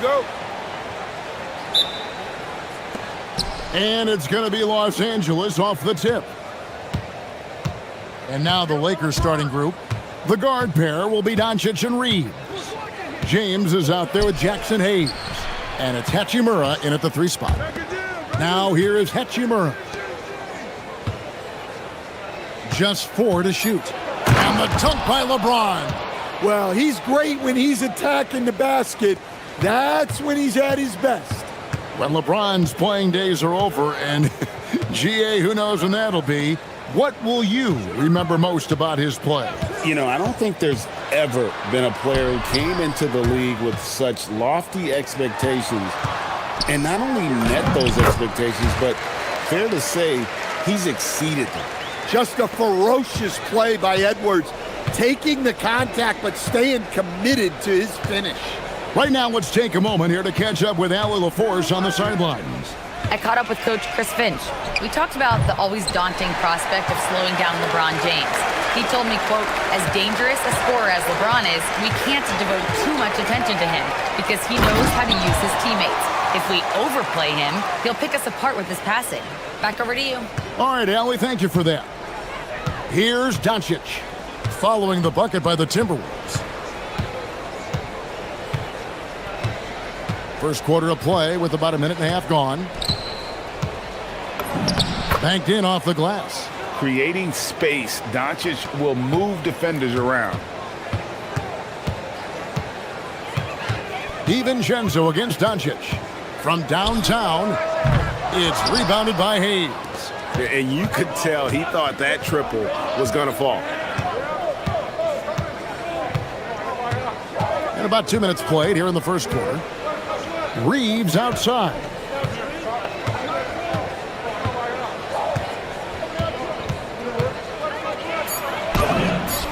go. And it's going to be Los Angeles off the tip. And now the Lakers starting group. The guard pair will be Doncic and Reeves. James is out there with Jackson Hayes. And it's Hachimura in at the 3 spot. Now here is Hachimura. Just 4 to shoot. And the dunk by LeBron. Well, he's great when he's attacking the basket. That's when he's at his best. When LeBron's playing days are over, and GA, who knows when that'll be, what will you remember most about his play? You know, I don't think there's ever been a player who came into the league with such lofty expectations and not only met those expectations, but fair to say, he's exceeded them. Just a ferocious play by Edwards, taking the contact but staying committed to his finish. Right now, let's take a moment here to catch up with Allie LaForce on the sidelines. I caught up with Coach Chris Finch. We talked about the always daunting prospect of slowing down LeBron James. He told me, quote, as dangerous a scorer as LeBron is, we can't devote too much attention to him because he knows how to use his teammates. If we overplay him, he'll pick us apart with his passing. Back over to you. All right, Allie, thank you for that. Here's Doncic, following the bucket by the Timberwolves. First quarter of play with about a minute and a half gone. Banked in off the glass. Creating space, Doncic will move defenders around. DiVincenzo against Doncic. From downtown, it's rebounded by Hayes. And you could tell he thought that triple was going to fall. And about 2 minutes played here in the first quarter. Reeves outside.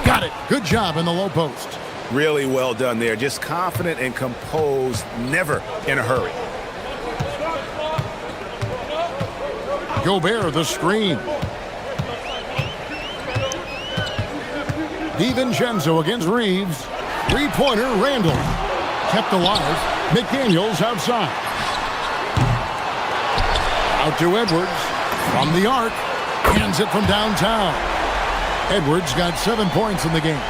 Got it. Good job in the low post. Really well done there. Just confident and composed, never in a hurry. Gobert the screen. DiVincenzo against Reeves. Three-pointer Randall. Kept alive. McDaniels outside. Out to Edwards. From the arc. Hands it from downtown. Edwards got 7 points in the game.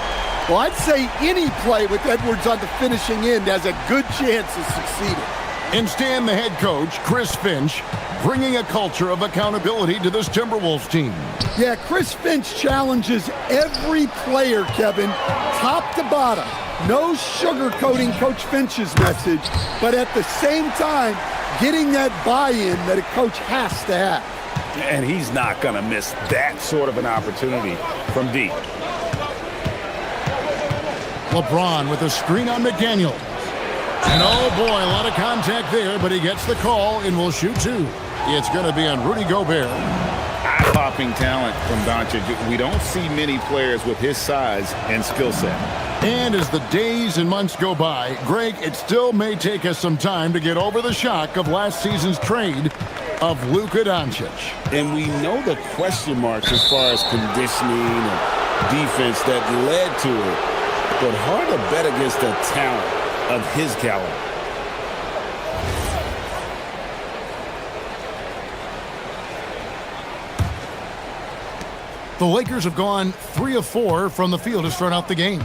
Well, I'd say any play with Edwards on the finishing end has a good chance of succeeding. And Stan, the head coach, Chris Finch, bringing a culture of accountability to this Timberwolves team. Yeah, Chris Finch challenges every player, Kevin, top to bottom. No sugarcoating Coach Finch's message, but at the same time, getting that buy-in that a coach has to have. And he's not going to miss that sort of an opportunity from deep. LeBron with a screen on McDaniels. And oh boy, a lot of contact there, but he gets the call and will shoot 2. It's going to be on Rudy Gobert. Eye-popping talent from Doncic. We don't see many players with his size and skill set. And as the days and months go by, Greg, it still may take us some time to get over the shock of last season's trade of Luka Doncic. And we know the question marks as far as conditioning and defense that led to it. But hard to bet against the talent of his caliber. The Lakers have gone 3 of 4 from the field to start out the game.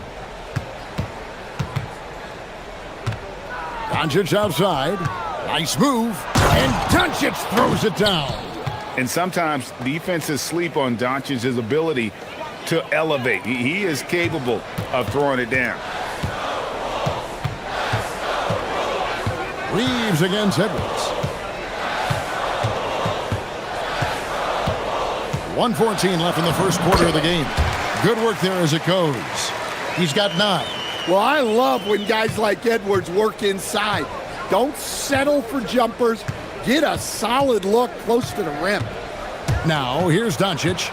Doncic outside. Nice move. And Doncic throws it down. And sometimes defenses sleep on Doncic's ability to elevate. He is capable of throwing it down. Reeves against Edwards. 1:14 left in the first quarter of the game. Good work there as it goes. He's got 9. Well, I love when guys like Edwards work inside. Don't settle for jumpers. Get a solid look close to the rim. Now, here's Doncic.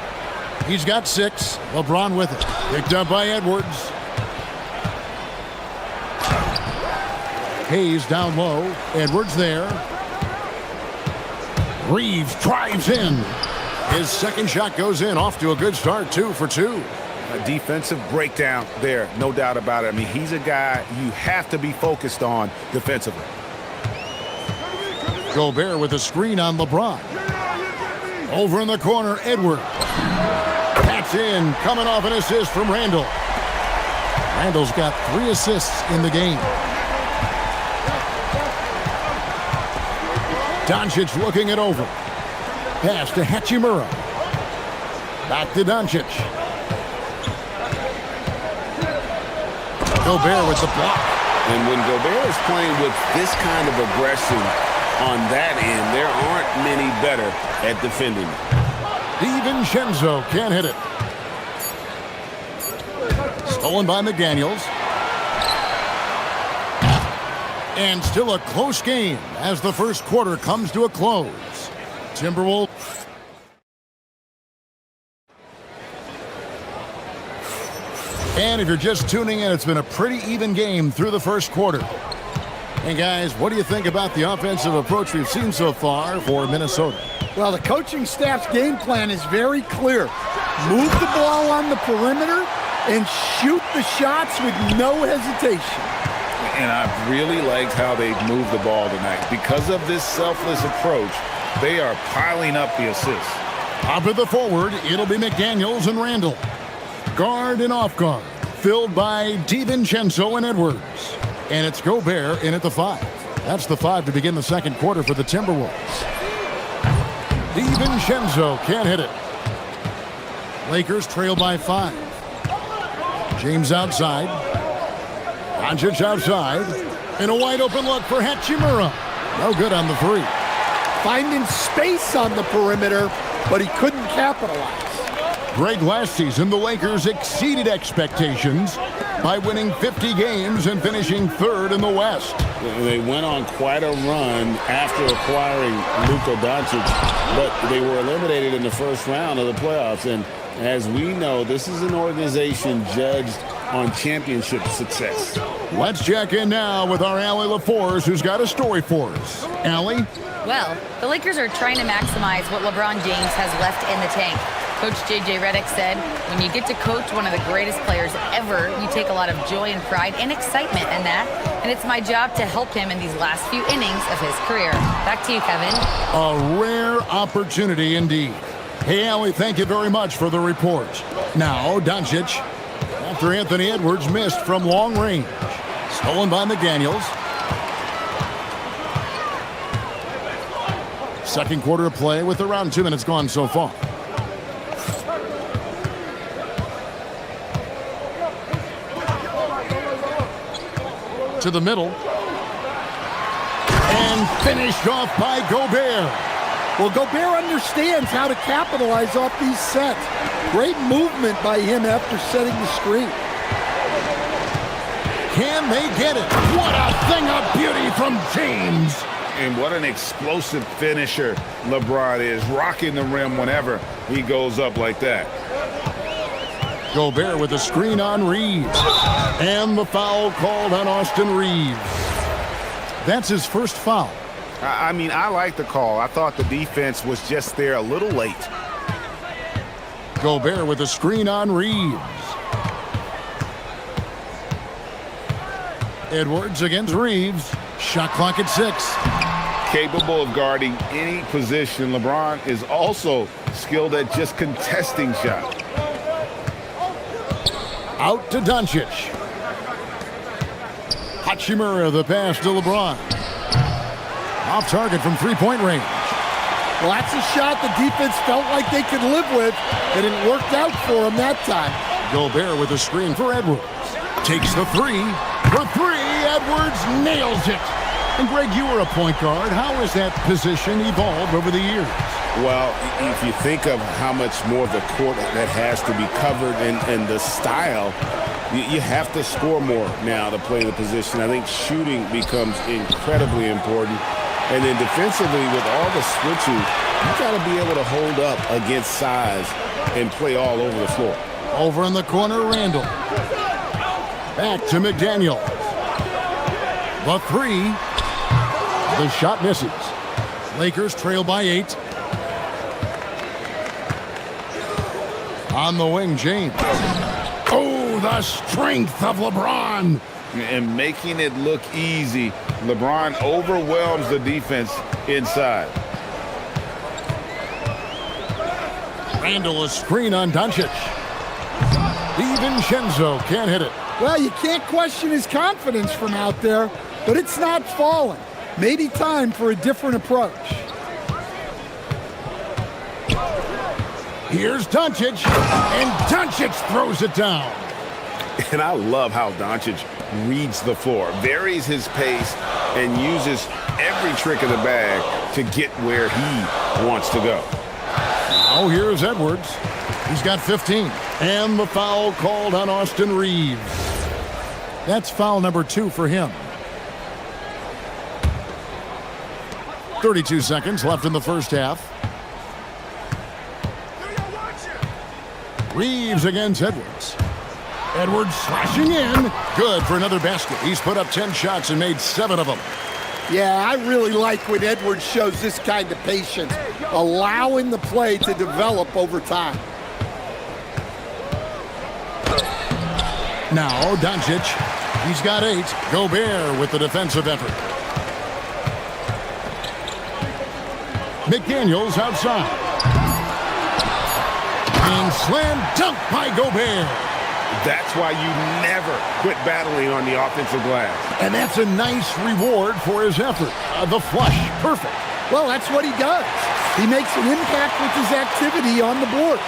He's got 6. LeBron with it. Picked up by Edwards. Hayes down low. Edwards there. Reeves drives in. His second shot goes in. Off to a good start. 2 for 2. A defensive breakdown there, no doubt about it. I mean, he's a guy you have to be focused on defensively. Gobert with a screen on LeBron. Over in the corner, Edwards. That's in, coming off an assist from Randall. Randall's got 3 assists in the game. Doncic looking it over. Pass to Hachimura. Back to Doncic. Gobert with the block. And when Gobert is playing with this kind of aggression on that end, there aren't many better at defending. DiVincenzo can't hit it. Stolen by McDaniels. And still a close game as the first quarter comes to a close. Timberwolves. And if you're just tuning in, it's been a pretty even game through the first quarter. And guys, what do you think about the offensive approach we've seen so far for Minnesota? Well, the coaching staff's game plan is very clear. Move the ball on the perimeter and shoot the shots with no hesitation. And I've really liked how they've moved the ball tonight. Because of this selfless approach, they are piling up the assists. Up at the forward, it'll be McDaniels and Randall. Guard and off guard, filled by DiVincenzo and Edwards. And it's Gobert in at the 5. That's the 5 to begin the second quarter for the Timberwolves. DiVincenzo can't hit it. Lakers trail by 5. James outside. Doncic outside. And a wide open look for Hachimura. No good on the 3. Finding space on the perimeter, but he couldn't capitalize. Greg, last season, the Lakers exceeded expectations by winning 50 games and finishing 3rd in the West. They went on quite a run after acquiring Luka Doncic, but they were eliminated in the first round of the playoffs. And as we know, this is an organization judged on championship success. Let's check in now with our Allie LaForce, who's got a story for us. Allie? Well, the Lakers are trying to maximize what LeBron James has left in the tank. Coach J.J. Redick said, when you get to coach one of the greatest players ever, you take a lot of joy and pride and excitement in that. And it's my job to help him in these last few innings of his career. Back to you, Kevin. A rare opportunity indeed. Hey, Allie, thank you very much for the report. Now, Doncic, after Anthony Edwards missed from long range. Stolen by McDaniels. Second quarter of play with around 2 minutes gone so far. To the middle. And finished off by Gobert. Well, Gobert understands how to capitalize off these sets. Great movement by him after setting the screen. Can they get it? What a thing of beauty from James. And what an explosive finisher LeBron is, rocking the rim whenever he goes up like that. Gobert with a screen on Reeves. And the foul called on Austin Reeves. That's his first foul. I mean, I like the call. I thought the defense was just there a little late. Gobert with a screen on Reeves. Edwards against Reeves. Shot clock at 6. Capable of guarding any position. LeBron is also skilled at just contesting shots. Out to Doncic. Hachimura, the pass to LeBron. Off target from three-point range. Well, that's a shot the defense felt like they could live with, and it worked out for him that time. Gobert with a screen for Edwards. Takes the 3. For 3, Edwards nails it. And Greg, you were a point guard. How has that position evolved over the years? Well, if you think of how much more of the court that has to be covered and the style, you have to score more now to play the position. I think shooting becomes incredibly important. And then defensively, with all the switching, you got to be able to hold up against size and play all over the floor. Over in the corner, Randall. Back to McDaniel. The 3. The shot misses. Lakers trail by 8. On the wing, James. Oh, the strength of LeBron. and making it look easy. LeBron overwhelms the defense inside. Randall, a screen on Doncic. DiVincenzo can't hit it. Well, you can't question his confidence from out there, but it's not falling. Maybe time for a different approach. Here's Doncic, and Doncic throws it down. And I love how Doncic reads the floor, varies his pace, and uses every trick of the bag to get where he wants to go. Now here's Edwards. He's got 15. And the foul called on Austin Reeves. That's foul number 2 for him. 32 seconds left in the first half. Reeves against Edwards. Edwards slashing in. Good for another basket. He's put up 10 shots and made 7 of them. Yeah, I really like when Edwards shows this kind of patience, allowing the play to develop over time. Now Doncic. He's got 8. Gobert with the defensive effort. McDaniels outside. And slam dunk by Gobert. That's why you never quit battling on the offensive glass. And that's a nice reward for his effort. The flush, perfect. Well, that's what he does. He makes an impact with his activity on the board.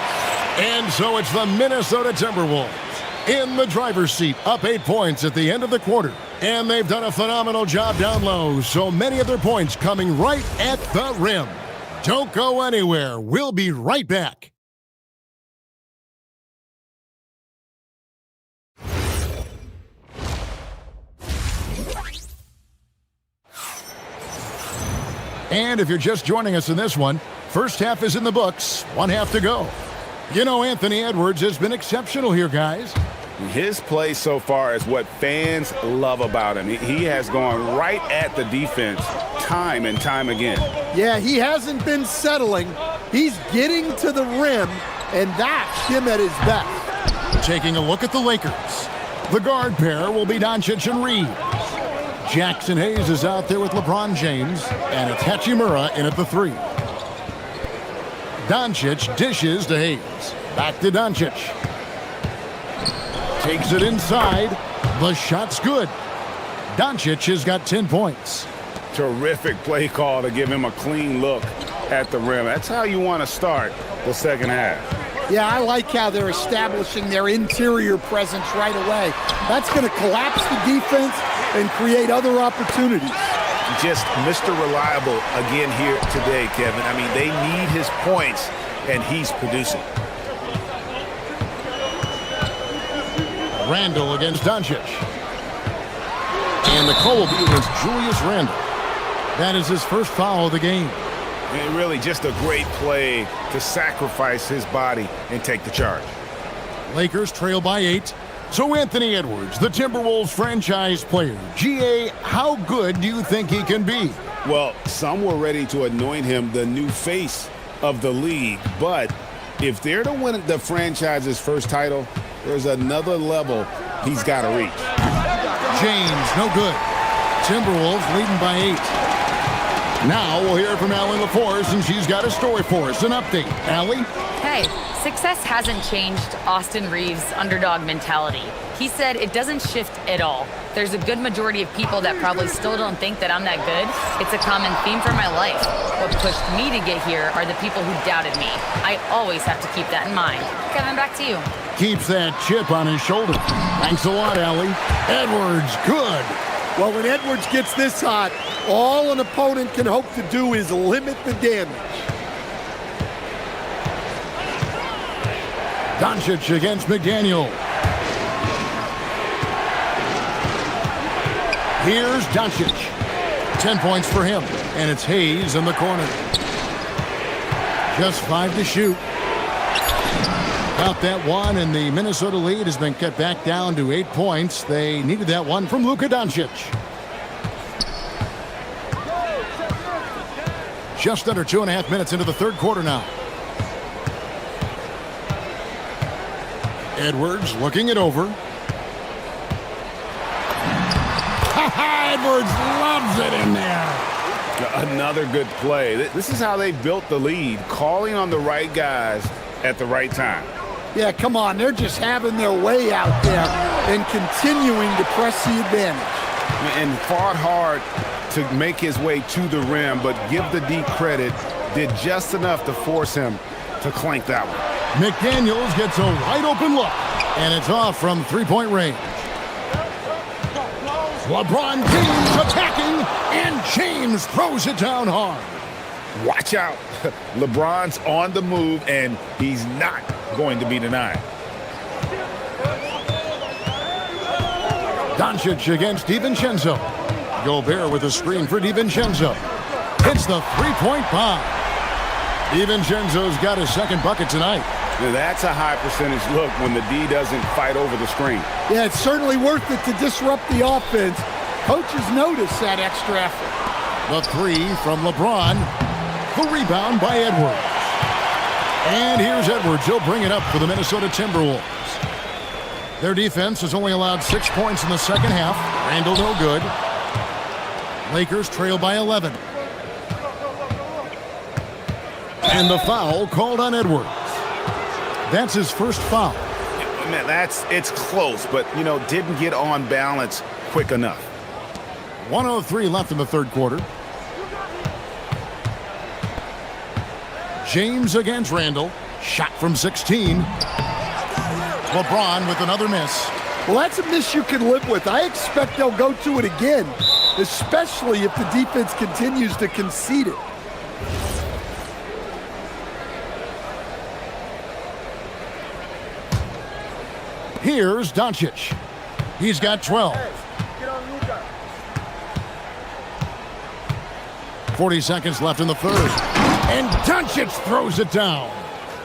And so it's the Minnesota Timberwolves in the driver's seat, up 8 points at the end of the quarter. And they've done a phenomenal job down low, so many of their points coming right at the rim. Don't go anywhere. We'll be right back. And if you're just joining us in this one, first half is in the books, 1 half to go. You know, Anthony Edwards has been exceptional here, guys. His play so far is what fans love about him. He has gone right at the defense time and time again. Yeah, he hasn't been settling. He's getting to the rim, and that's him at his best. Taking a look at the Lakers. The guard pair will be Doncic and Reeves. Jackson Hayes is out there with LeBron James, and it's Hachimura in at the 3. Doncic dishes to Hayes. Back to Doncic. Takes it inside. The shot's good. Doncic has got 10 points. Terrific play call to give him a clean look at the rim. That's how you want to start the second half. Yeah, I like how they're establishing their interior presence right away. That's going to collapse the defense and create other opportunities. Just Mr. Reliable again here today, Kevin. I mean, they need his points, and he's producing. Randall against Doncic. And the call will be against Julius Randle. That is his first foul of the game. And really just a great play to sacrifice his body and take the charge. Lakers trail by 8. So Anthony Edwards, the Timberwolves franchise player. GA, how good do you think he can be? Well, some were ready to anoint him the new face of the league. But if they're to win the franchise's first title, there's another level he's got to reach. James, no good. Timberwolves leading by 8. Now we'll hear from Allie LaForce, and she's got a story for us. An update. Allie? Hey, success hasn't changed Austin Reeves' underdog mentality. He said it doesn't shift at all. There's a good majority of people that probably still don't think that I'm that good. It's a common theme for my life. What pushed me to get here are the people who doubted me. I always have to keep that in mind. Kevin, back to you. Keeps that chip on his shoulder. Thanks a lot, Allie. Edwards, good. Well, when Edwards gets this hot, all an opponent can hope to do is limit the damage. Doncic against McDaniel. Here's Doncic. 10 points for him, and it's Hayes in the corner. Just 5 to shoot. Got that one, and the Minnesota lead has been cut back down to 8 points. They needed that one from Luka Doncic. Just under 2.5 minutes into the third quarter now. Edwards looking it over. Edwards loves it in there. Another good play. This is how they built the lead, calling on the right guys at the right time. Yeah, come on. They're just having their way out there and continuing to press the advantage. And fought hard to make his way to the rim, but give the D credit, did just enough to force him to clank that one. McDaniels gets a wide open look, and it's off from three-point range. LeBron James attacking, and James throws it down hard. Watch out. LeBron's on the move, and he's not going to be denied. Doncic against DiVincenzo. Gobert with a screen for DiVincenzo. Hits the three-point bomb. DiVincenzo's got his second bucket tonight. Now that's a high percentage look when the D doesn't fight over the screen. Yeah, it's certainly worth it to disrupt the offense. Coaches notice that extra effort. The three from LeBron. The rebound by Edwards. And here's Edwards. He'll bring it up for the Minnesota Timberwolves. Their defense has only allowed 6 points in the second half. Randall no good. Lakers trail by 11. And the foul called on Edwards. That's his first foul. Man, it's close, but, didn't get on balance quick enough. 1:03 left in the third quarter. James against Randall. Shot from 16. LeBron with another miss. Well, that's a miss you can live with. I expect they'll go to it again, especially if the defense continues to concede it. Here's Doncic. He's got 12. 40 seconds left in the third. And Doncic throws it down.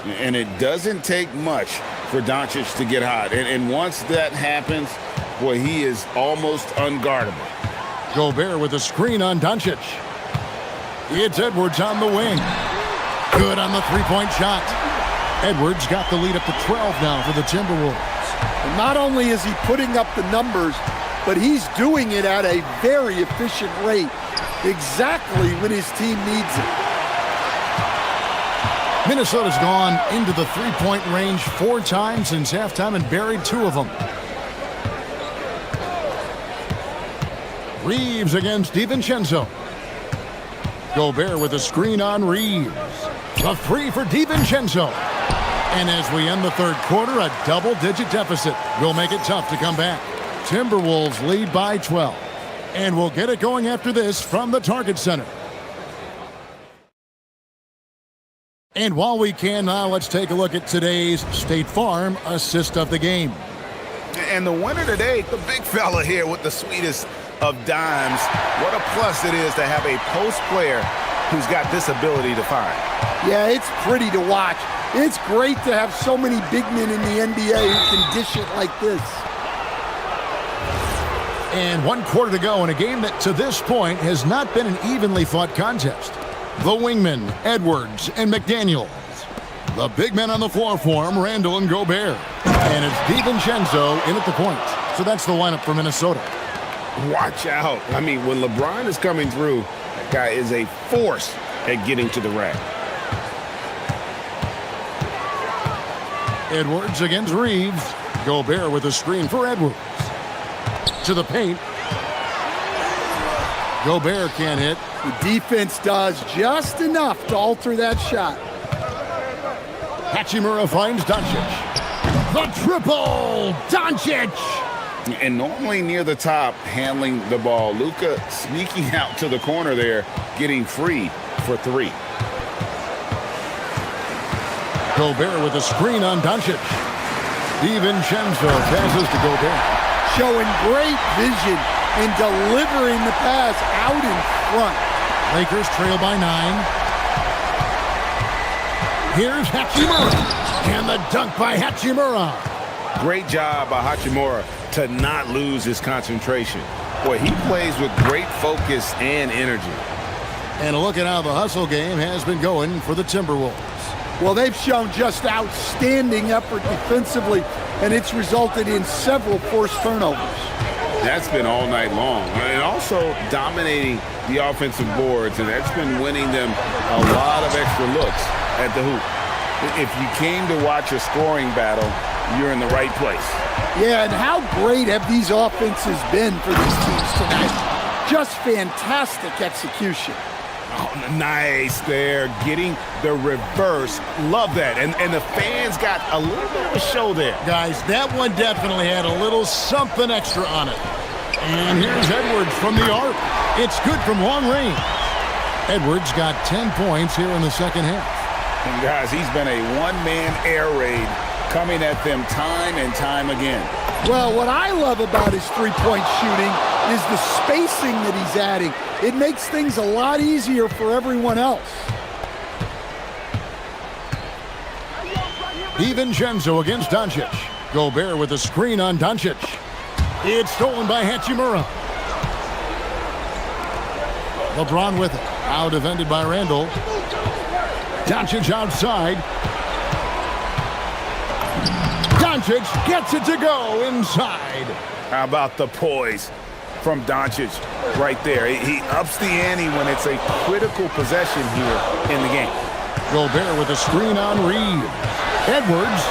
And it doesn't take much for Doncic to get hot. And once that happens, boy, he is almost unguardable. Gobert with a screen on Doncic. It's Edwards on the wing. Good on the three-point shot. Edwards got the lead up to 12 now for the Timberwolves. And not only is he putting up the numbers, but he's doing it at a very efficient rate, exactly when his team needs it. Minnesota's gone into the three-point range 4 times since halftime and buried 2 of them. Reeves against DiVincenzo. Gobert with a screen on Reeves. The three for DiVincenzo. And as we end the third quarter, a double-digit deficit will make it tough to come back. Timberwolves lead by 12. And we'll get it going after this from the Target Center. And while we can now, let's take a look at today's State Farm assist of the game. And the winner today, the big fella here with the sweetest of dimes. What a plus it is to have a post player who's got this ability to find. Yeah, it's pretty to watch. It's great to have so many big men in the NBA who can dish it like this. And 1 quarter to go in a game that to this point has not been an evenly fought contest. The wingmen, Edwards and McDaniels. The big men on the floor for him, Randall and Gobert. And it's DiVincenzo in at the point. So that's the lineup for Minnesota. Watch out. I mean, when LeBron is coming through, that guy is a force at getting to the rack. Edwards against Reeves. Gobert with a screen for Edwards. To the paint. Gobert can't hit. The defense does just enough to alter that shot. Hachimura finds Doncic. The triple! Doncic! And normally near the top, handling the ball. Luka sneaking out to the corner there, getting free for 3. Gobert with a screen on Doncic. DiVincenzo passes to Gobert. Showing great vision and delivering the pass out in front. Lakers trail by 9. Here's Hachimura. And the dunk by Hachimura. Great job by Hachimura to not lose his concentration. Boy, he plays with great focus and energy. And a look at how the hustle game has been going for the Timberwolves. Well, they've shown just outstanding effort defensively, and it's resulted in several forced turnovers. That's been all night long. And also dominating the offensive boards, and that's been winning them a lot of extra looks at the hoop. If you came to watch a scoring battle, you're in the right place. Yeah, and how great have these offenses been for these teams tonight? Just fantastic execution. Oh, nice there, getting the reverse. Love that. And the fans got a little bit of a show there. Guys, that one definitely had a little something extra on it. And here's Edwards from the arc. It's good from long range. Edwards got 10 points here in the second half. And guys, he's been a one-man air raid coming at them time and time again. Well, what I love about his three-point shooting is the spacing that he's adding. It makes things a lot easier for everyone else. DiVincenzo against Doncic. Gobert with a screen on Doncic. It's stolen by Hachimura. LeBron with it. Now defended by Randall. Doncic outside. Doncic gets it to go inside. How about the poise from Doncic right there? He ups the ante when it's a critical possession here in the game. Gobert with a screen on Reed. Edwards.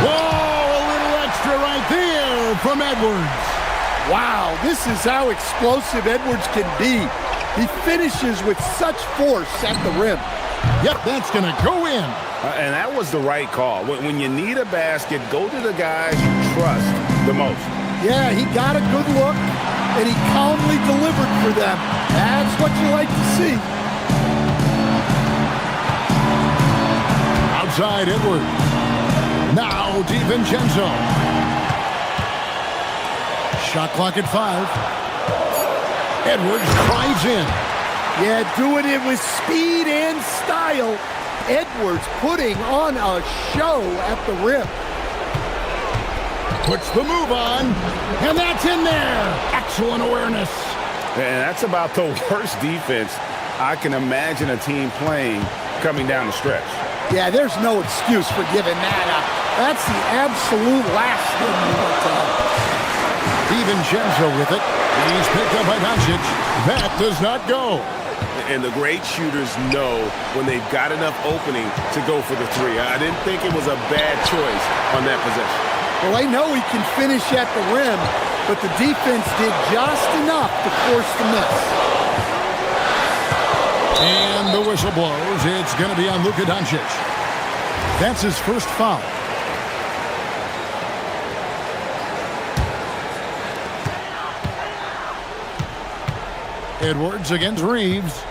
Whoa, a little extra right there from Edwards. Wow, this is how explosive Edwards can be. He finishes with such force at the rim. Yep, that's going to go in. And that was the right call. When you need a basket, go to the guys you trust the most. Yeah, he got a good look, and he calmly delivered for them. That's what you like to see. Outside Edwards. Now DiVincenzo. Shot clock at 5. Edwards drives in. Yeah, doing it with speed and style. Edwards putting on a show at the rim. Puts the move on, and that's in there. Excellent awareness. And that's about the worst defense I can imagine a team playing coming down the stretch. Yeah, there's no excuse for giving that up. That's the absolute last thing you want to have. DiVincenzo with it. He's picked up by Doncic. That does not go. And the great shooters know when they've got enough opening to go for the three. I didn't think it was a bad choice on that possession. Well, they know he can finish at the rim, but the defense did just enough to force the miss. And the whistle blows. It's going to be on Luka Doncic. That's his first foul. Edwards against Reeves.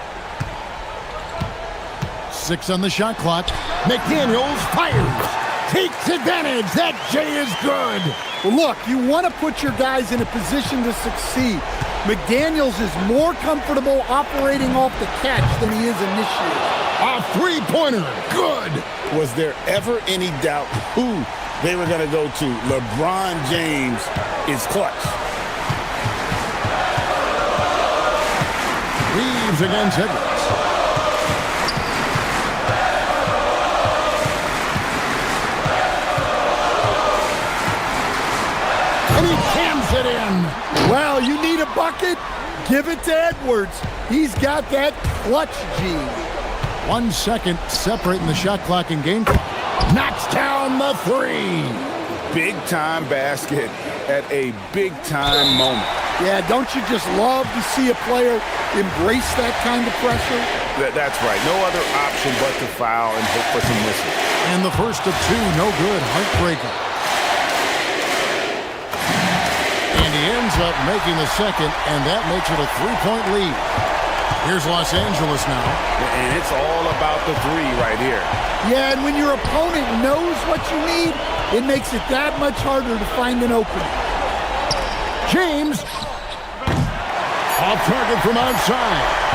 6 on the shot clock. McDaniels fires. Takes advantage. That J is good. Well, look, you want to put your guys in a position to succeed. McDaniels is more comfortable operating off the catch than he is initiating. A three-pointer. Good. Was there ever any doubt who they were going to go to? LeBron James is clutch. Reeves against Edwards. And he cams it in. Well, you need a bucket? Give it to Edwards. He's got that clutch gene. 1 second separating the shot clock and game clock. Knocks down the three. Big-time basket at a big-time moment. Yeah, don't you just love to see a player embrace that kind of pressure? That's right. No other option but to foul and hope for some misses. And the first of 2, no good. Heartbreaker. And he ends up making the second, and that makes it a 3-point lead. Here's Los Angeles now. And it's all about the three right here. Yeah, and when your opponent knows what you need, it makes it that much harder to find an opening. James. Off target from outside.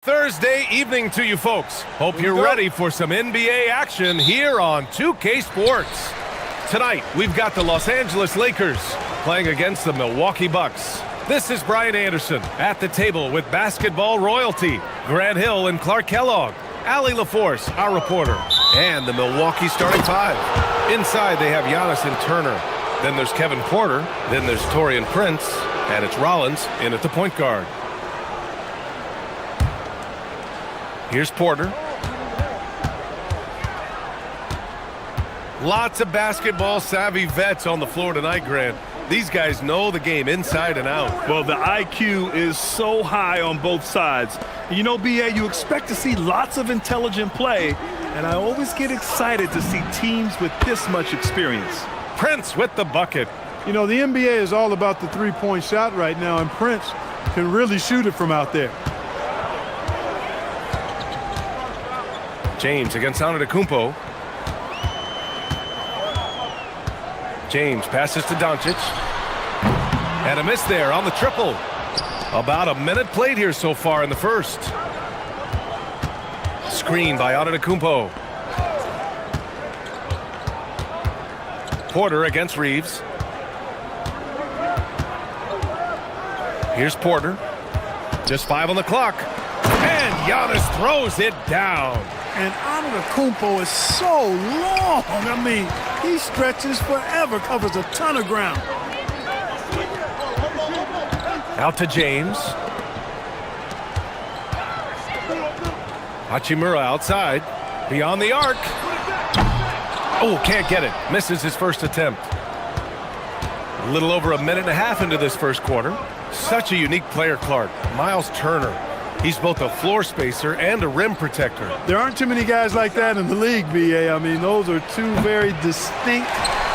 Thursday evening to you folks. Hope you're ready for some NBA action here on 2K Sports. Tonight, we've got the Los Angeles Lakers playing against the Milwaukee Bucks. This is Brian Anderson at the table with basketball royalty, Grant Hill and Clark Kellogg, Allie LaForce, our reporter, and the Milwaukee starting five. Inside, they have Giannis and Turner. Then there's Kevin Porter. Then there's Taurean Prince. And it's Rollins in at the point guard. Here's Porter. Lots of basketball-savvy vets on the floor tonight, Grant. These guys know the game inside and out. Well, the IQ is so high on both sides. You know, BA, you expect to see lots of intelligent play, and I always get excited to see teams with this much experience. Prince with the bucket. You know, the NBA is all about the three-point shot right now, and Prince can really shoot it from out there. James against Antetokounmpo. James passes to Doncic. And a miss there on the triple. About a minute played here so far in the first. Screen by Antetokounmpo. Porter against Reeves. Here's Porter. Just 5 on the clock. And Giannis throws it down. And Antetokounmpo is so long. I mean, he stretches forever, covers a ton of ground. Out to James. Hachimura outside. Beyond the arc. Oh, can't get it. Misses his first attempt. A little over a minute and a half into this first quarter. Such a unique player, Clark. Miles Turner. He's both a floor spacer and a rim protector. There aren't too many guys like that in the league, BA. I mean, those are two very distinct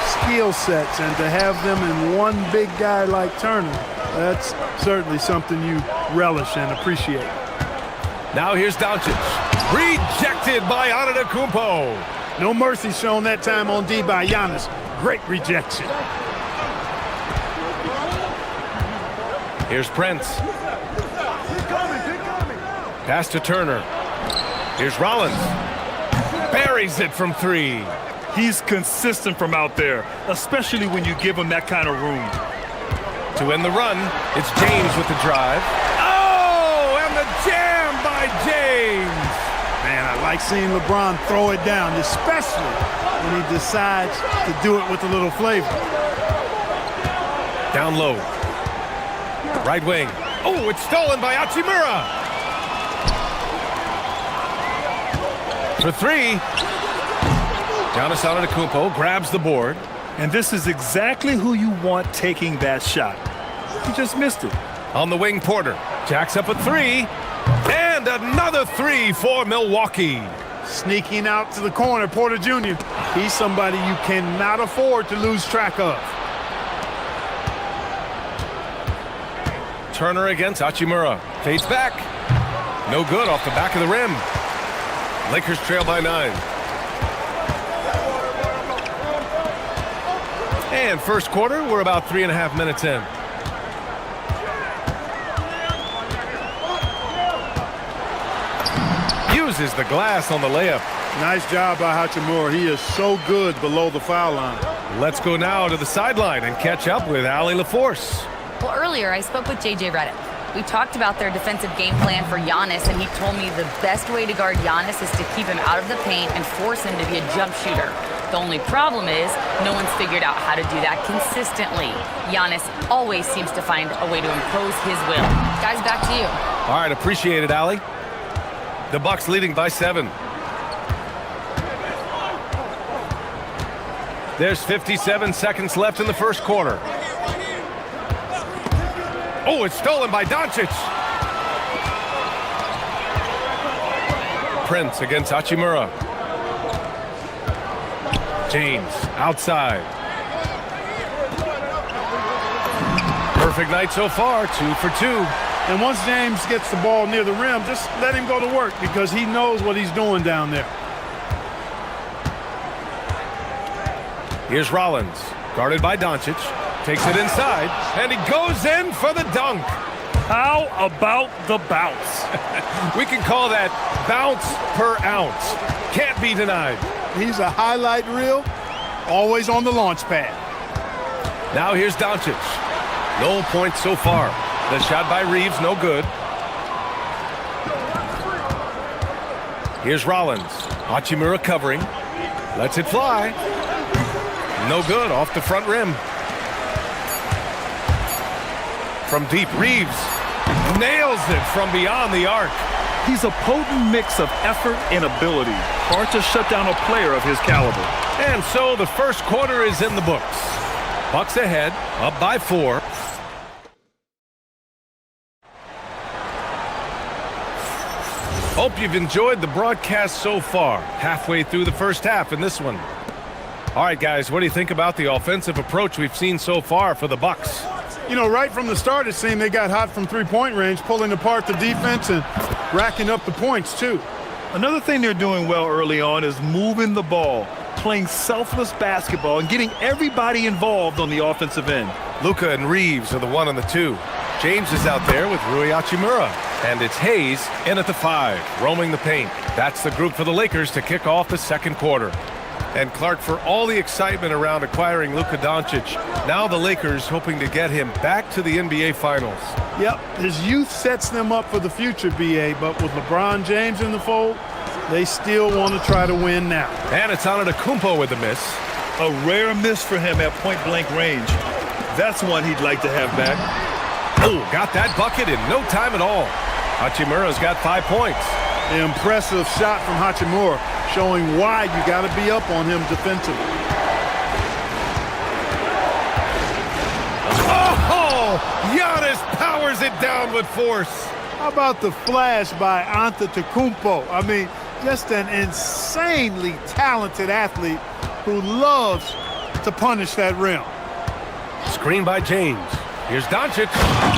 skill sets, and to have them in one big guy like Turner, that's certainly something you relish and appreciate. Now here's Doncic. Rejected by Antetokounmpo. No mercy shown that time on D by Giannis. Great rejection. Here's Prince. Pass to Turner. Here's Rollins. Buries it from 3. He's consistent from out there, especially when you give him that kind of room. To end the run, it's James with the drive. Oh, and the jam by James. Man, I like seeing LeBron throw it down, especially when he decides to do it with a little flavor. Down low. Right wing. Oh, it's stolen by Hachimura. For 3. Giannis Antetokounmpo grabs the board. And this is exactly who you want taking that shot. He just missed it. On the wing, Porter. Jacks up a 3. And another 3 for Milwaukee. Sneaking out to the corner, Porter Jr. He's somebody you cannot afford to lose track of. Turner against Hachimura. Fades back. No good off the back of the rim. Lakers trail by 9. And first quarter, we're about 3.5 minutes in. Uses the glass on the layup. Nice job by Hachimura. He is so good below the foul line. Let's go now to the sideline and catch up with Allie LaForce. Well, earlier I spoke with JJ Redick. We talked about their defensive game plan for Giannis, and he told me the best way to guard Giannis is to keep him out of the paint and force him to be a jump shooter. The only problem is no one's figured out how to do that consistently. Giannis always seems to find a way to impose his will. Guys, back to you. All right, appreciate it, Allie. The Bucks leading by 7. There's 57 seconds left in the first quarter. Oh, it's stolen by Doncic. Prince against Hachimura. James outside. Perfect night so far, 2 for 2. And once James gets the ball near the rim, just let him go to work because he knows what he's doing down there. Here's Rollins, guarded by Doncic. Takes it inside, and he goes in for the dunk. How about the bounce? We can call that bounce per ounce. Can't be denied. He's a highlight reel, always on the launch pad. Now here's Doncic. No points so far. The shot by Reeves, no good. Here's Rollins. Hachimura covering. Lets it fly. No good, off the front rim. From deep, Reeves nails it from beyond the arc. He's a potent mix of effort and ability. Hard to shut down a player of his caliber. And so the first quarter is in the books. Bucks ahead, up by 4. Hope you've enjoyed the broadcast so far. Halfway through the first half in this one. All right, guys, what do you think about the offensive approach we've seen so far for the Bucks? You know, right from the start, it seemed they got hot from three-point range, pulling apart the defense and racking up the points, too. Another thing they're doing well early on is moving the ball, playing selfless basketball, and getting everybody involved on the offensive end. Luka and Reeves are the 1 and the 2. James is out there with Rui Hachimura. And it's Hayes in at the 5, roaming the paint. That's the group for the Lakers to kick off the second quarter. And Clark, for all the excitement around acquiring Luka Doncic, now the Lakers hoping to get him back to the NBA Finals. Yep, his youth sets them up for the future, B.A., but with LeBron James in the fold, they still want to try to win now. And it's Antetokounmpo with the miss. A rare miss for him at point-blank range. That's one he'd like to have back. Oh, got that bucket in no time at all. Hachimura's got 5 points. The impressive shot from Hachimura, showing why you got to be up on him defensively. Oh, Giannis powers it down with force. How about the flash by Antetokounmpo? I mean, just an insanely talented athlete who loves to punish that rim. Screen by James. Here's Doncic.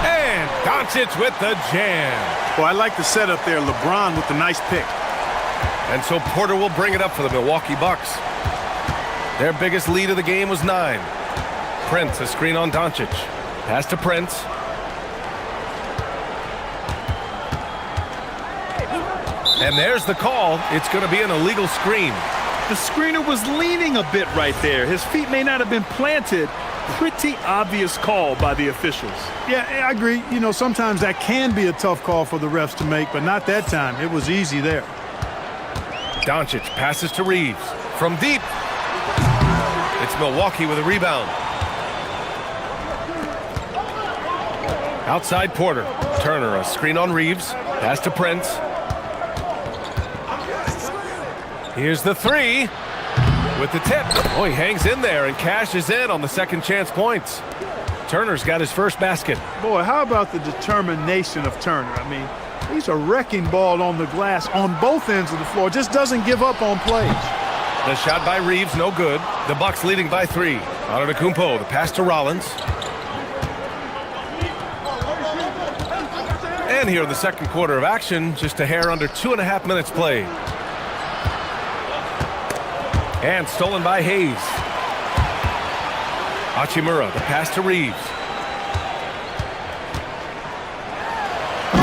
And Doncic with the jam. Well, I like the setup there. LeBron with the nice pick. And so Porter will bring it up for the Milwaukee Bucks. Their biggest lead of the game was 9. Prince, a screen on Doncic. Pass to Prince. And there's the call. It's going to be an illegal screen. The screener was leaning a bit right there. His feet may not have been planted. Pretty obvious call by the officials. Yeah, I agree. You know, sometimes that can be a tough call for the refs to make, but not that time. It was easy there. Doncic passes to Reeves. From deep. It's Milwaukee with a rebound. Outside Porter. Turner, a screen on Reeves. Pass to Prince. Here's the 3. With the tip. Oh, he hangs in there and cashes in on the second chance points. Turner's got his first basket. Boy, how about the determination of Turner? I mean, he's a wrecking ball on the glass on both ends of the floor. Just doesn't give up on plays. The shot by Reeves, no good. The Bucks leading by 3. Antetokounmpo, the pass to Rollins. And here in the second quarter of action, just a hair under 2.5 minutes played. And stolen by Hayes. Hachimura, the pass to Reeves.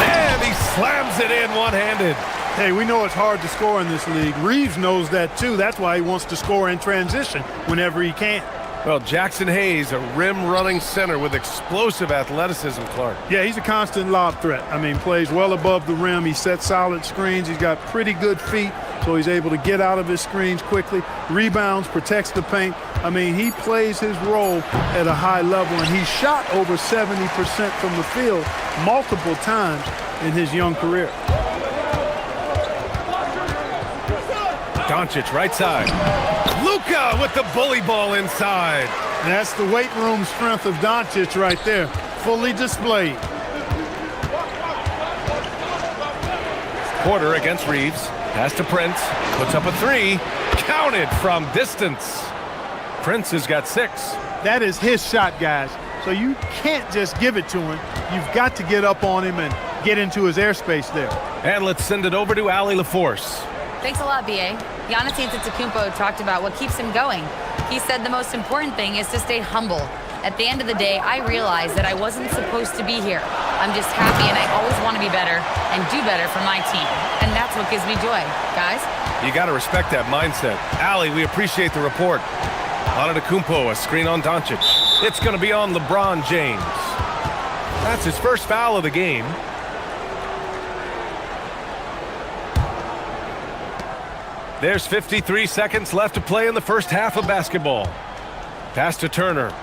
And he slams it in one-handed. Hey, we know it's hard to score in this league. Reeves knows that, too. That's why he wants to score in transition whenever he can. Well, Jackson Hayes, a rim-running center with explosive athleticism, Clark. Yeah, he's a constant lob threat. I mean, plays well above the rim. He sets solid screens. He's got pretty good feet, so he's able to get out of his screens quickly. Rebounds, protects the paint. I mean, he plays his role at a high level, and he shot over 70% from the field multiple times in his young career. Doncic, right side. Luka with the bully ball inside. And that's the weight room strength of Doncic right there, fully displayed. Porter against Reeves. Pass to Prince. Puts up a 3. Counted from distance. Prince has got 6. That is his shot, guys. So you can't just give it to him. You've got to get up on him and get into his airspace there. And let's send it over to Allie LaForce. Thanks a lot, B.A. Giannis Antetokounmpo talked about what keeps him going. He said the most important thing is to stay humble. At the end of the day, I realized that I wasn't supposed to be here. I'm just happy, and I always want to be better and do better for my team. And that's what gives me joy, guys. You got to respect that mindset. Allie, we appreciate the report. Antetokounmpo, a screen on Doncic. It's going to be on LeBron James. That's his first foul of the game. There's 53 seconds left to play in the first half of basketball. Pass to Turner.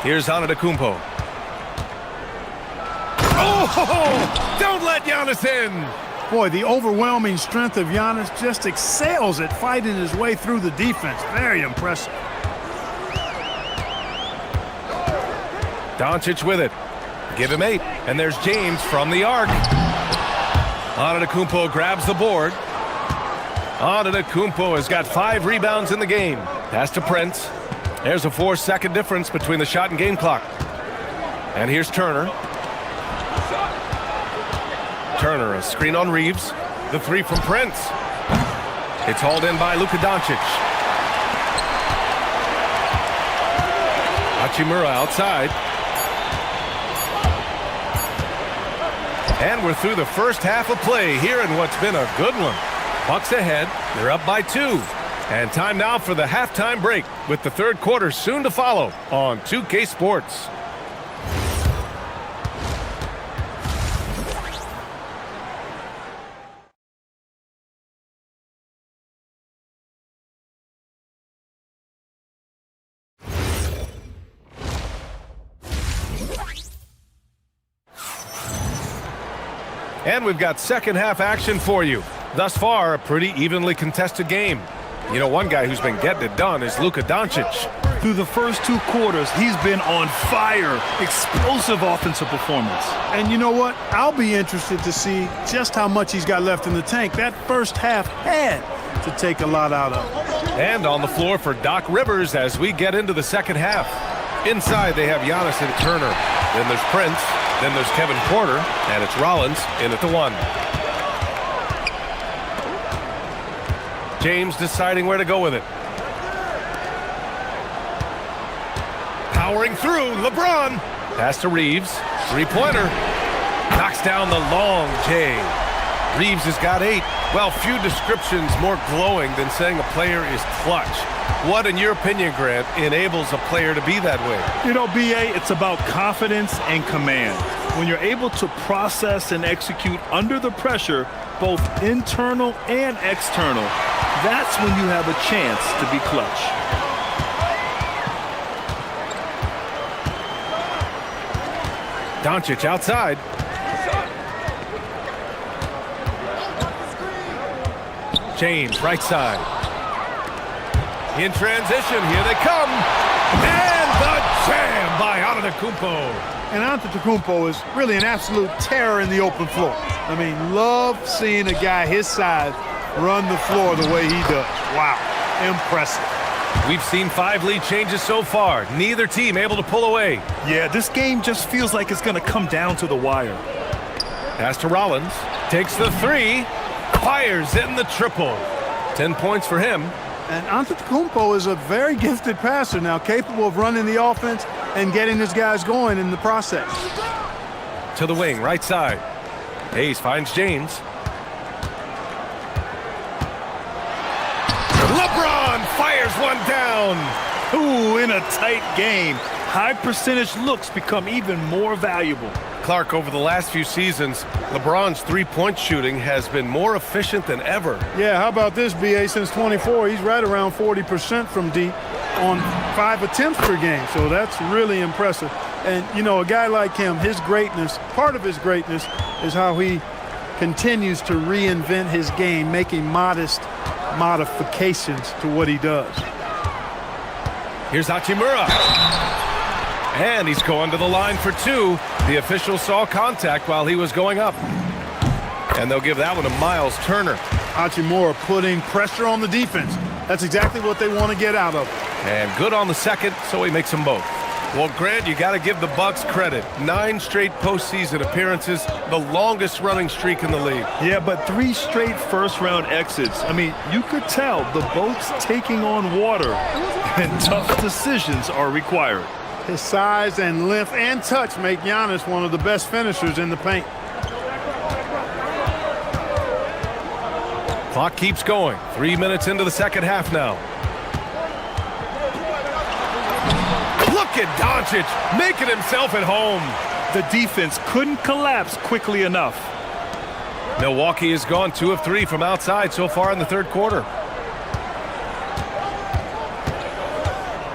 Here's Antetokounmpo. Oh, don't let Giannis in. Boy, the overwhelming strength of Giannis just excels at fighting his way through the defense. Very impressive. Doncic with it. Give him 8. And there's James from the arc. Antetokounmpo grabs the board. Antetokounmpo has got 5 rebounds in the game. Pass to Prince. There's a 4-second difference between the shot and game clock. And here's Turner. Turner, a screen on Reeves. The 3 from Prince. It's hauled in by Luka Doncic. Hachimura outside. And we're through the first half of play here in what's been a good one. Bucks ahead. They're up by 2. And time now for the halftime break, with the third quarter soon to follow on 2K Sports. And we've got second half action for you. Thus far, a pretty evenly contested game. You know, one guy who's been getting it done is Luka Doncic. Through the first 2 quarters, he's been on fire. Explosive offensive performance. And you know what? I'll be interested to see just how much he's got left in the tank. That first half had to take a lot out of him. And on the floor for Doc Rivers as we get into the second half. Inside, they have Giannis and Turner. Then there's Prince. Then there's Kevin Porter. And it's Rollins in at the 1. James deciding where to go with it. Powering through, LeBron. Pass to Reeves. 3-pointer. Knocks down the long J. Reeves has got 8. Well, few descriptions more glowing than saying a player is clutch. What, in your opinion, Grant, enables a player to be that way? You know, BA, it's about confidence and command. When you're able to process and execute under the pressure, both internal and external, that's when you have a chance to be clutch. Doncic outside. James, right side. In transition, here they come. And the jam by Antetokounmpo. And Antetokounmpo is really an absolute terror in the open floor. I mean, love seeing a guy his size run the floor the way he does. Wow, impressive. We've seen 5 lead changes so far. Neither team able to pull away. Yeah, this game just feels like it's going to come down to the wire. Pass to Rollins. Takes the 3. Fires in the triple. 10 points for him. And Antetokounmpo is a very gifted passer now, capable of running the offense and getting his guys going in the process. To the wing, right side. Hayes finds James. LeBron fires one down. Ooh, in a tight game. High percentage looks become even more valuable. Clark, over the last few seasons, LeBron's three-point shooting has been more efficient than ever. Yeah, how about this, BA? Since 24, he's right around 40% from deep on 5 attempts per game. So that's really impressive. And, you know, a guy like him, his greatness, part of his greatness is how he continues to reinvent his game, making modest modifications to what he does. Here's Hachimura. And he's going to the line for 2. The official saw contact while he was going up. And they'll give that one to Miles Turner. Hachimura putting pressure on the defense. That's exactly what they want to get out of him. And good on the second, so he makes them both. Well, Grant, you got to give the Bucks credit. 9 straight postseason appearances, the longest running streak in the league. Yeah, but 3 straight first-round exits. I mean, you could tell the boat's taking on water, and tough decisions are required. His size and length and touch make Giannis one of the best finishers in the paint. Clock keeps going. 3 minutes into the second half now. Look at Doncic making himself at home. The defense couldn't collapse quickly enough. Milwaukee has gone 2 of 3 from outside so far in the third quarter.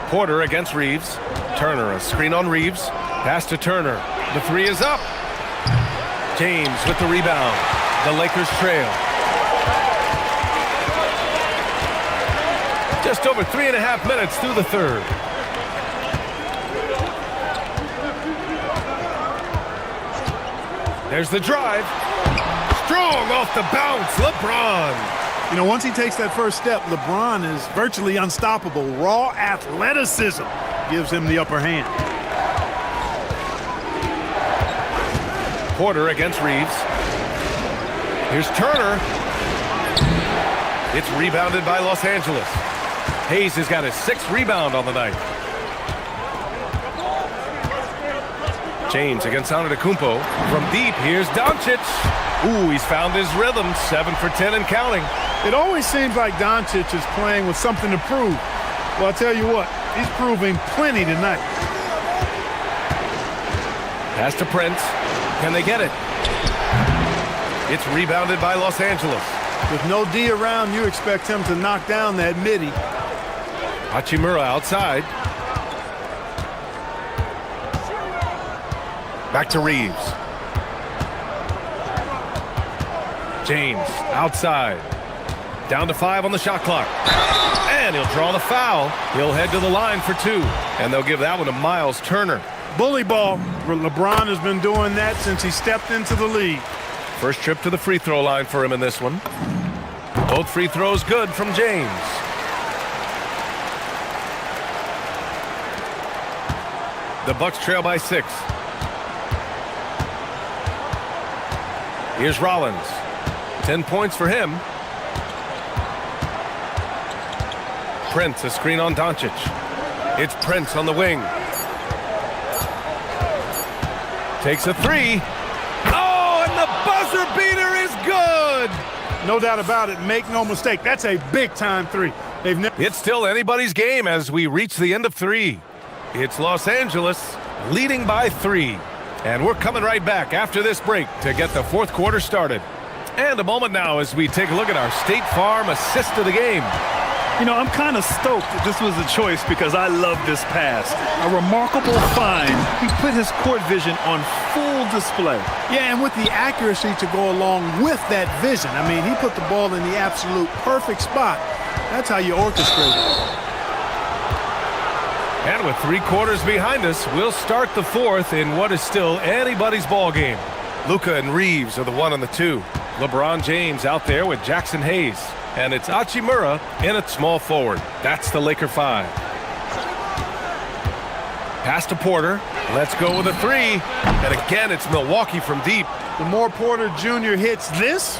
Porter against Reeves. Turner, a screen on Reeves. Pass to Turner. The 3 is up. James with the rebound. The Lakers trail. Just over 3.5 minutes through the third. There's the drive. Strong off the bounce. LeBron. You know, once he takes that first step, LeBron is virtually unstoppable. Raw athleticism gives him the upper hand. Porter against Reeves. Here's Turner. It's rebounded by Los Angeles. Hayes has got his 6th rebound on the night. James against Antetokounmpo. From deep, here's Doncic. Ooh, he's found his rhythm. 7 for 10 and counting. It always seems like Doncic is playing with something to prove. Well, I'll tell you what, he's proving plenty tonight. Pass to Prince. Can they get it? It's rebounded by Los Angeles. With no D around, you expect him to knock down that midi. Hachimura outside. Back to Reeves. James outside. Down to 5 on the shot clock. And he'll draw the foul. He'll head to the line for 2. And they'll give that one to Miles Turner. Bully ball. LeBron has been doing that since he stepped into the league. First trip to the free throw line for him in this one. Both free throws good from James. The Bucks trail by 6. Here's Rollins. 10 points for him. Prince, a screen on Doncic. It's Prince on the wing. Takes a 3. Oh, and the buzzer beater is good! No doubt about it. Make no mistake. That's a big-time 3. It's still anybody's game as we reach the end of 3. It's Los Angeles leading by 3. And we're coming right back after this break to get the fourth quarter started. And a moment now as we take a look at our State Farm assist of the game. You know, I'm kind of stoked that this was a choice because I love this pass. A remarkable find. He put his court vision on full display. Yeah, and with the accuracy to go along with that vision. I mean, he put the ball in the absolute perfect spot. That's how you orchestrate it. And with 3 quarters behind us, we'll start the fourth in what is still anybody's ball game. Luka and Reeves are the 1 and the 2. LeBron James out there with Jackson Hayes. And it's Hachimura in at small forward. That's the Laker 5. Pass to Porter. Let's go with a 3. And again, it's Milwaukee from deep. The more Porter Jr. hits this,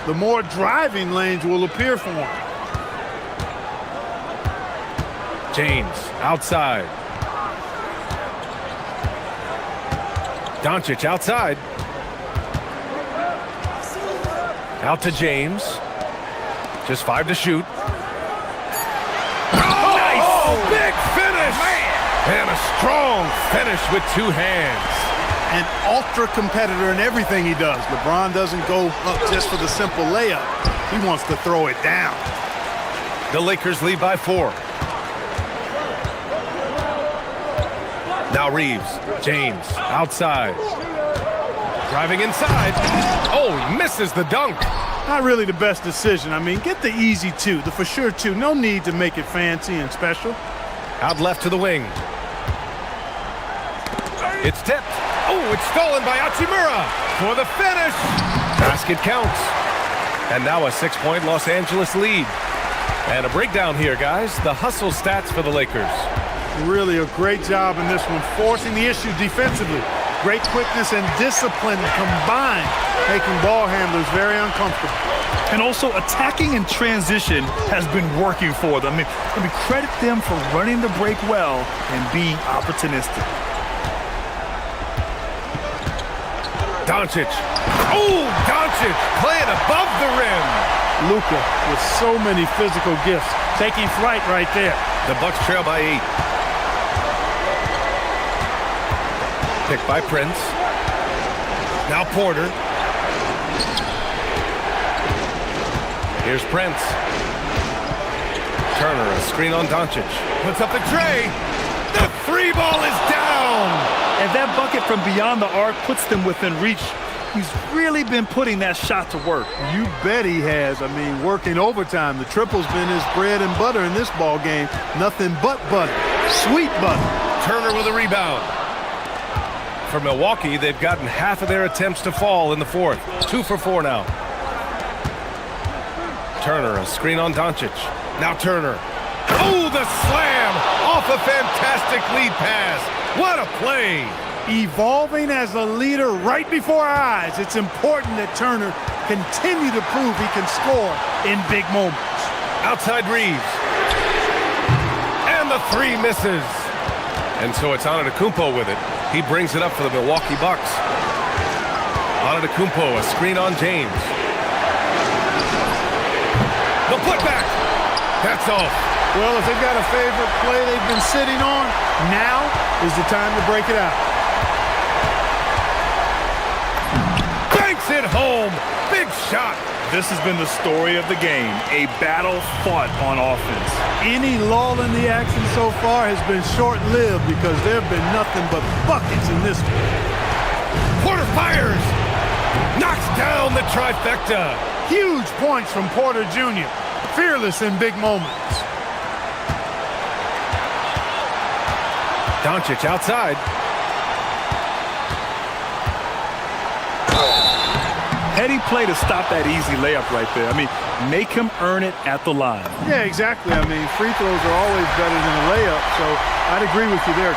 the more driving lanes will appear for him. James outside. Doncic outside. Out to James. Just 5 to shoot. Oh, nice! Big finish! Man. And a strong finish with 2 hands. An ultra competitor in everything he does. LeBron doesn't go up just for the simple layup. He wants to throw it down. The Lakers lead by 4. Now Reeves. James outside. Driving inside. Oh, he misses the dunk. Not really the best decision. I mean, get the easy 2, the for sure 2. No need to make it fancy and special. Out left to the wing. It's tipped. Oh, it's stolen by Hachimura for the finish. Basket counts. And now a 6-point Los Angeles lead. And a breakdown here, guys. The hustle stats for the Lakers. Really a great job in this one, forcing the issue defensively. Great quickness and discipline combined, making ball handlers very uncomfortable. And also attacking in transition has been working for them. I mean, credit them for running the break well and being opportunistic. Doncic. Oh, Doncic playing above the rim. Luka with so many physical gifts, taking flight right there. The Bucks trail by 8. Picked by Prince. Now Porter. Here's Prince. Turner, a screen on Doncic. Puts up the tray. The three ball is down. And that bucket from beyond the arc puts them within reach. He's really been putting that shot to work. You bet he has. I mean, working overtime. The triple's been his bread and butter in this ball game. Nothing but butter. Sweet butter. Turner with a rebound. For Milwaukee, they've gotten half of their attempts to fall in the fourth. 2 for 4 now. Turner, a screen on Doncic. Now Turner. Oh, the slam off a fantastic lead pass. What a play. Evolving as a leader right before our eyes. It's important that Turner continue to prove he can score in big moments. Outside Reeves. And the three misses. And so it's Antetokounmpo with it. He brings it up for the Milwaukee Bucks. Antetokounmpo, a screen on James. The putback. That's off. Well, if they've got a favorite play they've been sitting on, now is the time to break it out. Banks it home. Big shot. This has been the story of the game, a battle fought on offense. Any lull in the action so far has been short-lived because there have been nothing but buckets in this one. Porter fires. Knocks down the trifecta. Huge points from Porter Jr. Fearless in big moments. Doncic outside. Heady play to stop that easy layup right there. I mean, make him earn it at the line. Yeah, exactly. I mean, free throws are always better than a layup, so I'd agree with you there.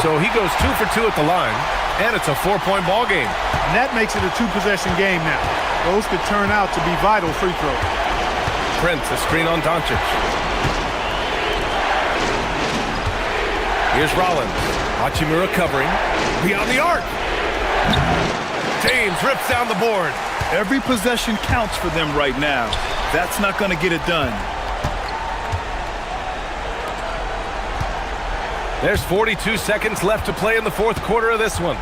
So he goes 2 for 2 at the line, and it's a 4-point ball game. And that makes it a 2-possession game now. Those could turn out to be vital free throws. Prince, a screen on Doncic. Here's Rollins. Hachimura covering. Beyond the arc. James rips down the board. Every possession counts for them right now. That's not going to get it done. There's 42 seconds left to play in the fourth quarter of this one.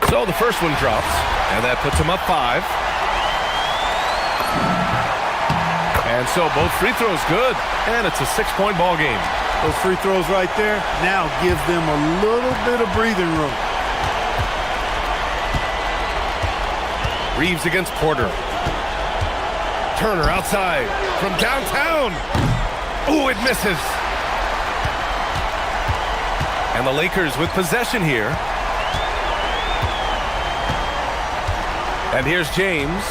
So the first one drops, and that puts him up 5. And so both free throws good, and it's a 6-point ball game. Those free throws right there now give them a little bit of breathing room. Reeves against Porter. Turner outside from downtown. Ooh, it misses. And the Lakers with possession here. And here's James.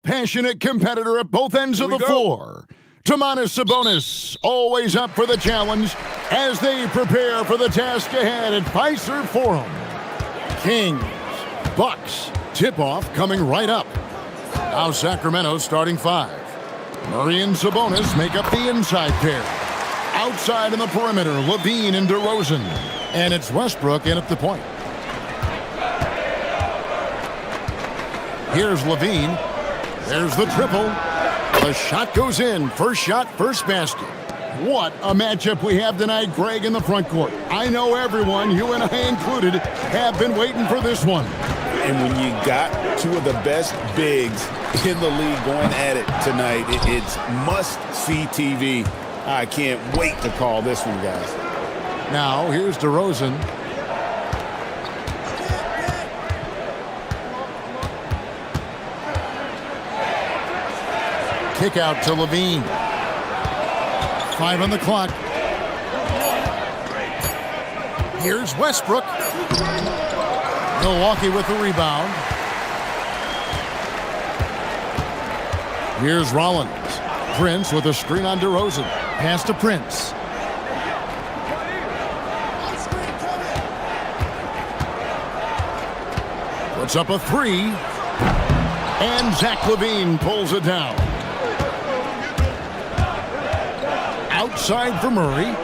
passionate competitor at both ends of the floor. Domantas Sabonis, always up for the challenge as they prepare for the task ahead at Fiserv Forum. Kings, Bucks, tip-off coming right up. Now Sacramento starting 5. Murray and Sabonis make up the inside pair. Outside in the perimeter, LaVine and DeRozan. And it's Westbrook in at the point. Here's LaVine. There's the triple. The shot goes in. First shot, first basket. What a matchup we have tonight, Greg, in the front court. I know everyone, you and I included, have been waiting for this one. And when you got two of the best bigs in the league going at it tonight, it's must-see TV. I can't wait to call this one, guys. Now, here's DeRozan. Kick out to LaVine. 5 on the clock. Here's Westbrook. Milwaukee with the rebound. Here's Rollins. Prince with a screen on DeRozan. Pass to Prince. Puts up a 3. And Zach LaVine pulls it down. Outside for Murray.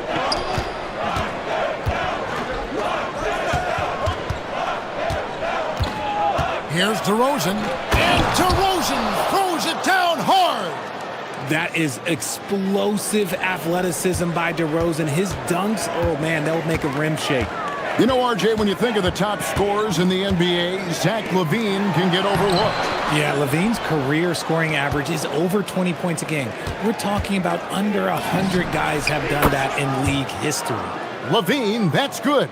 Here's DeRozan. And DeRozan throws it down hard. That is explosive athleticism by DeRozan. His dunks, oh man, they'll make a rim shake. You know, RJ, when you think of the top scorers in the NBA, Zach LaVine can get overlooked. Yeah, LaVine's career scoring average is over 20 points a game. We're talking about under 100 guys have done that in league history. LaVine, that's good.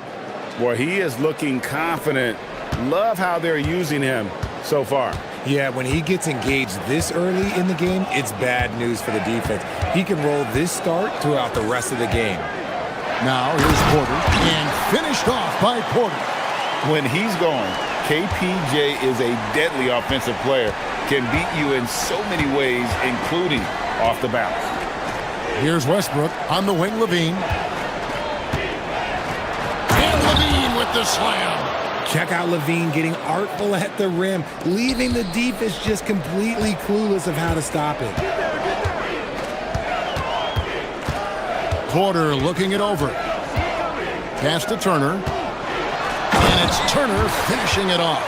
Boy, he is looking confident. Love how they're using him so far. Yeah, when he gets engaged this early in the game, it's bad news for the defense. He can roll this start throughout the rest of the game. Now here's Porter, and finished off by Porter. When he's going, KPJ is a deadly offensive player. Can beat you in so many ways, including off the bounce. Here's Westbrook on the wing, LaVine. And LaVine with the slam. Check out LaVine getting artful at the rim, leaving the defense just completely clueless of how to stop it. Porter looking it over. Pass to Turner. And it's Turner finishing it off.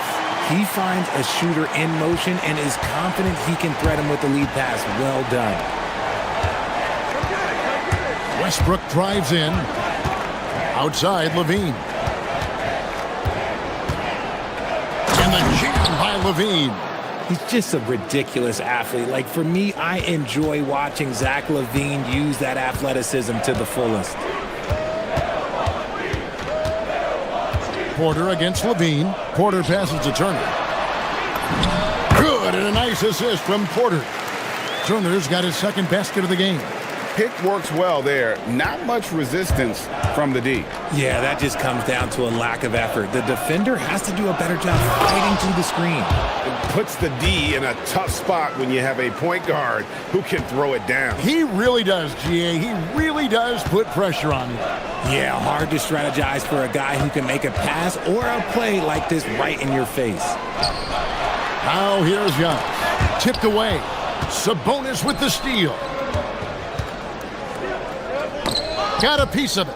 He finds a shooter in motion and is confident he can thread him with the lead pass. Well done. Westbrook drives in. Outside, LaVine. And the jam by LaVine. He's just a ridiculous athlete. Like, for me, I enjoy watching Zach LaVine use that athleticism to the fullest. Porter against LaVine. Porter passes to Turner. Good, and a nice assist from Porter. Turner's got his second basket of the game. Pick works well there. Not much resistance from the D. Yeah, that just comes down to a lack of effort. The defender has to do a better job fighting through the screen. It puts the D in a tough spot when you have a point guard who can throw it down. He really does, GA. He really does put pressure on him. Yeah, hard to strategize for a guy who can make a pass or a play like this right in your face. Now here's Young. Tipped away. Sabonis with the steal. Got a piece of it.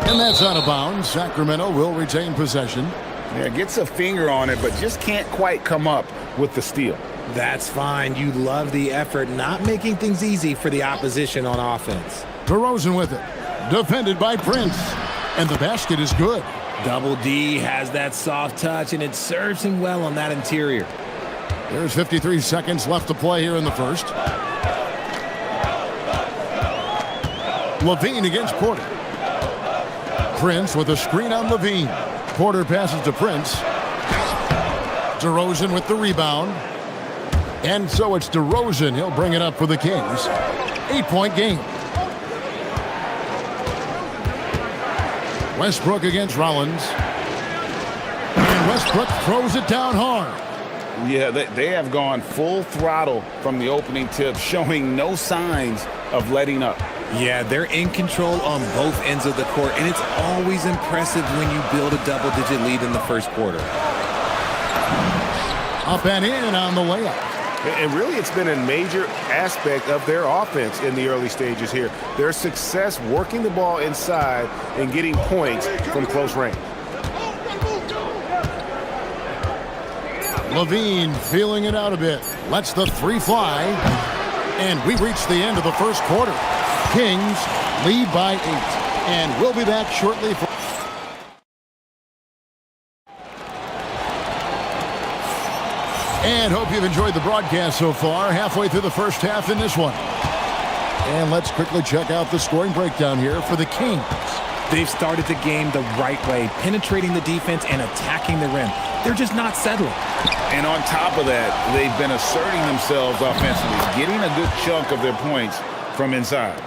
And that's out of bounds. Sacramento will retain possession. Yeah, gets a finger on it, but just can't quite come up with the steal. That's fine. You love the effort, not making things easy for the opposition on offense. DeRozan with it. Defended by Prince. And the basket is good. Double D has that soft touch, and it serves him well on that interior. There's 53 seconds left to play here in the first. LaVine against Porter. Prince with a screen on LaVine. Porter passes to Prince. DeRozan with the rebound. And so it's DeRozan. He'll bring it up for the Kings. 8-point game. Westbrook against Rollins. And Westbrook throws it down hard. Yeah, they have gone full throttle from the opening tip, showing no signs of letting up. Yeah, they're in control on both ends of the court, and it's always impressive when you build a double-digit lead in the first quarter. Up and in on the layup. And really, it's been a major aspect of their offense in the early stages here. Their success working the ball inside and getting points from close range. Levine feeling it out a bit. Lets the three fly. And we reach the end of the first quarter. Kings lead by 8. And we'll be back shortly for... And hope you've enjoyed the broadcast so far. Halfway through the first half in this one. And let's quickly check out the scoring breakdown here for the Kings. They've started the game the right way, penetrating the defense and attacking the rim. They're just not settling. And on top of that, they've been asserting themselves offensively, getting a good chunk of their points from inside.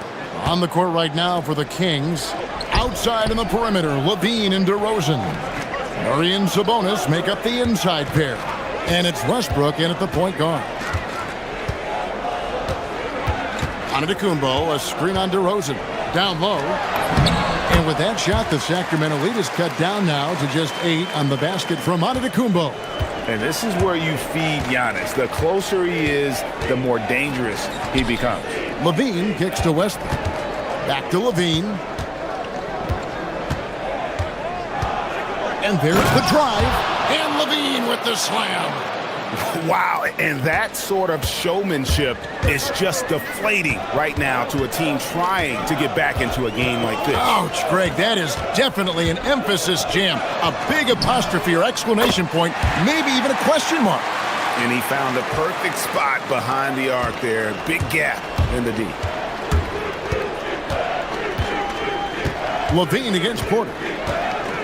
On the court right now for the Kings. Outside in the perimeter, Levine and DeRozan. Murray and Sabonis make up the inside pair. And it's Westbrook in at the point guard. Antetokounmpo, a screen on DeRozan. Down low. And with that shot, the Sacramento lead is cut down now to just 8 on the basket from Antetokounmpo. And this is where you feed Giannis. The closer he is, the more dangerous he becomes. Levine kicks to Westbrook. Back to Levine. And there's the drive. And Levine with the slam. Wow, and that sort of showmanship is just deflating right now to a team trying to get back into a game like this. Ouch, Greg, that is definitely an emphasis jam. A big apostrophe or exclamation point, maybe even a question mark. And he found the perfect spot behind the arc there. Big gap in the D. Levine against Porter.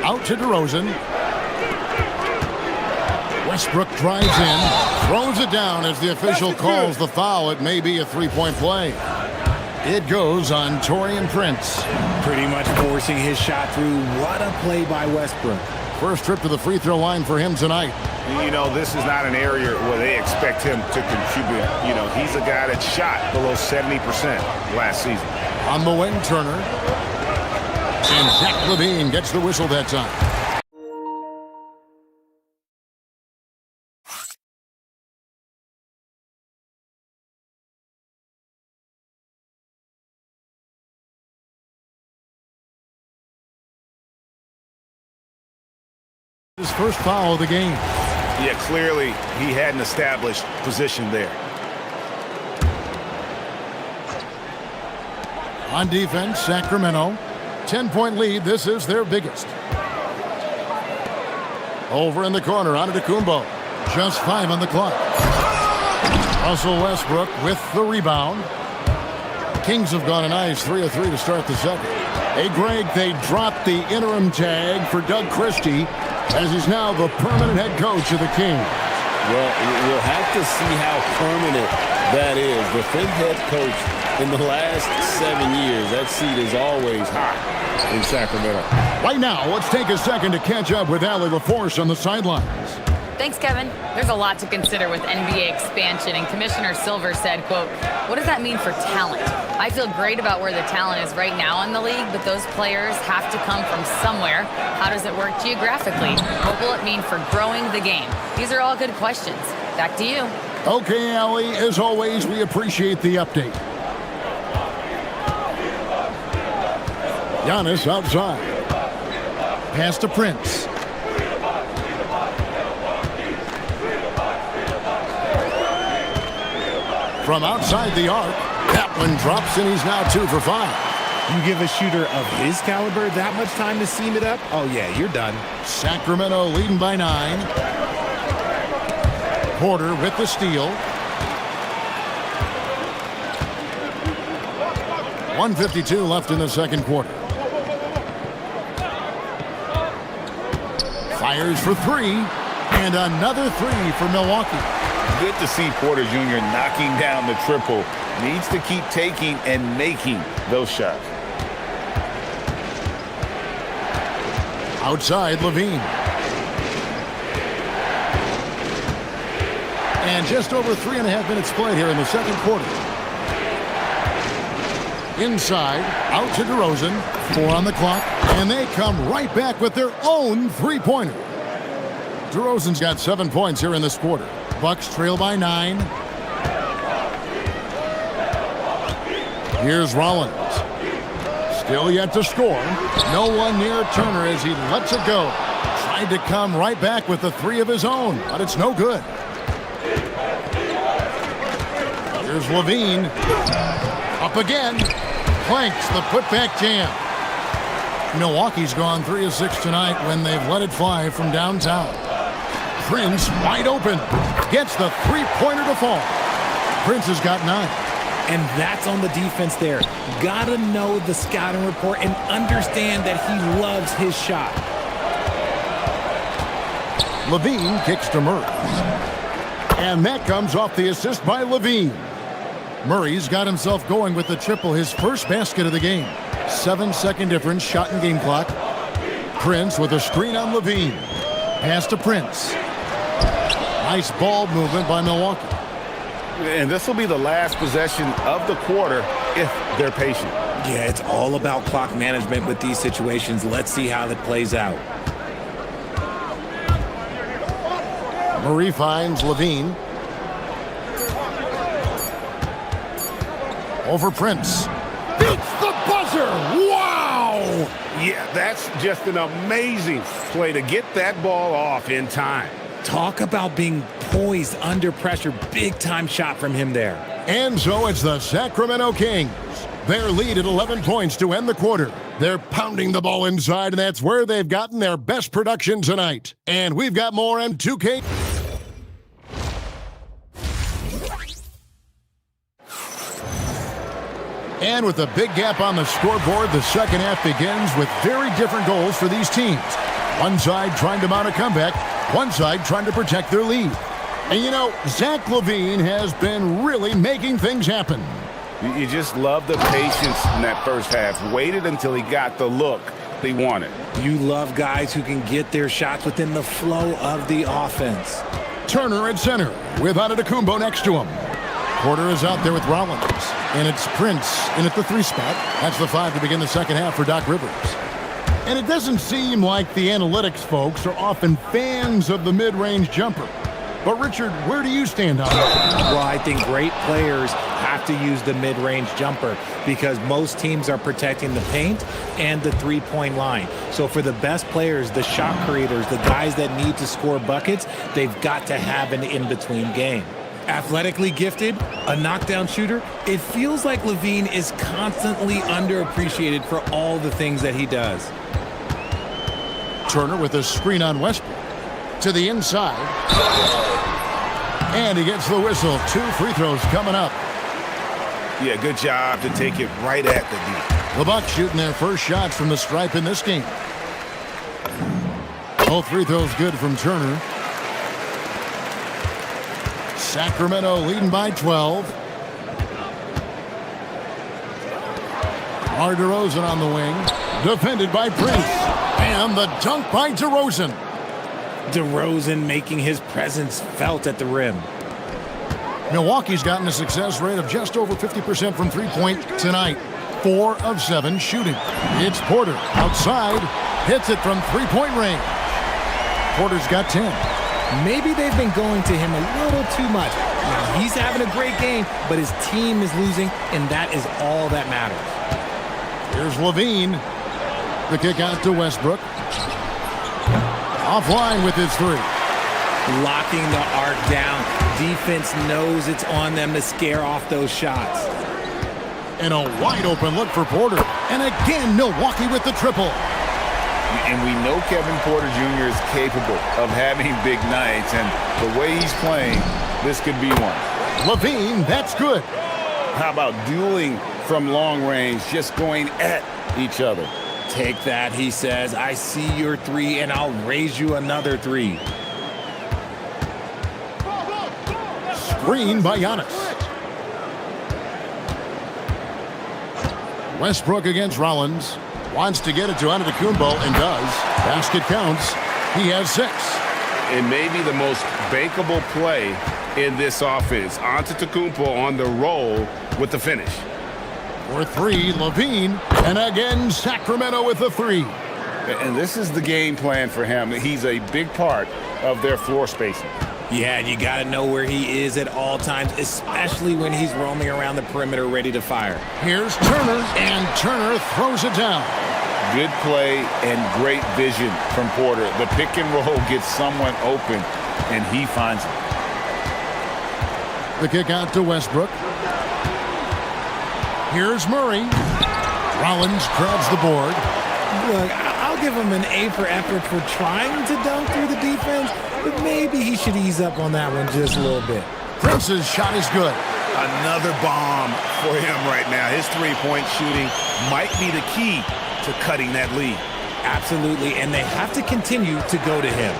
Out to DeRozan. Westbrook drives in, throws it down as the official calls the foul. It may be a three-point play. It goes on Taurean Prince. Pretty much forcing his shot through. What a play by Westbrook. First trip to the free throw line for him tonight. You know, this is not an area where they expect him to contribute. You know, he's a guy that shot below 70% last season. On the wing, Turner. And Zach Levine gets the whistle that time. His first foul of the game. Yeah, clearly he hadn't established position there. On defense, Sacramento. 10-point lead. This is their biggest. Over in the corner, Antetokounmpo. Just 5 on the clock. Russell Westbrook with the rebound. Kings have gone a nice 3 of 3 to start the second. Hey, Greg, they dropped the interim tag for Doug Christie, as he's now the permanent head coach of the Kings. Well, we'll have to see how permanent that is. The fifth head coach in the last 7 years. That seat is always hot in Sacramento. Right now, let's take a second to catch up with Allie LaForce on the sidelines. Thanks, Kevin. There's a lot to consider with NBA expansion, and Commissioner Silver said, quote, "What does that mean for talent? I feel great about where the talent is right now in the league, but those players have to come from somewhere. How does it work geographically? What will it mean for growing the game?" These are all good questions. Back to you. Okay, Allie, as always, we appreciate the update. Giannis outside. Pass to Prince. From outside the arc, Kaplan drops and he's now 2 for 5. You give a shooter of his caliber that much time to seam it up? Oh, yeah, you're done. Sacramento leading by 9. Porter with the steal. 1:52 left in the second quarter. Fires for 3. And another 3 for Milwaukee. Good to see Porter Jr. knocking down the triple. Needs to keep taking and making those shots. Outside, Levine. And just over 3.5 minutes played here in the second quarter. Inside, out to DeRozan. 4 on the clock, and they come right back with their own three-pointer. DeRozan's got 7 points here in this quarter. Bucks trail by 9. Here's Rollins. Still yet to score. No one near Turner as he lets it go. Tried to come right back with the 3 of his own, but it's no good. Here's Levine. Up again. Planks the putback jam. Milwaukee's gone 3 of 6 tonight when they've let it fly from downtown. Prince wide open. Gets the three-pointer to fall. Prince has got 9. And that's on the defense there. Gotta know the scouting report and understand that he loves his shot. Levine kicks to Murray. And that comes off the assist by Levine. Murray's got himself going with the triple, his first basket of the game. 7-second difference, shot and game clock. Prince with a screen on Levine. Pass to Prince. Nice ball movement by Milwaukee. And this will be the last possession of the quarter if they're patient. Yeah, it's all about clock management with these situations. Let's see how that plays out. Murray finds Levine. Over Prince. Beats the buzzer! Wow! Yeah, that's just an amazing play to get that ball off in time. Talk about being poised under pressure. Big-time shot from him there. And so it's the Sacramento Kings. Their lead at 11 points to end the quarter. They're pounding the ball inside, and that's where they've gotten their best production tonight. And we've got more on 2K. And with a big gap on the scoreboard, the second half begins with very different goals for these teams. One side trying to mount a comeback, one side trying to protect their lead. And you know, Zach LaVine has been really making things happen. You just love the patience in that first half. Waited until he got the look he wanted. You love guys who can get their shots within the flow of the offense. Turner at center with Antetokounmpo next to him. Porter is out there with Rollins. And it's Prince in at the 3 spot. That's the 5 to begin the second half for Doc Rivers. And it doesn't seem like the analytics folks are often fans of the mid-range jumper. But Richard, where do you stand on that? Well, I think great players have to use the mid-range jumper because most teams are protecting the paint and the three-point line. So for the best players, the shot creators, the guys that need to score buckets, they've got to have an in-between game. Athletically gifted, a knockdown shooter, it feels like LaVine is constantly underappreciated for all the things that he does. Turner with a screen on Westbrook. To the inside. And he gets the whistle. 2 free throws coming up. Yeah, good job to take it right at the D. The Bucks shooting their first shots from the stripe in this game. Both free throws good from Turner. Sacramento leading by 12. DeRozan on the wing. Defended by Prince. And the dunk by DeRozan. DeRozan making his presence felt at the rim. Milwaukee's gotten a success rate of just over 50% from three-point tonight. 4 of 7 shooting. It's Porter outside. Hits it from three-point range. Porter's got 10. Maybe they've been going to him a little too much. Now, he's having a great game, but his team is losing, and that is all that matters. Here's Levine. The kick out to Westbrook. Offline with his 3. Locking the arc down. Defense knows it's on them to scare off those shots. And a wide open look for Porter. And again, Milwaukee with the triple. And we know Kevin Porter Jr. is capable of having big nights. And the way he's playing, this could be one. Levine, that's good. How about dueling from long range, just going at each other? Take that, he says. I see your 3, and I'll raise you another 3. Screen by Giannis. Westbrook against Rollins. Wants to get it to Antetokounmpo and does. Basket counts. He has 6. It may be the most bankable play in this offense. Antetokounmpo on the roll with the finish. For three, Levine. And again, Sacramento with the three. And this is the game plan for him. He's a big part of their floor spacing. Yeah, you got to know where he is at all times, especially when he's roaming around the perimeter ready to fire. Here's Turner, and Turner throws it down. Good play and great vision from Porter. The pick and roll gets someone open, and he finds it. The kick out to Westbrook. Here's Murray. Rollins grabs the board. Look, I'll give him an A for effort for trying to dunk through the defense, but maybe he should ease up on that one just a little bit. Prince's shot is good. Another bomb for him right now. His three-point shooting might be the key to cutting that lead. Absolutely, and they have to continue to go to him.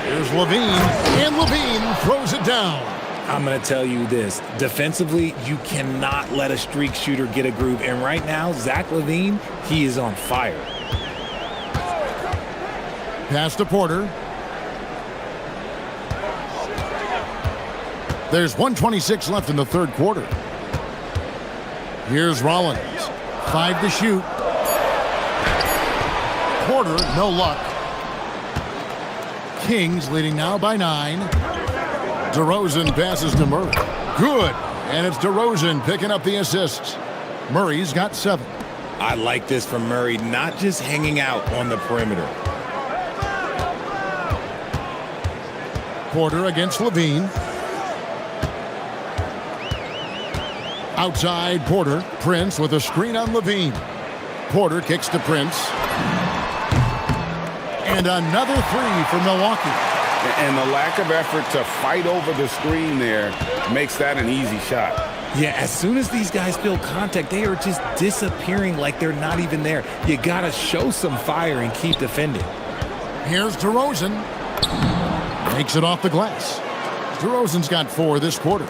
Here's Levine, and Levine throws it down. I'm going to tell you this. Defensively, you cannot let a streak shooter get a groove. And right now, Zach LaVine, he is on fire. Pass to Porter. There's 1:26 left in the third quarter. Here's Rollins. 5 to shoot. Porter, no luck. Kings leading now by 9. DeRozan passes to Murray. Good. And it's DeRozan picking up the assists. Murray's got 7. I like this from Murray, not just hanging out on the perimeter. Porter against Levine. Outside Porter. Prince with a screen on Levine. Porter kicks to Prince. And another three for Milwaukee. And the lack of effort to fight over the screen there makes that an easy shot. Yeah, as soon as these guys feel contact, they are just disappearing like they're not even there. You got to show some fire and keep defending. Here's DeRozan. Takes it off the glass. DeRozan's got 4 this quarter.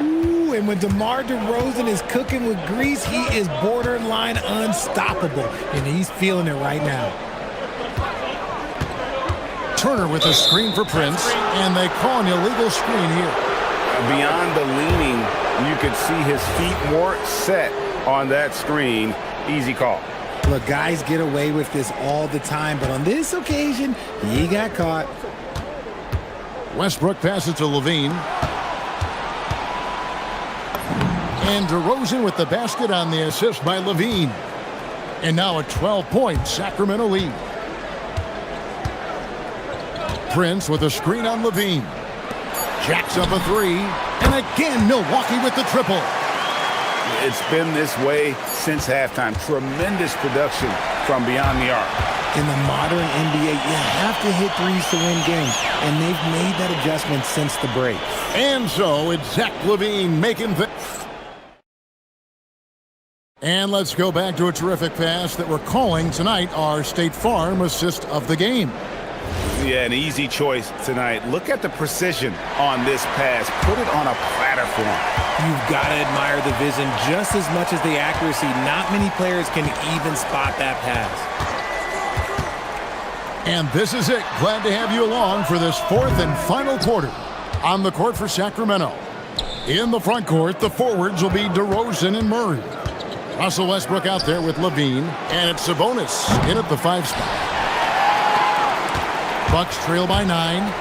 Ooh, and when DeMar DeRozan is cooking with grease, he is borderline unstoppable. And he's feeling it right now. Turner with a screen for Prince, and they call an illegal screen here. Beyond the leaning, you could see his feet more set on that screen. Easy call. Look, guys get away with this all the time, but on this occasion, he got caught. Westbrook passes to Levine. And DeRozan with the basket on the assist by Levine. And now a 12-point Sacramento lead. Prince with a screen on Levine. Jacks up a 3. And again, Milwaukee with the triple. It's been this way since halftime. Tremendous production from beyond the arc. In the modern NBA, you have to hit threes to win games, and they've made that adjustment since the break. And so it's Zach LaVine making things. And let's go back to a terrific pass that we're calling tonight our State Farm assist of the game. Yeah, an easy choice tonight. Look at the precision on this pass. Put it on a platter for him. You've got to admire the vision just as much as the accuracy. Not many players can even spot that pass. And this is it. Glad to have you along for this fourth and final quarter. On the court for Sacramento. In the front court, the forwards will be DeRozan and Murray. Russell Westbrook out there with Levine. And it's Sabonis in at the 5 spot. Bucks trail by 9.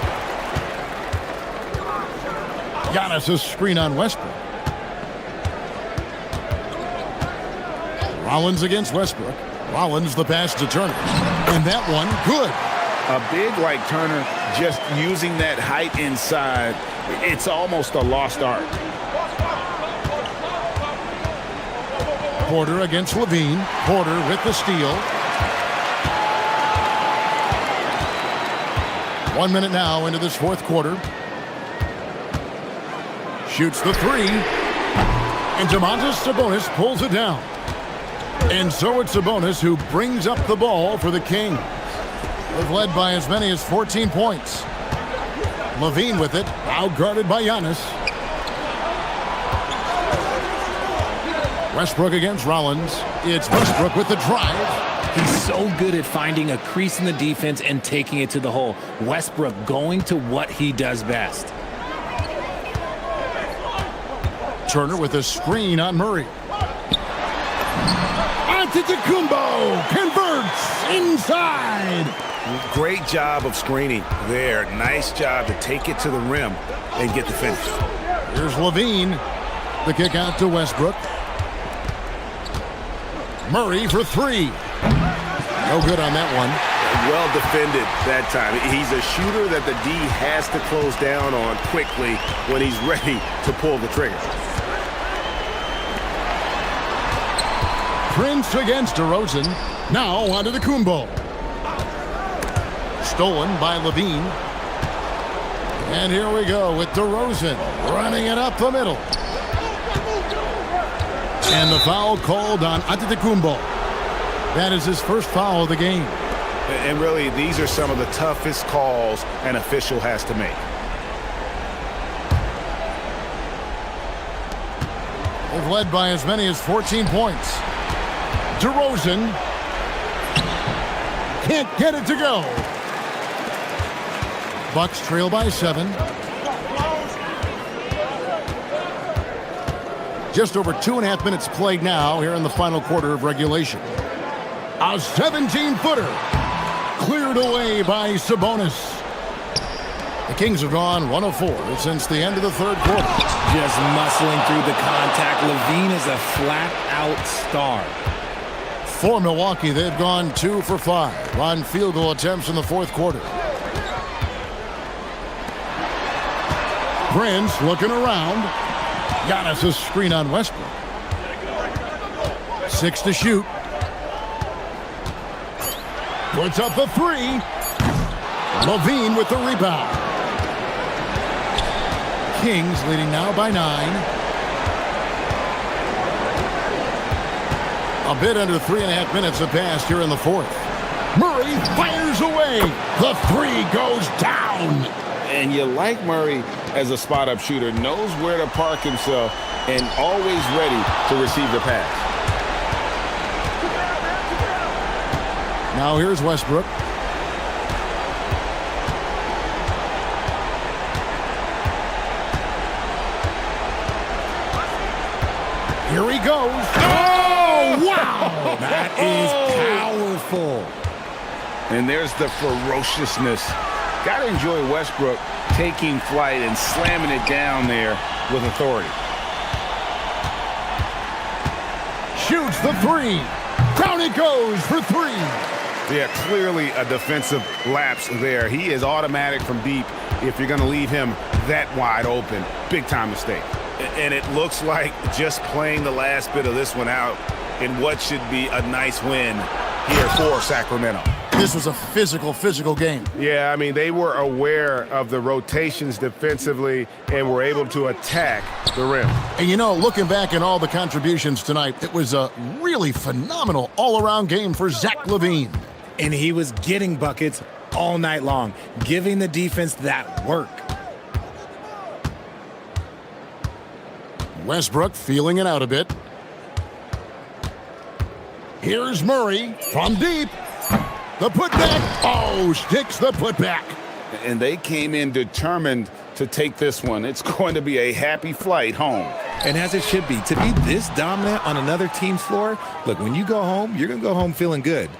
Giannis' screen on Westbrook. Rollins against Westbrook. Rollins the pass to Turner. And that one, good. A big like Turner, just using that height inside, it's almost a lost art. Porter against Levine. Porter with the steal. 1 minute now into this fourth quarter. Shoots the 3. And Domantas Sabonis pulls it down. And so it's Sabonis who brings up the ball for the Kings. They've led by as many as 14 points. Levine with it, out-guarded by Giannis. Westbrook against Rollins. It's Westbrook with the drive. He's so good at finding a crease in the defense and taking it to the hole. Westbrook going to what he does best. Turner with a screen on Murray. Antetokounmpo converts inside. Great job of screening there. Nice job to take it to the rim and get the finish. Here's Levine. The kick out to Westbrook. Murray for three. No good on that one. Well defended that time. He's a shooter that the D has to close down on quickly when he's ready to pull the trigger. Prince against DeRozan. Now onto the Kumbo. Stolen by Levine. And here we go with DeRozan running it up the middle. And the foul called on Antetokounmpo. That is his first foul of the game. And really, these are some of the toughest calls an official has to make. They've led by as many as 14 points. DeRozan can't get it to go. Bucks trail by 7. Just over 2.5 minutes played now here in the final quarter of regulation. A 17-footer cleared away by Sabonis. The Kings have gone 1 of 4 since the end of the third quarter. Just muscling through the contact. Levine is a flat-out star. For Milwaukee, they've gone 2 for 5 on field goal attempts in the fourth quarter. Prince looking around. Giannis' screen on Westbrook. 6 to shoot. Puts up the 3. Levine with the rebound. Kings leading now by 9. A bit under 3.5 minutes have passed here in the fourth. Murray fires away. The 3 goes down. And you like Murray as a spot-up shooter, knows where to park himself, and always ready to receive the pass. Now here's Westbrook. Here he goes. Oh, wow! That is powerful. And there's the ferociousness. Got to enjoy Westbrook taking flight and slamming it down there with authority. Shoots the 3. Down it goes for 3. Yeah, clearly a defensive lapse there. He is automatic from deep if you're going to leave him that wide open. Big-time mistake. And it looks like just playing the last bit of this one out in what should be a nice win here for Sacramento. This was a physical game. Yeah, I mean, they were aware of the rotations defensively and were able to attack the rim. And you know, looking back at all the contributions tonight, it was a really phenomenal all-around game for Zach LaVine. And he was getting buckets all night long, giving the defense that work. Westbrook feeling it out a bit. Here's Murray from deep. The putback. Oh, sticks the putback. And they came in determined to take this one. It's going to be a happy flight home. And as it should be, to be this dominant on another team's floor, look, when you go home, you're going to go home feeling good.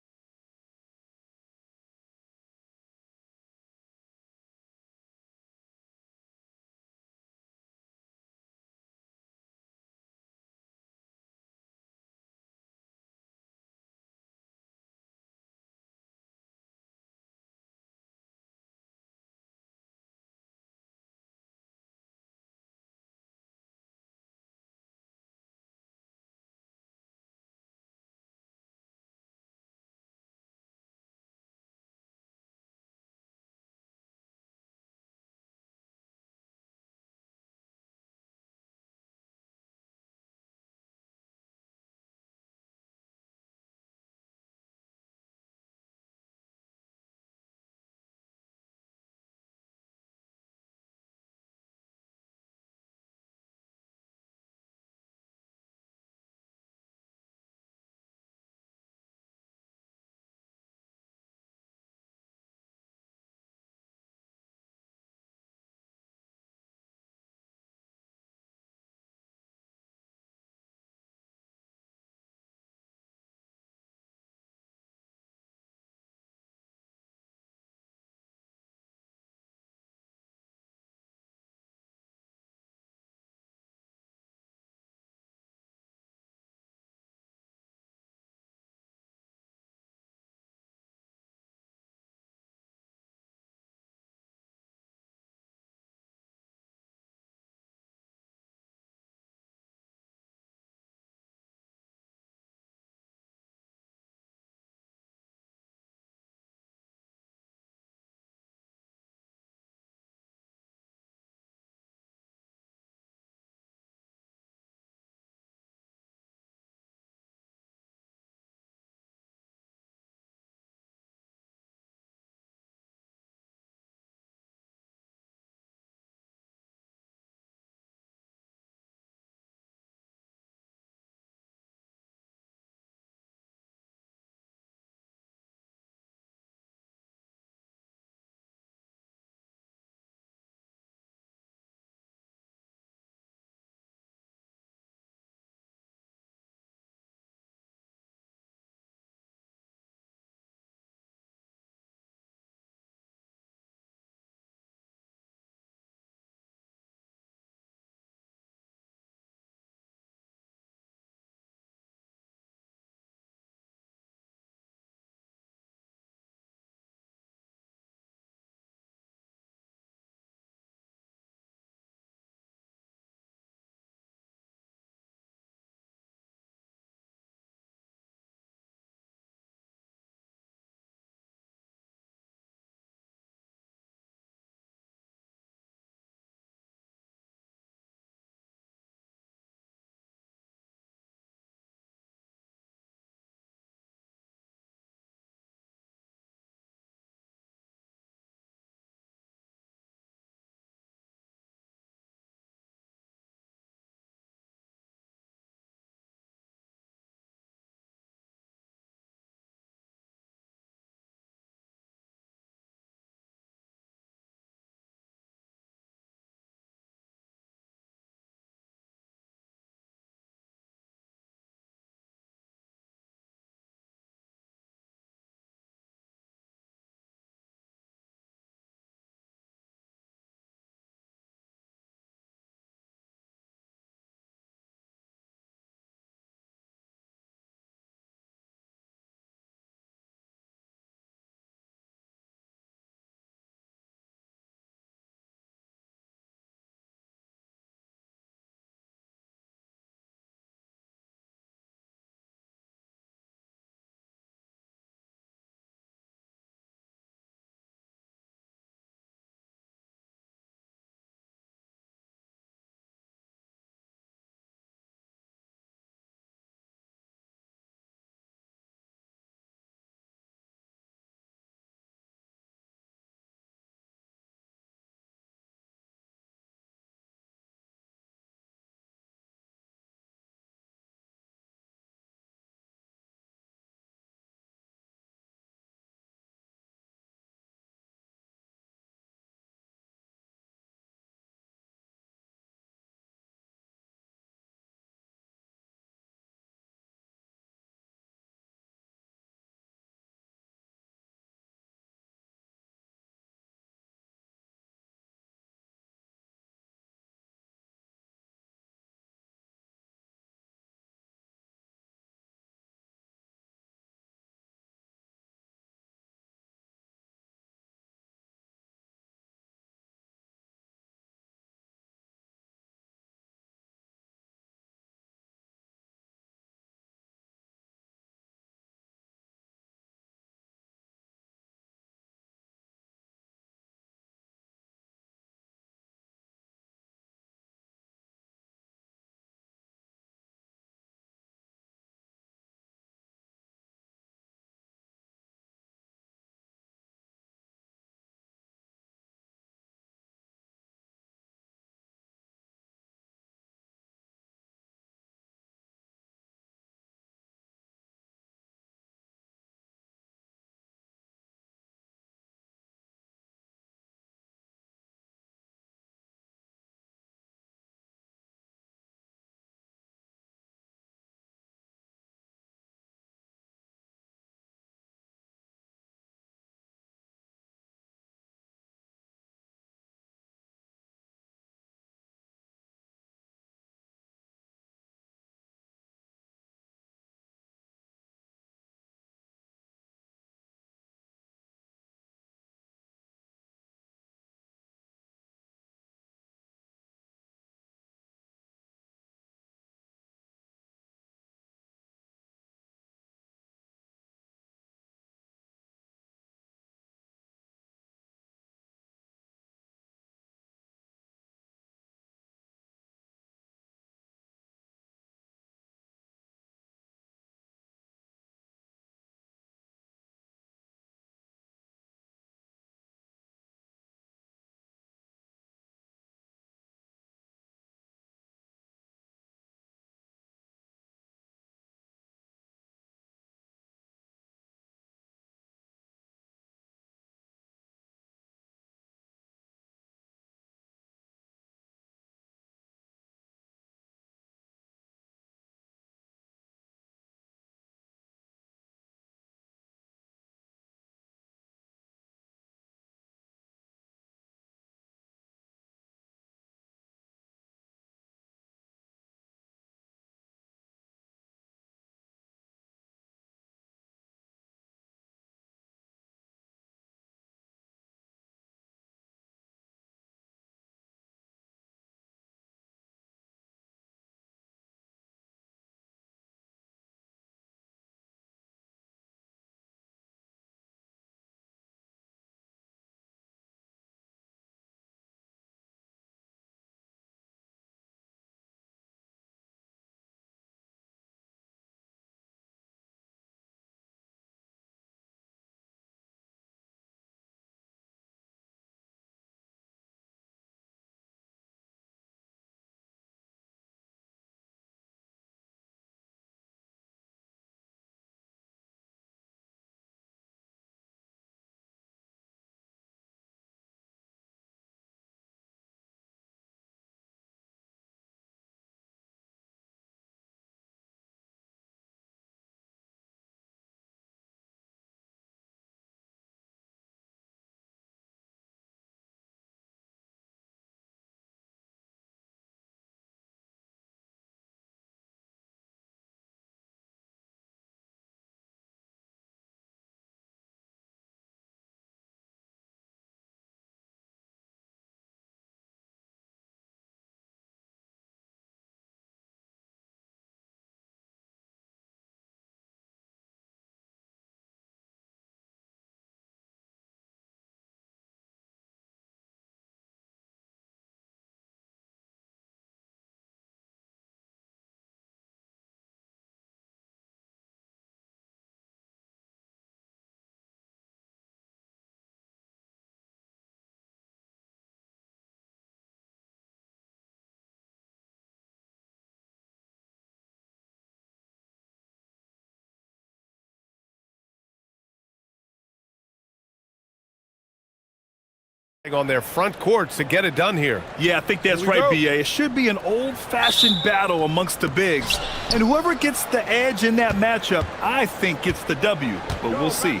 On their front courts to get it done here. Yeah, I think that's right, BA. It should be an old-fashioned battle amongst the bigs. And whoever gets the edge in that matchup, I think gets the W. But we'll see.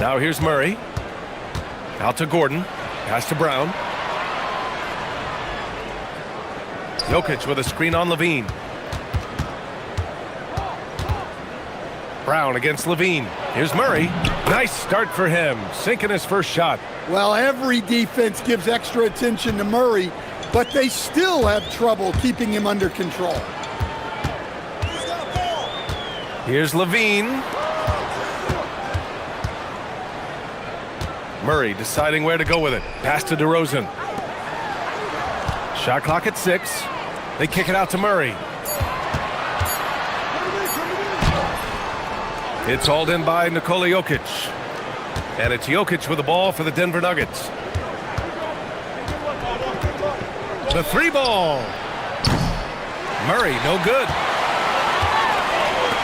Now here's Murray. Out to Gordon. Pass to Brown. Jokic with a screen on Levine. Brown against Levine. Here's Murray. Nice start for him. Sinking his first shot. Well, every defense gives extra attention to Murray, but they still have trouble keeping him under control. Here's Levine. Murray deciding where to go with it. Pass to DeRozan. Shot clock at 6. They kick it out to Murray. It's hauled in by Nikola Jokic. And it's Jokic with the ball for the Denver Nuggets. The 3 ball. Murray, no good.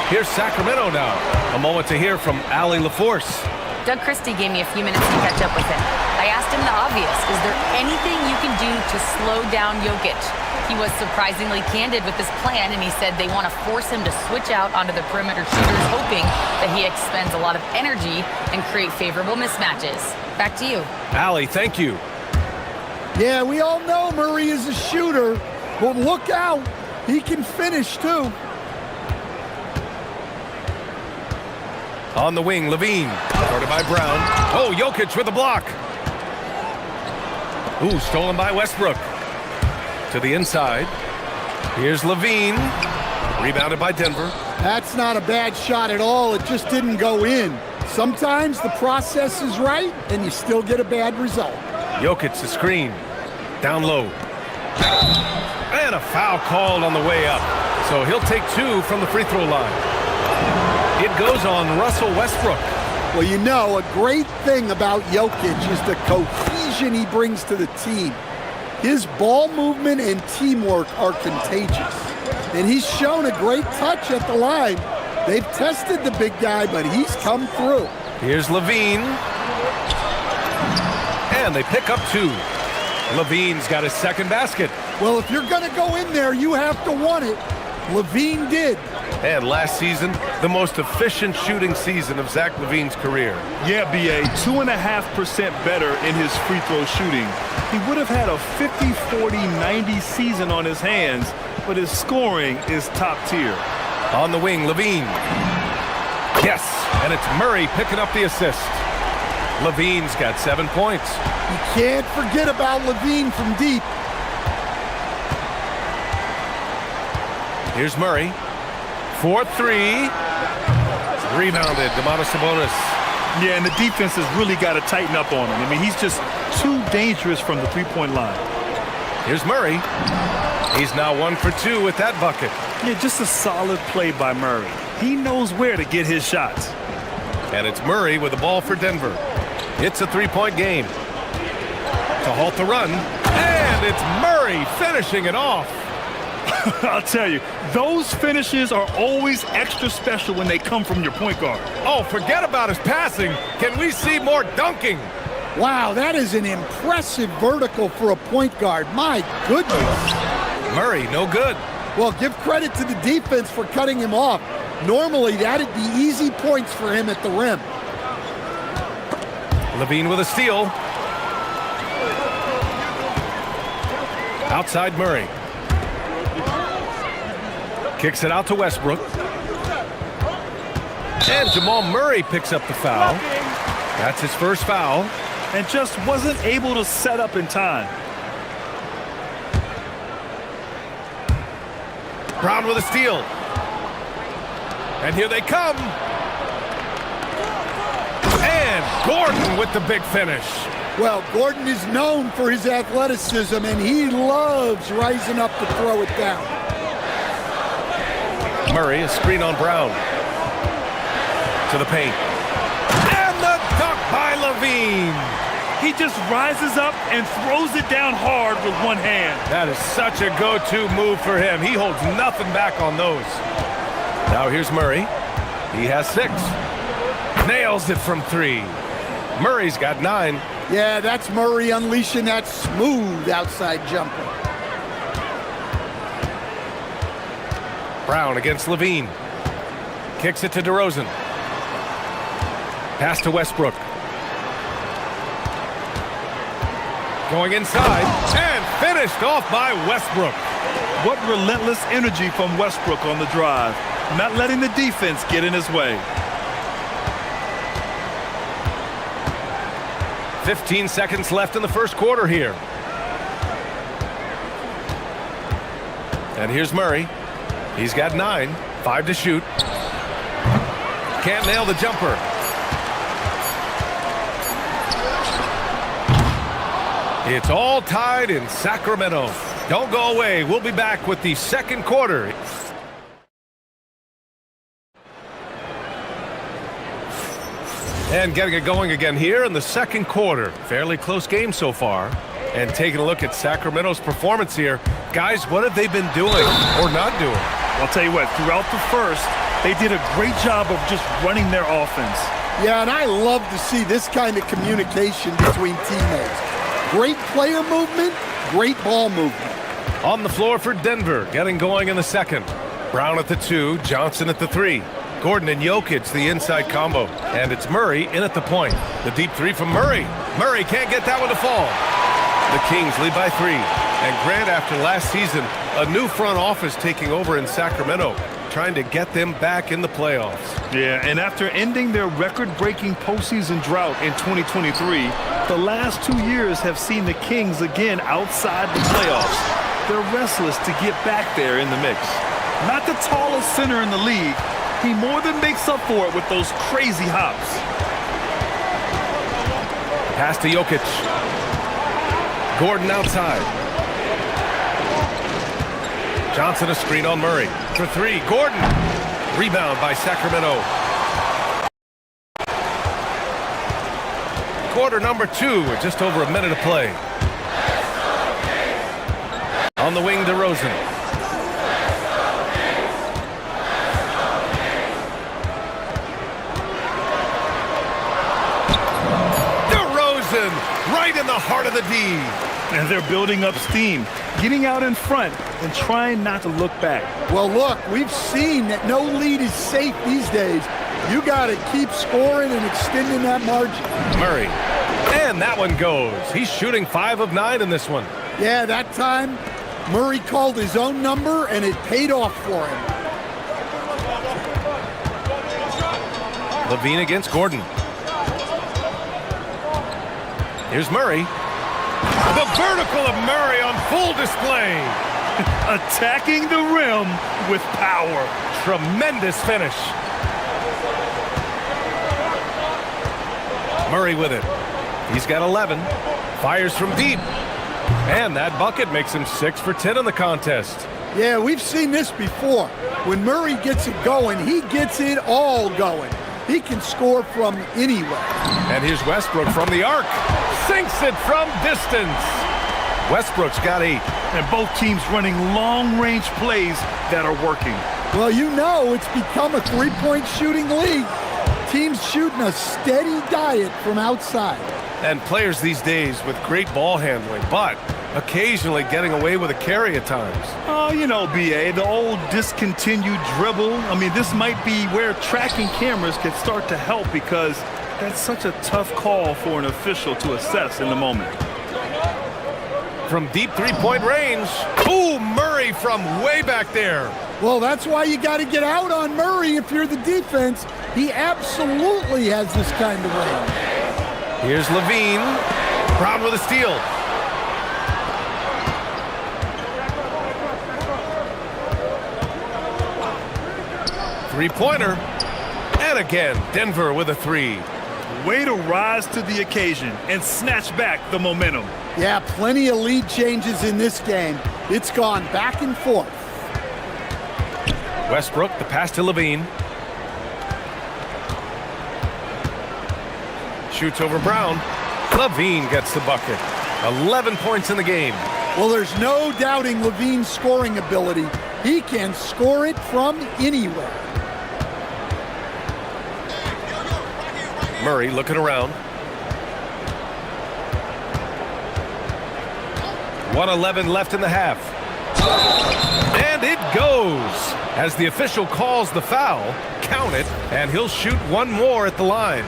Here's Sacramento now. A moment to hear from Allie LaForce. Doug Christie gave me a few minutes to catch up with him. I asked him the obvious. Is there anything you can do to slow down Jokic? He was surprisingly candid with his plan, and he said they want to force him to switch out onto the perimeter shooters, hoping that he expends a lot of energy and create favorable mismatches. Back to you. Allie, thank you. Yeah, we all know Murray is a shooter, but look out. He can finish, too. On the wing, Levine. Guarded by Brown. Oh, Jokic with the block. Ooh, stolen by Westbrook. To the inside. Here's Levine. Rebounded by Denver. That's not a bad shot at all. It just didn't go in. Sometimes the process is right, and you still get a bad result. Jokic the screen. Down low. And a foul called on the way up. So he'll take 2 from the free throw line. It goes on Russell Westbrook. Well, you know, a great thing about Jokic is the cohesion he brings to the team. His ball movement and teamwork are contagious. And he's shown a great touch at the line. They've tested the big guy, but he's come through. Here's Levine. And they pick up 2. Levine's got his second basket. Well, if you're going to go in there, you have to want it. Levine did. And last season, the most efficient shooting season of Zach LaVine's career. Yeah, BA, 2.5% better in his free throw shooting. He would have had a 50-40-90 season on his hands, but his scoring is top tier. On the wing, Levine. Yes, and it's Murray picking up the assist. Levine's got 7 points. You can't forget about Levine from deep. Here's Murray. 4-3. Rebounded, Domantas Sabonis. Yeah, and the defense has really got to tighten up on him. I mean, he's just too dangerous from the three-point line. Here's Murray. He's now 1 for 2 with that bucket. Yeah, just a solid play by Murray. He knows where to get his shots. And it's Murray with the ball for Denver. It's a 3-point game. To halt the run. And it's Murray finishing it off. I'll tell you, those finishes are always extra special when they come from your point guard. Oh, forget about his passing. Can we see more dunking? Wow, that is an impressive vertical for a point guard. My goodness. Murray, no good. Well, give credit to the defense for cutting him off. Normally, that'd be easy points for him at the rim. Levine with a steal. Outside Murray. Kicks it out to Westbrook. And Jamal Murray picks up the foul. That's his first foul. And just wasn't able to set up in time. Brown with a steal. And here they come. And Gordon with the big finish. Well, Gordon is known for his athleticism, and he loves rising up to throw it down. Murray, a screen on Brown. To the paint. And the dunk by Levine. He just rises up and throws it down hard with one hand. That is such a go-to move for him. He holds nothing back on those. Now here's Murray. He has 6. Nails it from 3. Murray's got 9. Yeah, that's Murray unleashing that smooth outside jumper. Brown against Levine. Kicks it to DeRozan. Pass to Westbrook. Going inside and finished off by Westbrook. What relentless energy from Westbrook on the drive. Not letting the defense get in his way. 15 seconds left in the first quarter here. And here's Murray. He's got 9, 5 to shoot. Can't nail the jumper. It's all tied in Sacramento. Don't go away. We'll be back with the second quarter. And getting it going again here in the second quarter. Fairly close game so far. And taking a look at Sacramento's performance here. Guys, what have they been doing or not doing? I'll tell you what, throughout the first, they did a great job of just running their offense. Yeah, and I love to see this kind of communication between teammates. Great player movement, great ball movement. On the floor for Denver, getting going in the second. Brown at the 2, Johnson at the 3. Gordon and Jokic, the inside combo. And it's Murray in at the point. The deep 3 from Murray. Murray can't get that one to fall. The Kings lead by 3. And Grant, after last season, a new front office taking over in Sacramento, trying to get them back in the playoffs. Yeah, and after ending their record-breaking postseason drought in 2023, the last 2 years have seen the Kings again outside the playoffs. They're restless to get back there in the mix. Not the tallest center in the league, he more than makes up for it with those crazy hops. Pass to Jokic. Gordon outside. Johnson a screen on Murray. For 3, Gordon. Rebound by Sacramento. Quarter number 2 with just over a minute to play. On the wing, DeRozan. Right in the heart of the D. And they're building up steam, getting out in front and trying not to look back. Well, look, we've seen that no lead is safe these days. You got to keep scoring and extending that margin. Murray. And that one goes. He's shooting 5 of 9 in this one. Yeah, that time Murray called his own number and it paid off for him. Levine against Gordon. Here's Murray. The vertical of Murray on full display. Attacking the rim with power. Tremendous finish. Murray with it. He's got 11. Fires from deep. And that bucket makes him 6 for 10 in the contest. Yeah, we've seen this before. When Murray gets it going, he gets it all going. He can score from anywhere. And here's Westbrook from the arc. Sinks it from distance. Westbrook's got 8. And both teams running long-range plays that are working. Well, you know it's become a three-point shooting league. Teams shooting a steady diet from outside. And players these days with great ball handling, but occasionally getting away with a carry at times. Oh, you know, BA, the old discontinued dribble. I mean, this might be where tracking cameras can start to help because that's such a tough call for an official to assess in the moment. From deep three-point range. Ooh, Murray from way back there. Well, that's why you got to get out on Murray if you're the defense. He absolutely has this kind of range. Here's Levine. Brown with a steal. Three-pointer. And again, Denver with a 3. Way to rise to the occasion and snatch back the momentum. Yeah, plenty of lead changes in this game. It's gone back and forth. Westbrook, the pass to Levine. Shoots over Brown. Levine gets the bucket. 11 points in the game. Well, there's no doubting Levine's scoring ability. He can score it from anywhere. Murray looking around. 1:11 left in the half. And it goes. As the official calls the foul, count it, and he'll shoot one more at the line.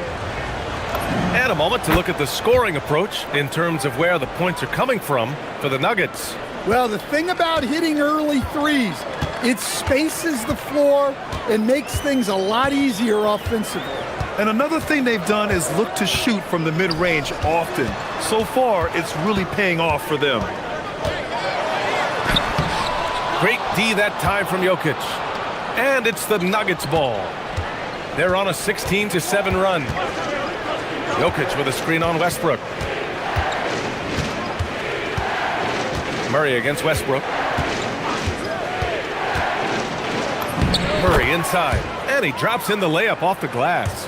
And a moment to look at the scoring approach in terms of where the points are coming from for the Nuggets. Well, the thing about hitting early threes, it spaces the floor and makes things a lot easier offensively. And another thing they've done is look to shoot from the mid-range often. So far, it's really paying off for them. Great D that time from Jokic. And it's the Nuggets ball. They're on a 16-7 run. Jokic with a screen on Westbrook. Murray against Westbrook. Murray inside. And he drops in the layup off the glass.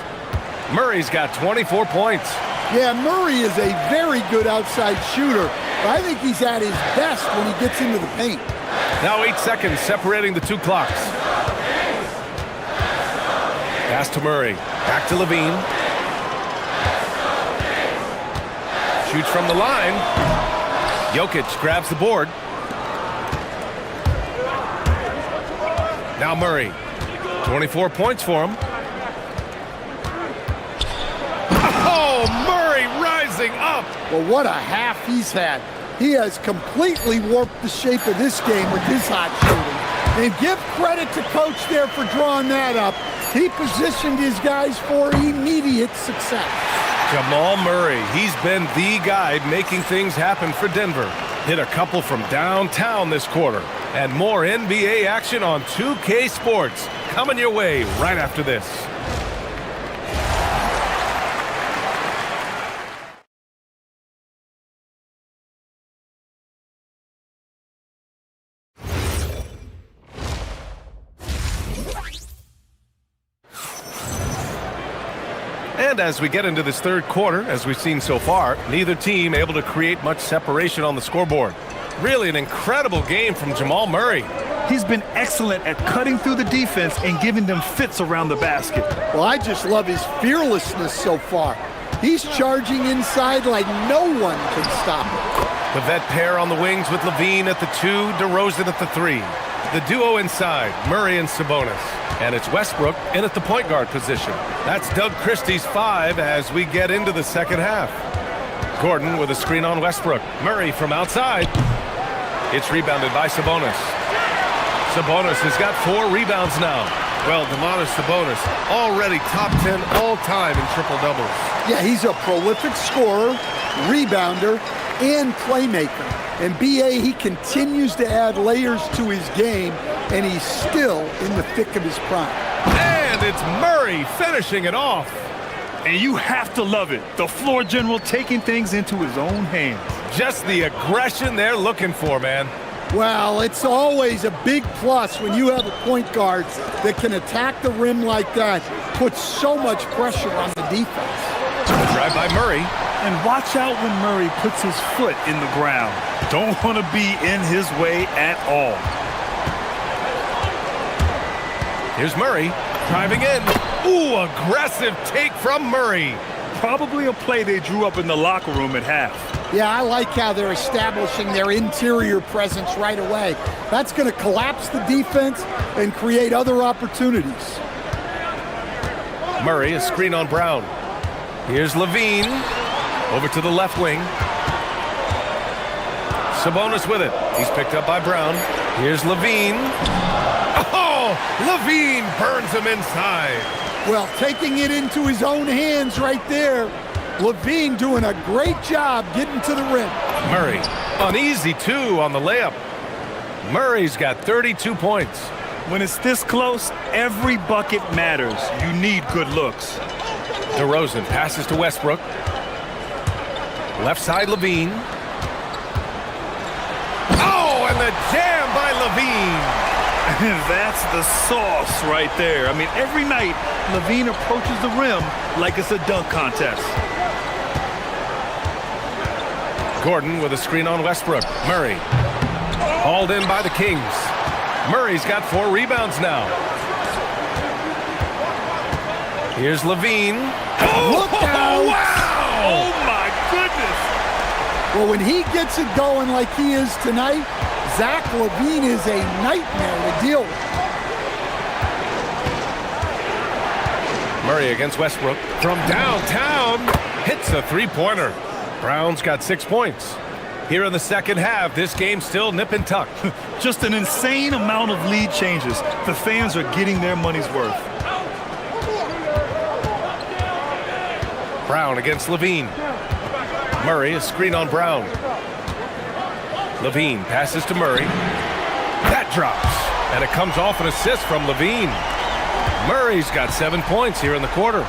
Murray's got 24 points. Yeah, Murray is a very good outside shooter. I think he's at his best when he gets into the paint. Now 8 seconds separating the two clocks. Pass to Murray. Back to Levine. Shoots from the line. Jokic grabs the board. Now Murray. 24 points for him. Oh, Murray rising up. Well, what a half he's had. He has completely warped the shape of this game with his hot shooting. And give credit to Coach there for drawing that up. He positioned his guys for immediate success. Jamal Murray, he's been the guy making things happen for Denver. Hit a couple from downtown this quarter. And more NBA action on 2K Sports coming your way right after this. And as we get into this third quarter, as we've seen so far, neither team able to create much separation on the scoreboard. Really an incredible game from Jamal Murray. He's been excellent at cutting through the defense and giving them fits around the basket. Well, I just love his fearlessness so far. He's charging inside like no one can stop him. The vet pair on the wings with Levine at the 2, DeRozan at the 3. The duo inside, Murray and Sabonis. And it's Westbrook in at the point guard position. That's Doug Christie's 5 as we get into the second half. Gordon with a screen on Westbrook. Murray from outside. It's rebounded by Sabonis. Sabonis has got 4 rebounds now. Well, Domantas Sabonis already top 10 all-time in triple-doubles. Yeah, he's a prolific scorer, rebounder, and playmaker. And B.A., he continues to add layers to his game, and he's still in the thick of his prime. And it's Murray finishing it off. And you have to love it. The floor general taking things into his own hands. Just the aggression they're looking for, man. Well, it's always a big plus when you have a point guard that can attack the rim like that, put so much pressure on the defense. The drive by Murray. And watch out when Murray puts his foot in the ground. Don't want to be in his way at all. Here's Murray driving in. Ooh, aggressive take from Murray. Probably a play they drew up in the locker room at half. Yeah, I like how they're establishing their interior presence right away. That's going to collapse the defense and create other opportunities. Murray, a screen on Brown. Here's Levine. Over to the left wing. Sabonis with it. He's picked up by Brown. Here's Levine. Oh, Levine burns him inside. Well, taking it into his own hands right there. Levine doing a great job getting to the rim. Murray, an easy 2 on the layup. Murray's got 32 points. When it's this close, every bucket matters. You need good looks. DeRozan passes to Westbrook. Left side, Levine. Oh, and the jam by Levine. And that's the sauce right there. I mean, every night, Levine approaches the rim like it's a dunk contest. Gordon with a screen on Westbrook. Murray. Hauled in by the Kings. Murray's got 4 rebounds now. Here's Levine. Look out! Wow! Oh, my goodness! Well, when he gets it going like he is tonight, Zach LaVine is a nightmare to deal with. Murray against Westbrook from downtown, hits a three-pointer. Brown's got 6 points. Here in the second half, this game's still nip and tuck. Just an insane amount of lead changes. The fans are getting their money's worth. Brown against Levine. Murray, a screen on Brown. Levine passes to Murray. That drops, and it comes off an assist from Levine. Murray's got 7 points here in the quarter.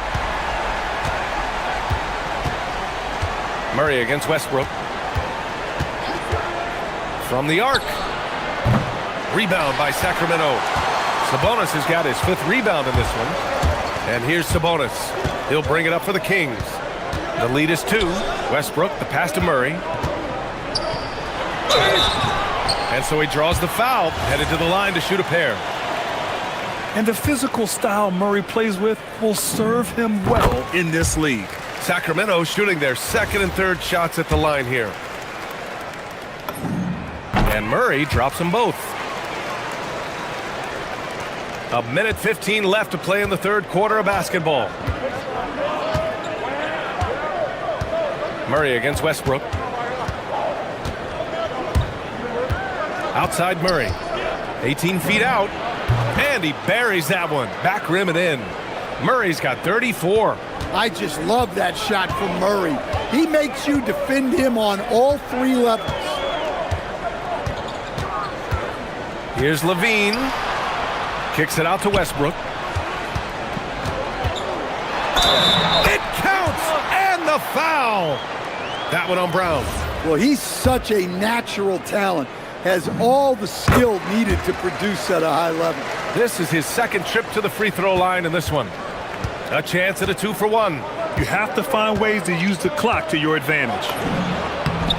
Murray against Westbrook. From the arc. Rebound by Sacramento. Sabonis has got his 5th rebound in this one. And here's Sabonis. He'll bring it up for the Kings. The lead is 2. Westbrook, the pass to Murray. And so he draws the foul, headed to the line to shoot a pair. And the physical style Murray plays with will serve him well in this league. Sacramento shooting their 2nd and 3rd shots at the line here. And Murray drops them both. 1:15 left to play in the 3rd quarter of basketball. Murray against Westbrook. Outside Murray. 18 feet out. And he buries that one. Back rim and in. Murray's got 34. I just love that shot from Murray. He makes you defend him on all 3 levels. Here's Levine. Kicks it out to Westbrook. It counts! And the foul! That one on Brown. Well, he's such a natural talent. Has all the skill needed to produce at a high level. This is his 2nd trip to the free throw line in this one. A chance at a 2-for-1. You have to find ways to use the clock to your advantage.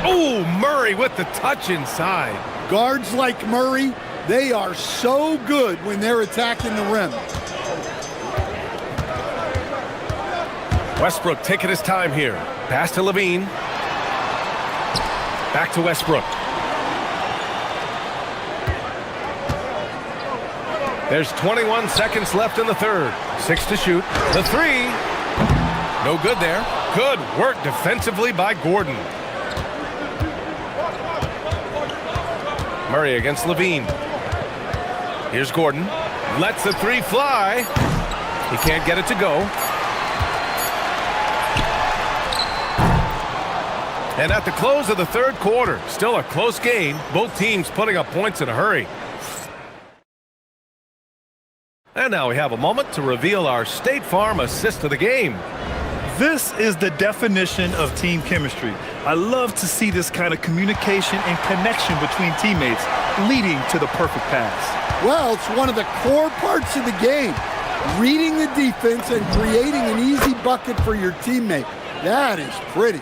Oh, Murray with the touch inside. Guards like Murray, they are so good when they're attacking the rim. Westbrook taking his time here. Pass to Levine. Back to Westbrook. There's 21 seconds left in the 3rd. 6 to shoot. The 3. No good there. Good work defensively by Gordon. Murray against Levine. Here's Gordon. Lets the 3 fly. He can't get it to go. And at the close of the 3rd quarter, still a close game. Both teams putting up points in a hurry. And now we have a moment to reveal our State Farm assist of the game. This is the definition of team chemistry. I love to see this kind of communication and connection between teammates leading to the perfect pass. Well, it's one of the core parts of the game. Reading the defense and creating an easy bucket for your teammate. That is pretty.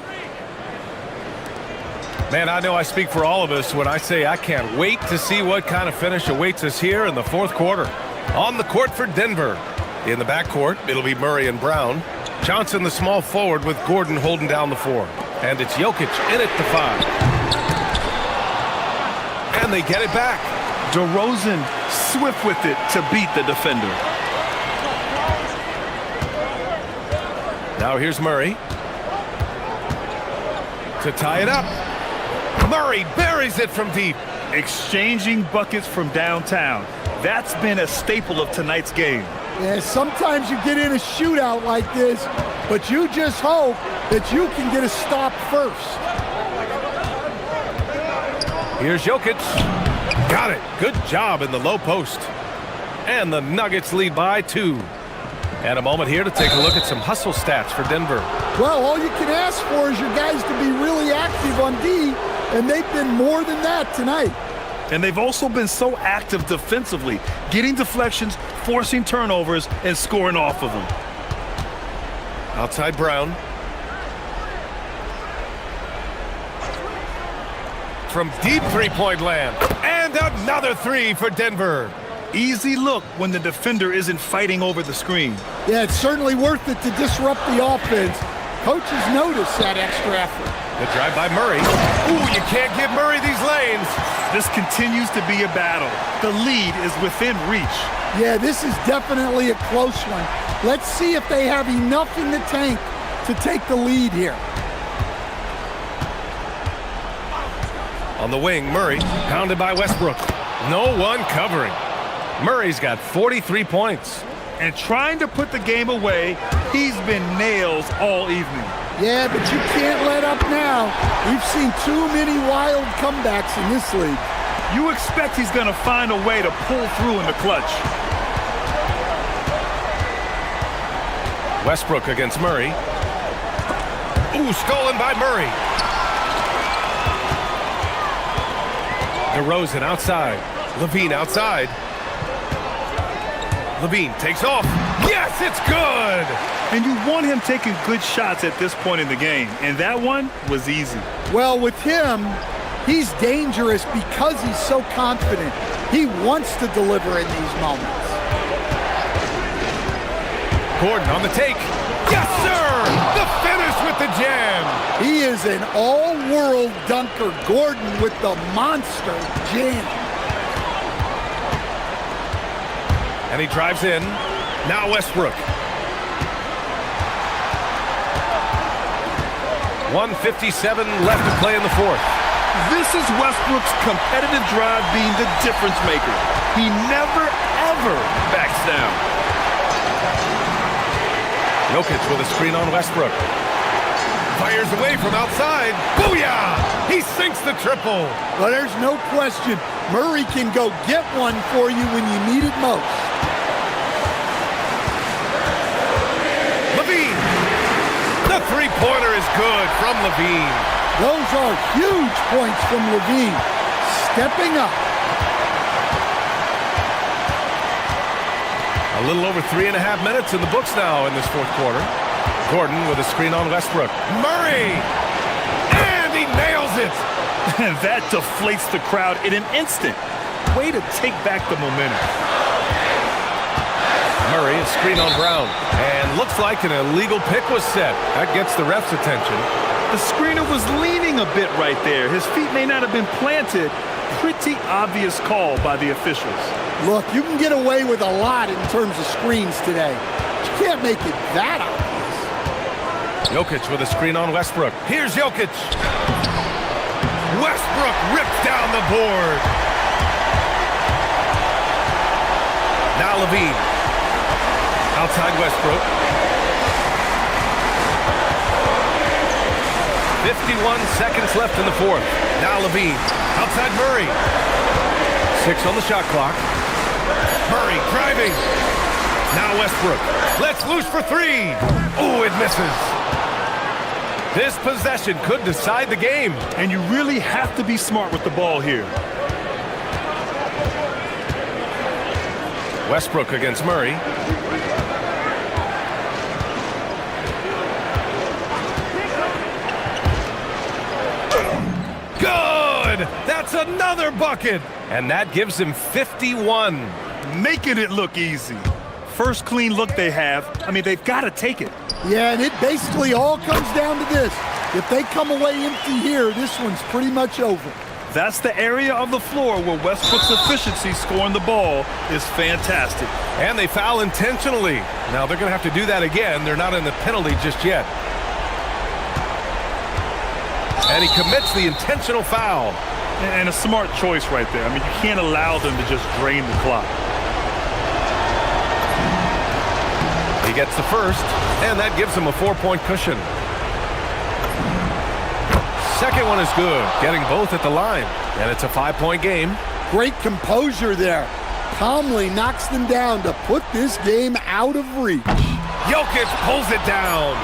Man, I know I speak for all of us when I say I can't wait to see what kind of finish awaits us here in the 4th quarter. On the court for Denver. In the backcourt, it'll be Murray and Brown. Johnson, the small forward, with Gordon holding down the 4. And it's Jokic in at the 5. And they get it back. DeRozan swift with it to beat the defender. Now here's Murray. To tie it up. Murray buries it from deep. Exchanging buckets from downtown. That's been a staple of tonight's game. Yeah, sometimes you get in a shootout like this, but you just hope that you can get a stop first. Here's Jokic. Got it. Good job in the low post. And the Nuggets lead by 2. And a moment here to take a look at some hustle stats for Denver. Well, all you can ask for is your guys to be really active on D, and they've been more than that tonight. And they've also been so active defensively, getting deflections, forcing turnovers, and scoring off of them. Outside Brown. From deep 3-point land. And another 3 for Denver. Easy look when the defender isn't fighting over the screen. Yeah, it's certainly worth it to disrupt the offense, Coaches notice that extra effort. The drive by Murray. Ooh, you can't give Murray these lanes. This continues to be a battle. The lead is within reach. Yeah, this is definitely a close one. Let's see if they have enough in the tank to take the lead here. On the wing, Murray, pounded by Westbrook. No one covering. Murray's got 43 points. And trying to put the game away, he's been nails all evening. Yeah, but you can't let up now. We've seen too many wild comebacks in this league. You expect he's going to find a way to pull through in the clutch. Westbrook against Murray. Ooh, stolen by Murray. DeRozan outside. Levine outside. Levine takes off. Yes, it's good! And you want him taking good shots at this point in the game, and that one was easy. Well, with him, he's dangerous because he's so confident. He wants to deliver in these moments. Gordon on the take. Yes, sir! The finish with the jam! He is an all-world dunker. Gordon with the monster jam. And he drives in. Now Westbrook. 1:57 left to play in the fourth. This is Westbrook's competitive drive being the difference maker. He never, ever backs down. Jokic with a screen on Westbrook. Fires away from outside. Booyah! He sinks the triple. Well, there's no question. Murray can go get one for you when you need it most. Levine. The three-pointer is good from Levine. Those are huge points from Levine. Stepping up. A little over 3.5 minutes in the books now in this fourth quarter. Gordon with a screen on Westbrook. Murray! And he nails it! And that deflates the crowd in an instant. Way to take back the momentum. Murray, a screen on Brown. And looks like an illegal pick was set. That gets the ref's attention. The screener was leaning a bit right there. His feet may not have been planted. Pretty obvious call by the officials. Look, you can get away with a lot in terms of screens today. You can't make it that obvious. Jokic with a screen on Westbrook. Here's Jokic. Westbrook rips down the board. Now Levine. Outside Westbrook. 51 seconds left in the fourth. Now Levine. Outside Murray. 6 on the shot clock. Murray driving. Now Westbrook. Let's loose for three. Oh, it misses. This possession could decide the game. And you really have to be smart with the ball here. Westbrook against Murray. Good! That's another bucket! And that gives him 51. Making it look easy. First clean look they have. I mean, they've got to take it. Yeah, and it basically all comes down to this. If they come away empty here, this one's pretty much over. That's the area of the floor where Westbrook's efficiency scoring the ball is fantastic. And they foul intentionally. Now they're going to have to do that again. They're not in the penalty just yet. And he commits the intentional foul. And a smart choice right there. I mean, you can't allow them to just drain the clock. He gets the first, and that gives him a 4-point cushion. Second one is good, getting both at the line. And it's a 5-point game. Great composure there. Calmly knocks them down to put this game out of reach. Jokic pulls it down.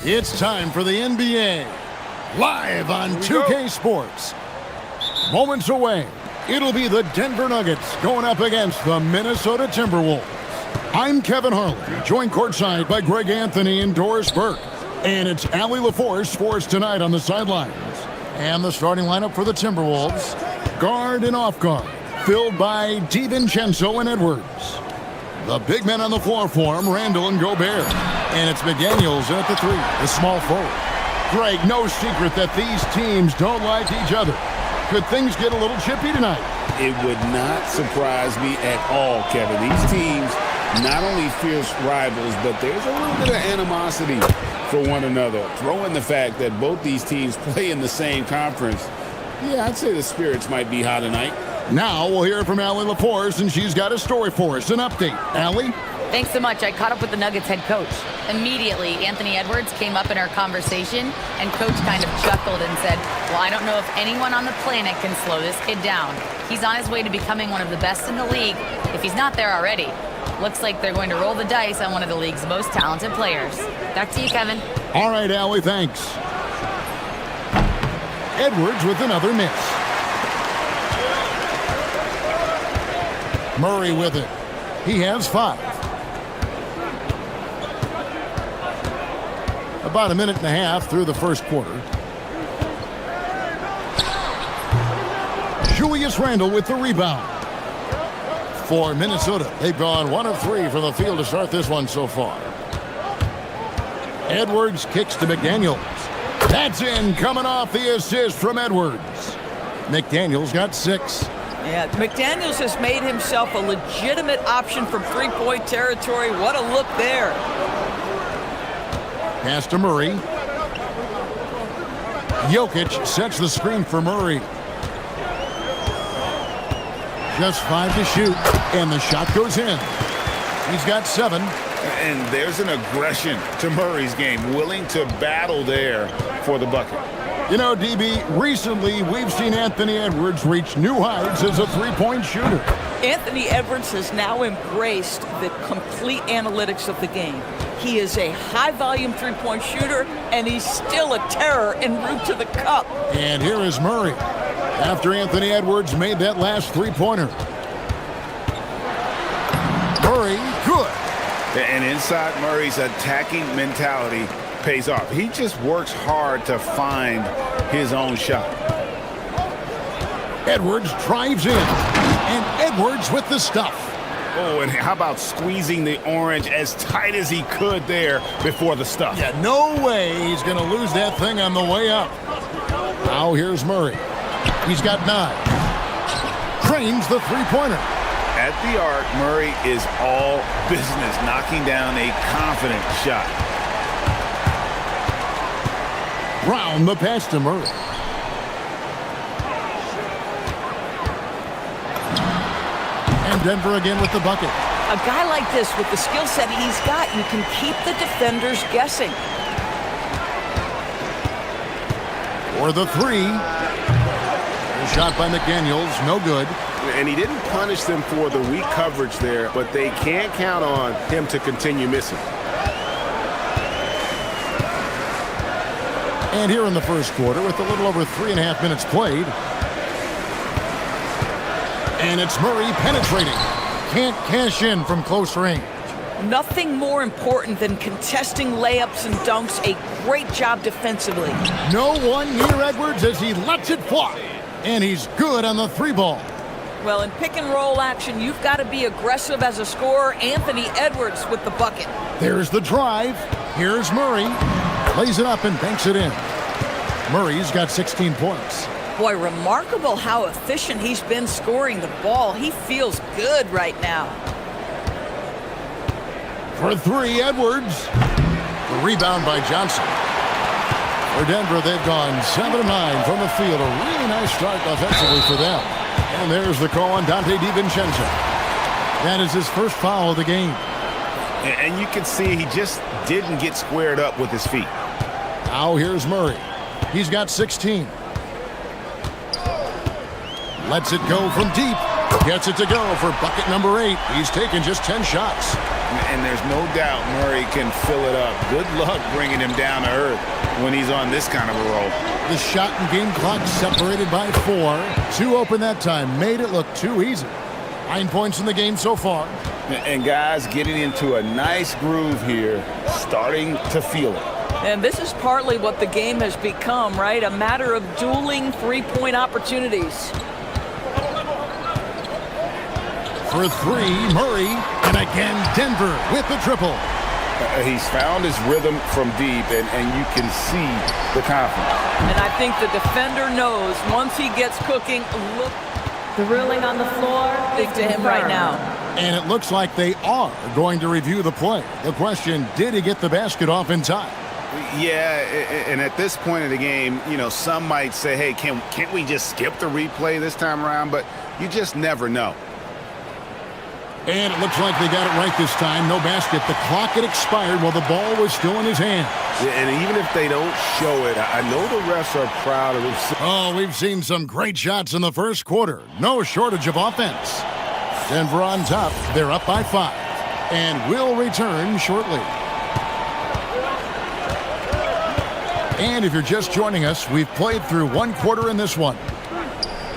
It's time for the NBA. Live on 2K Sports. Moments away, it'll be the Denver Nuggets going up against the Minnesota Timberwolves. I'm Kevin Harlan, joined courtside by Greg Anthony and Doris Burke. And it's Allie LaForce for us tonight on the sidelines. And the starting lineup for the Timberwolves, guard and off guard, filled by DiVincenzo and Edwards. The big men on the floor for him, Randall and Gobert. And it's McDaniels in at the three, the small forward. Greg, no secret that these teams don't like each other. Could things get a little chippy tonight? It would not surprise me at all, Kevin. These teams not only fierce rivals, but there's a little bit of animosity for one another. Throw in the fact that both these teams play in the same conference. Yeah, I'd say the spirits might be high tonight. Now we'll hear from Allie LaForce, and she's got a story for us, an update. Allie? Thanks so much. I caught up with the Nuggets head coach. Immediately, Anthony Edwards came up in our conversation, and coach kind of chuckled and said, well, I don't know if anyone on the planet can slow this kid down. He's on his way to becoming one of the best in the league, if he's not there already. Looks like they're going to roll the dice on one of the league's most talented players. Back to you, Kevin. All right, Allie, thanks. Edwards with another miss. Murray with it. He has 5. About a minute and a half through the first quarter. Julius Randle with the rebound. For Minnesota, they've gone 1 of 3 from the field to start this one so far. Edwards kicks to McDaniels. That's in, coming off the assist from Edwards. McDaniels got 6. Yeah, McDaniels has made himself a legitimate option from three-point territory. What a look there. Pass to Murray. Jokic sets the screen for Murray. Just 5 to shoot, and the shot goes in. He's got 7. And there's an aggression to Murray's game, willing to battle there for the bucket. You know, DB, recently we've seen Anthony Edwards reach new heights as a three-point shooter. Anthony Edwards has now embraced the complete analytics of the game. He is a high-volume three-point shooter, and he's still a terror en route to the cup. And here is Murray, after Anthony Edwards made that last three-pointer. Murray, good. And inside Murray's attacking mentality pays off. He just works hard to find his own shot. Edwards drives in, and Edwards with the stuff. Oh, and how about squeezing the orange as tight as he could there before the stuff? Yeah, no way he's going to lose that thing on the way up. Now here's Murray. He's got 9. Trains the three-pointer. At the arc, Murray is all business, knocking down a confident shot. Brown the pass to Murray. And Denver again with the bucket. A guy like this, with the skill set he's got, you can keep the defenders guessing. For the 3. Shot by McDaniels, no good. And he didn't punish them for the weak coverage there, but they can't count on him to continue missing. And here in the first quarter, with a little over 3.5 minutes played. And it's Murray penetrating. Can't cash in from close range. Nothing more important than contesting layups and dunks. A great job defensively. No one near Edwards as he lets it fly. And he's good on the 3 ball. Well, in pick and roll action, you've got to be aggressive as a scorer. Anthony Edwards with the bucket. There's the drive. Here's Murray. Lays it up and banks it in. Murray's got 16 points. Boy, remarkable how efficient he's been scoring the ball. He feels good right now. For 3, Edwards. The rebound by Johnson. For Denver, they've gone 7 of 9 from the field. A really nice start offensively for them. And there's the call on Dante DiVincenzo. That is his first foul of the game. And you can see he just didn't get squared up with his feet. Now here's Murray. He's got 16. Lets it go from deep. Gets it to go for bucket number 8. He's taken just 10 shots. And there's no doubt Murray can fill it up. Good luck bringing him down to earth when he's on this kind of a roll. The shot and game clock separated by 4. 2 open that time. Made it look too easy. 9 points in the game so far. And guys getting into a nice groove here, starting to feel it. And this is partly what the game has become, right? A matter of dueling three-point opportunities. For 3, Murray, and again Denver with the triple. He's found his rhythm from deep, and you can see the confidence. And I think the defender knows once he gets cooking, look. The ruling on the floor Big to him right now. And it looks like they are going to review the play. The question, did he get the basket off in time? Yeah, and at this point of the game, you know, some might say, hey, can't we just skip the replay this time around? But you just never know. And it looks like they got it right this time. No basket. The clock had expired while the ball was still in his hand. And even if they don't show it, I know the refs are proud of it. Oh, we've seen some great shots in the first quarter. No shortage of offense. Denver on top. They're up by 5. And will return shortly. And if you're just joining us, we've played through 1 quarter in this one.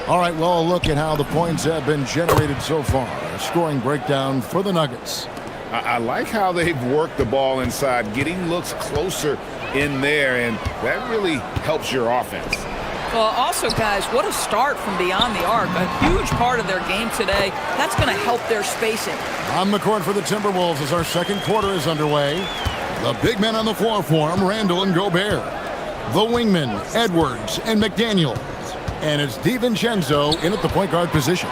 All right, well, a look at how the points have been generated so far. A scoring breakdown for the Nuggets. I like how they've worked the ball inside, getting looks closer in there, and that really helps your offense. Well, also, guys, what a start from beyond the arc. A huge part of their game today. That's going to help their spacing. On the court for the Timberwolves as our second quarter is underway. The big men on the floor for him, Randall and Gobert. The wingmen, Edwards and McDaniel. And it's DiVincenzo in at the point guard position.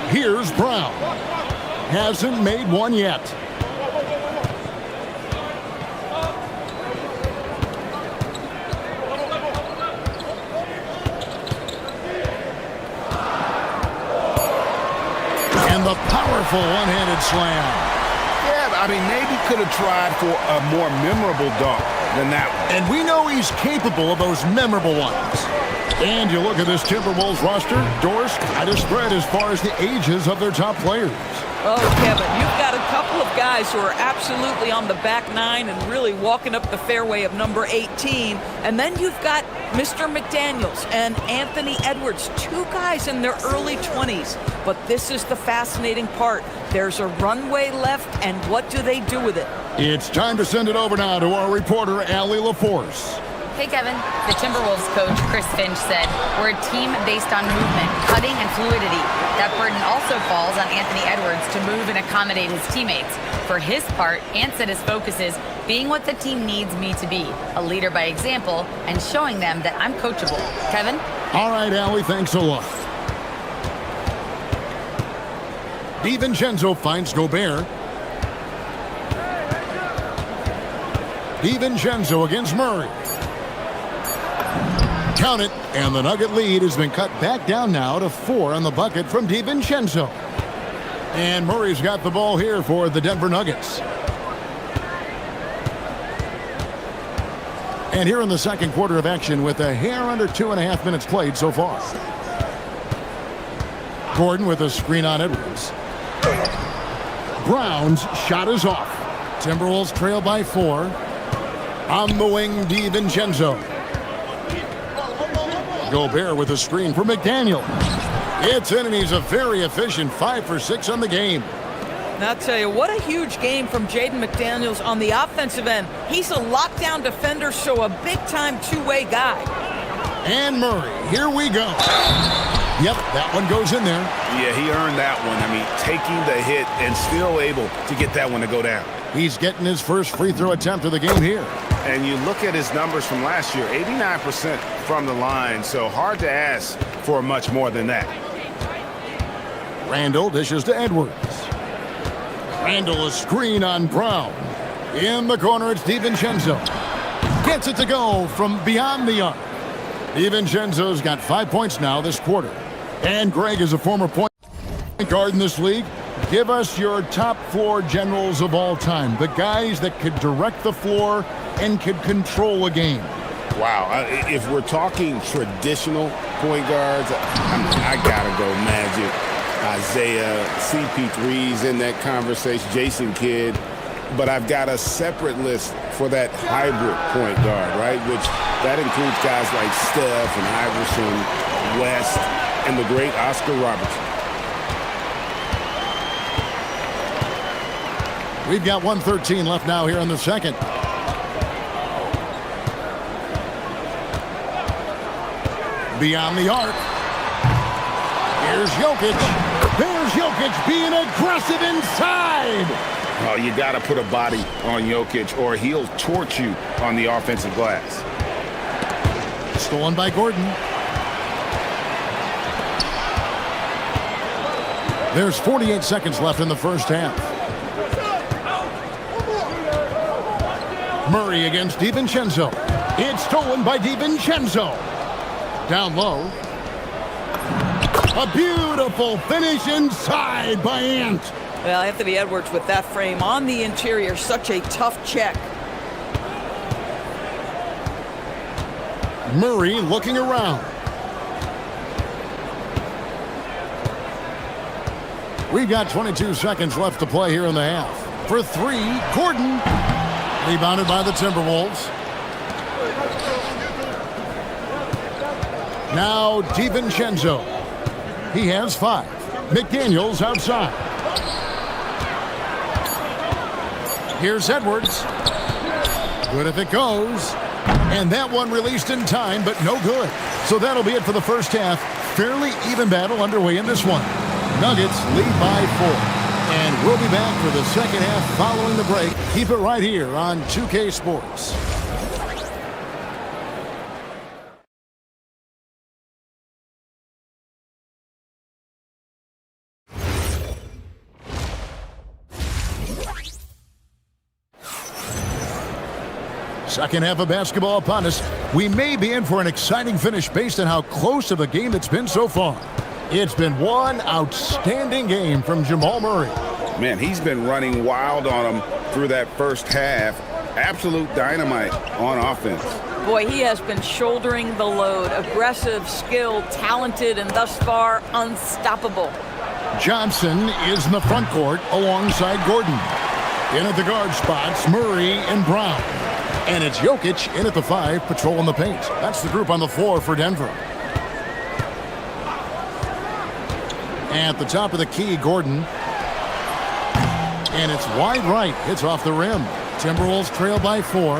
Here's Brown. Hasn't made one yet. And the powerful one-handed slam. Yeah, I mean, maybe could have tried for a more memorable dunk than that one. And we know he's capable of those memorable ones. And you look at this Timberwolves roster, doors kind of spread as far as the ages of their top players. Oh, Kevin, you've got a couple of guys who are absolutely on the back 9 and really walking up the fairway of number 18. And then you've got Mr. McDaniels and Anthony Edwards, 2 guys in their early 20s. But this is the fascinating part. There's a runway left, and what do they do with it? It's time to send it over now to our reporter, Allie LaForce. Hey, Kevin. The Timberwolves coach, Chris Finch, said, we're a team based on movement, cutting, and fluidity. That burden also falls on Anthony Edwards to move and accommodate his teammates. For his part, Ant said his focus is being what the team needs me to be, a leader by example, and showing them that I'm coachable. Kevin? All right, Allie, thanks a lot. DiVincenzo finds Gobert. DiVincenzo against Murray. Count it, and the Nugget lead has been cut back down now to 4 on the bucket from DiVincenzo. And Murray's got the ball here for the Denver Nuggets. And here in the second quarter of action with a hair under 2.5 minutes played so far. Gordon with a screen on Edwards. Brown's shot is off. Timberwolves trail by 4. On the wing, DiVincenzo. Gobert with a screen for McDaniel. It's in, and he's a very efficient 5 for 6 on the game. Now, I'll tell you, what a huge game from Jaden McDaniels on the offensive end. He's a lockdown defender, so a big-time two-way guy. And Murray, here we go. Yep, that one goes in there. Yeah, he earned that one. I mean, taking the hit and still able to get that one to go down. He's getting his first free throw attempt of the game here. And you look at his numbers from last year, 89% from the line, so hard to ask for much more than that. Randall dishes to Edwards. Randall a screen on Brown. In the corner, it's DiVincenzo. Gets it to go from beyond the arc. DiVincenzo's got 5 points now this quarter. And Greg is a former point guard in this league. Give us your top floor generals of all time. The guys that could direct the floor and could control a game. Wow, if we're talking traditional point guards, I gotta go Magic, Isaiah, CP3's in that conversation, Jason Kidd. But I've got a separate list for that hybrid point guard, right? Which that includes guys like Steph and Iverson, West, and the great Oscar Robertson. We've got 1:13 left now here in the second. Beyond the arc. Here's Jokic. There's Jokic being aggressive inside. Oh, you got to put a body on Jokic or he'll torch you on the offensive glass. Stolen by Gordon. There's 48 seconds left in the first half. Murray against DiVincenzo. It's stolen by DiVincenzo. Down low. A beautiful finish inside by Ant. Well, Anthony Edwards with that frame on the interior, such a tough check. Murray looking around. We've got 22 seconds left to play here in the half. For three, Gordon. Rebounded by the Timberwolves. Now DiVincenzo. He has 5. McDaniels outside. Here's Edwards. Good if it goes. And that one released in time, but no good. So that'll be it for the first half. Fairly even battle underway in this one. Nuggets lead by 4. And we'll be back for the second half following the break. Keep it right here on 2K Sports. Second half of basketball upon us. We may be in for an exciting finish based on how close of a game it's been so far. It's been one outstanding game from Jamal Murray. Man, he's been running wild on him through that first half. Absolute dynamite on offense. Boy, he has been shouldering the load. Aggressive, skilled, talented, and thus far unstoppable. Johnson is in the front court alongside Gordon. In at the guard spots, Murray and Brown. And it's Jokic in at the 5, patrolling the paint. That's the group on the floor for Denver. At the top of the key, Gordon. And it's wide right. It's off the rim. Timberwolves trail by 4.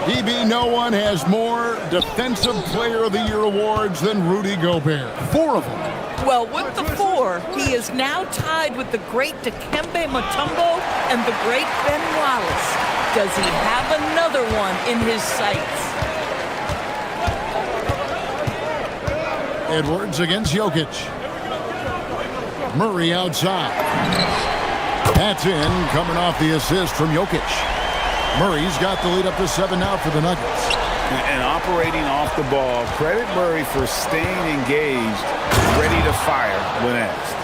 DB, no one has more Defensive Player of the Year awards than Rudy Gobert. 4 of them. Well, with the 4, he is now tied with the great Dikembe Mutombo and the great Ben Wallace. Does he have another one in his sights? Edwards against Jokic. Murray outside. That's in, coming off the assist from Jokic. Murray's got the lead up to 7 now for the Nuggets. And operating off the ball, credit Murray for staying engaged, ready to fire when asked.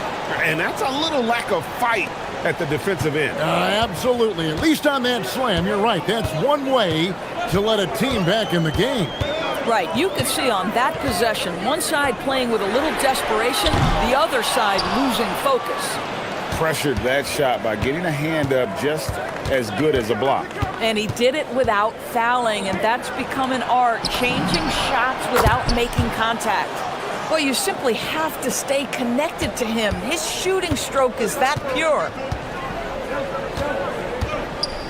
And that's a little lack of fight at the defensive end. Absolutely. At least on that slam, you're right. That's one way to let a team back in the game. Right. You could see on that possession, one side playing with a little desperation, the other side losing focus. Pressured that shot by getting a hand up just as good as a block. And he did it without fouling, and that's become an art, changing shots without making contact. Well, you simply have to stay connected to him. His shooting stroke is that pure.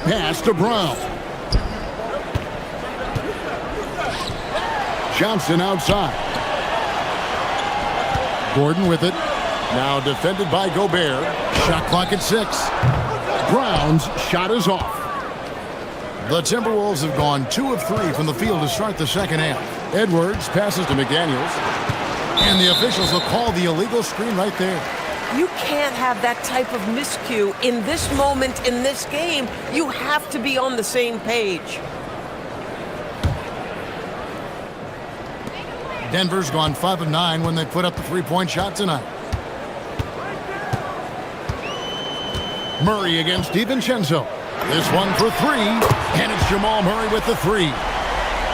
Pass to Brown. Johnson outside. Gordon with it. Now defended by Gobert. Shot clock at 6. Brown's shot is off. The Timberwolves have gone 2 of 3 from the field to start the second half. Edwards passes to McDaniels. And the officials will call the illegal screen right there. You can't have that type of miscue in this moment in this game. You have to be on the same page. Denver's gone 5 of 9 when they put up the 3-point shot tonight. Murray against DiVincenzo. This one for 3, and it's Jamal Murray with the 3.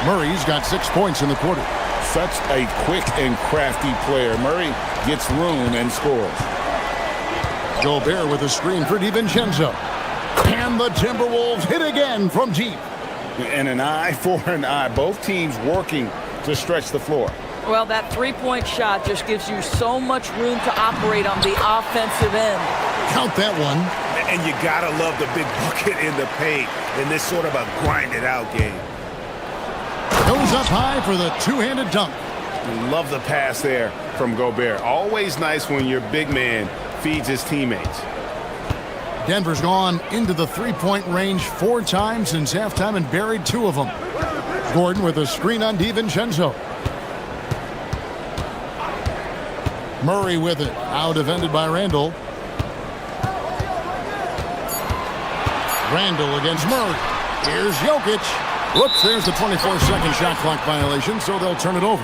Murray's got 6 points in the quarter. such a quick and crafty player. Murray gets room and scores. Gobert with a screen for DiVincenzo. And the Timberwolves hit again from deep. And an eye for an eye. Both teams working to stretch the floor. Well, that three-point shot just gives you so much room to operate on the offensive end. Count that one. And you gotta love the big bucket in the paint in this sort of a grind-it-out game. Goes up high for the two-handed dunk. Love the pass there from Gobert. Always nice when your big man feeds his teammates. Denver's gone into the three-point range 4 times since halftime and buried 2 of them. Gordon with a screen on DiVincenzo. Murray with it. Out defended by Randall. Randall against Murray. Here's Jokic. Whoops, there's the 24-second shot clock violation, so they'll turn it over.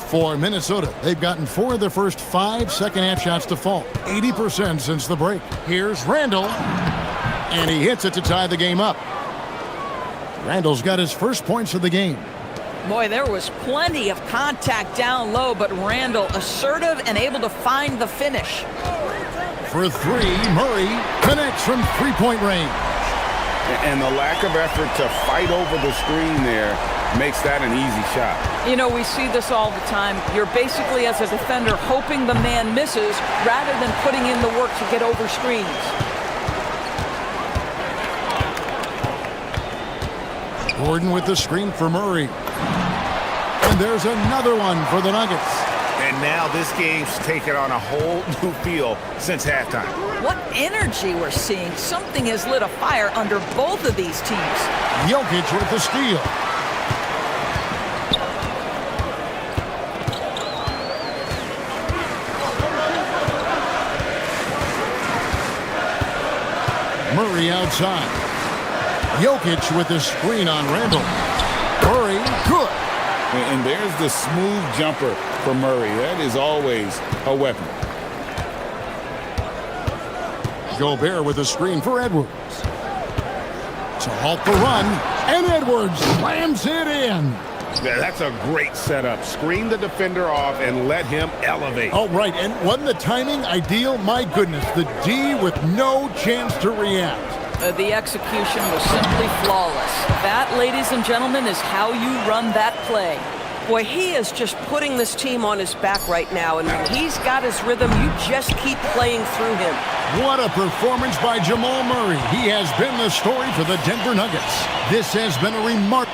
For Minnesota, they've gotten 4 of their first 5 second-half shots to fall. 80% since the break. Here's Randall. And he hits it to tie the game up. Randall's got his first points of the game. Boy, there was plenty of contact down low, but Randall assertive and able to find the finish. For 3, Murray connects from three-point range. And the lack of effort to fight over the screen there makes that an easy shot. You know, we see this all the time. You're basically, as a defender, hoping the man misses rather than putting in the work to get over screens. Gordon with the screen for Murray. And there's another one for the Nuggets. And now this game's taken on a whole new feel since halftime. What energy we're seeing. Something has lit a fire under both of these teams. Jokic with the steal. Murray outside. Jokic with the screen on Randall. Murray, good. And there's the smooth jumper for Murray. That is always a weapon. Gobert with a screen for Edwards. To halt the run, and Edwards slams it in. Yeah, that's a great setup. Screen the defender off and let him elevate. Oh, right, and wasn't the timing ideal? My goodness, the D with no chance to react. The execution was simply flawless. That, ladies and gentlemen, is how you run that play. Boy, he is just putting this team on his back right now, and when he's got his rhythm, you just keep playing through him. What a performance by Jamal Murray. He has been the story for the Denver Nuggets. This has been a remarkable...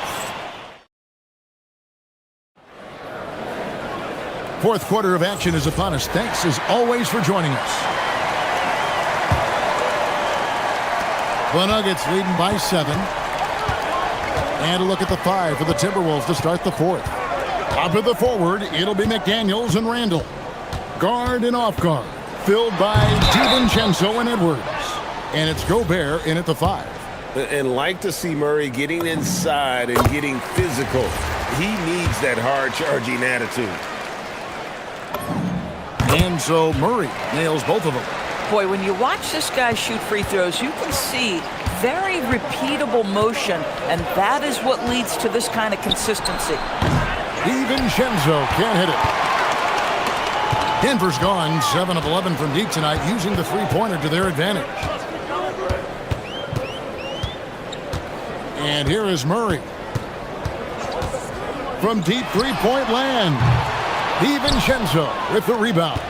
Fourth quarter of action is upon us. Thanks, as always, for joining us. The Nuggets leading by 7. And a look at the 5 for the Timberwolves to start the fourth. Up at the forward, it'll be McDaniels and Randall. Guard and off guard, filled by DiVincenzo and Edwards. And it's Gobert in at the 5. And like to see Murray getting inside and getting physical. He needs that hard-charging attitude. And so Murray nails both of them. Boy, when you watch this guy shoot free throws, you can see very repeatable motion, and that is what leads to this kind of consistency. DiVincenzo can't hit it. Denver's gone 7 of 11 from deep tonight, using the three-pointer to their advantage. And here is Murray. From deep three-point land. DiVincenzo with the rebound.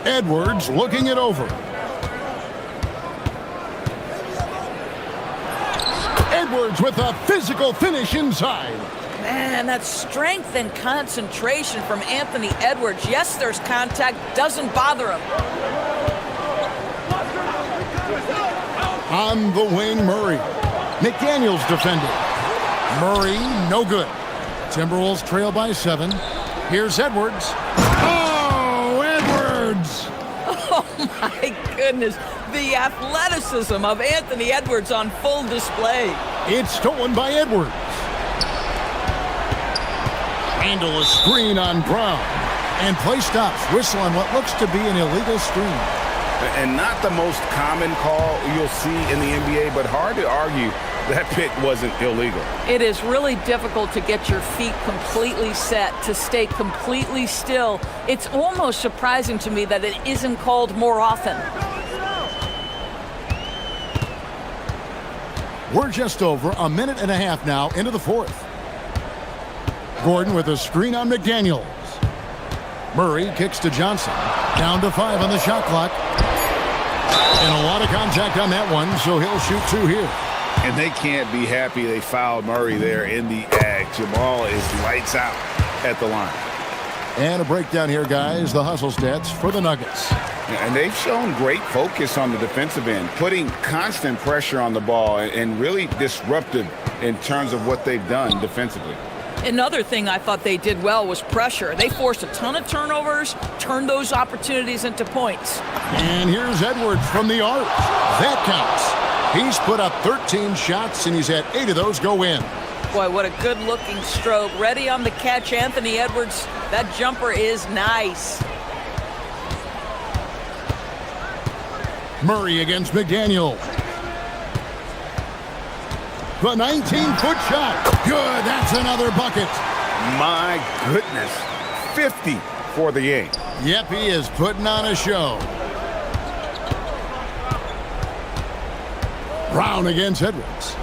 Edwards looking it over. Edwards with a physical finish inside. Man, that strength and concentration from Anthony Edwards. Yes, there's contact, doesn't bother him. On the wing, Murray. McDaniels defending. Murray, no good. Timberwolves trail by 7. Here's Edwards. Oh, Edwards! Oh, my goodness. The athleticism of Anthony Edwards on full display. It's stolen by Edwards. Handle a screen on Brown. And play stops. Whistle on what looks to be an illegal screen. And not the most common call you'll see in the NBA, but hard to argue that pick wasn't illegal. It is really difficult to get your feet completely set, to stay completely still. It's almost surprising to me that it isn't called more often. We're just over a minute and a half now into the fourth. Gordon with a screen on McDaniels. Murray kicks to Johnson. Down to 5 on the shot clock. And a lot of contact on that one, so he'll shoot 2 here. And they can't be happy they fouled Murray there in the act. Jamal is lights out at the line. And a breakdown here, guys. The hustle stats for the Nuggets. And they've shown great focus on the defensive end, putting constant pressure on the ball and really disruptive in terms of what they've done defensively. Another thing I thought they did well was pressure. They forced a ton of turnovers, turned those opportunities into points. And here's Edwards from the arc. That counts. He's put up 13 shots, and he's had 8 of those go in. Boy, what a good-looking stroke. Ready on the catch, Anthony Edwards. That jumper is nice. Murray against McDaniel. The 19-foot shot. Good. That's another bucket. My goodness. 50 for the game. Yep, he is putting on a show. Brown against Edwards.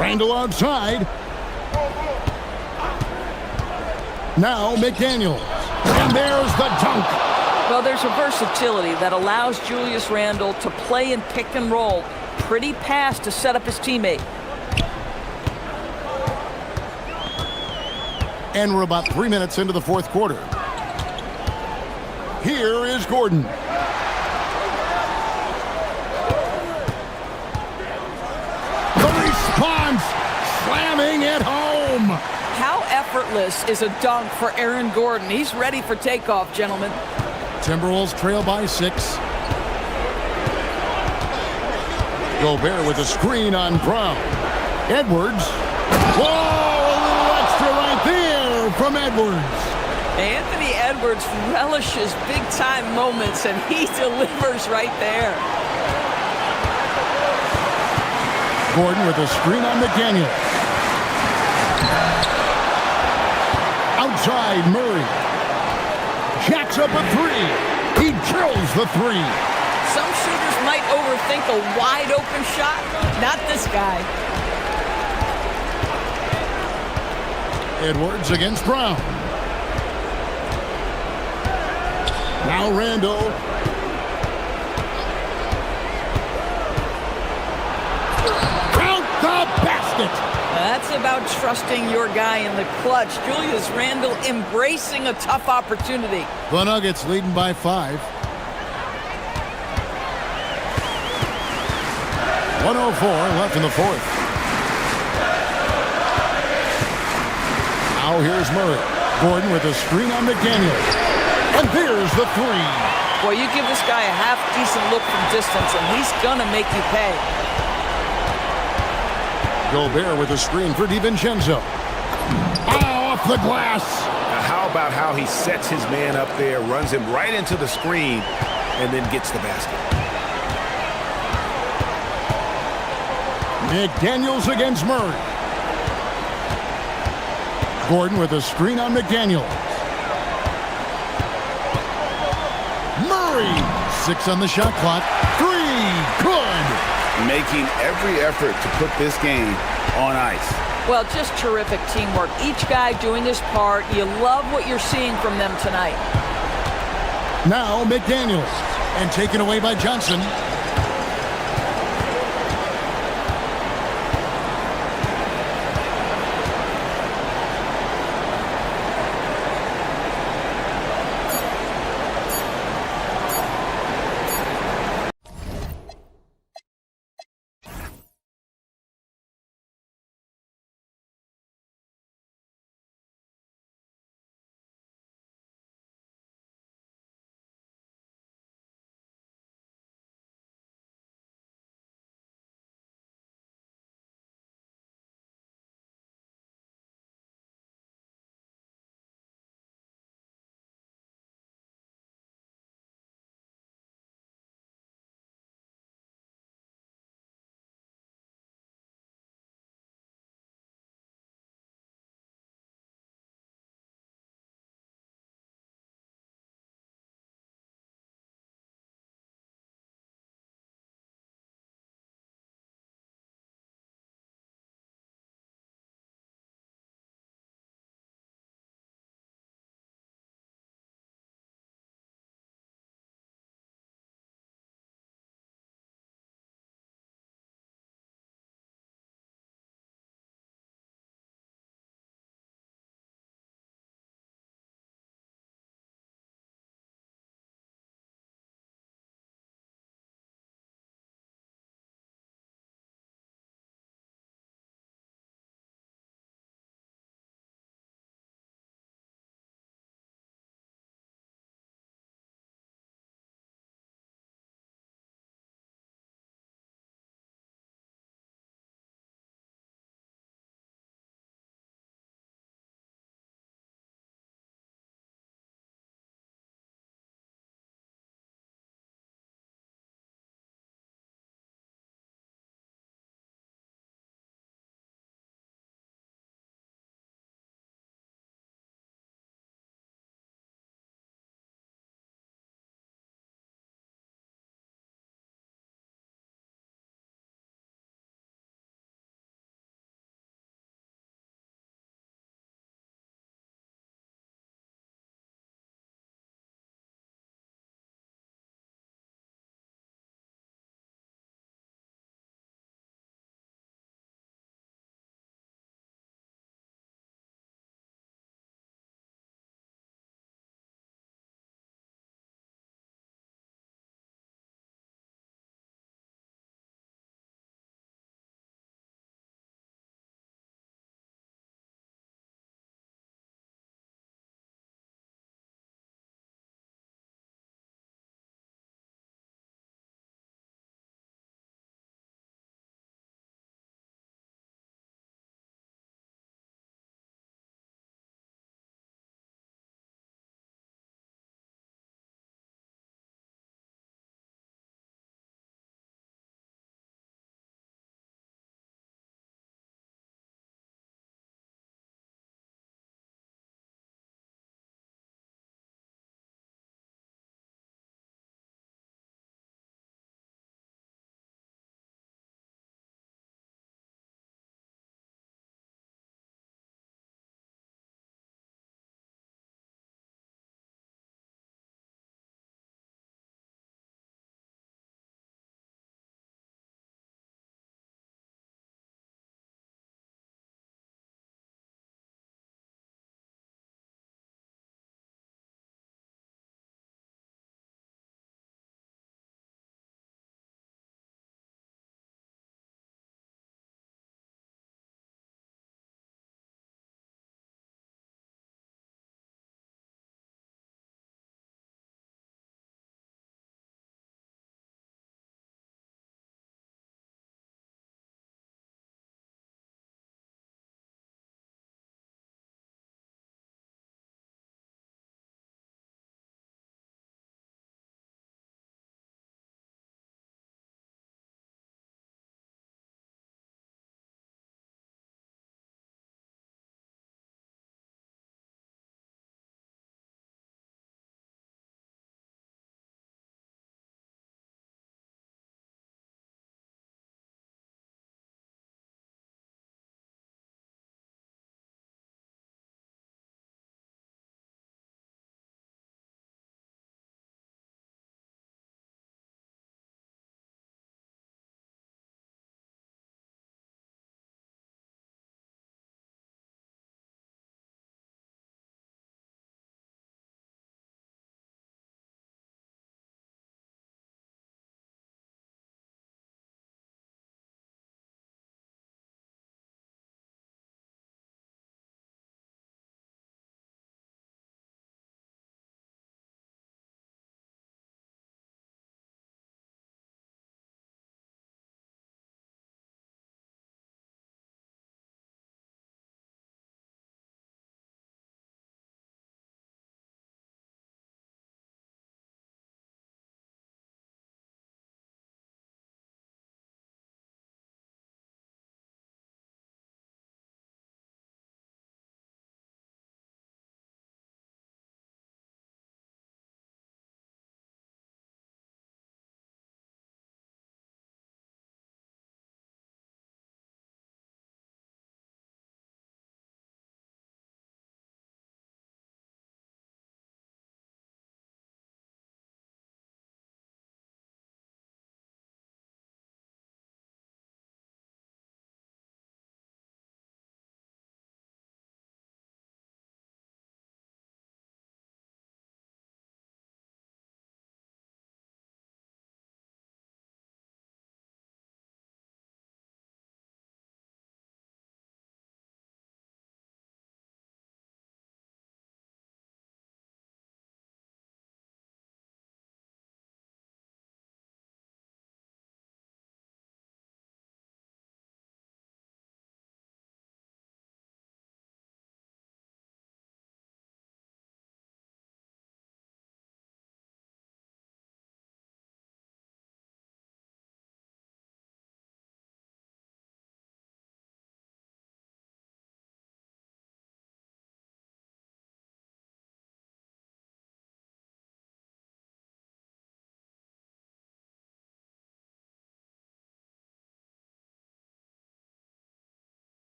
Randall outside. Now McDaniel. And there's the dunk. Well, there's a versatility that allows Julius Randle to play in pick and roll. Pretty pass to set up his teammate. And we're about 3 minutes into the fourth quarter. Here is Gordon. The response, slamming it home. How effortless is a dunk for Aaron Gordon? He's ready for takeoff, gentlemen. Timberwolves trail by 6. Gobert with a screen on Brown. Edwards. Whoa, a little extra right there from Edwards. Anthony Edwards relishes big-time moments, and he delivers right there. Gordon with a screen on McDaniel. Outside Murray. Jacks up a 3. He drills the 3. Some shooters might overthink a wide-open shot. Not this guy. Edwards against Brown. Now Randall. Count the basket. That's about trusting your guy in the clutch. Julius Randle embracing a tough opportunity. The Nuggets leading by 5. 1:04 left in the fourth. Now here's Murray. Gordon with a screen on McDaniel. And there's the 3. Boy, you give this guy a half-decent look from distance, and he's gonna make you pay. Gobert with a screen for DiVincenzo. Oh, off the glass. Now, how about how he sets his man up there, runs him right into the screen, and then gets the basket. McDaniels against Murray. Gordon with a screen on McDaniels. Murray, 6 on the shot clock. 3, good. Making every effort to put this game on ice. Well, just terrific teamwork. Each guy doing his part. You love what you're seeing from them tonight. Now McDaniels. And taken away by Johnson.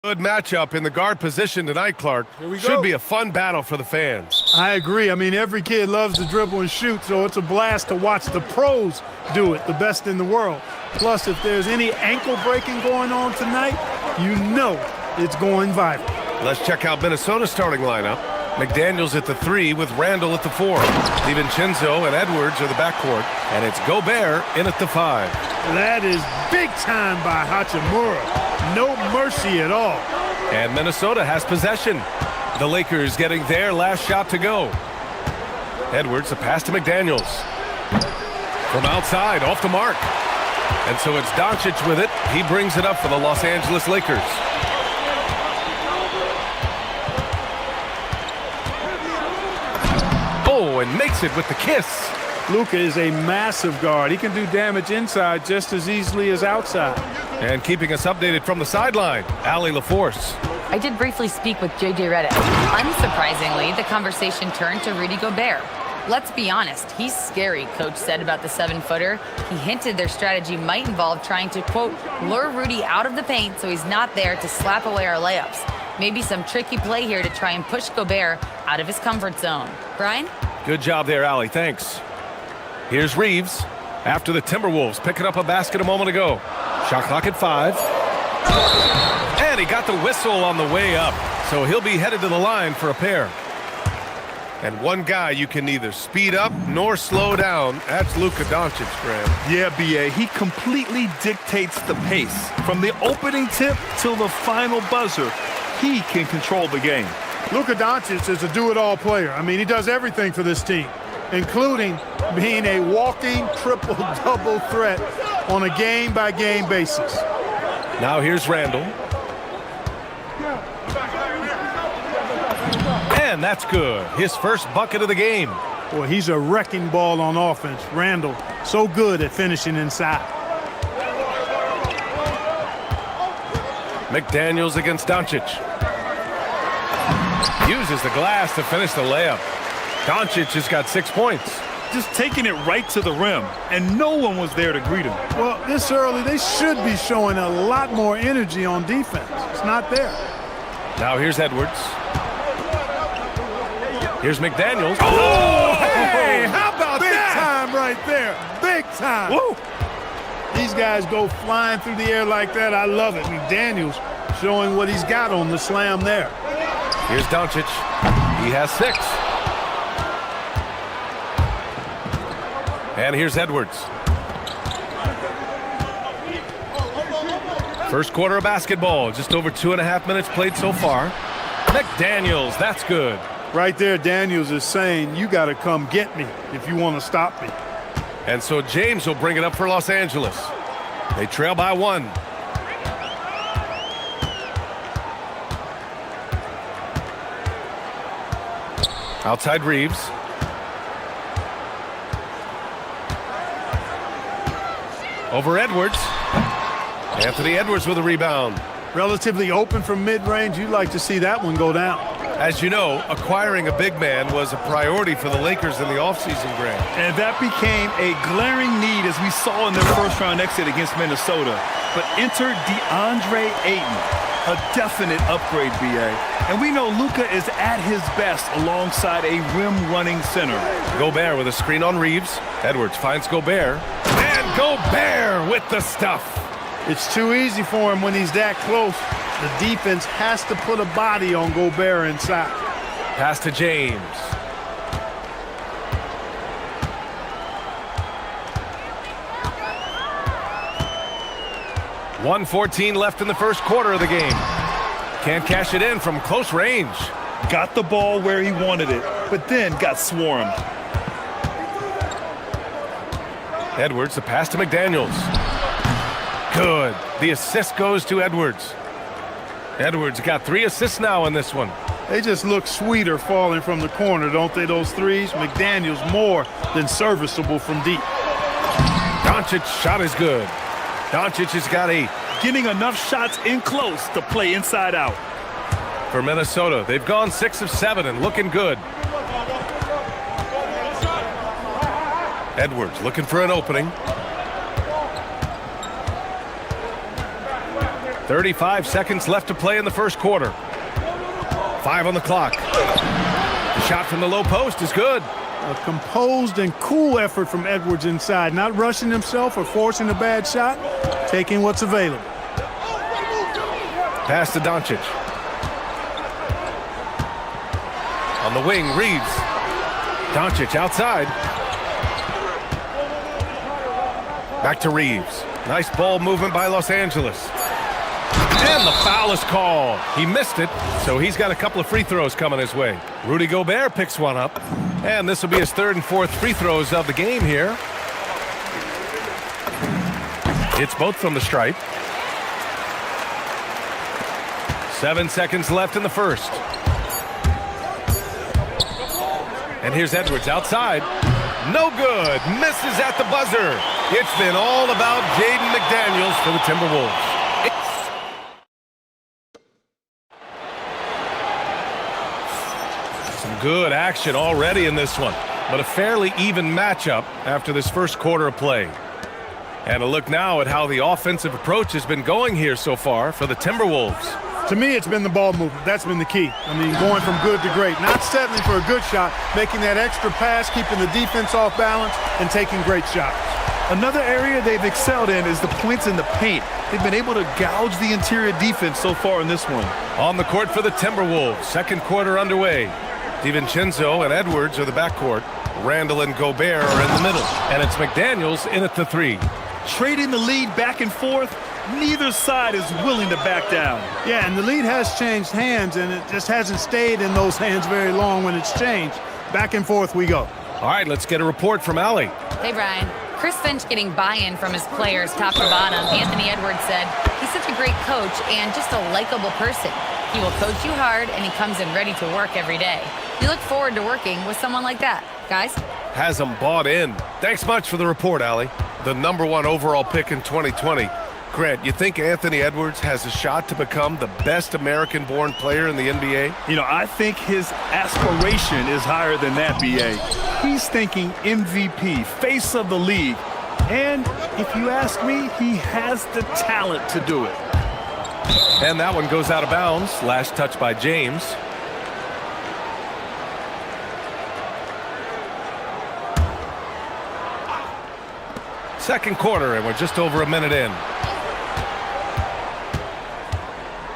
Good matchup in the guard position tonight, Clark. Here we go. Should be a fun battle for the fans. I agree. I mean, every kid loves to dribble and shoot, so it's a blast to watch the pros do it, the best in the world. Plus, if there's any ankle breaking going on tonight, you know it's going viral. Let's check out Minnesota's starting lineup. McDaniels at the 3 with Randall at the 4. DiVincenzo and Edwards are the backcourt. And it's Gobert in at the 5. That is big time by Hachimura. No mercy at all. And Minnesota has possession. The Lakers getting their last shot to go. Edwards, a pass to McDaniels. From outside, off the mark. And so it's Doncic with it. He brings it up for the Los Angeles Lakers. Oh, and makes it with the kiss. Luka is a massive guard. He can do damage inside just as easily as outside. And keeping us updated from the sideline, Allie LaForce. I did briefly speak with J.J. Redick. Unsurprisingly, the conversation turned to Rudy Gobert. Let's be honest, he's scary, Coach said about the 7-footer. He hinted their strategy might involve trying to, quote, lure Rudy out of the paint so he's not there to slap away our layups. Maybe some tricky play here to try and push Gobert out of his comfort zone. Brian? Good job there, Allie. Thanks. Here's Reeves after the Timberwolves picking up a basket a moment ago. Shot clock at 5. And he got the whistle on the way up, so he'll be headed to the line for a pair. And one guy you can neither speed up nor slow down. That's Luka Doncic, Graham. Yeah, B.A., he completely dictates the pace. From the opening tip till the final buzzer, he can control the game. Luka Doncic is a do-it-all player. I mean, he does everything for this team, including being a walking triple-double threat on a game-by-game basis. Now here's Randall. And that's good. His first bucket of the game. Boy, he's a wrecking ball on offense. Randall, so good at finishing inside. McDaniels against Doncic. Uses the glass to finish the layup. Doncic has got 6 points. Just taking it right to the rim, and no one was there to greet him. Well, this early, they should be showing a lot more energy on defense. It's not there. Now here's Edwards. Here's McDaniels. Oh, hey, how about big that? Big time right there. Big time. Woo. These guys go flying through the air like that. I love it. McDaniels showing what he's got on the slam there. Here's Doncic. He has 6. And here's Edwards. First quarter of basketball. Just over 2.5 minutes played so far. McDaniels, that's good. Right there, Daniels is saying, you got to come get me if you want to stop me. And so James will bring it up for Los Angeles. They trail by 1. Outside Reeves. Over Edwards. Anthony Edwards with a rebound. Relatively open from mid-range. You'd like to see that one go down. As you know, acquiring a big man was a priority for the Lakers in the offseason, Grant. And that became a glaring need as we saw in their first-round exit against Minnesota. But enter DeAndre Ayton, a definite upgrade, B.A. And we know Luka is at his best alongside a rim-running center. Gobert with a screen on Reeves. Edwards finds Gobert. And Gobert with the stuff. It's too easy for him when he's that close. The defense has to put a body on Gobert inside. Pass to James. .114 left in the first quarter of the game. Can't cash it in from close range. Got the ball where he wanted it, but then got swarmed. Edwards, the pass to McDaniels. Good. The assist goes to Edwards. Edwards got 3 assists now in this one. They just look sweeter falling from the corner, don't they, those threes? McDaniels more than serviceable from deep. Doncic's shot is good. Doncic has got 8. Getting enough shots in close to play inside out. For Minnesota, they've gone 6 of 7 and looking good. Edwards looking for an opening. 35 seconds left to play in the first quarter. 5 on the clock. The shot from the low post is good. A composed and cool effort from Edwards inside, not rushing himself or forcing a bad shot, taking what's available. Pass to Doncic. On the wing, Reeves. Doncic outside. Back to Reeves. Nice ball movement by Los Angeles. And the foul is called. He missed it, so he's got a couple of free throws coming his way. Rudy Gobert picks one up, and this will be his 3rd and 4th free throws of the game here. It's both from the stripe. 7 seconds left in the first. And here's Edwards outside. No good. Misses at the buzzer. It's been all about Jaden McDaniels for the Timberwolves. Some good action already in this one, but a fairly even matchup after this first quarter of play. And a look now at how the offensive approach has been going here so far for the Timberwolves. To me, it's been the ball movement. That's been the key. I mean, going from good to great. Not settling for a good shot, making that extra pass, keeping the defense off balance, and taking great shots. Another area they've excelled in is the points in the paint. They've been able to gouge the interior defense so far in this one. On the court for the Timberwolves, second quarter underway. DiVincenzo and Edwards are the backcourt. Randall and Gobert are in the middle. And it's McDaniels in at the 3. Trading the lead back and forth, neither side is willing to back down. Yeah, and the lead has changed hands, and it just hasn't stayed in those hands very long when it's changed. Back and forth we go. All right, let's get a report from Allie. Hey, Brian. Chris Finch getting buy-in from his players top to bottom. Anthony Edwards said, he's such a great coach and just a likable person. He will coach you hard, and he comes in ready to work every day. We look forward to working with someone like that. Guys? Has them bought in. Thanks much for the report, Allie. The #1 overall pick in 2020. Grant, you think Anthony Edwards has a shot to become the best American-born player in the NBA? You know, I think his aspiration is higher than that, B.A. He's thinking MVP, face of the league. And if you ask me, he has the talent to do it. And that one goes out of bounds. Last touch by James. Second quarter, and we're just over a minute in.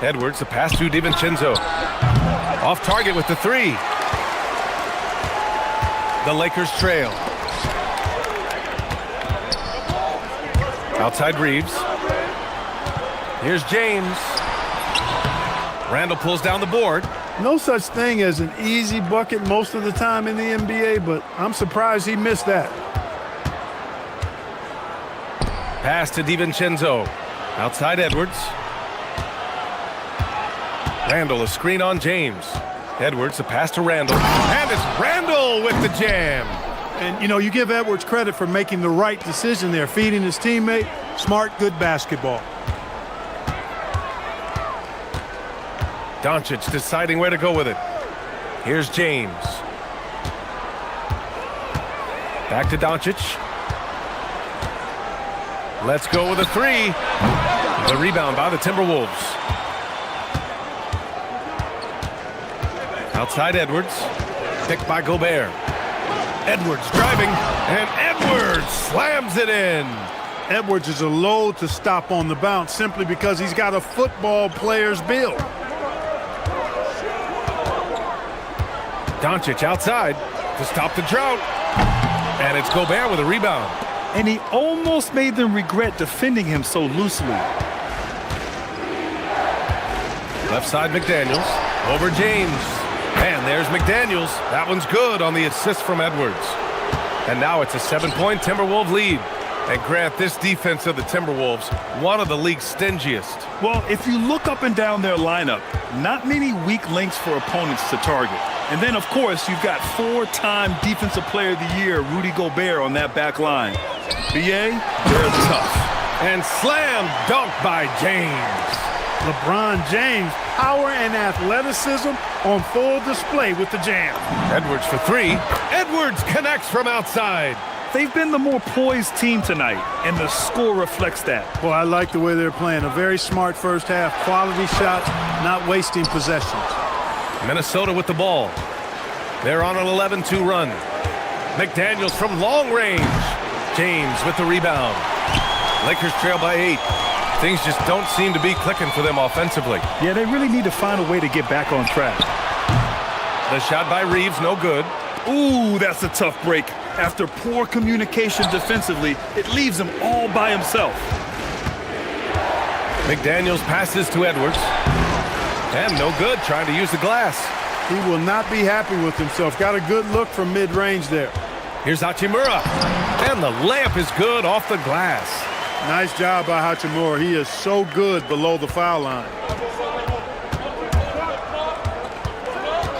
Edwards, the pass to DiVincenzo. Off target with the 3. The Lakers trail. Outside Reeves. Here's James. Randall pulls down the board. No such thing as an easy bucket most of the time in the NBA, but I'm surprised he missed that. Pass to DiVincenzo. Outside Edwards. Randall, a screen on James. Edwards, a pass to Randall. And it's Randall with the jam. And, you know, you give Edwards credit for making the right decision there, feeding his teammate. Smart, good basketball. Doncic deciding where to go with it. Here's James. Back to Doncic. Let's go with a 3. The rebound by the Timberwolves. Outside Edwards. Picked by Gobert. Edwards driving, and Edwards slams it in. Edwards is a load to stop on the bounce simply because he's got a football player's build. Doncic outside to stop the drought. And it's Gobert with a rebound. And he almost made them regret defending him so loosely. Left side McDaniels. Over James. And there's McDaniels. That one's good on the assist from Edwards. And now it's a 7-point Timberwolves lead. And Grant, this defense of the Timberwolves, one of the league's stingiest. Well, if you look up and down their lineup, not many weak links for opponents to target. And then, of course, you've got 4-time Defensive Player of the Year, Rudy Gobert, on that back line. B.A., they're tough. And slam dunk by James. LeBron James, power and athleticism on full display with the jam. Edwards for 3. Edwards connects from outside. They've been the more poised team tonight, and the score reflects that. Well, I like the way they're playing. A very smart first half. Quality shots, not wasting possessions. Minnesota with the ball. They're on an 11-2 run. McDaniels from long range. James with the rebound. Lakers trail by 8. Things just don't seem to be clicking for them offensively. Yeah, they really need to find a way to get back on track. The shot by Reeves, no good. Ooh, that's a tough break. After poor communication defensively, it leaves him all by himself. McDaniels passes to Edwards. And no good, trying to use the glass. He will not be happy with himself. Got a good look from mid-range there. Here's Hachimura. And the layup is good off the glass. Nice job by Hachimura. He is so good below the foul line.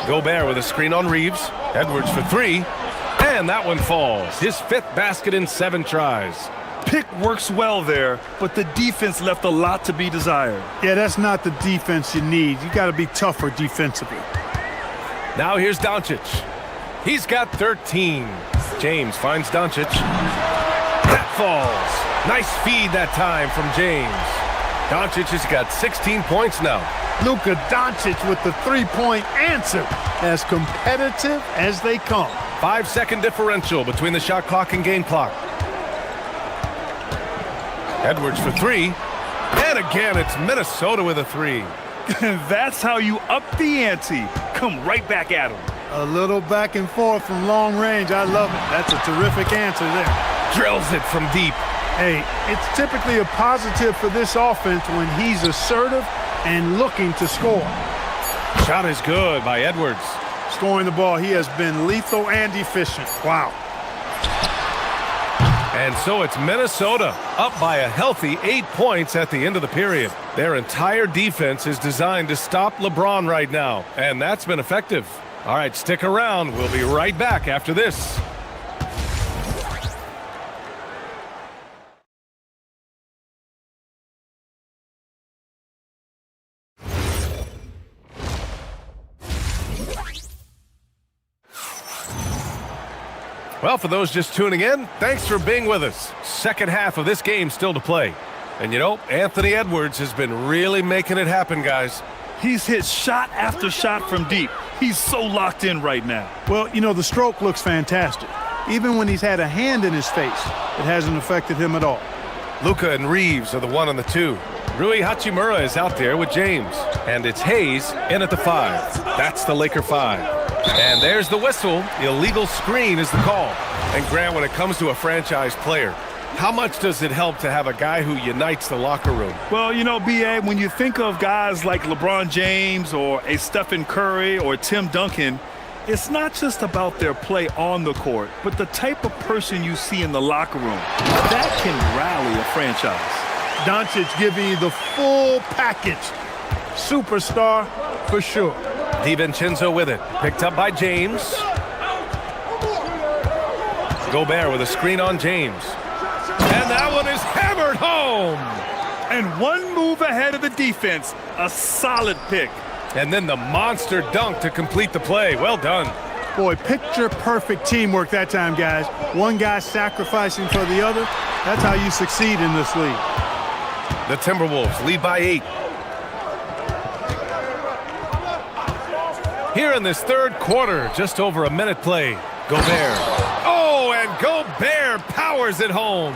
Gobert with a screen on Reeves. Edwards for 3. And that one falls. His 5th basket in 7 tries. Pick works well there, but the defense left a lot to be desired. Yeah, that's not the defense you need. You got to be tougher defensively. Now here's Doncic. He's got 13. James finds Doncic. That falls. Nice feed that time from James. Doncic has got 16 points now. Luka Doncic with the three-point answer. As competitive as they come. 5-second differential between the shot clock and game clock. Edwards for 3. And again, it's Minnesota with a 3. That's how you up the ante. Come right back at him. A little back and forth from long range. I love it. That's a terrific answer there. Drills it from deep. Hey, it's typically a positive for this offense when he's assertive and looking to score. Shot is good by Edwards. Scoring the ball, he has been lethal and efficient. Wow. And so it's Minnesota up by a healthy 8 points at the end of the period. Their entire defense is designed to stop LeBron right now, and that's been effective. All right, stick around. We'll be right back after this. Well, for those just tuning in, thanks for being with us. Second half of this game still to play. And you know, Anthony Edwards has been really making it happen, guys. He's hit shot after shot from deep. He's so locked in right now. Well, you know, the stroke looks fantastic. Even when he's had a hand in his face, it hasn't affected him at all. Luka and Reeves are the 1 and the 2. Rui Hachimura is out there with James. And it's Hayes in at the 5. That's the Laker 5. And there's the whistle. Illegal screen is the call. And Grant, when it comes to a franchise player, how much does it help to have a guy who unites the locker room? Well, you know, B.A., when you think of guys like LeBron James or a Stephen Curry or Tim Duncan, it's not just about their play on the court, but the type of person you see in the locker room. That can rally a franchise. Doncic giving you the full package. Superstar for sure. DiVincenzo with it. Picked up by James. Gobert with a screen on James. And that one is hammered home. And one move ahead of the defense. A solid pick. And then the monster dunk to complete the play. Well done. Boy, picture perfect teamwork that time, guys. One guy sacrificing for the other. That's how you succeed in this league. The Timberwolves lead by 8. Here in this third quarter, just over a minute play. Gobert. Oh, and Gobert powers it home.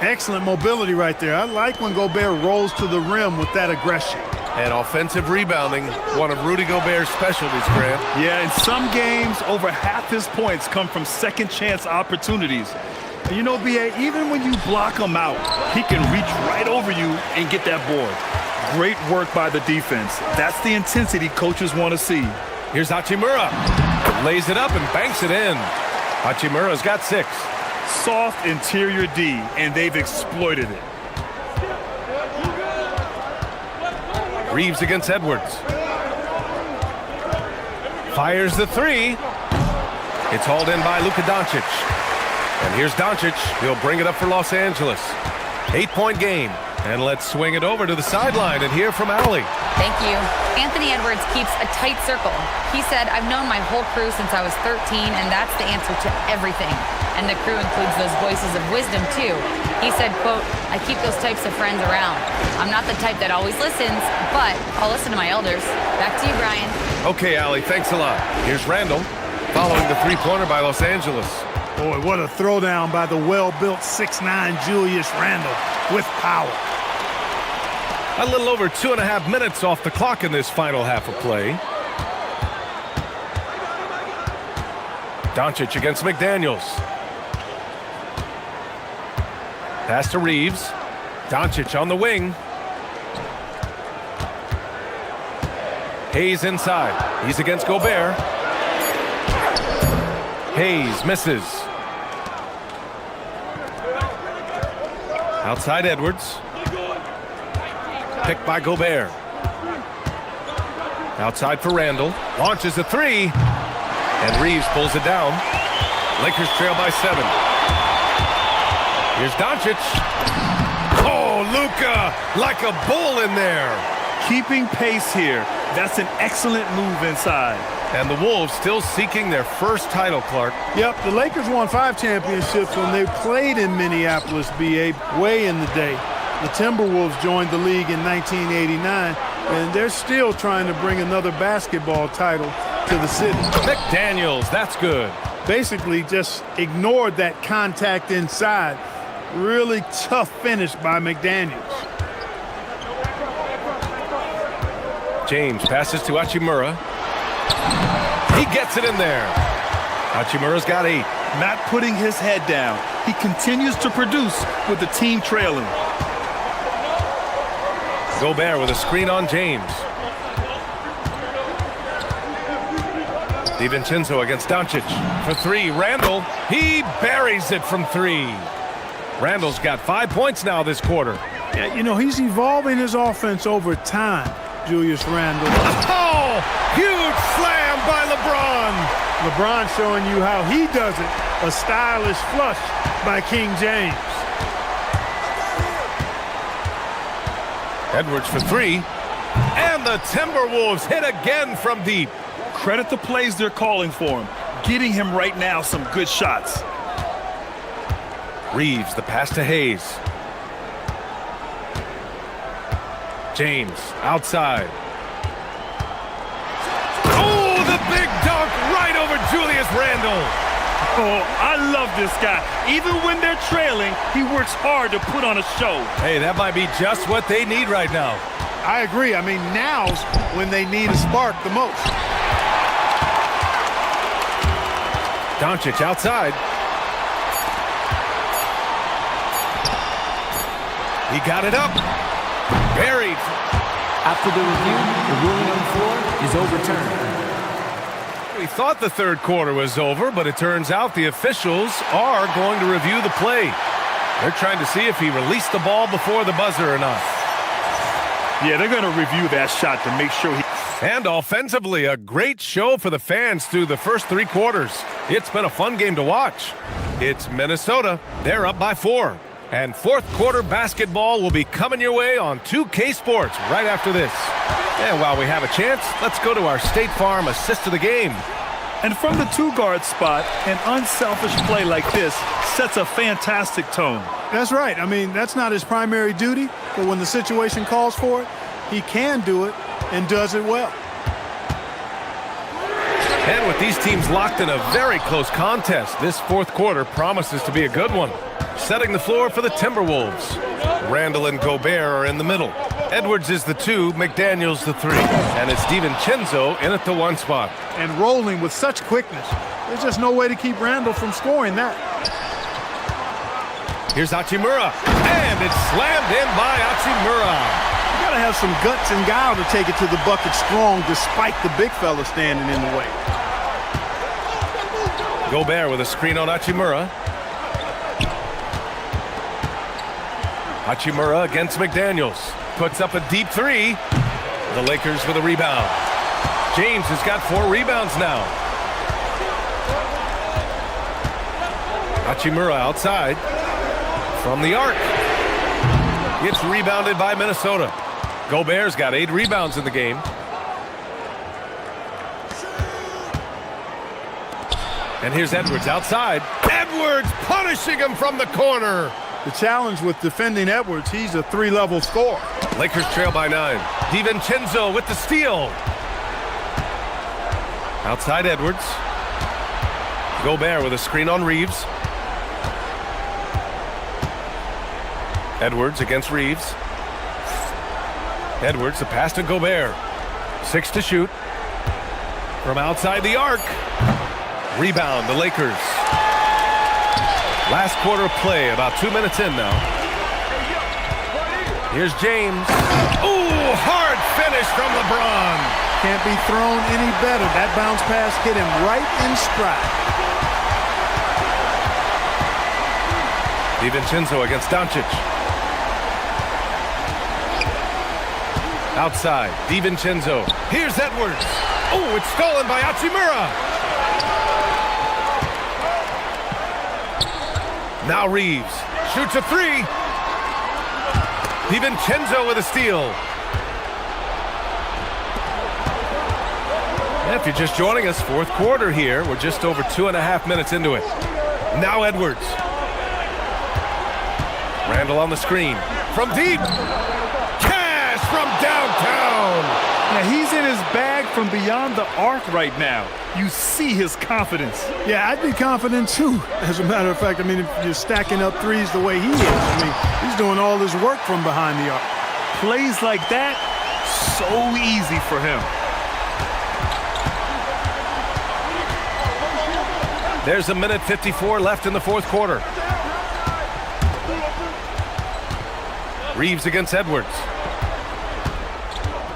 Excellent mobility right there. I like when Gobert rolls to the rim with that aggression. And offensive rebounding, one of Rudy Gobert's specialties, Grant. Yeah, in some games, over half his points come from second chance opportunities. And you know, B.A., even when you block him out, he can reach right over you and get that board. Great work by the defense. That's the intensity coaches want to see. Here's Hachimura. Lays it up and banks it in. Hachimura's got 6. Soft interior D, and they've exploited it. Reeves against Edwards. Fires the 3. It's hauled in by Luka Doncic. And here's Doncic. He'll bring it up for Los Angeles. 8-point game. And let's swing it over to the sideline and hear from Allie. Thank you. Anthony Edwards keeps a tight circle. He said, I've known my whole crew since I was 13, and that's the answer to everything. And the crew includes those voices of wisdom, too. He said, quote, I keep those types of friends around. I'm not the type that always listens, but I'll listen to my elders. Back to you, Brian. Okay, Allie, thanks a lot. Here's Randall, following the three-pointer by Los Angeles. Boy, what a throwdown by the well-built 6'9" Julius Randle with power. A little over 2.5 minutes off the clock in this final half of play. Doncic against McDaniels. Pass to Reeves. Doncic on the wing. Hayes inside. He's against Gobert. Hayes misses. Outside Edwards. Picked by Gobert. Outside for Randall. Launches a three. And Reeves pulls it down. Lakers trail by 7. Here's Doncic. Oh, Luka, like a bull in there. Keeping pace here. That's an excellent move inside. And the Wolves still seeking their first title, Clark. Yep, the Lakers won 5 championships when they played in Minneapolis, BA, way in the day. The Timberwolves joined the league in 1989, and they're still trying to bring another basketball title to the city. McDaniels, that's good. Basically just ignored that contact inside. Really tough finish by McDaniels. James passes to Hachimura. He gets it in there. Hachimura's got 8. Not putting his head down. He continues to produce with the team trailing. Gobert with a screen on James. DiVincenzo against Doncic. For 3, Randall. He buries it from 3. Randall's got 5 points now this quarter. Yeah, you know, he's evolving his offense over time, Julius Randle. Oh, huge slam by LeBron. LeBron showing you how he does it. A stylish flush by King James. Edwards for 3. And the Timberwolves hit again from deep. Credit the plays they're calling for him. Getting him right now some good shots. Reeves, the pass to Hayes. James, outside. Oh, the big dunk right over Julius Randle. Oh, I love this guy. Even when they're trailing, he works hard to put on a show. Hey, that might be just what they need right now. I agree. I mean, now's when they need a spark the most. Doncic outside. He got it up. Buried. After the review, the ruling on the floor is overturned. We thought the third quarter was over, but it turns out the officials are going to review the play. They're trying to see if he released the ball before the buzzer or not. Yeah, they're going to review that shot to make sure he... And offensively, a great show for the fans through the first 3 quarters. It's been a fun game to watch. It's Minnesota. They're up by 4. And fourth quarter basketball will be coming your way on 2K Sports right after this. And while we have a chance, let's go to our State Farm assist of the game. And from the 2-guard spot, an unselfish play like this sets a fantastic tone. That's right. I mean, that's not his primary duty, but when the situation calls for it, he can do it and does it well. And with these teams locked in a very close contest, this fourth quarter promises to be a good one. Setting the floor for the Timberwolves. Randall and Gobert are in the middle. Edwards is the 2, McDaniels the 3. And it's DiVincenzo in at the 1 spot. And rolling with such quickness. There's just no way to keep Randall from scoring that. Here's Hachimura. And it's slammed in by Hachimura. You gotta have some guts and guile to take it to the bucket strong despite the big fella standing in the way. Gobert with a screen on Hachimura. Hachimura against McDaniels. Puts up a deep 3. The Lakers with a rebound. James has got 4 rebounds now. Hachimura outside. From the arc. It's rebounded by Minnesota. Gobert's got 8 rebounds in the game. And here's Edwards outside. Edwards punishing him from the corner. The challenge with defending Edwards, he's a 3-level scorer. Lakers trail by 9. DiVincenzo with the steal. Outside Edwards. Gobert with a screen on Reeves. Edwards against Reeves. Edwards, the pass to Gobert. 6 to shoot. From outside the arc. Rebound, the Lakers. Last quarter of play, about 2 minutes in now. Here's James. Ooh, hard finish from LeBron. Can't be thrown any better. That bounce pass hit him right in stride. DiVincenzo against Doncic. Outside, DiVincenzo. Here's Edwards. Oh, it's stolen by Hachimura. Now Reeves shoots a 3. DiVincenzo with a steal. And if you're just joining us, fourth quarter here. We're just over 2.5 minutes into it. Now Edwards. Randall on the screen. From deep. Cash from downtown. Now he's in his bag from beyond the arc right now. You see his confidence. Yeah, I'd be confident too. As a matter of fact, I mean, if you're stacking up threes the way he is, I mean, he's doing all his work from behind the arc. Plays like that, so easy for him. There's 1:54 left in the fourth quarter. Reeves against Edwards.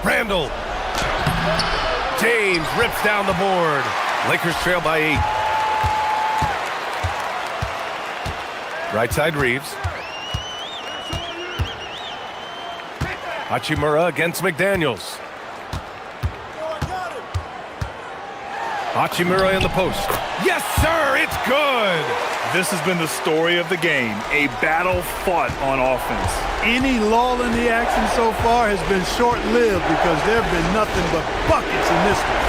Randall. James rips down the board. Lakers trail by 8. Right side Reeves. Hachimura against McDaniels. Hachimura in the post. Yes, sir, it's good. This has been the story of the game, a battle fought on offense. Any lull in the action so far has been short-lived because there have been nothing but buckets in this one.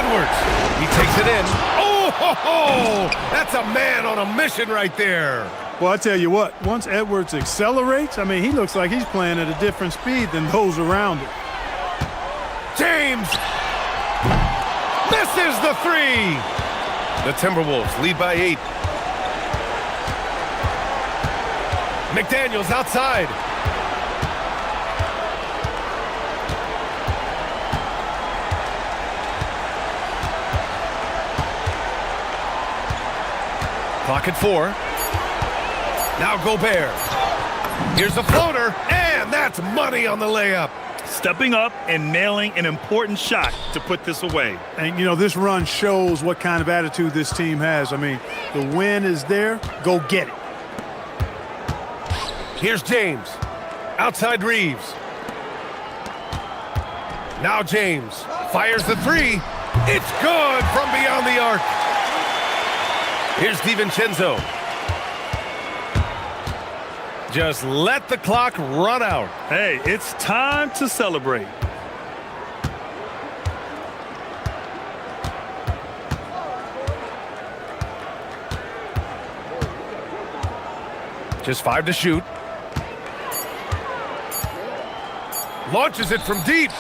Edwards, he takes it in. Oh, ho, ho! That's a man on a mission right there. Well, I tell you what, once Edwards accelerates, I mean, he looks like he's playing at a different speed than those around him. James misses the 3. The Timberwolves lead by 8. McDaniels outside. Clock at 4. Now Gobert. Here's the floater, and that's money on the layup. Stepping up and nailing an important shot to put this away. And, you know, this run shows what kind of attitude this team has. I mean, the win is there. Go get it. Here's James. Outside Reeves. Now James fires the 3. It's good from beyond the arc. Here's DiVincenzo. Just let the clock run out. Hey, it's time to celebrate. Just 5 to shoot. Launches it from deep.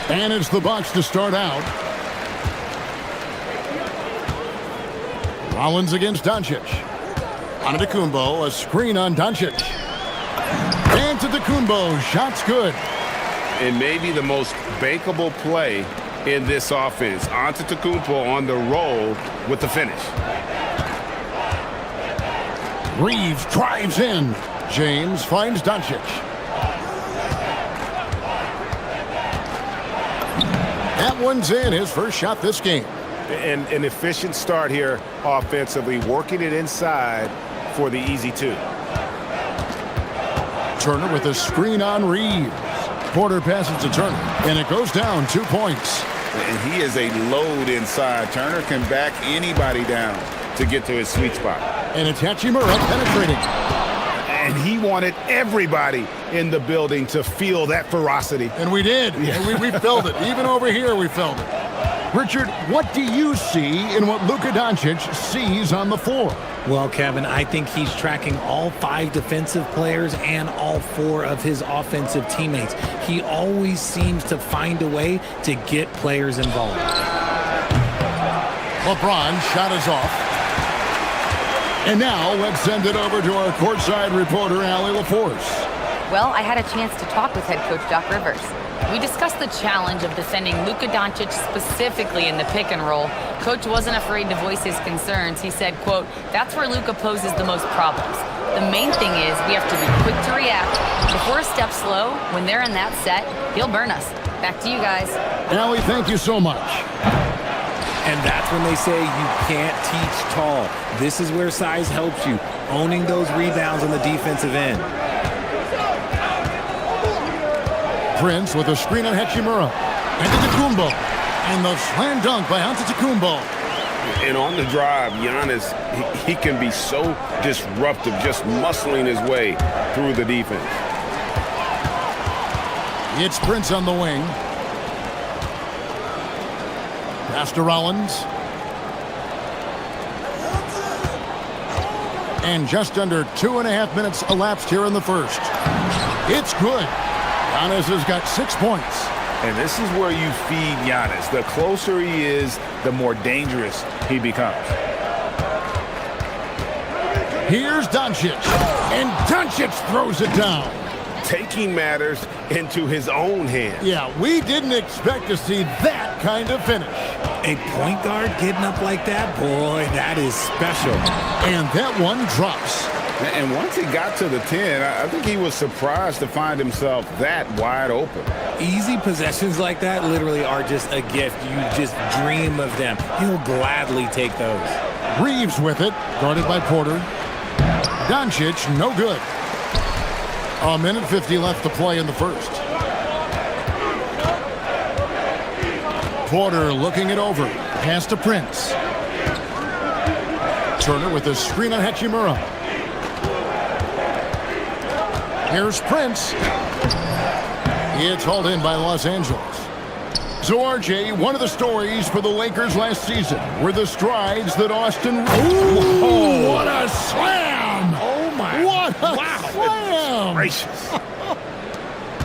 And it's the Bucks to start out. Rollins against Doncic. Antetokounmpo, a screen on Doncic. And Antetokounmpo, shot's good. And maybe the most bankable play in this offense. Antetokounmpo on the roll with the finish. Reeves drives in. James finds Doncic. That one's in, his first shot this game. And an efficient start here offensively, working it inside for the easy two. Turner with a screen on Reeves. Porter passes to Turner, and it goes down 2 points. And he is a load inside. Turner can back anybody down to get to his sweet spot. And it's Hachimura penetrating. And he wanted everybody in the building to feel that ferocity. And we did. Yeah. We felt it. Even over here, we felt it. Richard, what do you see in what Luka Doncic sees on the floor? Well, Kevin, I think he's tracking all 5 defensive players and all 4 of his offensive teammates. He always seems to find a way to get players involved. LeBron shot is off. And now let's send it over to our courtside reporter, Allie LaForce. Well, I had a chance to talk with head coach Doc Rivers. We discussed the challenge of defending Luka Doncic specifically in the pick and roll. Coach wasn't afraid to voice his concerns. He said, quote, "That's where Luka poses the most problems. The main thing is we have to be quick to react. If we're a step slow, when they're in that set, he'll burn us." Back to you guys. Allie, thank you so much. And that's when they say you can't teach tall. This is where size helps you, owning those rebounds on the defensive end. Prince with a screen on Hachimura. Antetokounmpo. And the slam dunk by Antetokounmpo. And on the drive, Giannis, he can be so disruptive, just muscling his way through the defense. It's Prince on the wing. Pass to Rollins. And just under 2.5 minutes elapsed here in the first. It's good. Giannis has got 6 points. And this is where you feed Giannis. The closer he is, the more dangerous he becomes. Here's Doncic. And Doncic throws it down. Taking matters into his own hands. Yeah, we didn't expect to see that kind of finish. A point guard getting up like that, boy, that is special. And that one drops. And once he got to the 10, I think he was surprised to find himself that wide open. Easy possessions like that literally are just a gift. You just dream of them. He'll gladly take those. Reeves with it, guarded by Porter. Doncic, no good. 1:50 left to play in the first. Porter looking it over. Pass to Prince. Turner with a screen on Hachimura. Here's Prince. It's hauled in by Los Angeles. So, RJ, one of the stories for the Lakers last season were the strides that Austin... Ooh, what a slam! Oh, my. What a slam! Gracious.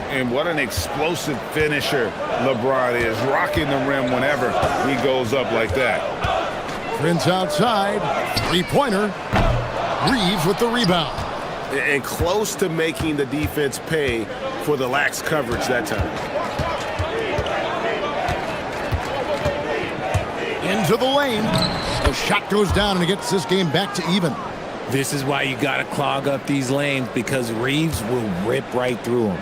And what an explosive finisher LeBron is, rocking the rim whenever he goes up like that. Prince outside, three-pointer. Reeves with the rebound. And close to making the defense pay for the lax coverage that time. Into the lane. The shot goes down and it gets this game back to even. This is why you got to clog up these lanes, because Reeves will rip right through them.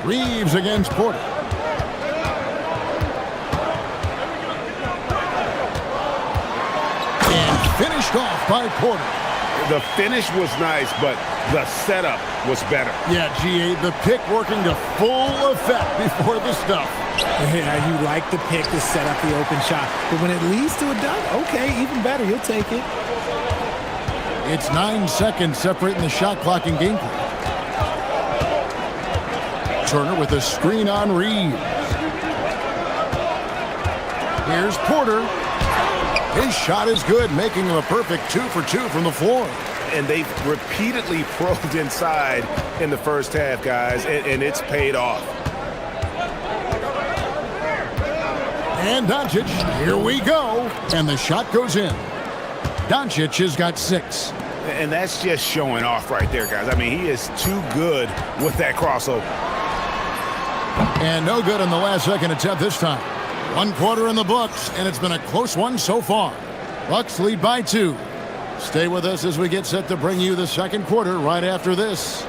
Reeves against Porter. And finished off by Porter. The finish was nice, but the setup was better. Yeah, GA, the pick working to full effect before the stuff. Yeah, you like the pick to set up the open shot. But when it leads to a dunk, okay, even better, you'll take it. It's 9 seconds separating the shot clock and game clock. Turner with a screen on Reeves. Here's Porter. His shot is good, making him a perfect 2 for 2 from the floor. And they've repeatedly probed inside in the first half, guys, and it's paid off. And Doncic, here we go. And the shot goes in. Doncic has got 6. And that's just showing off right there, guys. I mean, he is too good with that crossover. And no good on the last second attempt this time. 1 quarter in the books, and it's been a close one so far. Bucks lead by 2. Stay with us as we get set to bring you the second quarter right after this.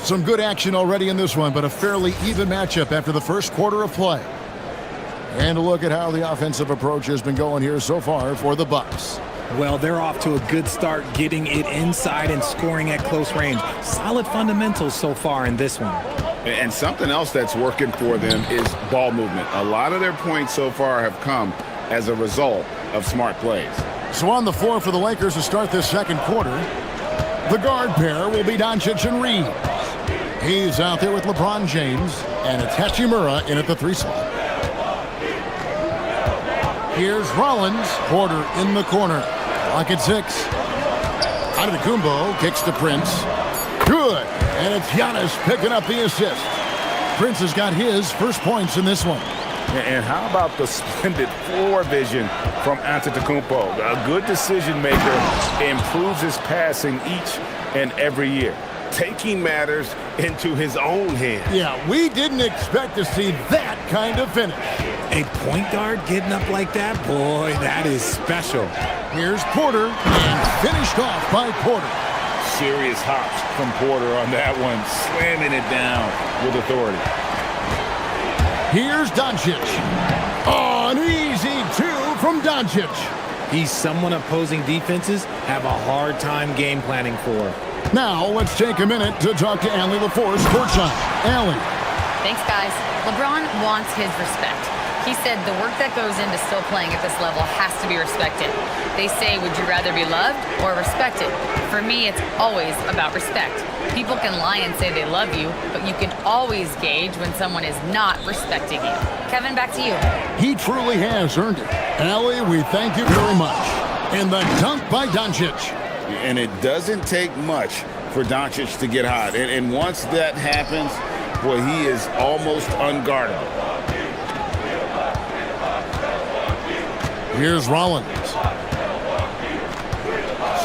Some good action already in this one, but a fairly even matchup after the first quarter of play. And a look at how the offensive approach has been going here so far for the Bucks. Well, they're off to a good start getting it inside and scoring at close range. Solid fundamentals so far in this one. And something else that's working for them is ball movement. A lot of their points so far have come as a result of smart plays. So on the floor for the Lakers to start this second quarter, the guard pair will be Doncic and Reed. He's out there with LeBron James, and it's Hachimura in at the 3 slot. Here's Rollins, Porter in the corner. Lock at 6. Antetokounmpo kicks to Prince. Good, and it's Giannis picking up the assist. Prince has got his first points in this one. And how about the splendid floor vision from Antetokounmpo? A good decision maker, improves his passing each and every year, taking matters into his own hands. Yeah, we didn't expect to see that kind of finish. A point guard getting up like that? Boy, that is special. Here's Porter, and finished off by Porter. Serious hops from Porter on that one, slamming it down with authority. Here's Doncic. Oh, an easy 2 from Doncic. He's someone opposing defenses have a hard time game planning for. Now, let's take a minute to talk to Allie LaForce courtside. Allie. Thanks, guys. LeBron wants his respect. He said the work that goes into still playing at this level has to be respected. They say, would you rather be loved or respected? For me, it's always about respect. People can lie and say they love you, but you can always gauge when someone is not respecting you. Kevin, back to you. He truly has earned it. Allie, we thank you very much. And the dunk by Doncic. And it doesn't take much for Doncic to get hot. And once that happens, boy, he is almost unguardable. Here's Rollins.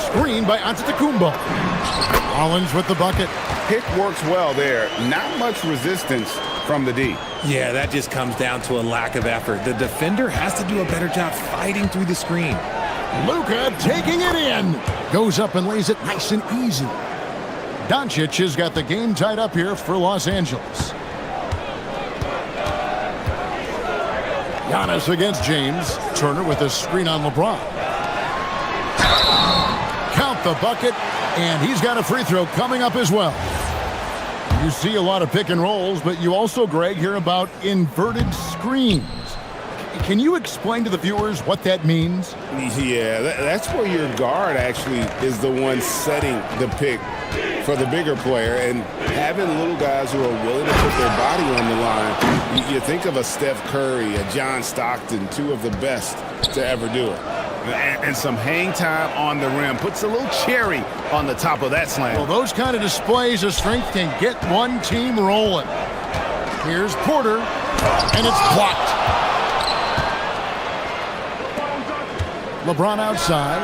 Screen by Antetokounmpo. Rollins with the bucket. Pick works well there. Not much resistance from the D. Yeah, that just comes down to a lack of effort. The defender has to do a better job fighting through the screen. Luka taking it in. Goes up and lays it nice and easy. Doncic has got the game tied up here for Los Angeles. Giannis against James. Turner with a screen on LeBron. Count the bucket, and he's got a free throw coming up as well. You see a lot of pick and rolls, but you also, Greg, hear about inverted screens. Can you explain to the viewers what that means? Yeah, that's where your guard actually is the one setting the pick for the bigger player, and having little guys who are willing to put their body on the line. You think of a Steph Curry, a John Stockton, 2 of the best to ever do it. And some hang time on the rim puts a little cherry on the top of that slam. Well, those kind of displays of strength can get one team rolling. Here's Porter, and it's blocked. LeBron outside.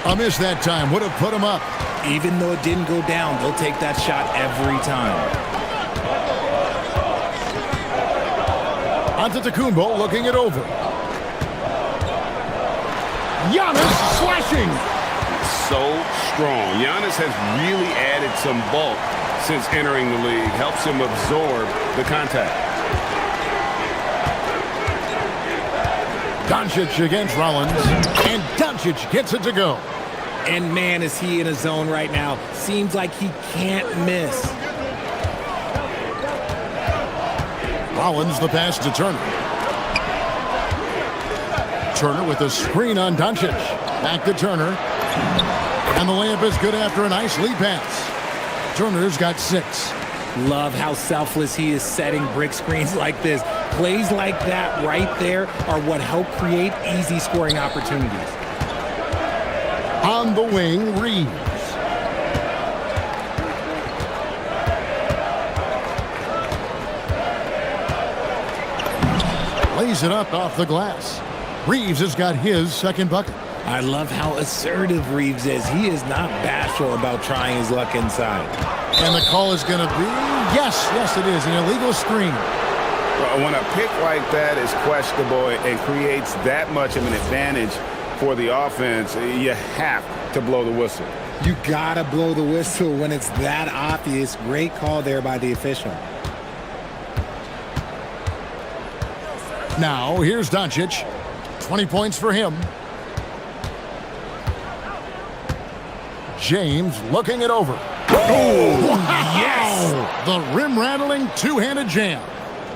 A miss that time. Would have put him up. Even though it didn't go down, they'll take that shot every time. Antetokounmpo looking it over. Giannis slashing. So strong. Giannis has really added some bulk since entering the league. Helps him absorb the contact. Doncic against Rollins, and Doncic gets it to go. And man, is he in a zone right now. Seems like he can't miss. Rollins the pass to Turner. Turner with a screen on Doncic. Back to Turner. And the layup is good after a nice lead pass. Turner's got 6. Love how selfless he is setting brick screens like this. Plays like that right there are what help create easy scoring opportunities. On the wing, Reeves. Lays it up off the glass. Reeves has got his second bucket. I love how assertive Reeves is. He is not bashful about trying his luck inside. And the call is going to be, yes, it is, an illegal screen. When a pick like that is questionable and creates that much of an advantage for the offense, you have to blow the whistle. You gotta blow the whistle when it's that obvious. Great call there by the official. Now, here's Doncic. 20 points for him. James looking it over. Oh, wow! yes! The rim-rattling two-handed jam.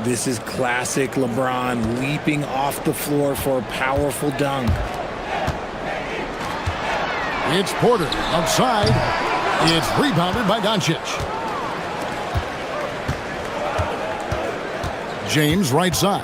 This is classic LeBron leaping off the floor for a powerful dunk. It's Porter outside. It's rebounded by Doncic. James right side.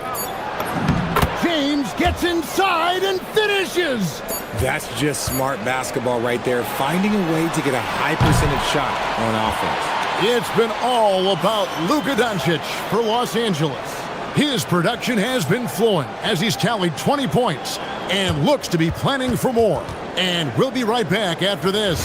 James gets inside and finishes. That's just smart basketball right there, finding a way to get a high percentage shot on offense. It's been all about Luka Doncic for Los Angeles. His production has been flowing as he's tallied 20 points and looks to be planning for more. And we'll be right back after this.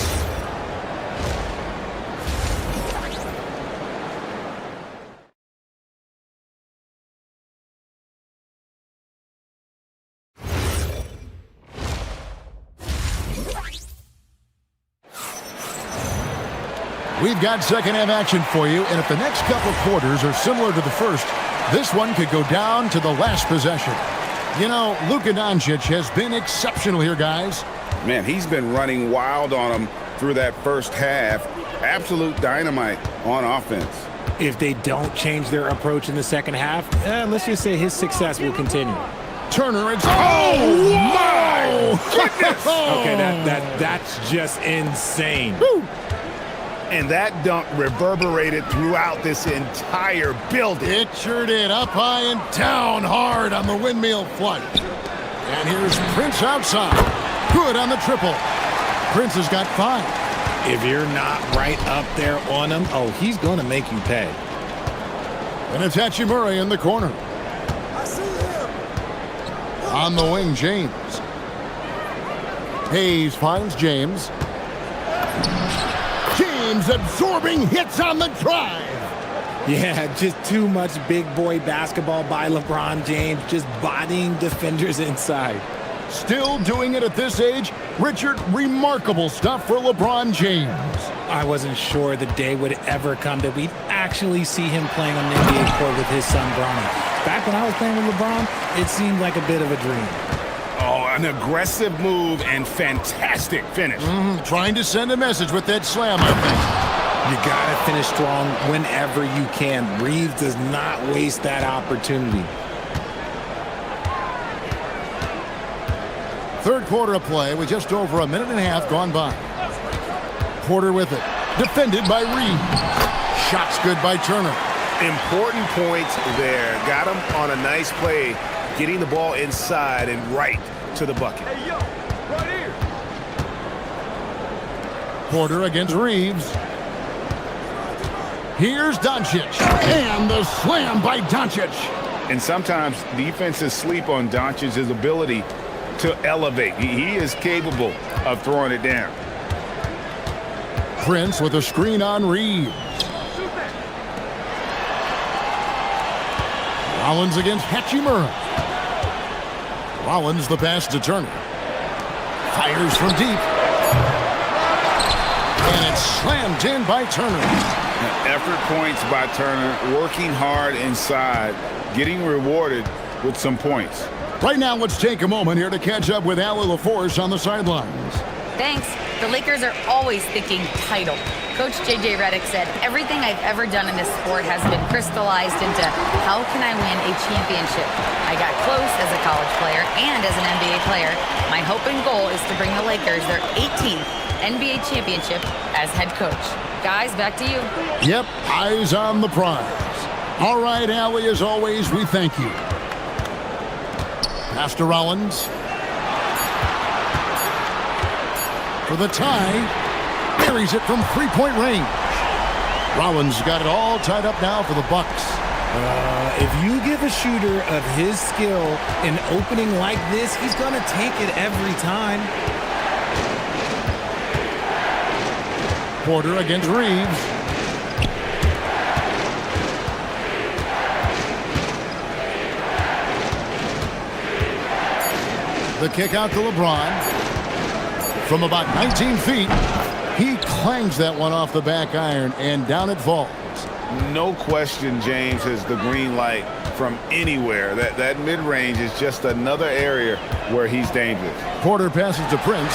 We've got second half action for you, and if the next couple quarters are similar to the first, this one could go down to the last possession. You know, Luka Doncic has been exceptional here, guys. Man, he's been running wild on them through that first half. Absolute dynamite on offense. If they don't change their approach in the second half, let's just say his success will continue. Turner, it's... Oh, my goodness! Okay, that's just insane. Woo. And that dunk reverberated throughout this entire building. It sure did. Up high and down hard on the windmill flush. And here's Prince outside. Good on the triple. Prince has got 5. If you're not right up there on him, oh, he's going to make you pay. And it's Hachimura in the corner. I see him. On the wing, James. Hayes finds James. James absorbing hits on the drive. Yeah, just too much big boy basketball by LeBron James, just bodying defenders inside. Still doing it at this age. Richard, remarkable stuff for LeBron James. I wasn't sure the day would ever come that we'd actually see him playing on an NBA court with his son Bronny. Back when I was playing with LeBron, it seemed like a bit of a dream. Oh, an aggressive move and fantastic finish. Trying to send a message with that slam, I think. You gotta finish strong whenever you can. Reeves does not waste that opportunity. Third quarter of play with just over a minute and a half gone by. Porter with it. Defended by Reeves. Shots good by Turner. Important points there. Got him on a nice play, getting the ball inside and right to the bucket. Hey, yo, right here. Porter against Reeves. Here's Doncic. And the slam by Doncic. And sometimes defenses sleep on Doncic's ability to elevate. He is capable of throwing it down. Prince with a screen on Reeves. Rollins against Hachimura. Rollins the pass to Turner. Fires from deep. And it's slammed in by Turner. Effort points by Turner, working hard inside, getting rewarded with some points. Right now, let's take a moment here to catch up with Allie LaForce on the sidelines. Thanks. The Lakers are always thinking title. Coach J.J. Redick said, everything I've ever done in this sport has been crystallized into how can I win a championship? I got close as a college player and as an NBA player. My hope and goal is to bring the Lakers their 18th NBA championship as head coach. Guys, back to you. Yep, eyes on the prize. All right, Allie, as always, we thank you. Pass to Rollins. For the tie, buries it from three-point range. Rollins got it all tied up now for the Bucks. If you give a shooter of his skill an opening like this, he's going to take it every time. Porter against Reeves. The kick out to LeBron. From about 19 feet, he clangs that one off the back iron, and down it falls. No question James has the green light from anywhere. That mid-range is just another area where he's dangerous. Porter passes to Prince.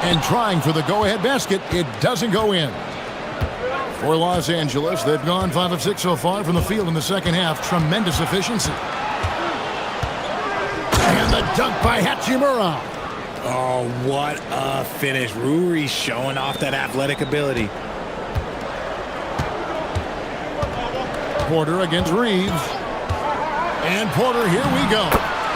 And trying for the go-ahead basket, it doesn't go in. For Los Angeles, they've gone 5 of 6 so far from the field in the second half. Tremendous efficiency. And the dunk by Hachimura. Oh, what a finish. Ruri showing off that athletic ability. Porter against Reeves. And Porter, here we go.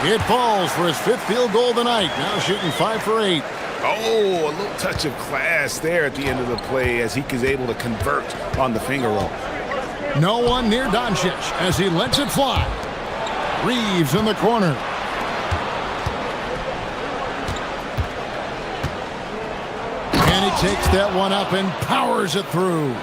It falls for his 5th field goal tonight. Now shooting 5 for 8. Oh, a little touch of class there at the end of the play as he is able to convert on the finger roll. No one near Doncic as he lets it fly. Reeves in the corner. And he takes that one up and powers it through.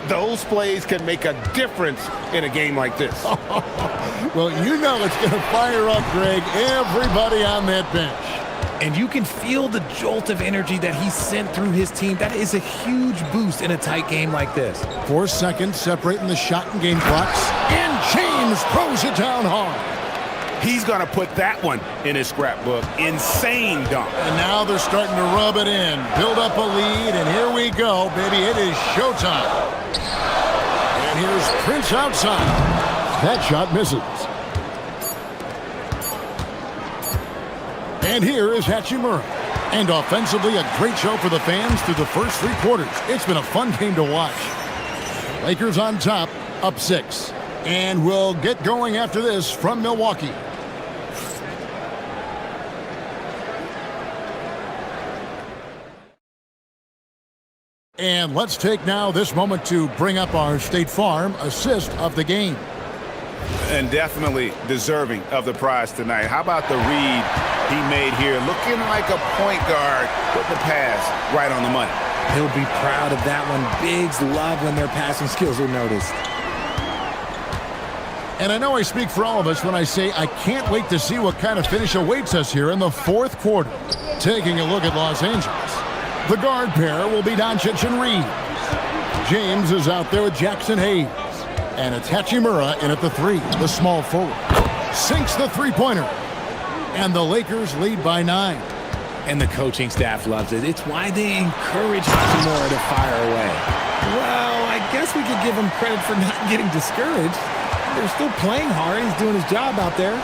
Those plays can make a difference in a game like this. Well, you know it's going to fire up, Greg, everybody on that bench. And you can feel the jolt of energy that he sent through his team. That is a huge boost in a tight game like this. 4 seconds separating the shot and game clocks. And James throws it down hard. He's going to put that one in his scrapbook. Insane dunk. And now they're starting to rub it in. Build up a lead, and here we go, baby. It is showtime. And here's Prince outside. That shot misses. And here is Hachimura. And offensively, a great show for the fans through the first 3 quarters. It's been a fun game to watch. Lakers on top, up 6. And we'll get going after this from Milwaukee. And let's take now this moment to bring up our State Farm assist of the game. And definitely deserving of the prize tonight. How about the read he made here? Looking like a point guard, putting the pass right on the money. He'll be proud of that one. Bigs love when their passing skills are noticed. And I know I speak for all of us when I say I can't wait to see what kind of finish awaits us here in the 4th quarter. Taking a look at Los Angeles. The guard pair will be Doncic and Reeves. James is out there with Jackson Hayes. And it's Hachimura in at the 3, the small forward. Sinks the three-pointer. And the Lakers lead by 9. And the coaching staff loves it. It's why they encourage Hachimura to fire away. Well, I guess we could give him credit for not getting discouraged. They're still playing hard. He's doing his job out there.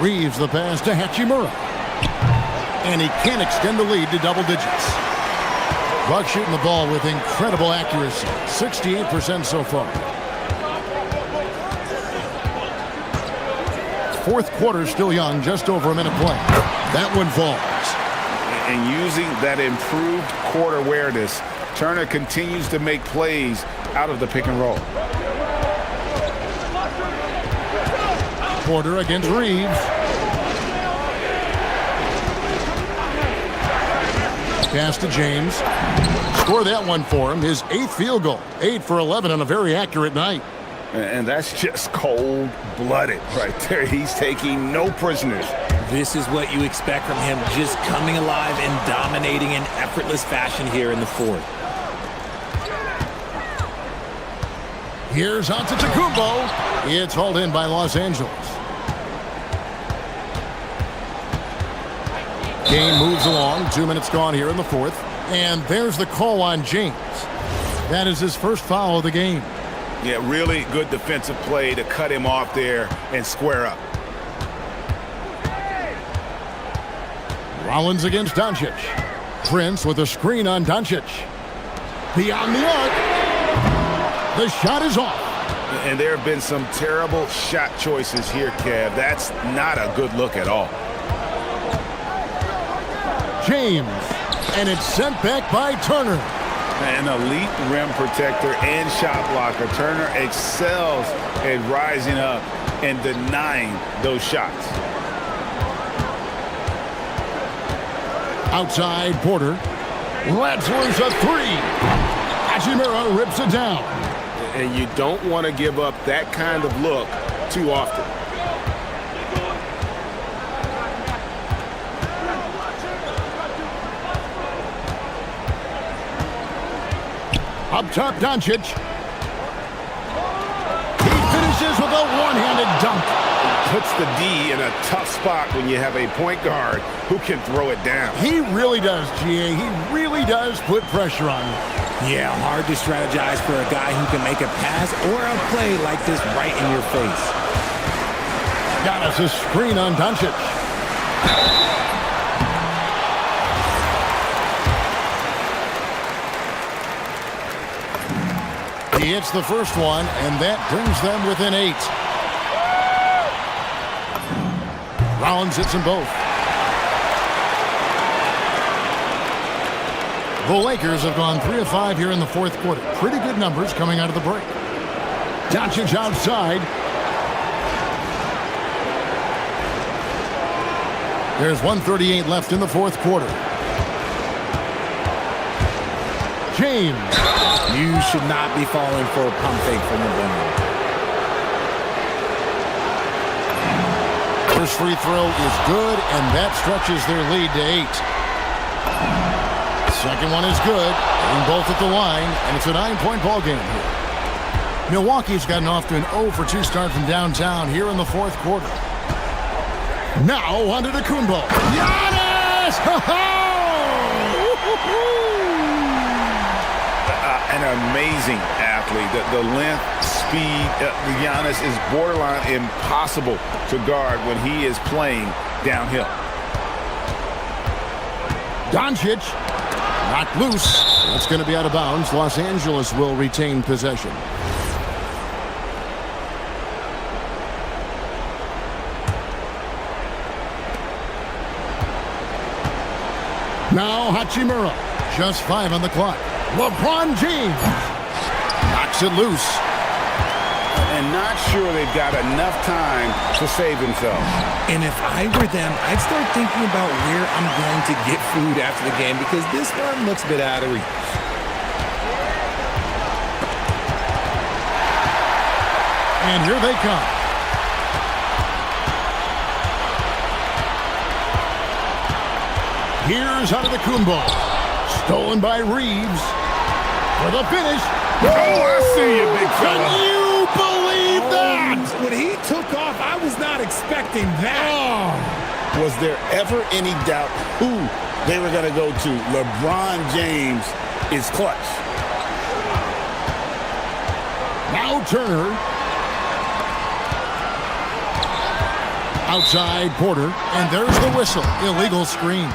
Reeves the pass to Hachimura. And he can't extend the lead to double digits. Bucks shooting the ball with incredible accuracy. 68% so far. 4th quarter still young, just over a minute play. That one falls. And using that improved court awareness, Turner continues to make plays out of the pick and roll. Porter against Reeves. Pass to James. Score that one for him. His 8th field goal. 8 for 11 on a very accurate night. And that's just cold-blooded right there. He's taking no prisoners. This is what you expect from him, just coming alive and dominating in effortless fashion here in the 4th. Here's Antetokounmpo. It's hauled in by Los Angeles. Game moves along. 2 minutes gone here in the 4th. And there's the call on James. That is his first foul of the game. Yeah, really good defensive play to cut him off there and square up. Rollins against Doncic. Prince with a screen on Doncic. Beyond the arc. The shot is off. And there have been some terrible shot choices here, Kev. That's not a good look at all. James. And it's sent back by Turner. An elite rim protector and shot blocker. Turner excels at rising up and denying those shots. Outside, Porter. Lets loose a three. Hachimura rips it down. And you don't want to give up that kind of look too often. Up top, Doncic. He finishes with a one-handed dunk. Puts the D in a tough spot when you have a point guard who can throw it down. He really does, GA. He really does put pressure on you. Yeah, hard to strategize for a guy who can make a pass or a play like this right in your face. Got us a screen on Doncic. He hits the first one, and that brings them within 8. Rollins hits them both. The Lakers have gone 3 of 5 here in the fourth quarter. Pretty good numbers coming out of the break. Doncic outside. There's 1:38 left in the fourth quarter. James. You should not be falling for a pump fake from LeBron. First free throw is good, and that stretches their lead to 8. Second one is good, hitting both at the line, and it's a 9-point ball game here. Milwaukee's gotten off to an 0 for 2 start from downtown here in the fourth quarter. Now on to Kumbo. Giannis! An amazing athlete. The length, speed, Giannis is borderline impossible to guard when he is playing downhill. Doncic. Knocked loose. That's going to be out of bounds. Los Angeles will retain possession. Now Hachimura. Just 5 on the clock. LeBron James. Knocks it loose. And not sure they've got enough time to save themselves. And if I were them, I'd start thinking about where I'm going to get food after the game because this one looks a bit out of reach. And here they come. Here's out of the Kumbo. Stolen by Reeves. For the finish. Oh, I see you, big fella. Can you believe that? When he took off, I was not expecting that. Was there ever any doubt who they were going to go to? LeBron James is clutch. Now Turner. Outside Porter. And there's the whistle. Illegal screen.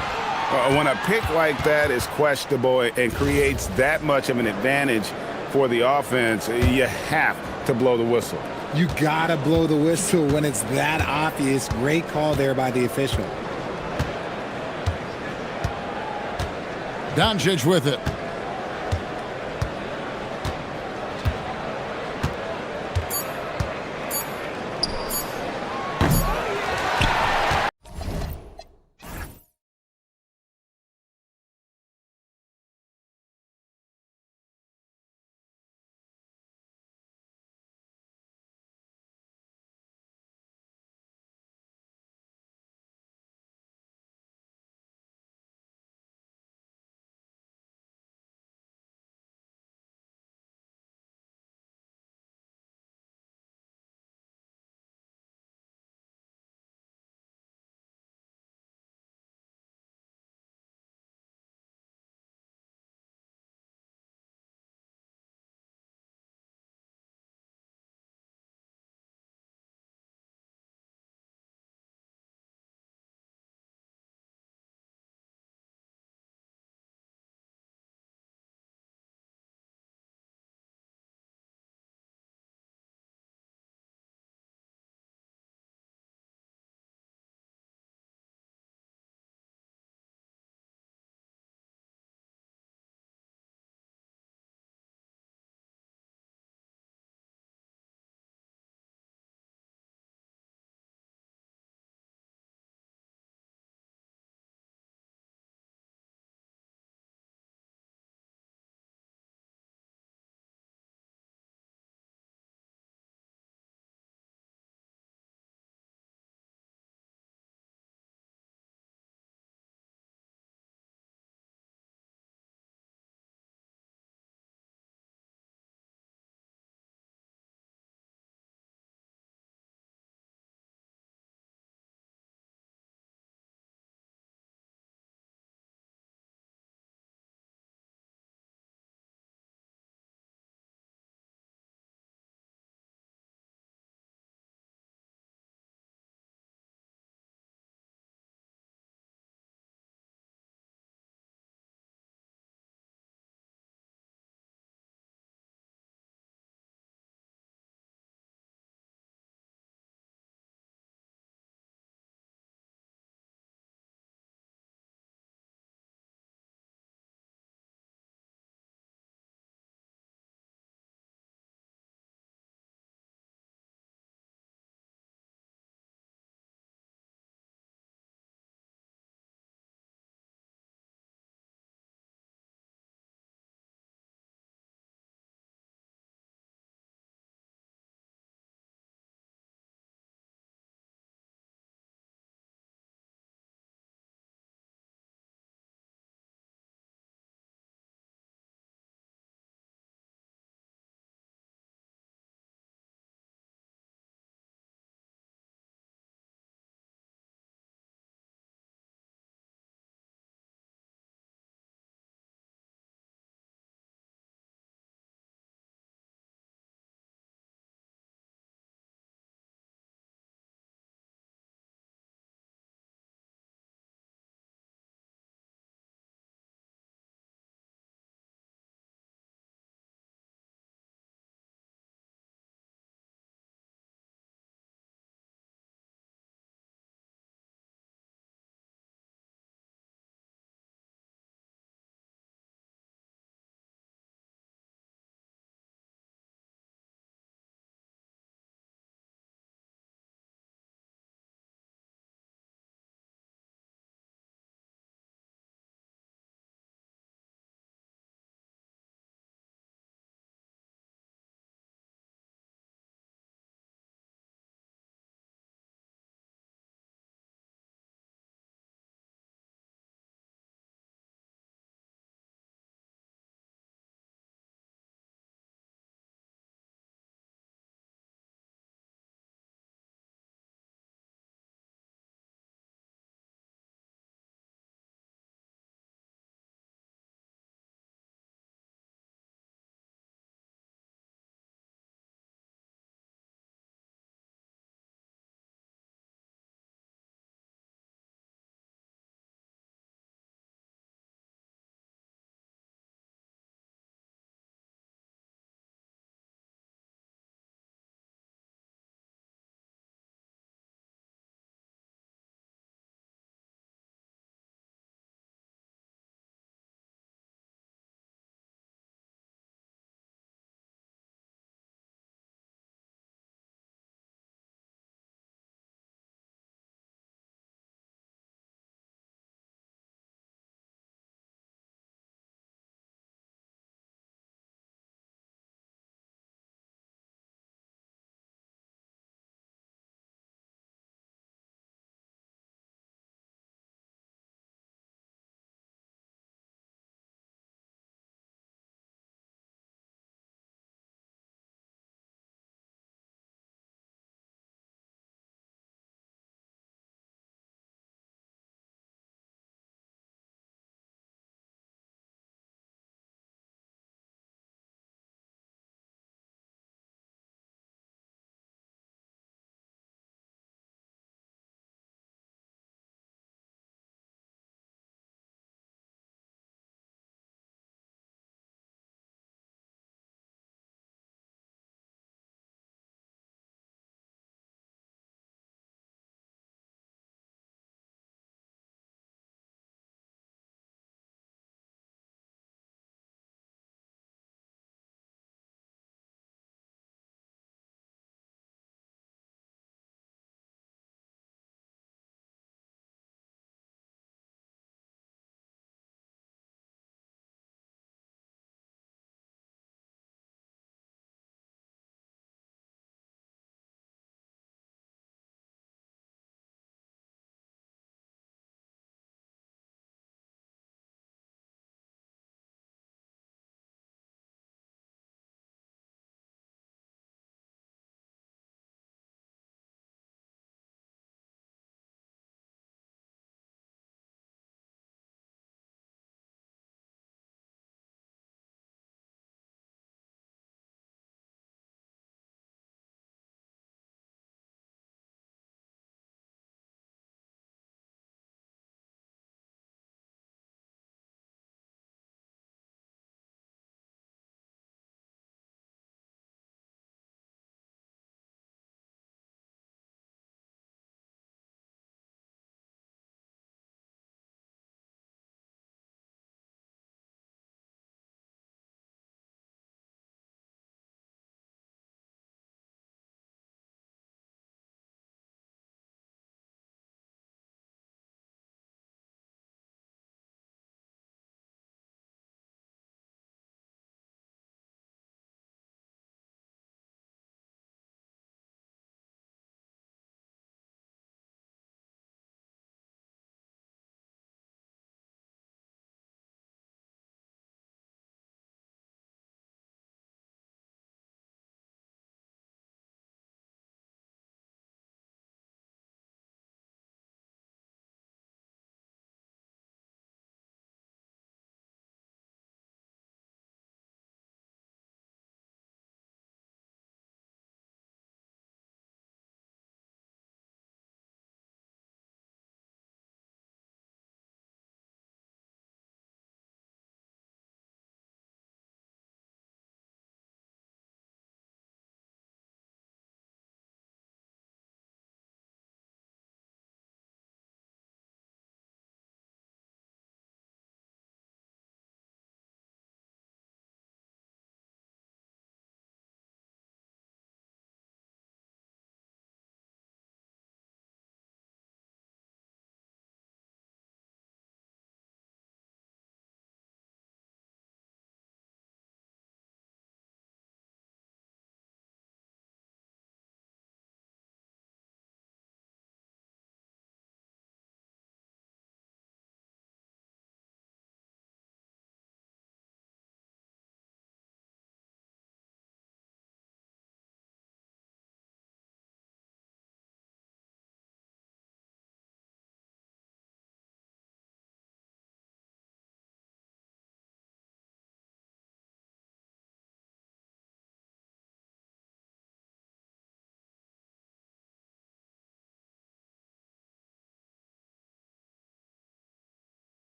When a pick like that is questionable and creates that much of an advantage for the offense, you have to blow the whistle. You gotta blow the whistle when it's that obvious. Great call there by the official. Doncic with it.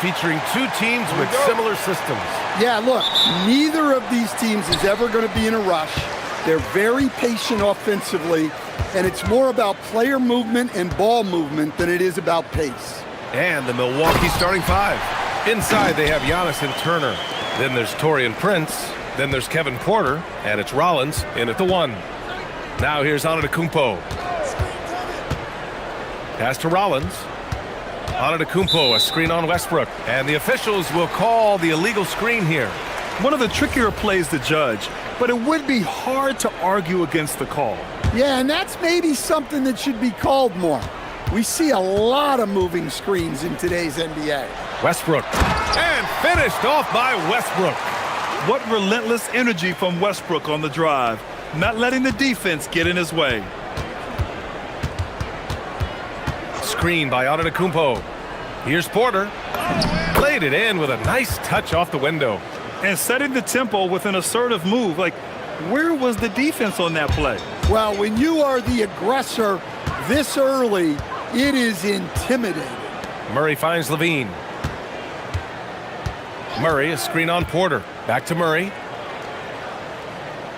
featuring two teams with similar systems. Yeah, look, neither of these teams is ever going to be in a rush. They're very patient offensively, and it's more about player movement and ball movement than it is about pace. And the Milwaukee starting five. Inside, they have Giannis and Turner. Then there's Taurean Prince. Then there's Kevin Porter, and it's Rollins in at the one. Now here's Antetokounmpo. Pass to Rollins. Antetokounmpo, a screen on Westbrook. And the officials will call the illegal screen here. One of the trickier plays to judge, but it would be hard to argue against the call. Yeah, and that's maybe something that should be called more. We see a lot of moving screens in today's NBA. Westbrook. And finished off by Westbrook. What relentless energy from Westbrook on the drive, not letting the defense get in his way. Screen by Antetokounmpo. Here's Porter. Played it in with a nice touch off the window. And setting the tempo with an assertive move. Like, where was the defense on that play? Well, when you are the aggressor this early, it is intimidating. Murray finds Levine. Murray, a screen on Porter. Back to Murray.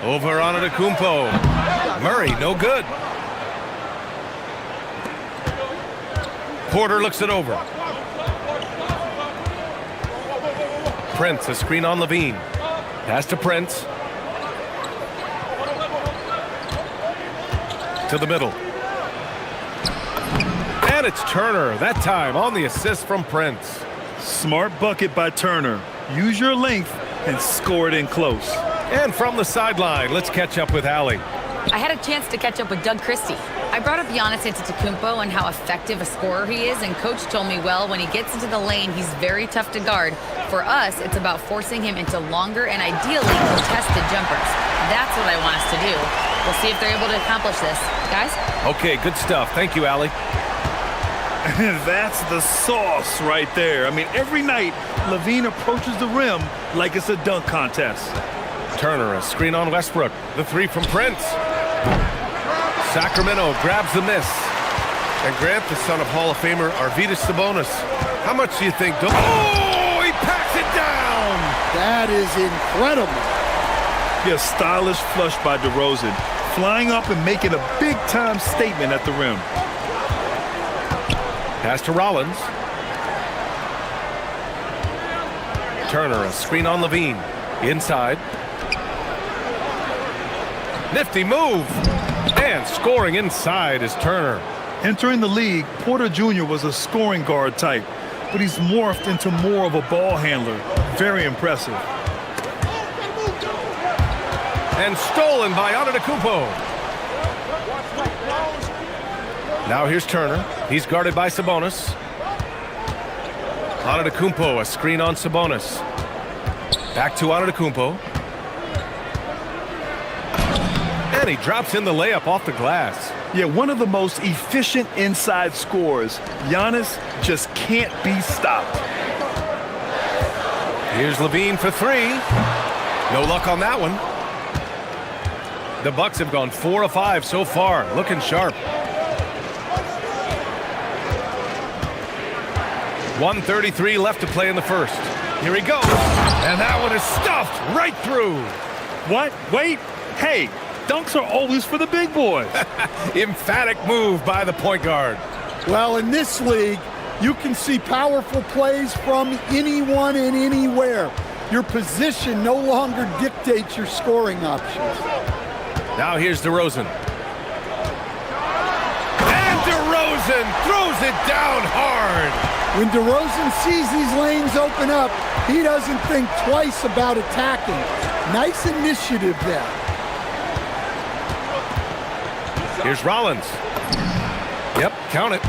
Over Antetokounmpo. Murray, no good. Porter looks it over. Prince, a screen on Levine. Pass to Prince. To the middle. And it's Turner, that time on the assist from Prince. Smart bucket by Turner. Use your length and score it in close. And from the sideline, let's catch up with Allie. I had a chance to catch up with Doug Christie. I brought up Giannis Antetokounmpo and how effective a scorer he is, and Coach told me, well, when he gets into the lane, he's very tough to guard. For us, it's about forcing him into longer and ideally contested jumpers. That's what I want us to do. We'll see if they're able to accomplish this. Guys? Okay, good stuff. Thank you, Allie. That's the sauce right there. I mean, every night, Levine approaches the rim like it's a dunk contest. Turner, a screen on Westbrook. The three from Prince. Sacramento grabs the miss. And Grant, the son of Hall of Famer Arvydas Sabonis. How much do you think? Oh, he packs it down! That is incredible. Yeah, stylish flush by DeRozan. Flying up and making a big-time statement at the rim. Pass to Rollins. Turner, a screen on Levine. Inside. Nifty move. And scoring inside is Turner. Entering the league, Porter Jr. was a scoring guard type, but he's morphed into more of a ball handler. Very impressive. And stolen by Antetokounmpo. Now here's Turner. He's guarded by Sabonis. Antetokounmpo, a screen on Sabonis. Back to Antetokounmpo. And he drops in the layup off the glass. Yeah, one of the most efficient inside scorers. Giannis just can't be stopped. Here's Levine for three. No luck on that one. The Bucks have gone 4 of 5 so far, looking sharp. 1:33 left to play in the first. Here he goes. And that one is stuffed right through. What? Wait. Hey, dunks are always for the big boys. Emphatic move by the point guard. Well, in this league, you can see powerful plays from anyone and anywhere. Your position no longer dictates your scoring options. Now here's DeRozan. And DeRozan throws it down hard. When DeRozan sees these lanes open up, he doesn't think twice about attacking. Nice initiative there. Here's Rollins. Yep, count it.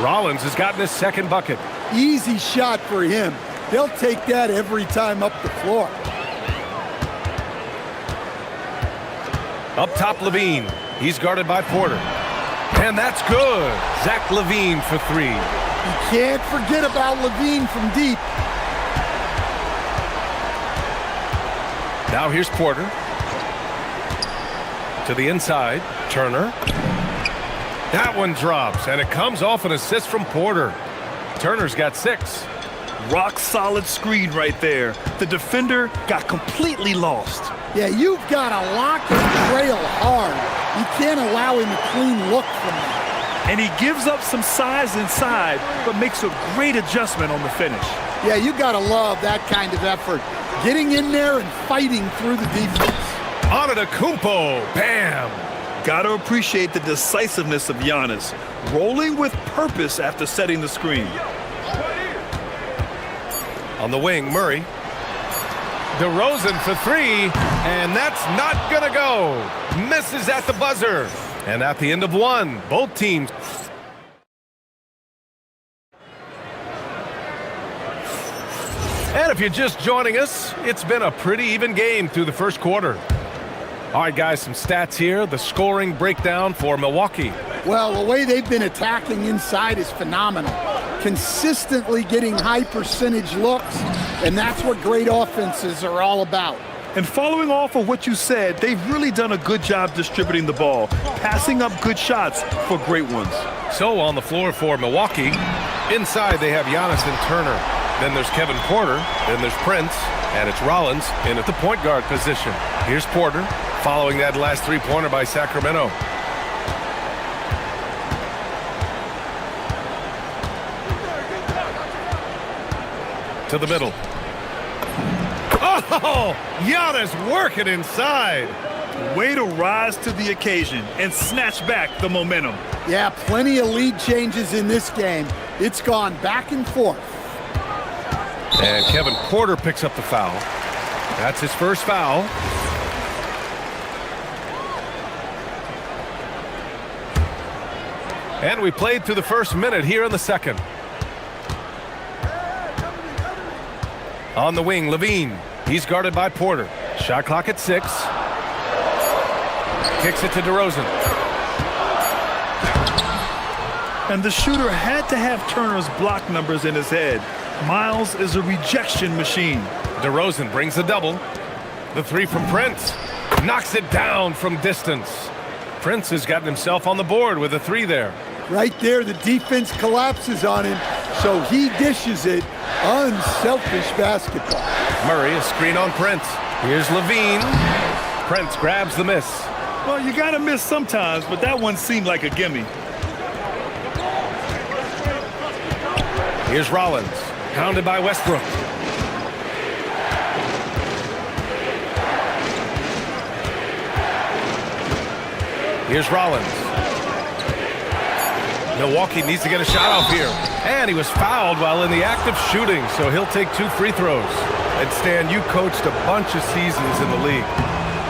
Rollins has gotten his second bucket. Easy shot for him. They'll take that every time up the floor. Up top, Levine. He's guarded by Porter. And that's good. Zach Levine for three. You can't forget about Levine from deep. Now here's Porter. To the inside, Turner. That one drops, and it comes off an assist from Porter. Turner's got 6. Rock solid screen right there. The defender got completely lost. Yeah, you've got to lock and trail hard. You can't allow him a clean look from that. And he gives up some size inside, but makes a great adjustment on the finish. Yeah, you got to love that kind of effort. Getting in there and fighting through the defense. Antetokounmpo, bam! Got to appreciate the decisiveness of Giannis, rolling with purpose after setting the screen. On the wing, Murray. DeRozan for three, and that's not gonna go. Misses at the buzzer. And at the end of one, both teams. And if you're just joining us, it's been a pretty even game through the first quarter. All right, guys, some stats here. The scoring breakdown for Milwaukee. Well, the way they've been attacking inside is phenomenal. Consistently getting high percentage looks, and that's what great offenses are all about. And following off of what you said, they've really done a good job distributing the ball, passing up good shots for great ones. So on the floor for Milwaukee, inside they have Giannis and Turner. Then there's Kevin Porter, then there's Prince, and it's Rollins in at the point guard position. Here's Porter, following that last three-pointer by Sacramento. To the middle. Oh, Giannis working inside. Way to rise to the occasion and snatch back the momentum. Yeah, plenty of lead changes in this game. It's gone back and forth. And Kevin Porter picks up the foul. That's his first foul. And we played through the first minute here in the second. On the wing, Levine. He's guarded by Porter. Shot clock at 6. Kicks it to DeRozan. And the shooter had to have Turner's block numbers in his head. Miles is a rejection machine. DeRozan brings the double. The three from Prince. Knocks it down from distance. Prince has gotten himself on the board with a three there. Right there, the defense collapses on him, so he dishes it. Unselfish basketball. Murray, a screen on Prince. Here's Levine. Prince grabs the miss. Well, you gotta miss sometimes, but that one seemed like a gimme. Here's Rollins, pounded by Westbrook. Here's Rollins. Milwaukee needs to get a shot off here. And he was fouled while in the act of shooting, so he'll take 2 free throws. And Stan, you coached a bunch of seasons in the league.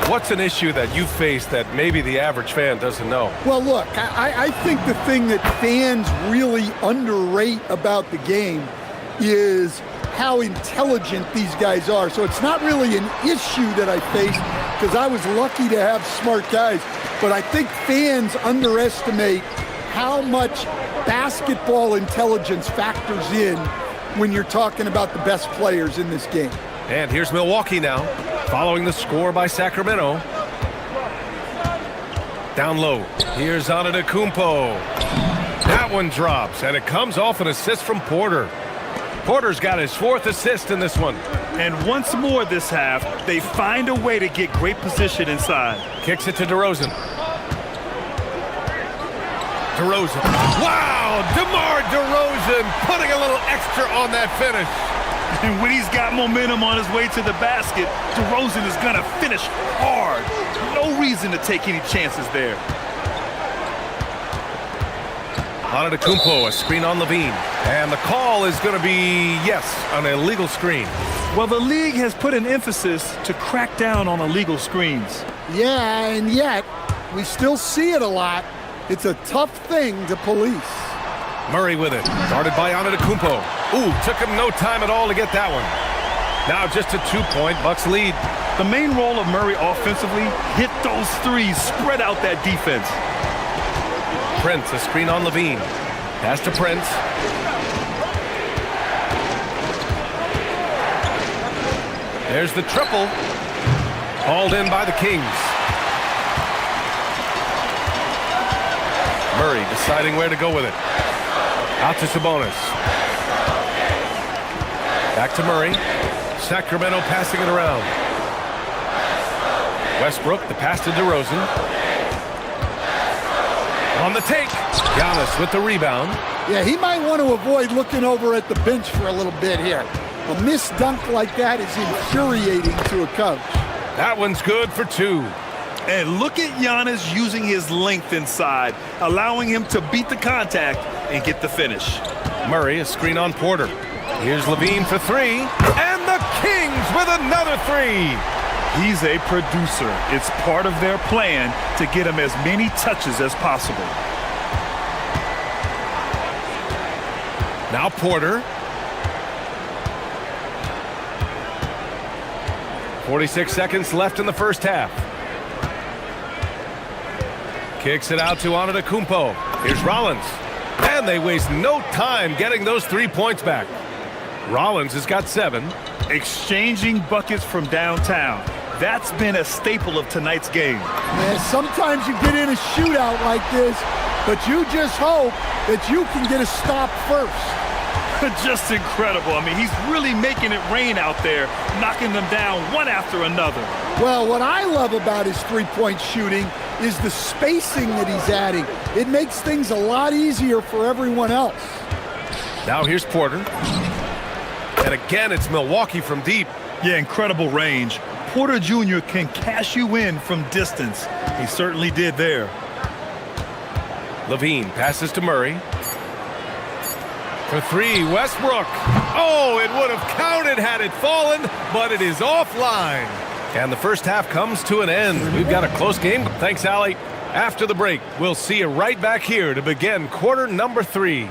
What's an issue that you face that maybe the average fan doesn't know? Well, look, I think the thing that fans really underrate about the game is how intelligent these guys are. So it's not really an issue that I face because I was lucky to have smart guys. But I think fans underestimate how much basketball intelligence factors in when you're talking about the best players in this game. And here's Milwaukee now, following the score by Sacramento. Down low, here's Antetokounmpo. That one drops, and it comes off an assist from Porter. Porter's got his 4th assist in this one. And once more this half, they find a way to get great position inside. Kicks it to DeRozan. DeRozan. Wow! DeMar DeRozan putting a little extra on that finish. And when he's got momentum on his way to the basket, DeRozan is going to finish hard. No reason to take any chances there. Antetokounmpo, a screen on Levine. And the call is going to be, yes, an illegal screen. Well, the league has put an emphasis to crack down on illegal screens. Yeah, and yet, we still see it a lot. It's a tough thing to police. Murray with it, guarded by Antetokounmpo. Ooh, took him no time at all to get that one. Now just a 2-point Bucks lead. The main role of Murray offensively, hit those threes, spread out that defense. Prince, a screen on Levine. Pass to Prince. There's the triple. Hauled in by the Kings. Murray deciding where to go with it. Out to Sabonis. Back to Murray. Sacramento passing it around. Westbrook, the pass to DeRozan. On the take. Giannis with the rebound. Yeah, he might want to avoid looking over at the bench for a little bit here. A missed dunk like that is infuriating to a coach. That one's good for 2. And look at Giannis using his length inside, allowing him to beat the contact and get the finish. Murray, a screen on Porter. Here's Levine for 3. And the Kings with another 3. He's a producer. It's part of their plan to get him as many touches as possible. Now Porter. 46 seconds left in the first half. Kicks it out to Antetokounmpo. Here's Rollins. And they waste no time getting those 3 points back. Rollins has got 7. Exchanging buckets from downtown. That's been a staple of tonight's game. Man, sometimes you get in a shootout like this, but you just hope that you can get a stop first. Just incredible. I mean, he's really making it rain out there, knocking them down one after another. Well, what I love about his three-point shooting is the spacing that he's adding. It makes things a lot easier for everyone else. Now here's Porter. And again, it's Milwaukee from deep. Yeah, incredible range. Porter Jr. can cash you in from distance. He certainly did there. Levine passes to Murray. For 3, Westbrook. Oh, it would have counted had it fallen, but it is offline. And the first half comes to an end. We've got a close game. Thanks, Allie. After the break, we'll see you right back here to begin quarter number 3.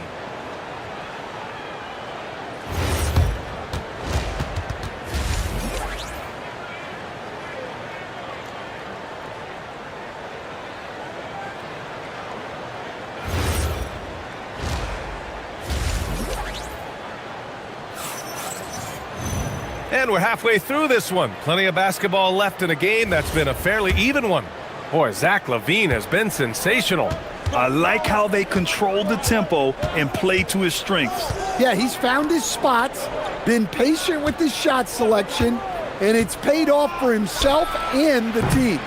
And we're halfway through this one. Plenty of basketball left in a game that's been a fairly even one. Boy, Zach LaVine has been sensational. I like how they control the tempo and play to his strengths. Yeah, he's found his spots, been patient with his shot selection, and it's paid off for himself and the team.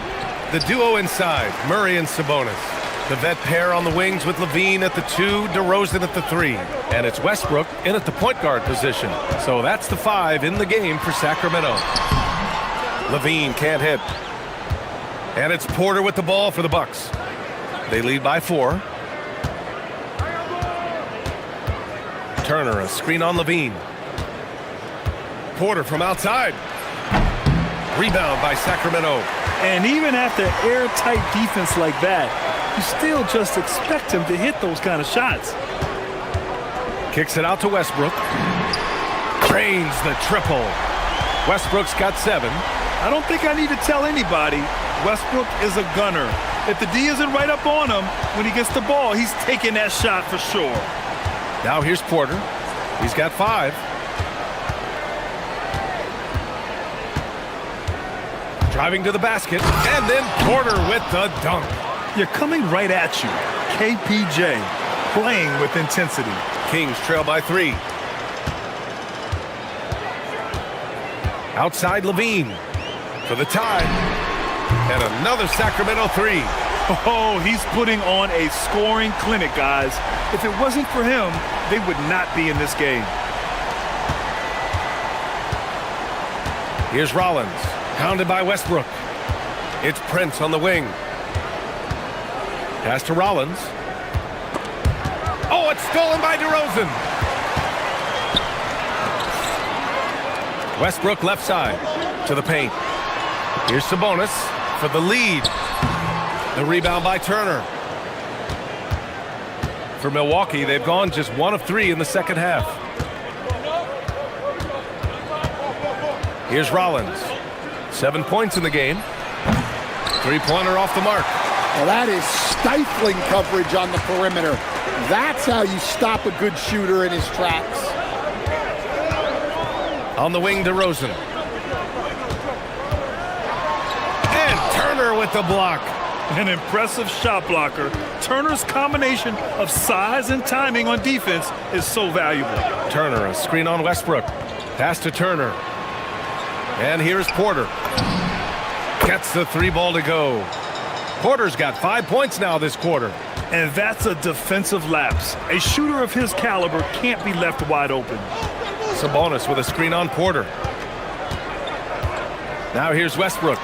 The duo inside, Murray and Sabonis. The vet pair on the wings with Levine at the 2, DeRozan at the 3. And it's Westbrook in at the point guard position. So that's the 5 in the game for Sacramento. Levine can't hit. And it's Porter with the ball for the Bucks. They lead by 4. Turner, a screen on Levine. Porter from outside. Rebound by Sacramento. And even after airtight defense like that, you still just expect him to hit those kind of shots. Kicks it out to Westbrook. Drains the triple. Westbrook's got 7. I don't think I need to tell anybody, Westbrook is a gunner. If the D isn't right up on him, when he gets the ball, he's taking that shot for sure. Now here's Porter. He's got 5. Driving to the basket, and then Porter with the dunk. You're coming right at you. KPJ, playing with intensity. Kings trail by 3. Outside Levine for the tie. And another Sacramento 3. Oh, he's putting on a scoring clinic, guys. If it wasn't for him, they would not be in this game. Here's Rollins, pounded by Westbrook. It's Prince on the wing. Pass to Rollins. Oh, it's stolen by DeRozan. Westbrook left side to the paint. Here's Sabonis for the lead. The rebound by Turner. For Milwaukee, they've gone just 1 of 3 in the second half. Here's Rollins. 7 points in the game. 3-pointer off the mark. Well, that is stifling coverage on the perimeter. That's how you stop a good shooter in his tracks. On the wing, DeRozan. And Turner with the block. An impressive shot blocker. Turner's combination of size and timing on defense is so valuable. Turner, a screen on Westbrook. Pass to Turner. And here's Porter. Gets the 3 ball to go. Porter's got 5 points now this quarter. And that's a defensive lapse. A shooter of his caliber can't be left wide open. Sabonis with a screen on Porter. Now here's Westbrook.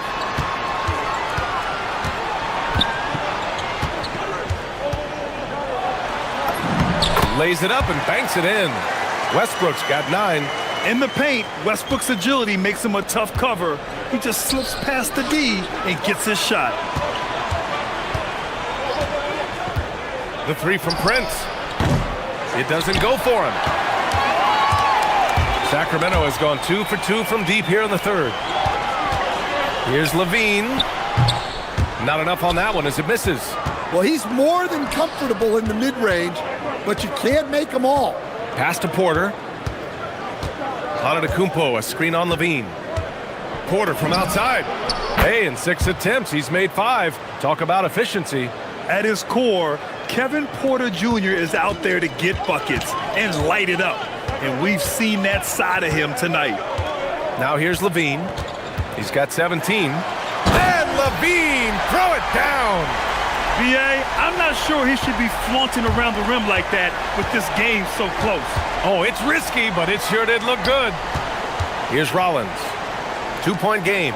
Lays it up and banks it in. Westbrook's got 9. In the paint, Westbrook's agility makes him a tough cover. He just slips past the D and gets his shot. The 3 from Prince. It doesn't go for him. Sacramento has gone 2 for 2 from deep here in the third. Here's Levine. Not enough on that one as it misses. Well, he's more than comfortable in the mid-range, but you can't make them all. Pass to Porter. Antetokounmpo, a screen on Levine. Porter from outside. Hey, in 6 attempts, he's made 5. Talk about efficiency. At his core, Kevin Porter Jr. is out there to get buckets and light it up. And we've seen that side of him tonight. Now here's Levine. He's got 17. And Levine, throw it down. B.A., I'm not sure he should be flaunting around the rim like that with this game so close. Oh, it's risky, but it sure did look good. Here's Rollins. 2-point game.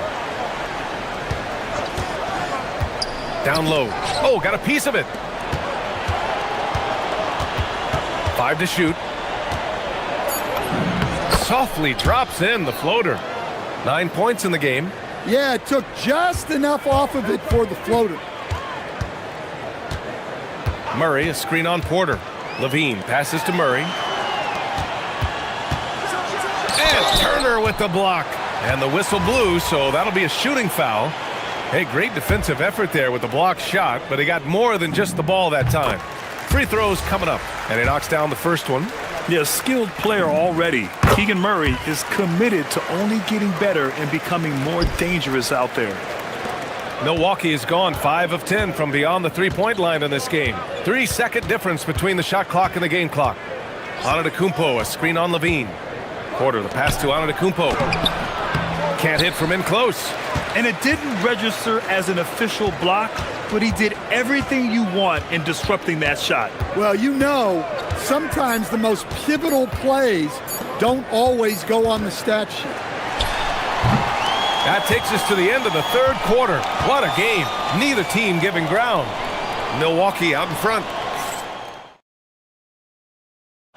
Down low. Oh, got a piece of it. 5 to shoot. Softly drops in the floater. 9 points in the game. Yeah, it took just enough off of it for the floater. Murray, a screen on Porter. Levine passes to Murray. And Turner with the block. And the whistle blew, so that'll be a shooting foul. Hey, great defensive effort there with the block shot, but he got more than just the ball that time. Free throws coming up, and he knocks down the first one. Yeah, skilled player already. Keegan Murray is committed to only getting better and becoming more dangerous out there. Milwaukee has gone 5 of 10 from beyond the 3-point line in this game. 3-second difference between the shot clock and the game clock. Antetokounmpo, a screen on Levine. Porter, the pass to Antetokounmpo. Can't hit from in close. And it didn't register as an official block, but he did everything you want in disrupting that shot. Well, you know, sometimes the most pivotal plays don't always go on the stat sheet. That takes us to the end of the third quarter. What a game. Neither team giving ground. Milwaukee out in front.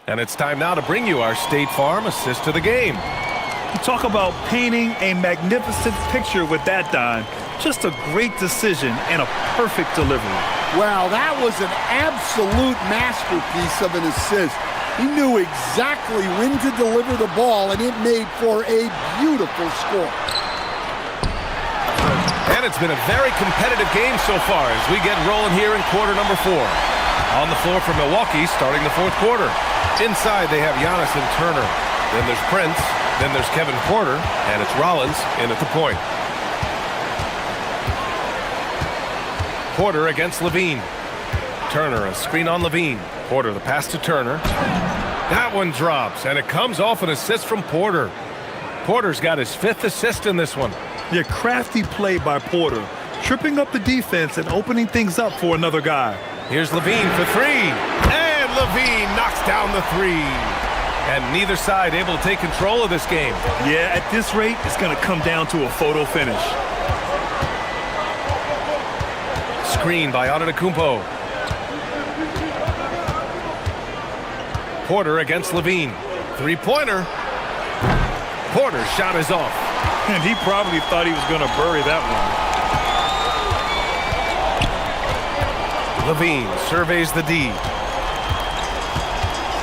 And it's time now to bring you our State Farm assist to the game. You talk about painting a magnificent picture with that, Don. Just a great decision and a perfect delivery. Wow, that was an absolute masterpiece of an assist. He knew exactly when to deliver the ball, and it made for a beautiful score. And it's been a very competitive game so far as we get rolling here in quarter number 4. On the floor for Milwaukee starting the fourth quarter. Inside they have Giannis and Turner. Then there's Prince. Then there's Kevin Porter. And it's Rollins in at the point. Porter against Levine. Turner, a screen on Levine. Porter, the pass to Turner. That one drops, and it comes off an assist from Porter. Porter's got his 5th assist in this one. Yeah, crafty play by Porter, tripping up the defense and opening things up for another guy. Here's Levine for 3. And Levine knocks down the 3. And neither side able to take control of this game. Yeah, at this rate, it's going to come down to a photo finish. Screen by Antetokounmpo. Porter against Levine. 3-pointer. Porter's shot is off. And he probably thought he was going to bury that one. Levine surveys the D.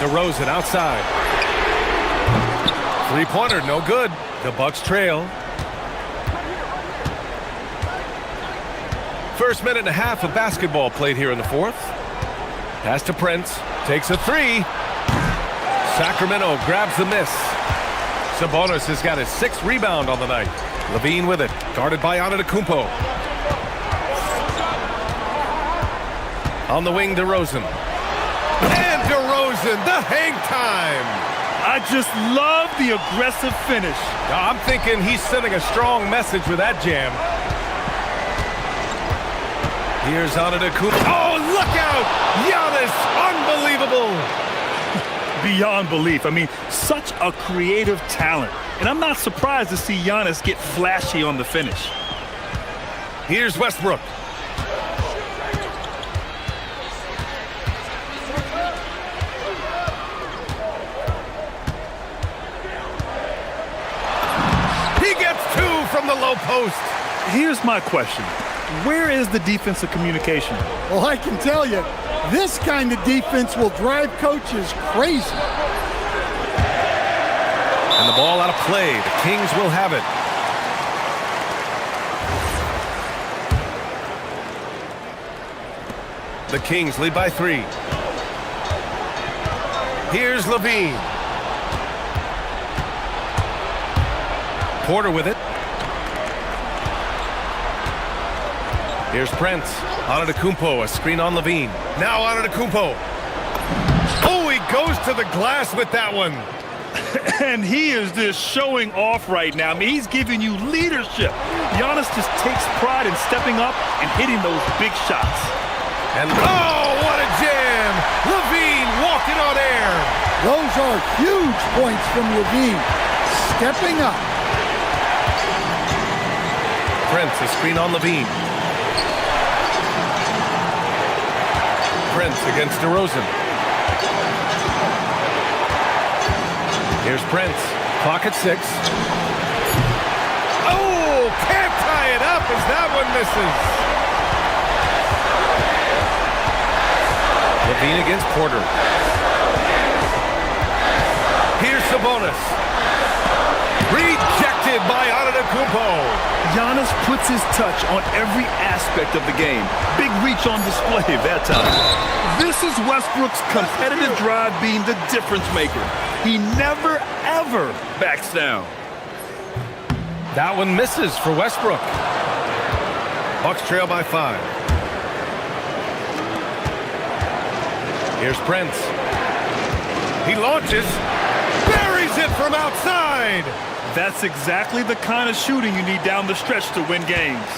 DeRozan outside. 3-pointer, no good. The Bucks trail. First minute and a half of basketball played here in the fourth. Pass to Prince. Takes a 3. Sacramento grabs the miss. Sabonis has got his 6th rebound on the night. Levine with it, guarded by Antetokounmpo. On the wing, DeRozan. And DeRozan, the hang time. I just love the aggressive finish. I'm thinking he's sending a strong message with that jam. Here's Antetokounmpo. Oh, look out! Giannis, unbelievable! Beyond belief. I mean, such a creative talent. And I'm not surprised to see Giannis get flashy on the finish. Here's Westbrook. He gets two from the low post. Here's my question. Where is the defensive communication? Well, I can tell you, this kind of defense will drive coaches crazy. And the ball out of play. The Kings will have it. The Kings lead by 3. Here's Levine. Porter with it. Here's Prince. Antetokounmpo, a screen on Levine. Now Antetokounmpo. Oh, he goes to the glass with that one. And he is just showing off right now. I mean, he's giving you leadership. Giannis just takes pride in stepping up and hitting those big shots. And oh, what a jam! Levine walking on air. Those are huge points from Levine. Stepping up. Prince, a screen on Levine. Prince against DeRozan. Here's Prince. Clock at 6. Oh, can't tie it up as that one misses. Levine against Porter. Here's Sabonis. Rejected by Antetokounmpo. Giannis puts his touch on every aspect of the game. Big reach on display that time. This is Westbrook's competitive drive being the difference maker. He never, ever backs down. That one misses for Westbrook. Bucks trail by 5. Here's Prince. He launches. Buries it from outside. That's exactly the kind of shooting you need down the stretch to win games.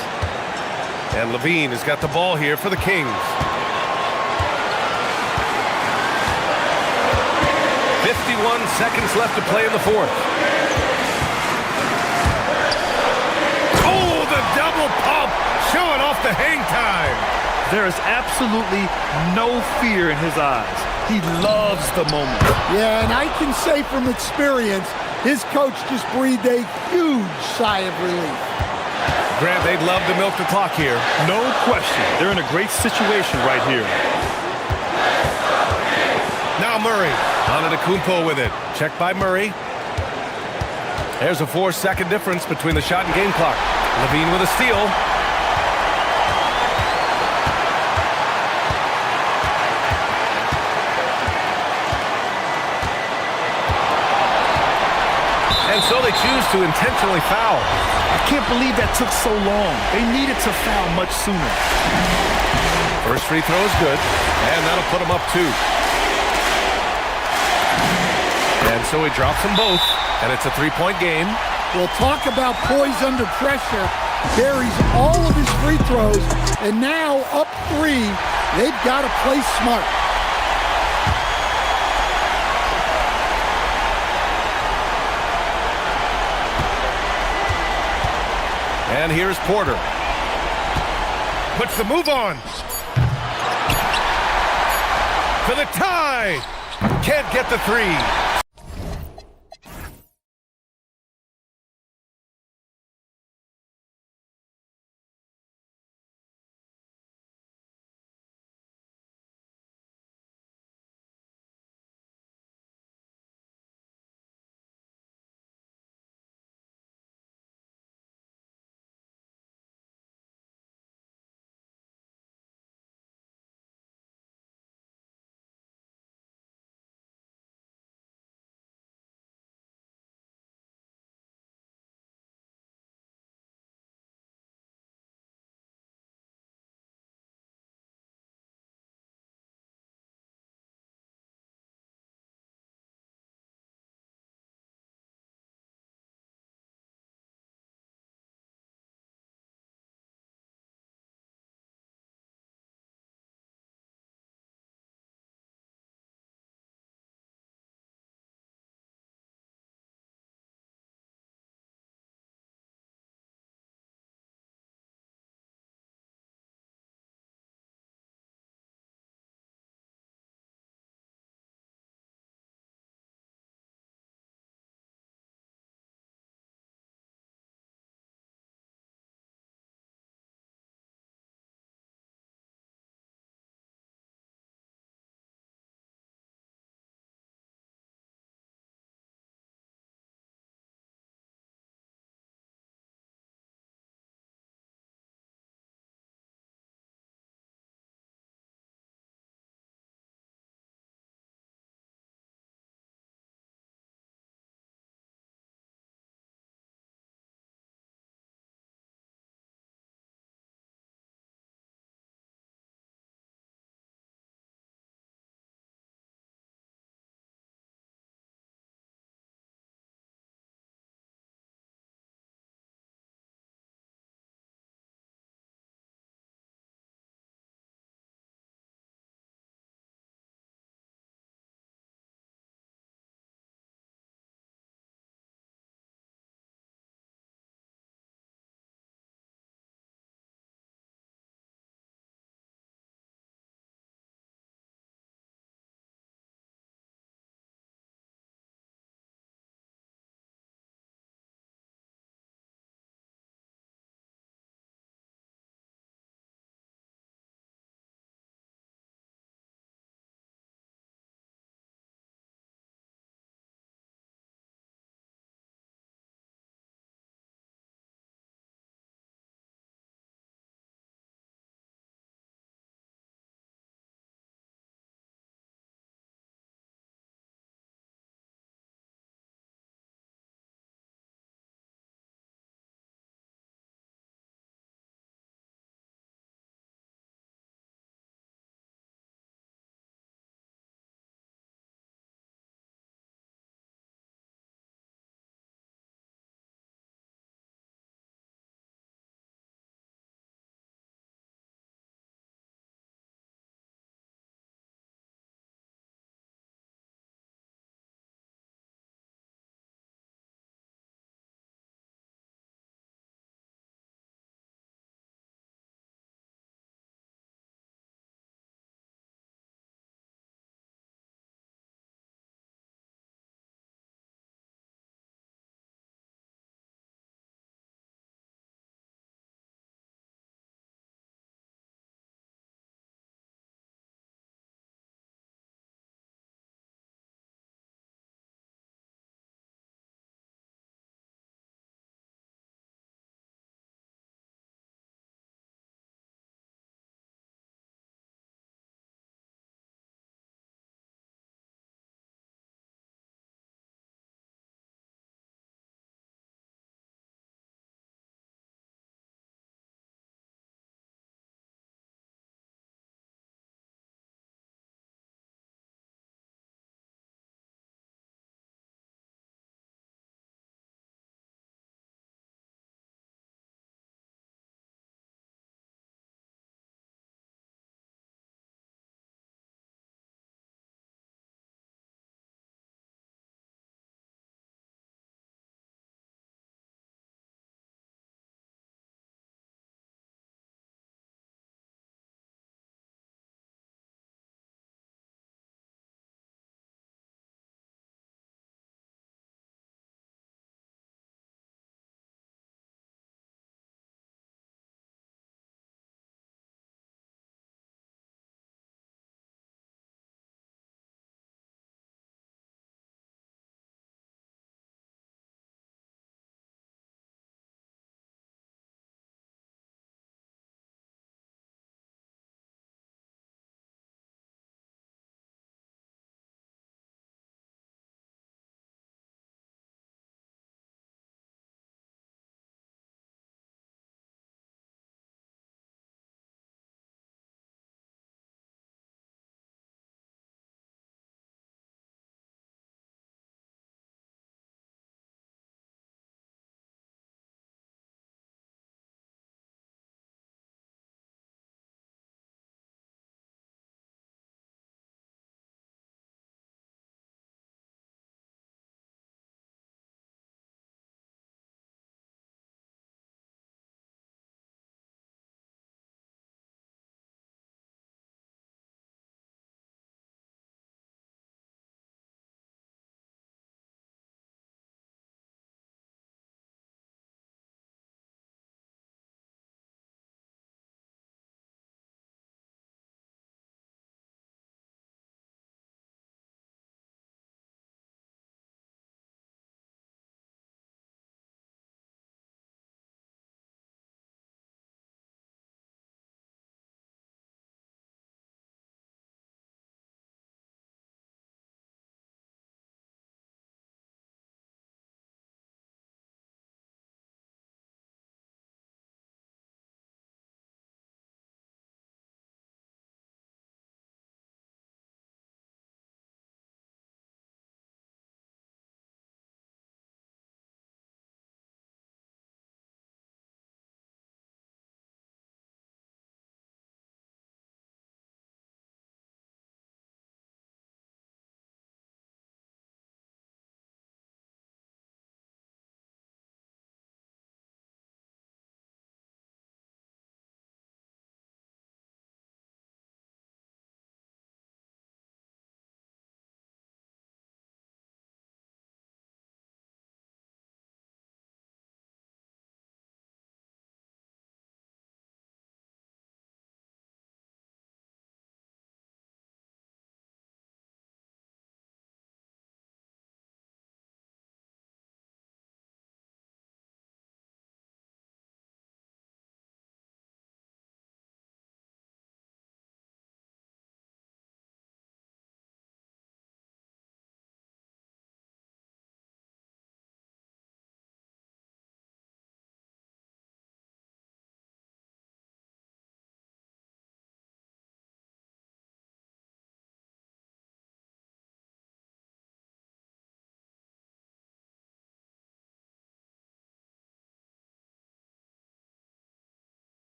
And Levine has got the ball here for the Kings. 51 seconds left to play in the 4th. Oh, the double pump, showing off the hang time. There is absolutely no fear in his eyes. He loves the moment. Yeah, and I can say from experience, his coach just breathed a huge sigh of relief. Grant, they'd love to milk the clock here. No question. They're in a great situation right here. Now Murray. Antetokounmpo with it. Checked by Murray. There's a 4-second difference between the shot and game clock. Levine with a steal. And so they choose to intentionally foul. I can't believe that took so long. They needed to foul much sooner. First free throw is good, and that'll put them up 2. And so he drops them both, and it's a 3-point game. We'll talk about poise under pressure. Buries all of his free throws, and now up 3. They've got to play smart. And here's Porter. Puts the move on. For the tie. Can't get the 3.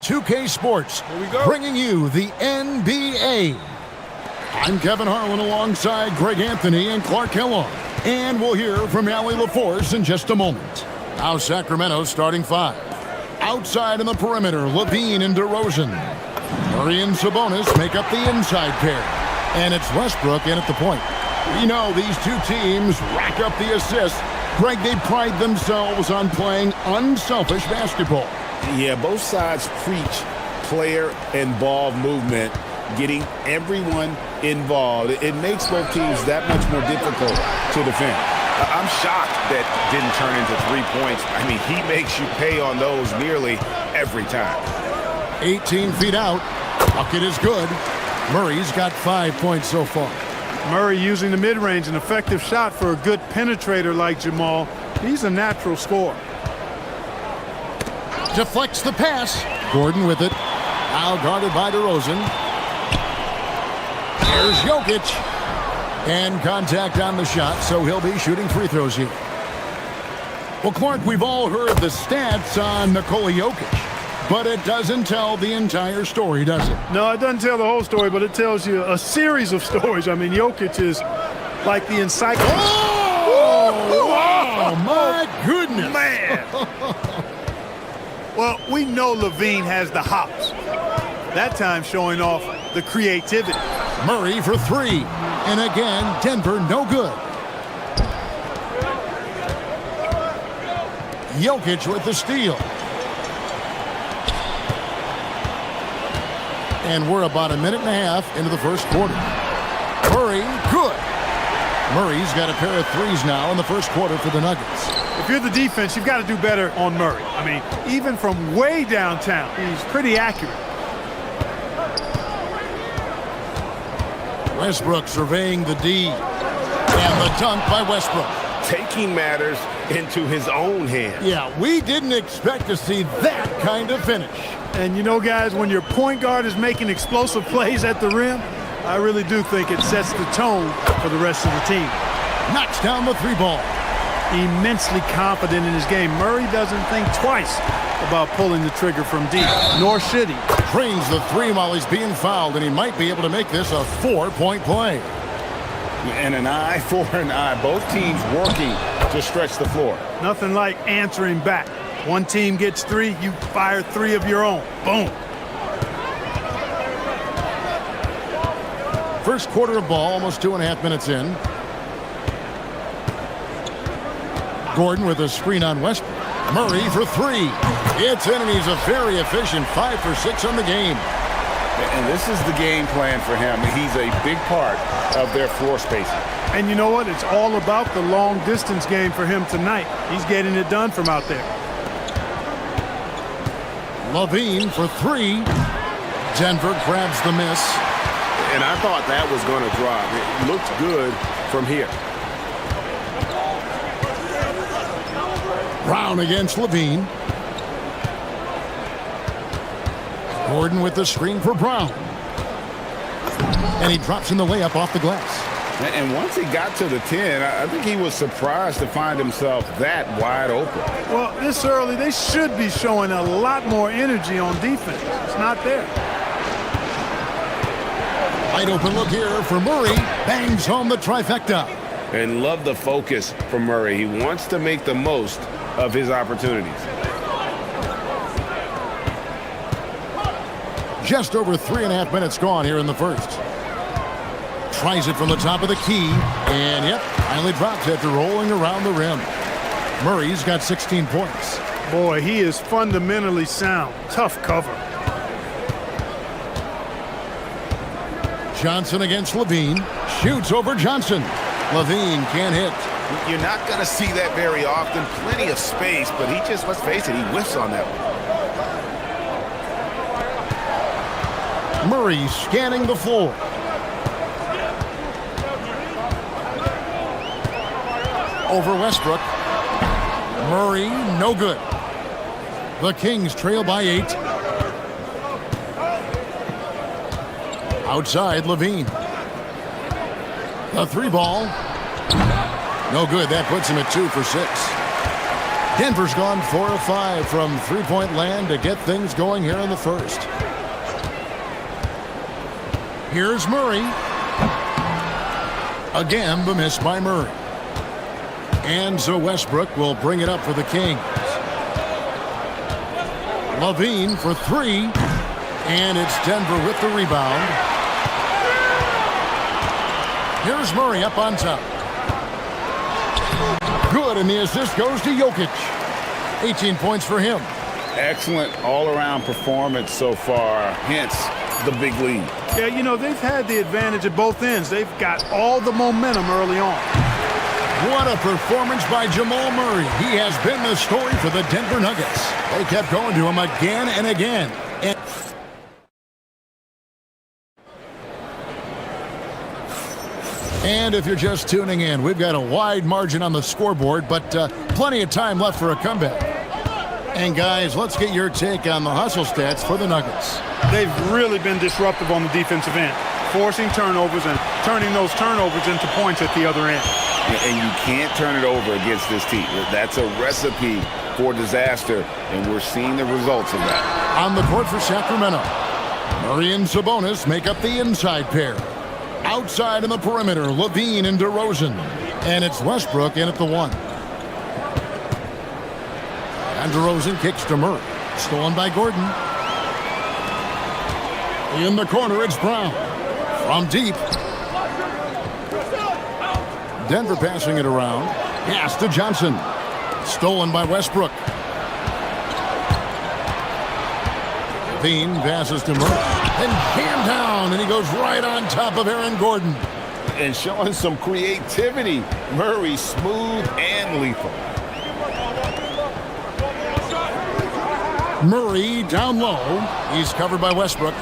2K Sports, bringing you the NBA. I'm Kevin Harlan alongside Greg Anthony and Clark Kellogg. And we'll hear from Allie LaForce in just a moment. Now Sacramento's starting five. Outside in the perimeter, Levine and DeRozan. Murray and Sabonis make up the inside pair. And it's Westbrook in at the point. We know these two teams rack up the assists. Greg, they pride themselves on playing unselfish basketball. Yeah, both sides preach player and ball movement, getting everyone involved. It makes both teams that much more difficult to defend. I'm shocked that didn't turn into 3 points. I mean, he makes you pay on those nearly every time. 18 feet out. Bucket is good. Murray's got 5 points so far. Murray using the mid-range, an effective shot for a good penetrator like Jamal. He's a natural scorer. Deflects the pass. Gordon with it. Now guarded by DeRozan. There's Jokic. And contact on the shot, so he'll be shooting free throws here. Well, Clark, we've all heard the stats on Nikola Jokic, but it doesn't tell the entire story, does it? No, it doesn't tell the whole story, but it tells you a series of stories. I mean, Jokic is like the encyclopedia. Oh, my goodness. Man. Well, we know Levine has the hops. That time showing off the creativity. Murray for three. And again, Denver no good. Jokic with the steal. And we're about a minute and a half into the first quarter. Murray, good. Murray's got a pair of threes now in the first quarter for the Nuggets. If you're the defense, you've got to do better on Murray. I mean, even from way downtown, he's pretty accurate. Westbrook surveying the D. And the dunk by Westbrook. Taking matters into his own hands. Yeah, we didn't expect to see that kind of finish. And you know, guys, when your point guard is making explosive plays at the rim, I really do think it sets the tone for the rest of the team. Knocks down the three ball. Immensely confident in his game. Murray doesn't think twice about pulling the trigger from deep, nor should he. Drains the three while he's being fouled, and he might be able to make this a 4-point play. And an eye for an eye. Both teams working to stretch the floor. Nothing like answering back. One team gets three, you fire three of your own. Boom. First quarter of ball, almost 2.5 minutes in. Gordon with a screen on Westbrook. Murray for three. It's in, and he's a very efficient 5 for 6 on the game. And this is the game plan for him. He's a big part of their floor spacing. And you know what? It's all about the long distance game for him tonight. He's getting it done from out there. Levine for three. Denver grabs the miss. And I thought that was going to drop. It looked good from here. Brown against Levine. Gordon with the screen for Brown. And he drops in the layup off the glass. And once he got to the 10, I think he was surprised to find himself that wide open. Well, this early, they should be showing a lot more energy on defense. It's not there. Wide open look here for Murray. Bangs home the trifecta. And love the focus from Murray. He wants to make the most of his opportunities. Just over 3.5 minutes gone here in the first. Tries it from the top of the key. And yep, finally drops after rolling around the rim. Murray's got 16 points. Boy, he is fundamentally sound. Tough cover. Johnson against Levine. Shoots over Johnson. Levine can't hit. You're not going to see that very often. Plenty of space, but he just, let's face it, he whiffs on that one. Murray scanning the floor. Over Westbrook. Murray, no good. The Kings trail by 8. Outside, Levine. The three ball. No good. That puts him at 2 for 6. Denver's gone 4 of 5 from three-point land to get things going here in the first. Here's Murray. Again, the miss by Murray. And so Westbrook will bring it up for the Kings. Levine for three. And it's Denver with the rebound. Here's Murray up on top. Good, and the assist goes to Jokic. 18 points for him. Excellent all-around performance so far, hence the big lead. Yeah, you know, they've had the advantage at both ends. They've got all the momentum early on. What a performance by Jamal Murray. He has been the story for the Denver Nuggets. They kept going to him again and again. And if you're just tuning in, we've got a wide margin on the scoreboard, but plenty of time left for a comeback. And guys, let's get your take on the hustle stats for the Nuggets. They've really been disruptive on the defensive end, forcing turnovers and turning those turnovers into points at the other end. And you can't turn it over against this team. That's a recipe for disaster, and we're seeing the results of that. On the court for Sacramento, Murray and Sabonis make up the inside pair. Outside in the perimeter, Levine and DeRozan. And it's Westbrook in at the one. And DeRozan kicks to Murray. Stolen by Gordon. In the corner, it's Brown. From deep. Denver passing it around. Pass to Johnson. Stolen by Westbrook. Levine passes to Murray. And jammed down, and he goes right on top of Aaron Gordon. And showing some creativity. Murray smooth and lethal. Murray down low. He's covered by Westbrook.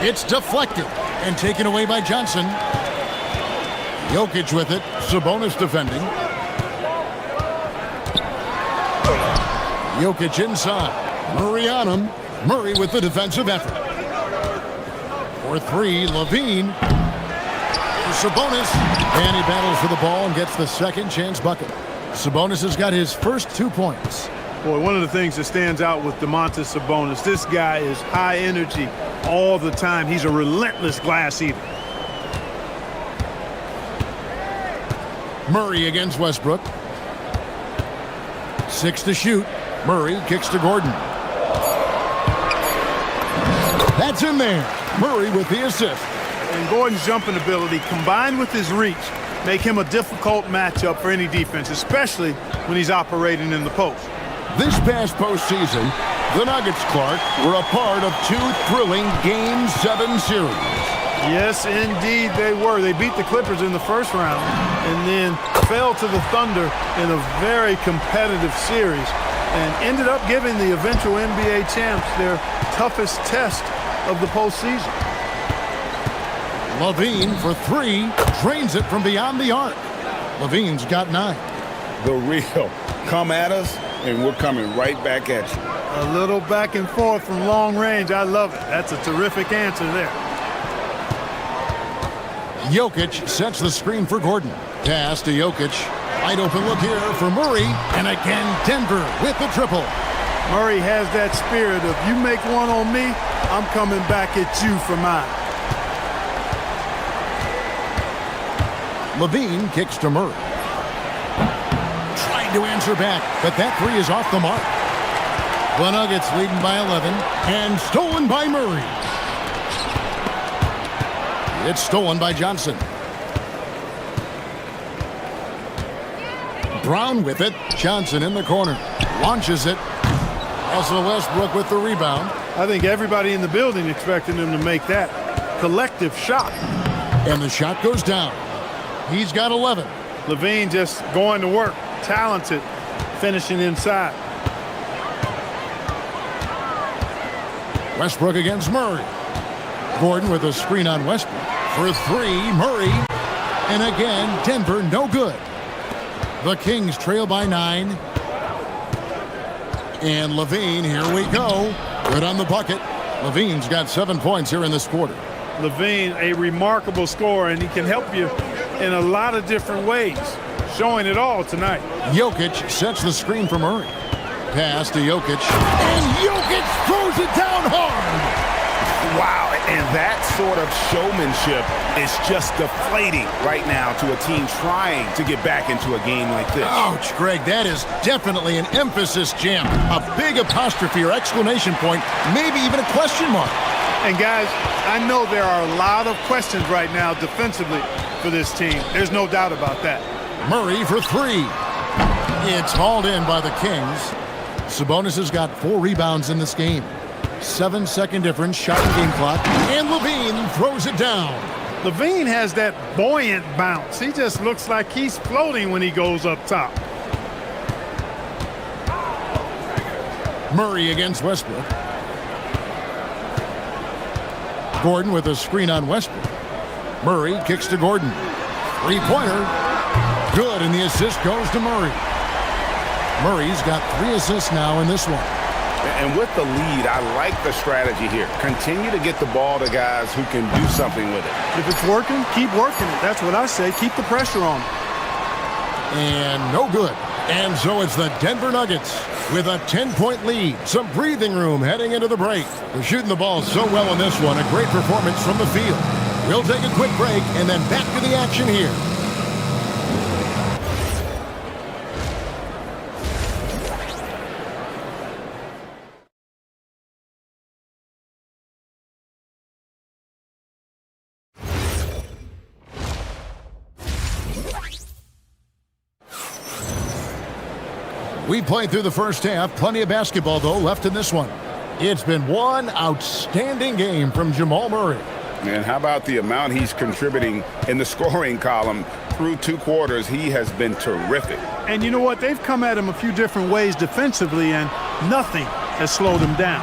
It's deflected and taken away by Johnson. Jokic with it. Sabonis defending. Jokic inside. Murray on him. Murray with the defensive effort. For three, Levine. Sabonis. And he battles for the ball and gets the second chance bucket. Sabonis has got his first 2 points. Boy, one of the things that stands out with Domantas Sabonis, this guy is high energy all the time. He's a relentless glass eater. Murray against Westbrook. 6 to shoot. Murray kicks to Gordon. That's in there. Murray with the assist. And Gordon's jumping ability combined with his reach make him a difficult matchup for any defense, especially when he's operating in the post. This past postseason, the Nuggets, Clark, were a part of 2 thrilling Game 7 series. Yes, indeed they were. They beat the Clippers in the first round and then fell to the Thunder in a very competitive series and ended up giving the eventual NBA champs their toughest test of the postseason. Levine for 3, drains it from beyond the arc. Levine's got 9. The real. Come at us, and we're coming right back at you. A little back and forth from long range. I love it. That's a terrific answer there. Jokic sets the screen for Gordon. Pass to Jokic. Wide open look here for Murray. And again, Denver with the triple. Murray has that spirit of, you make one on me, I'm coming back at you for mine. Levine kicks to Murray. Trying to answer back, but that 3 is off the mark. The Nuggets leading by 11 and stolen by Murray. It's stolen by Johnson. Brown with it. Johnson in the corner. Launches it. Also Westbrook with the rebound. I think everybody in the building expecting him to make that collective shot. And the shot goes down. He's got 11. Levine just going to work. Talented. Finishing inside. Westbrook against Murray. Gordon with a screen on Westbrook. For 3, Murray. And again, Denver no good. The Kings trail by 9. And Levine, here we go. Good on the bucket. Levine's got 7 points here in this quarter. Levine, a remarkable scorer, and he can help you in a lot of different ways. showing it all tonight. Jokic sets the screen for Murray. Pass to Jokic. And Jokic throws it down hard. Wow, and that sort of showmanship is just deflating right now to a team trying to get back into a game like this. Ouch, Greg, that is definitely an emphasis jam. A big apostrophe or exclamation point, maybe even a question mark. And guys, I know there are a lot of questions right now defensively for this team. There's no doubt about that. Murray for three. It's hauled in by the Kings. Sabonis has got 4 rebounds in this game. 7-second difference, shot and game clock, and Levine throws it down. Levine has that buoyant bounce. He just looks like he's floating when he goes up top. Murray against Westbrook. Gordon with a screen on Westbrook. Murray kicks to Gordon. Three-pointer. Good, and the assist goes to Murray. Murray's got 3 assists now in this one. And with the lead, I like the strategy here. Continue to get the ball to guys who can do something with it. If it's working, keep working it. That's what I say. Keep the pressure on. And no good. And so it's the Denver Nuggets with a 10-point lead. Some breathing room heading into the break. They're shooting the ball so well in this one. A great performance from the field. We'll take a quick break and then back to the action here. We played through the first half. Plenty of basketball, though, left in this one. It's been one outstanding game from Jamal Murray. And how about the amount he's contributing in the scoring column? Through 2 quarters, he has been terrific. And you know what? They've come at him a few different ways defensively, and nothing has slowed him down.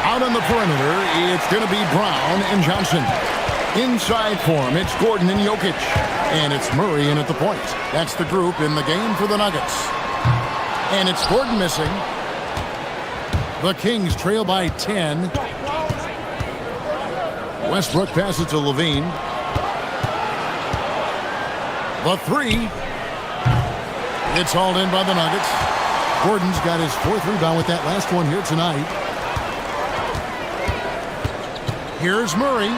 Out on the perimeter, it's going to be Brown and Johnson. Inside for him, it's Gordon and Jokic. And it's Murray in at the point. That's the group in the game for the Nuggets. And it's Gordon missing. The Kings trail by 10. Westbrook passes to Levine. The 3. It's hauled in by the Nuggets. Gordon's got his 4th rebound with that last one here tonight. Here's Murray.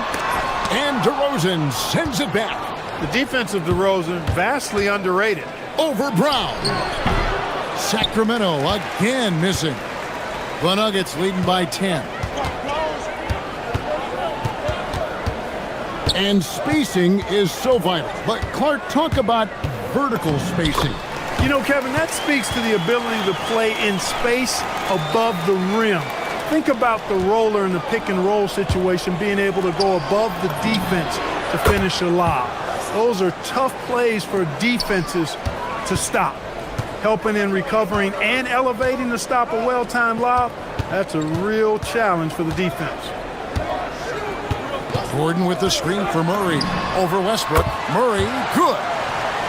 And DeRozan sends it back. The defense of DeRozan, vastly underrated. Over Brown. Sacramento again missing. The Nuggets leading by 10. And spacing is so vital. But Clark, talk about vertical spacing. You know, Kevin, that speaks to the ability to play in space above the rim. Think about the roller in the pick and roll situation being able to go above the defense to finish a lob. Those are tough plays for defenses to stop. Helping in recovering and elevating to stop a well-timed lob, that's a real challenge for the defense. Gordon with the screen for Murray. Over Westbrook. Murray, good.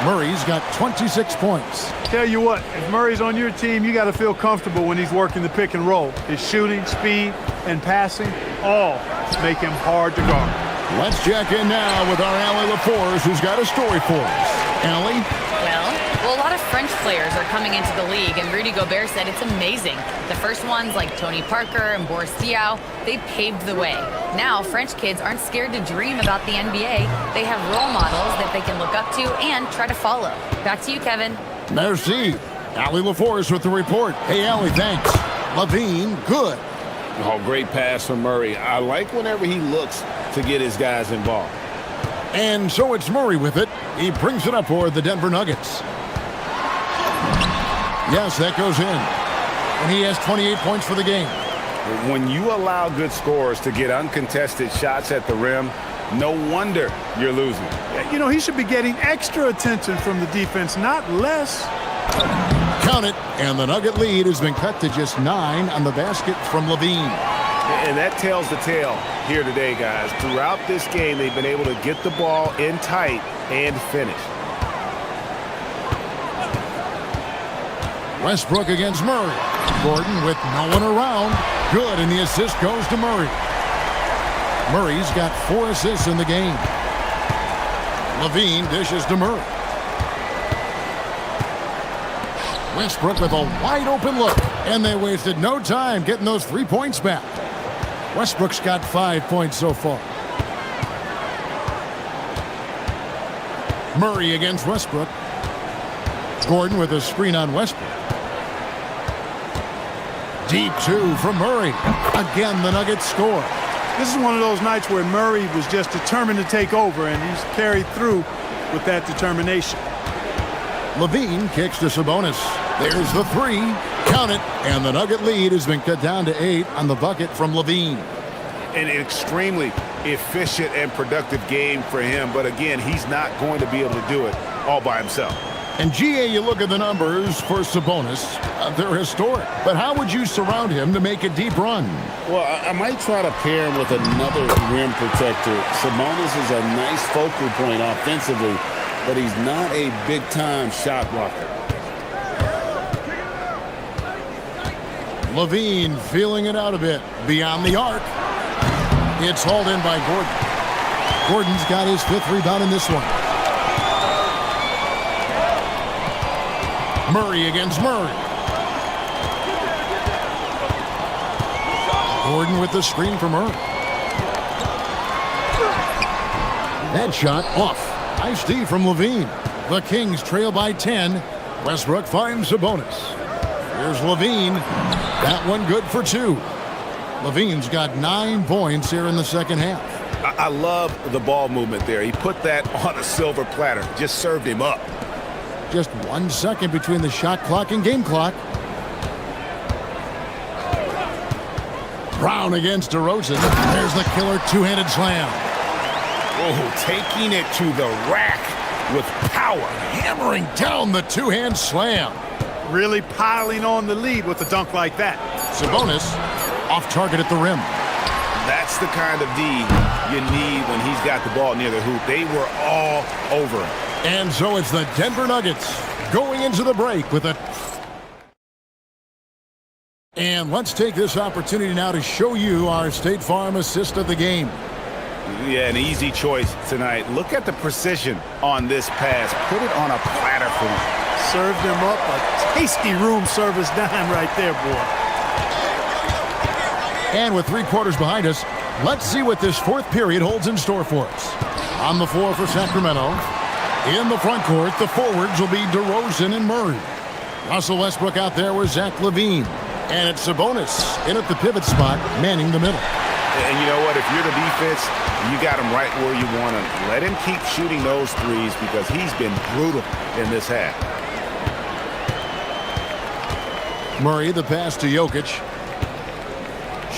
Murray's got 26 points. Tell you what, if Murray's on your team, you got to feel comfortable when he's working the pick and roll. His shooting, speed, and passing all make him hard to guard. Let's check in now with our Allie LaForce, who's got a story for us. Allie? Well, a lot of French players are coming into the league, and Rudy Gobert said it's amazing. The first ones, like Tony Parker and Boris Diaw, they paved the way. Now, French kids aren't scared to dream about the NBA. They have role models that they can look up to and try to follow. Back to you, Kevin. Merci. Allie LaForce with the report. Hey, Allie, thanks. Levine, good. Oh, great pass from Murray. I like whenever he looks to get his guys involved. And so it's Murray with it. He brings it up for the Denver Nuggets. Yes, that goes in. And he has 28 points for the game. When you allow good scorers to get uncontested shots at the rim, no wonder you're losing. You know, he should be getting extra attention from the defense, not less. Count it. And the Nugget lead has been cut to just 9 on the basket from Levine. And that tells the tale here today, guys. Throughout this game, they've been able to get the ball in tight and finish. Westbrook against Murray. Gordon with no one around. Good, and the assist goes to Murray. Murray's got 4 assists in the game. Levine dishes to Murray. Westbrook with a wide-open look, and they wasted no time getting those 3 points back. Westbrook's got 5 points so far. Murray against Westbrook. Gordon with a screen on Westbrook. Deep two from Murray. Again, the Nuggets score. This is one of those nights where Murray was just determined to take over, and he's carried through with that determination. Levine kicks to Sabonis. There's the three. Count it. And the Nugget lead has been cut down to 8 on the bucket from Levine. An extremely efficient and productive game for him, but again, he's not going to be able to do it all by himself. And GA, you look at the numbers for Sabonis, they're historic. But how would you surround him to make a deep run? Well, I might try to pair him with another rim protector. Sabonis is a nice focal point offensively, but he's not a big-time shot blocker. Levine feeling it out a bit. Beyond the arc. It's hauled in by Gordon. Gordon's got his 5th rebound in this one. Murray against Murray. Gordon with the screen for Murray. That shot off. Nice D from Levine. The Kings trail by 10. Westbrook finds Sabonis. Here's Levine. That one good for 2. Levine's got 9 points here in the second half. I love the ball movement there. He put that on a silver platter. Just served him up. Just 1 second between the shot clock and game clock. Brown against DeRozan. There's the killer two-handed slam. Oh, taking it to the rack with power. Hammering down the two-hand slam. Really piling on the lead with a dunk like that. Sabonis off target at the rim. That's the kind of D you need when he's got the ball near the hoop. They were all over him. And so it's the Denver Nuggets going into the break with a... And let's take this opportunity now to show you our State Farm assist of the game. Yeah, an easy choice tonight. Look at the precision on this pass. Put it on a platter for him. Served him up a tasty room service dime right there, boy. And with 3 quarters behind us, let's see what this 4th period holds in store for us. On the floor for Sacramento. In the front court, the forwards will be DeRozan and Murray. Russell Westbrook out there with Zach LaVine. And it's Sabonis in at the pivot spot, manning the middle. And you know what? If you're the defense, you got him right where you want him. Let him keep shooting those threes because he's been brutal in this half. Murray, the pass to Jokic.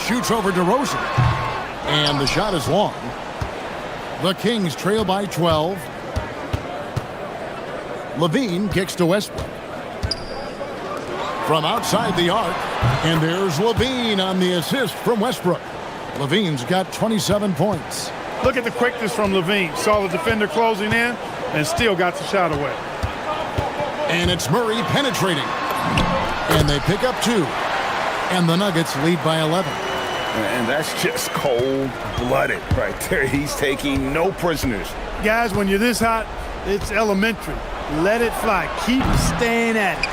Shoots over DeRozan. And the shot is long. The Kings trail by 12. Levine kicks to Westbrook. From outside the arc. And there's Levine on the assist from Westbrook. Levine's got 27 points. Look at the quickness from Levine. Saw the defender closing in and still got the shot away. And it's Murray penetrating. And they pick up 2. And the Nuggets lead by 11. And that's just cold-blooded right there. He's taking no prisoners. Guys, when you're this hot, it's elementary. Let it fly. Keep staying at it.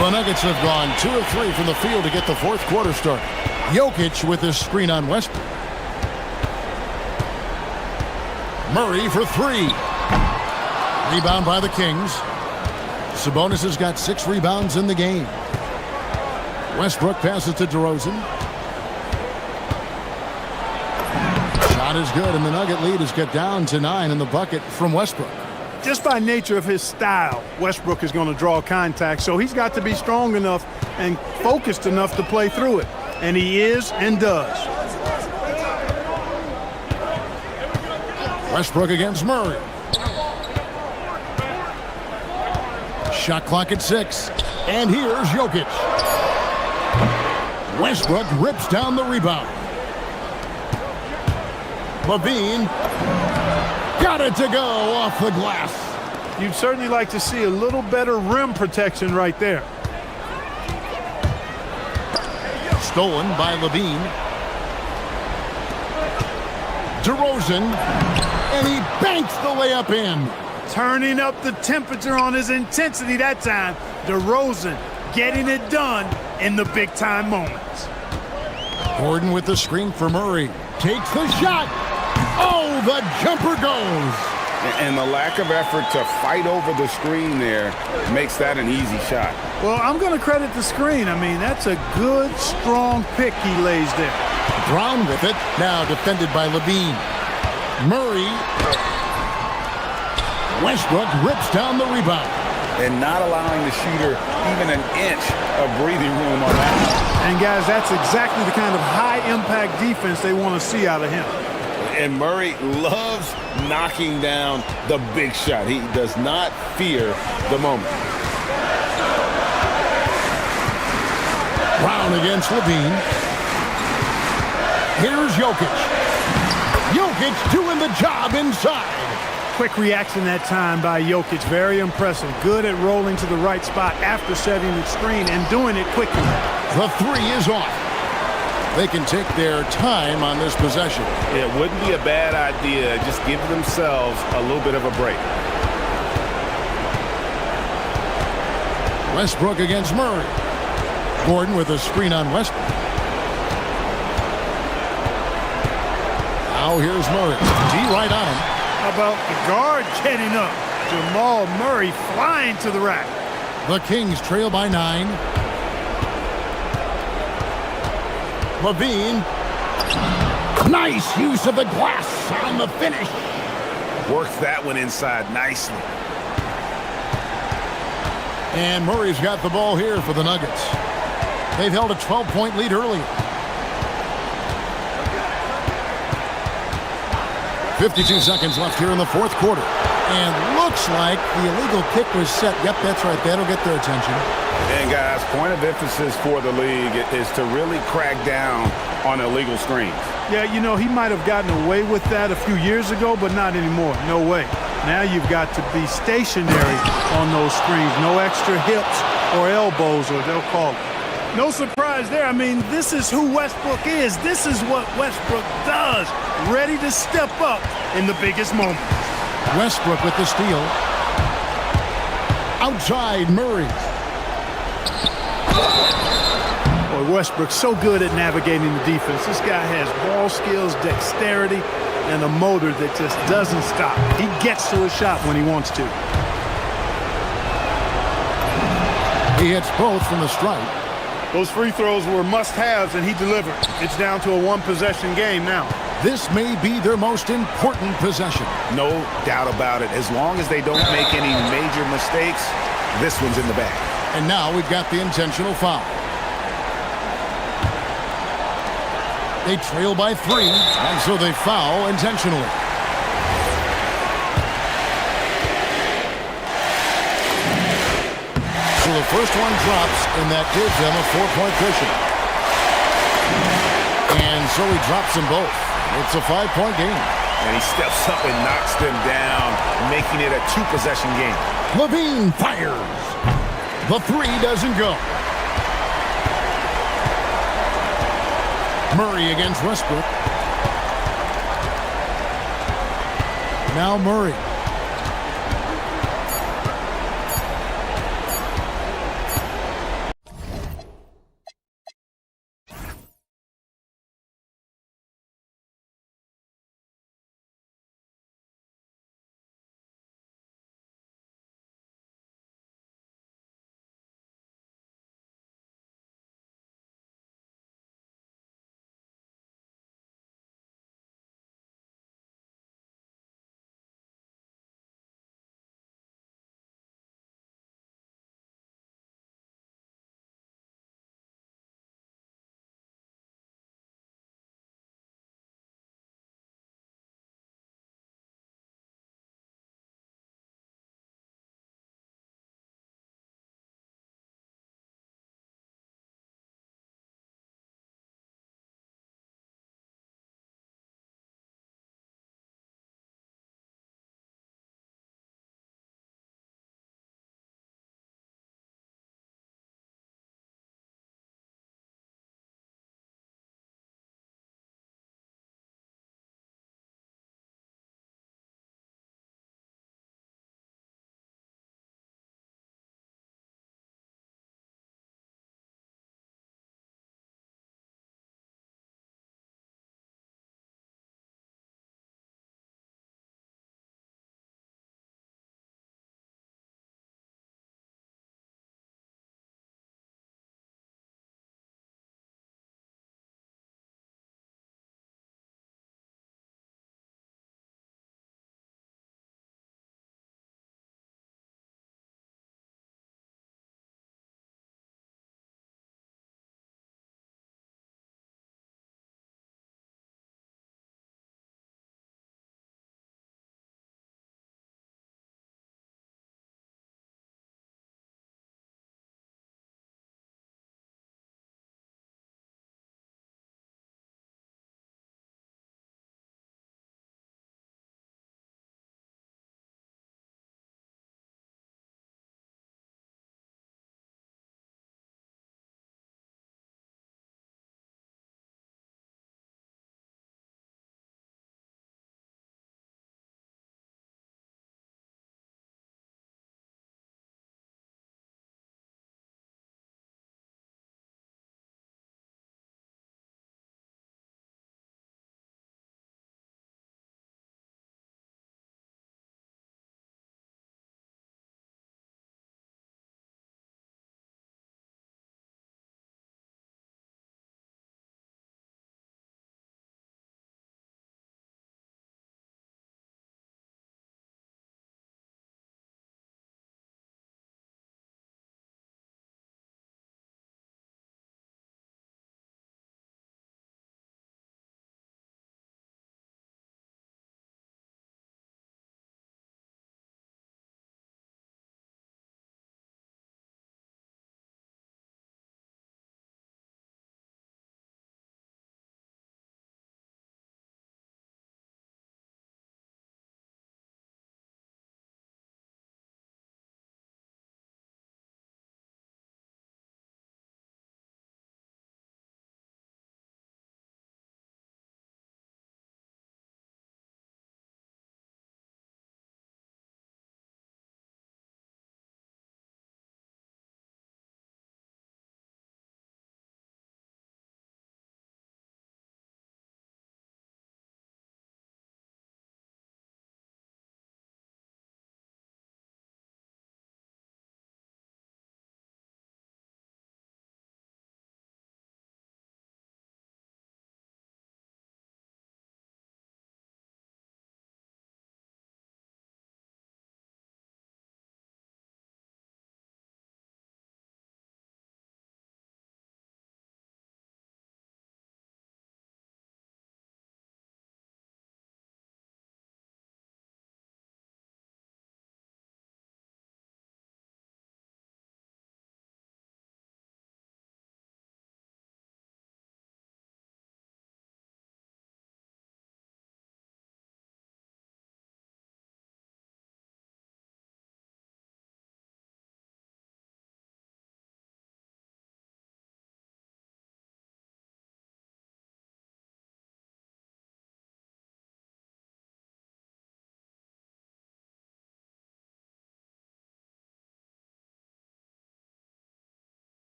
The Nuggets have gone 2 of 3 from the field to get the 4th quarter started. Jokic with his screen on Westbrook. Murray for 3. Rebound by the Kings. Sabonis has got 6 rebounds in the game. Westbrook passes to DeRozan. Shot is good, and the Nugget lead is cut down to 9 in the bucket from Westbrook. Just by nature of his style, Westbrook is going to draw contact, so he's got to be strong enough and focused enough to play through it. And he is and does. Westbrook against Murray. Shot clock at 6. And here's Jokic. Westbrook rips down the rebound. Levine got it to go off the glass. You'd certainly like to see a little better rim protection right there. Stolen by Levine. DeRozan. And he banks the layup in. turning up the temperature on his intensity that time. DeRozan getting it done in the big-time moments. Gordon with the screen for Murray. Takes the shot. Oh, the jumper goes. And the lack of effort to fight over the screen there makes that an easy shot. Well, I'm going to credit the screen. I mean, that's a good, strong pick he lays there. Brown with it. Now defended by Levine. Murray. Westbrook rips down the rebound. And not allowing the shooter even an inch of breathing room on that. And, guys, that's exactly the kind of high-impact defense they want to see out of him. And Murray loves knocking down the big shot. He does not fear the moment. Brown against Levine. Here's Jokic. Jokic doing the job inside. Quick reaction that time by Jokic. Very impressive. Good at rolling to the right spot after setting the screen and doing it quickly. The three is off. They can take their time on this possession. It wouldn't be a bad idea. Just give themselves a little bit of a break. Westbrook against Murray. Gordon with a screen on Westbrook. Now here's Murray. D right on him. How about the guard getting up? Jamal Murray flying to the rack. The Kings trail by 9. Levine. Nice use of the glass on the finish. Works that one inside nicely. And Murray's got the ball here for the Nuggets. They've held a 12-point lead earlier. 52 seconds left here in the fourth quarter. And looks like the illegal kick was set. Yep, that's right. That'll get their attention. And, guys, point of emphasis for the league is to really crack down on illegal screens. Yeah, you know, he might have gotten away with that a few years ago, but not anymore. No way. Now you've got to be stationary on those screens. No extra hips or elbows, or they'll call it. No surprise there. I mean, this is who Westbrook is. This is what Westbrook does. Ready to step up in the biggest moments. Westbrook with the steal. Outside Murray. Boy, Westbrook's so good at navigating the defense. This guy has ball skills, dexterity, and a motor that just doesn't stop. He gets to a shot when he wants to. He hits both from the stripe. Those free throws were must-haves, and he delivered. It's down to a one-possession game now. This may be their most important possession. No doubt about it. As long as they don't make any major mistakes, this one's in the bag. And now we've got the intentional foul. They trail by 3, and so they foul intentionally. So the first one drops, and that gives them a 4-point cushion. And so he drops them both. It's a 5-point game. And he steps up and knocks them down, making it a 2-possession game. Levine fires. The 3 doesn't go. Murray against Westbrook. Now Murray.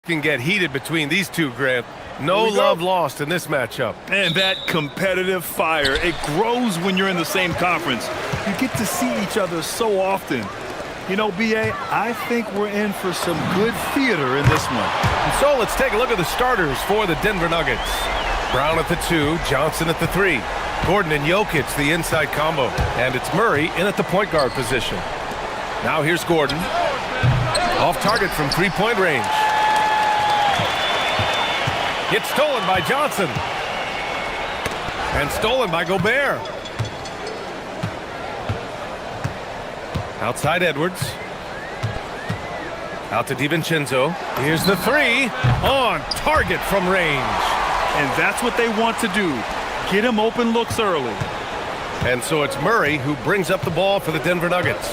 Can get heated between these two, Grant. No love lost in this matchup. And that competitive fire, it grows when you're in the same conference. You get to see each other so often. You know, B.A., I think we're in for some good theater in this one. And so let's take a look at the starters for the Denver Nuggets. Brown at the 2, Johnson at the 3. Gordon and Jokic, the inside combo. And it's Murray in at the point guard position. Now here's Gordon. Off target from three-point range. It's stolen by Johnson. And stolen by Gobert. Outside Edwards. Out to DiVincenzo. Here's the 3. On target from range. And that's what they want to do. Get him open looks early. And so it's Murray who brings up the ball for the Denver Nuggets.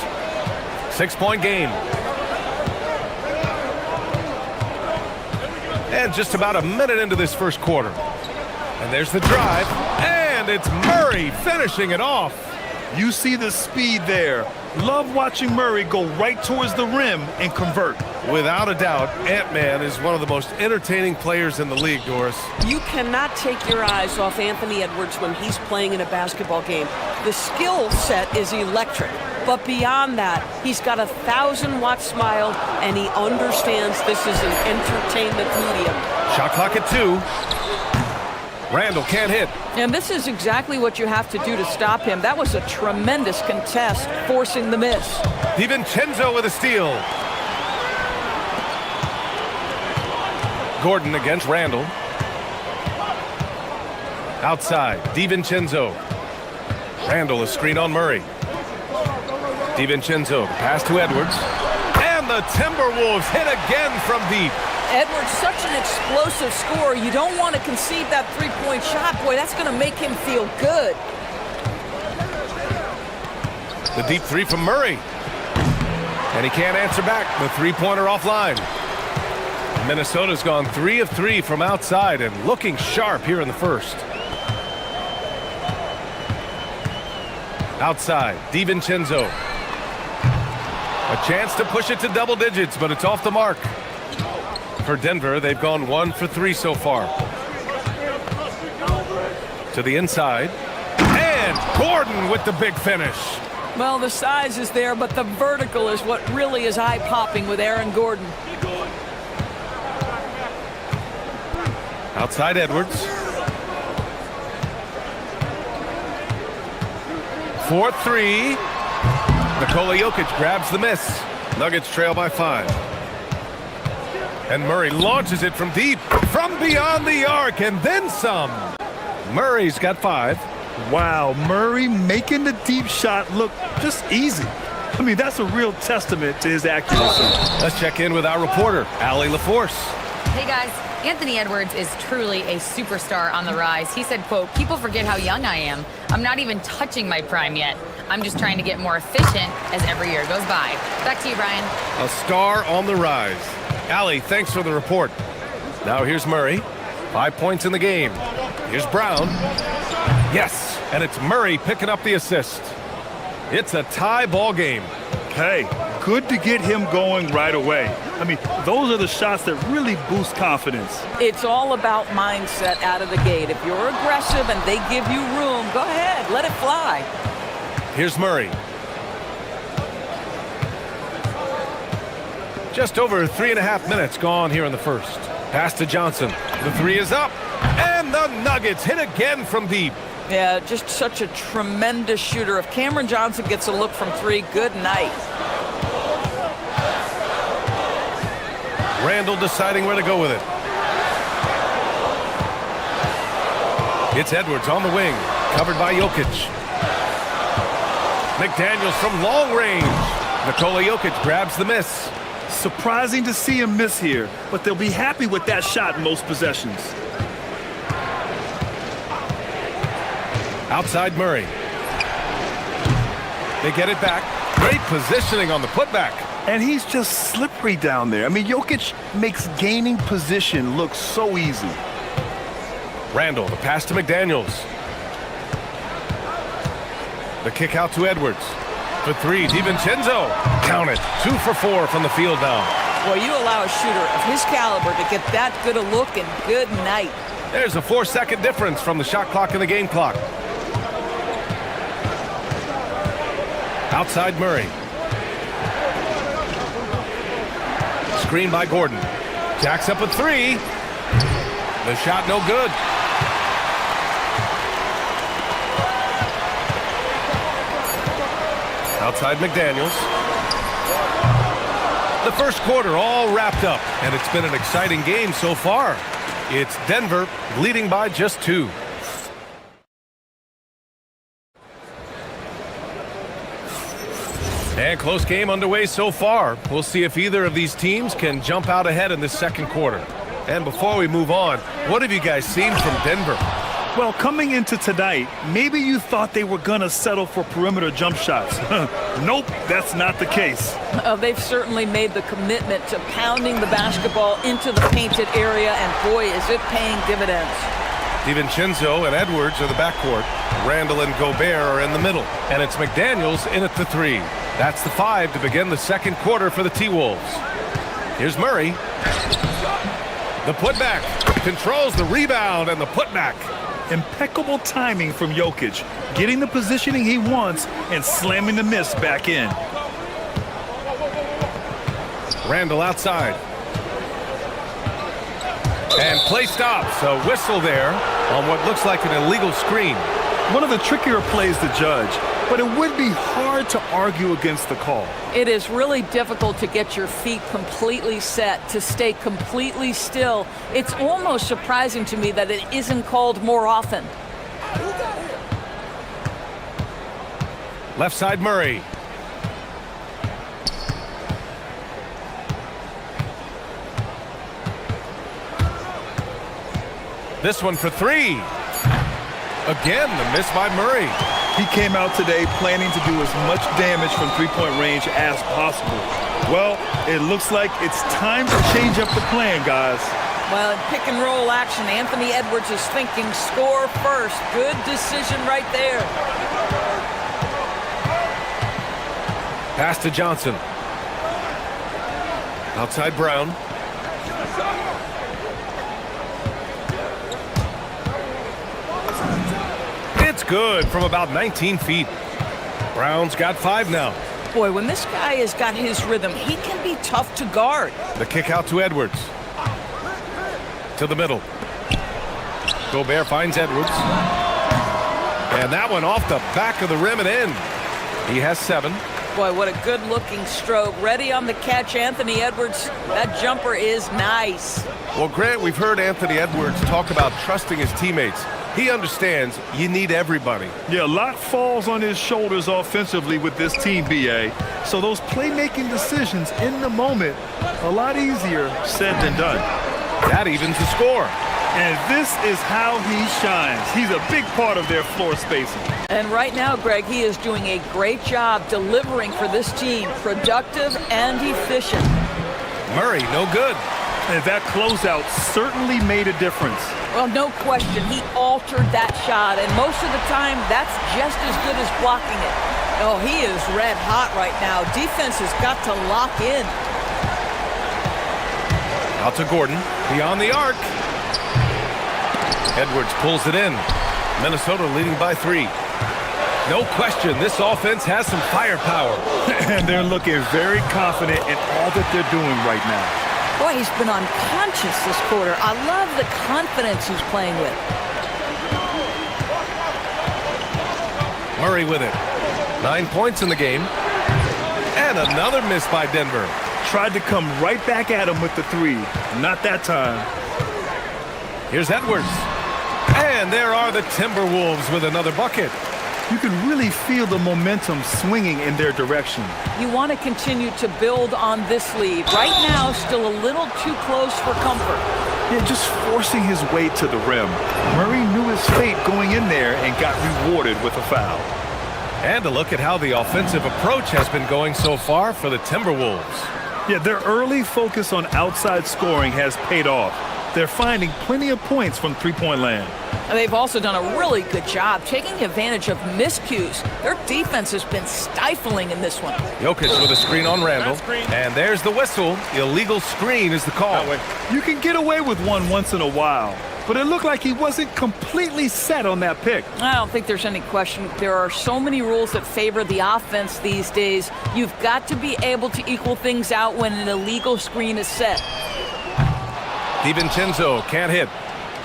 6-point game. And just about a minute into this first quarter. And there's the drive. And it's Murray finishing it off. You see the speed there. Love watching Murray go right towards the rim and convert. Without a doubt, Ant-Man is one of the most entertaining players in the league, Doris. You cannot take your eyes off Anthony Edwards when he's playing in a basketball game. The skill set is electric. But beyond that, he's got a 1,000-watt smile, and he understands this is an entertainment medium. Shot clock at 2. Randall can't hit. And this is exactly what you have to do to stop him. That was a tremendous contest, forcing the miss. DiVincenzo with a steal. Gordon against Randall. Outside, DiVincenzo. Randall, a screen on Murray. DiVincenzo, pass to Edwards. And the Timberwolves hit again from deep. Edwards, such an explosive scorer. You don't want to concede that three-point shot. Boy, that's going to make him feel good. The deep 3 from Murray. And he can't answer back. The three-pointer offline. Minnesota's gone 3 of 3 from outside and looking sharp here in the first. Outside, DiVincenzo. A chance to push it to double digits, but it's off the mark. For Denver, they've gone 1 for 3 so far. To the inside. And Gordon with the big finish. Well, the size is there, but the vertical is what really is eye-popping with Aaron Gordon. Outside Edwards. 4-3. Nikola Jokic grabs the miss. Nuggets trail by 5. And Murray launches it from deep, from beyond the arc, and then some. Murray's got 5. Wow, Murray making the deep shot look just easy. I mean, that's a real testament to his accuracy. Let's check in with our reporter, Allie LaForce. Hey guys, Anthony Edwards is truly a superstar on the rise. He said, quote, "People forget how young I am. I'm not even touching my prime yet. I'm just trying to get more efficient as every year goes by." Back to you, Brian. A star on the rise. Allie, thanks for the report. Now here's Murray. 5 points in the game. Here's Brown. Yes, and it's Murray picking up the assist. It's a tie ball game. Hey, good to get him going right away. I mean, those are the shots that really boost confidence. It's all about mindset out of the gate. If you're aggressive and they give you room, go ahead, let it fly. Here's Murray. Just over 3.5 minutes gone here in the first. Pass to Johnson. The 3 is up. And the Nuggets hit again from deep. Yeah, just such a tremendous shooter. If Cameron Johnson gets a look from 3, good night. Randall deciding where to go with it. It's Edwards on the wing. Covered by Jokic. McDaniels from long range. Nikola Jokic grabs the miss. Surprising to see him miss here, but they'll be happy with that shot in most possessions. Outside Murray. They get it back. Great positioning on the putback. And he's just slippery down there. I mean, Jokic makes gaining position look so easy. Randall, the pass to McDaniels. The kick out to Edwards. For 3, DiVincenzo. Count it. 2 for 4 from the field now. Well, you allow a shooter of his caliber to get that good a look, and good night. There's a 4-second difference from the shot clock and the game clock. Outside Murray. Screen by Gordon. Jacks up a three. The shot no good. Outside McDaniels. The first quarter all wrapped up, and it's been an exciting game so far. It's Denver leading by just 2. And close game underway so far. We'll see if either of these teams can jump out ahead in this second quarter. And before we move on, what have you guys seen from Denver? Well, coming into tonight, maybe you thought they were going to settle for perimeter jump shots. Nope, that's not the case. They've certainly made the commitment to pounding the basketball into the painted area, and boy, is it paying dividends. DiVincenzo and Edwards are the backcourt. Randall and Gobert are in the middle. And it's McDaniels in at the 3. That's the 5 to begin the second quarter for the T-Wolves. Here's Murray. The putback. Controls the rebound and the putback. Impeccable timing from Jokic, getting the positioning he wants and slamming the miss back in. Randall outside. And play stops. A whistle there on what looks like an illegal screen. One of the trickier plays to judge, but it would be hard to argue against the call. It is really difficult to get your feet completely set, to stay completely still. It's almost surprising to me that it isn't called more often. Left side Murray. This one for 3. Again, the miss by Murray. He came out today planning to do as much damage from three-point range as possible. Well, it looks like it's time to change up the plan, guys. Well, in pick and roll action, Anthony Edwards is thinking score first. Good decision right there. Pass to Johnson. Outside Brown. It's good from about 19 feet. Brown's got 5 now. Boy, when this guy has got his rhythm, he can be tough to guard. The kick out to Edwards. To the middle. Gobert finds Edwards. And that one off the back of the rim and in. He has 7. Boy, what a good-looking stroke. Ready on the catch, Anthony Edwards. That jumper is nice. Well, Grant, we've heard Anthony Edwards talk about trusting his teammates. He understands you need everybody. Yeah, a lot falls on his shoulders offensively with this team, BA. So those playmaking decisions in the moment, a lot easier said than done. That evens the score. And this is how he shines. He's a big part of their floor spacing. And right now, Greg, he is doing a great job delivering for this team. Productive and efficient. Murray, no good. And that closeout certainly made a difference. Well, no question. He altered that shot, and most of the time, that's just as good as blocking it. Oh, he is red hot right now. Defense has got to lock in. Out to Gordon, beyond the arc. Edwards pulls it in. Minnesota leading by 3. No question, this offense has some firepower. And they're looking very confident in all that they're doing right now. Boy, he's been unconscious this quarter. I love the confidence he's playing with. Murray with it. 9 points in the game. And another miss by Denver. Tried to come right back at him with the 3. Not that time. Here's Edwards. And there are the Timberwolves with another bucket. You can really feel the momentum swinging in their direction. You want to continue to build on this lead. Right now, still a little too close for comfort. Yeah, just forcing his way to the rim. Murray knew his fate going in there and got rewarded with a foul. And a look at how the offensive approach has been going so far for the Timberwolves. Yeah, their early focus on outside scoring has paid off. They're finding plenty of points from three-point land. They've also done a really good job taking advantage of miscues. Their defense has been stifling in this one. Jokic with a screen on Randall. And there's the whistle. Illegal screen is the call. You can get away with one once in a while, but it looked like he wasn't completely set on that pick. I don't think there's any question. There are so many rules that favor the offense these days. You've got to be able to equal things out when an illegal screen is set. DiVincenzo can't hit.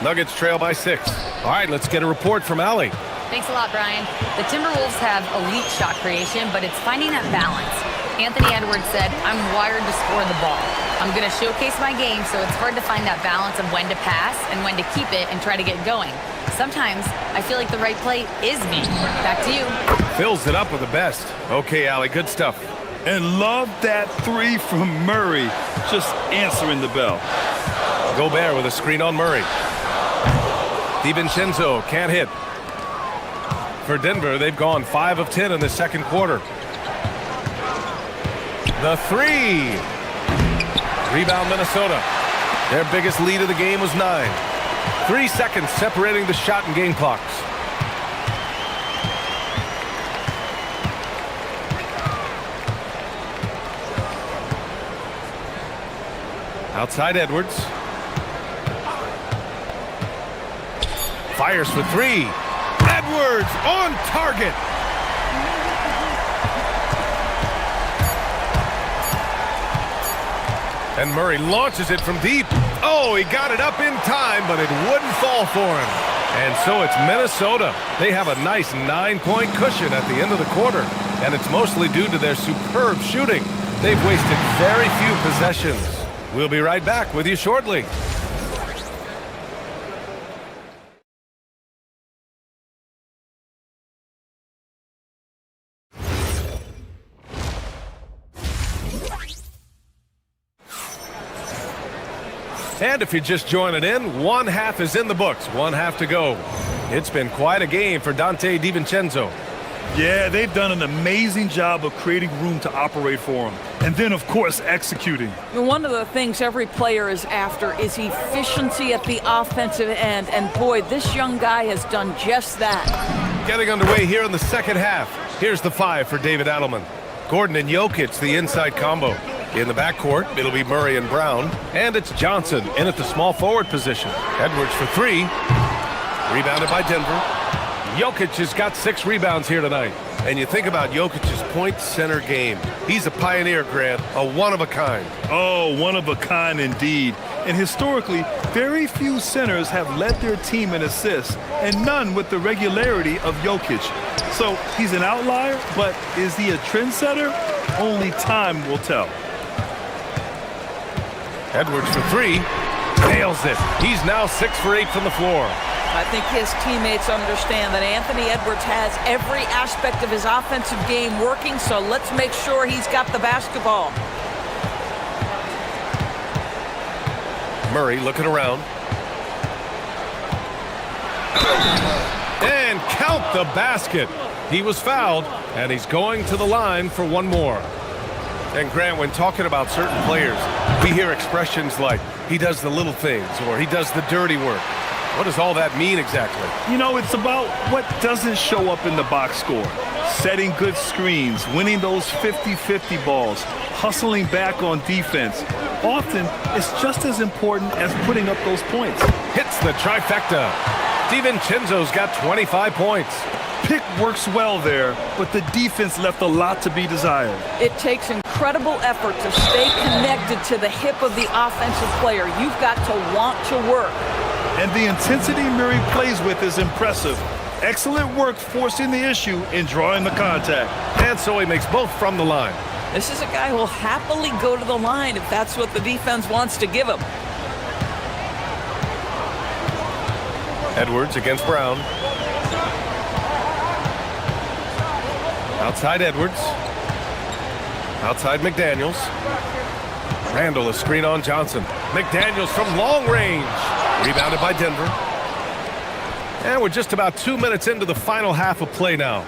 Nuggets trail by 6. All right, let's get a report from Allie. Thanks a lot, Brian. The Timberwolves have elite shot creation, but it's finding that balance. Anthony Edwards said, "I'm wired to score the ball. I'm going to showcase my game, so it's hard to find that balance of when to pass and when to keep it and try to get going. Sometimes I feel like the right play is me." Back to you. Fills it up with the best. Okay, Allie, good stuff. And love that 3 from Murray, just answering the bell. Gobert with a screen on Murray. DiVincenzo can't hit. For Denver, they've gone 5 of 10 in the second quarter. The 3. Rebound Minnesota. Their biggest lead of the game was 9. 3 seconds separating the shot and game clocks. Outside Edwards. Fires for 3. Edwards on target. And Murray launches it from deep. Oh, he got it up in time, but it wouldn't fall for him. And so it's Minnesota. They have a nice 9-point cushion at the end of the quarter, and it's mostly due to their superb shooting. They've wasted very few possessions. We'll be right back with you shortly. And if you're just joining in, one half is in the books, one half to go. It's been quite a game for Donte DiVincenzo. Yeah, they've done an amazing job of creating room to operate for him. And then, of course, executing. One of the things every player is after is efficiency at the offensive end. And boy, this young guy has done just that. Getting underway here in the second half. Here's the 5 for David Adelman. Gordon and Jokic, the inside combo. In the backcourt, it'll be Murray and Brown. And it's Johnson in at the small forward position. Edwards for 3. Rebounded by Denver. Jokic has got 6 rebounds here tonight. And you think about Jokic's point center game. He's a pioneer, Grant, a one-of-a-kind. Oh, one-of-a-kind indeed. And historically, very few centers have led their team in assists, and none with the regularity of Jokic. So he's an outlier, but is he a trendsetter? Only time will tell. Edwards for 3. Nails it. He's now 6 for 8 from the floor. I think his teammates understand that Anthony Edwards has every aspect of his offensive game working, so let's make sure he's got the basketball. Murray looking around. And count the basket. He was fouled, and he's going to the line for one more. And Grant, when talking about certain players, we hear expressions like, he does the little things, or he does the dirty work. What does all that mean exactly? You know, it's about what doesn't show up in the box score. Setting good screens, winning those 50-50 balls, hustling back on defense. Often, it's just as important as putting up those points. Hits the trifecta. DiVincenzo's got 25 points. Pick works well there, but the defense left a lot to be desired. It takes incredible effort to stay connected to the hip of the offensive player. You've got to want to work. And the intensity Murray plays with is impressive. Excellent work forcing the issue and drawing the contact. And so he makes both from the line. This is a guy who will happily go to the line if that's what the defense wants to give him. Edwards against Brown. Outside Edwards. Outside McDaniels. Randall, a screen on Johnson. McDaniels from long range. Rebounded by Denver. And we're just about 2 minutes into the final half of play now.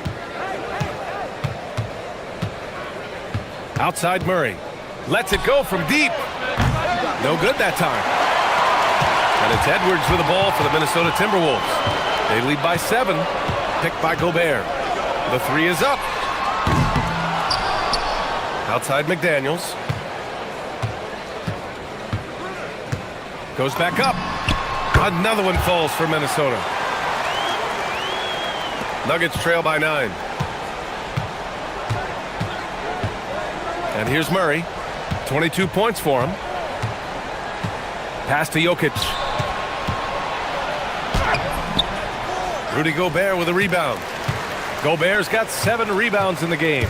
Outside Murray. Lets it go from deep. No good that time. And it's Edwards with the ball for the Minnesota Timberwolves. They lead by 7. Picked by Gobert. The 3 is up. Outside McDaniels. Goes back up. Another one falls for Minnesota. Nuggets trail by 9. And here's Murray. 22 points for him. Pass to Jokic. Rudy Gobert with a rebound. Gobert's got 7 rebounds in the game.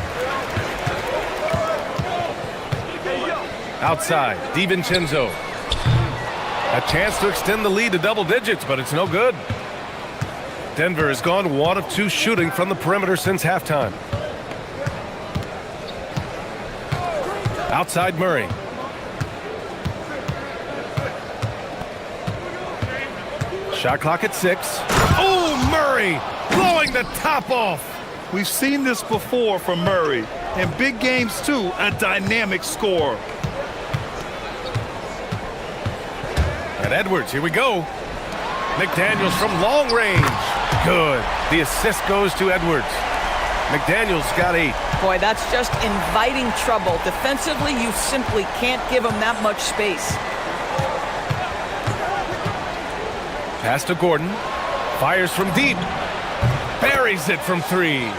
Outside, DiVincenzo. A chance to extend the lead to double digits, but it's no good. Denver has gone 1 of 2 shooting from the perimeter since halftime. Outside Murray. Shot clock at 6. Oh, Murray blowing the top off. We've seen this before from Murray. In big games, too, a dynamic scorer. And Edwards, here we go. McDaniels from long range. Good. The assist goes to Edwards. McDaniels got 8. Boy, that's just inviting trouble. Defensively, you simply can't give him that much space. Pass to Gordon. Fires from deep. Buries it from 3.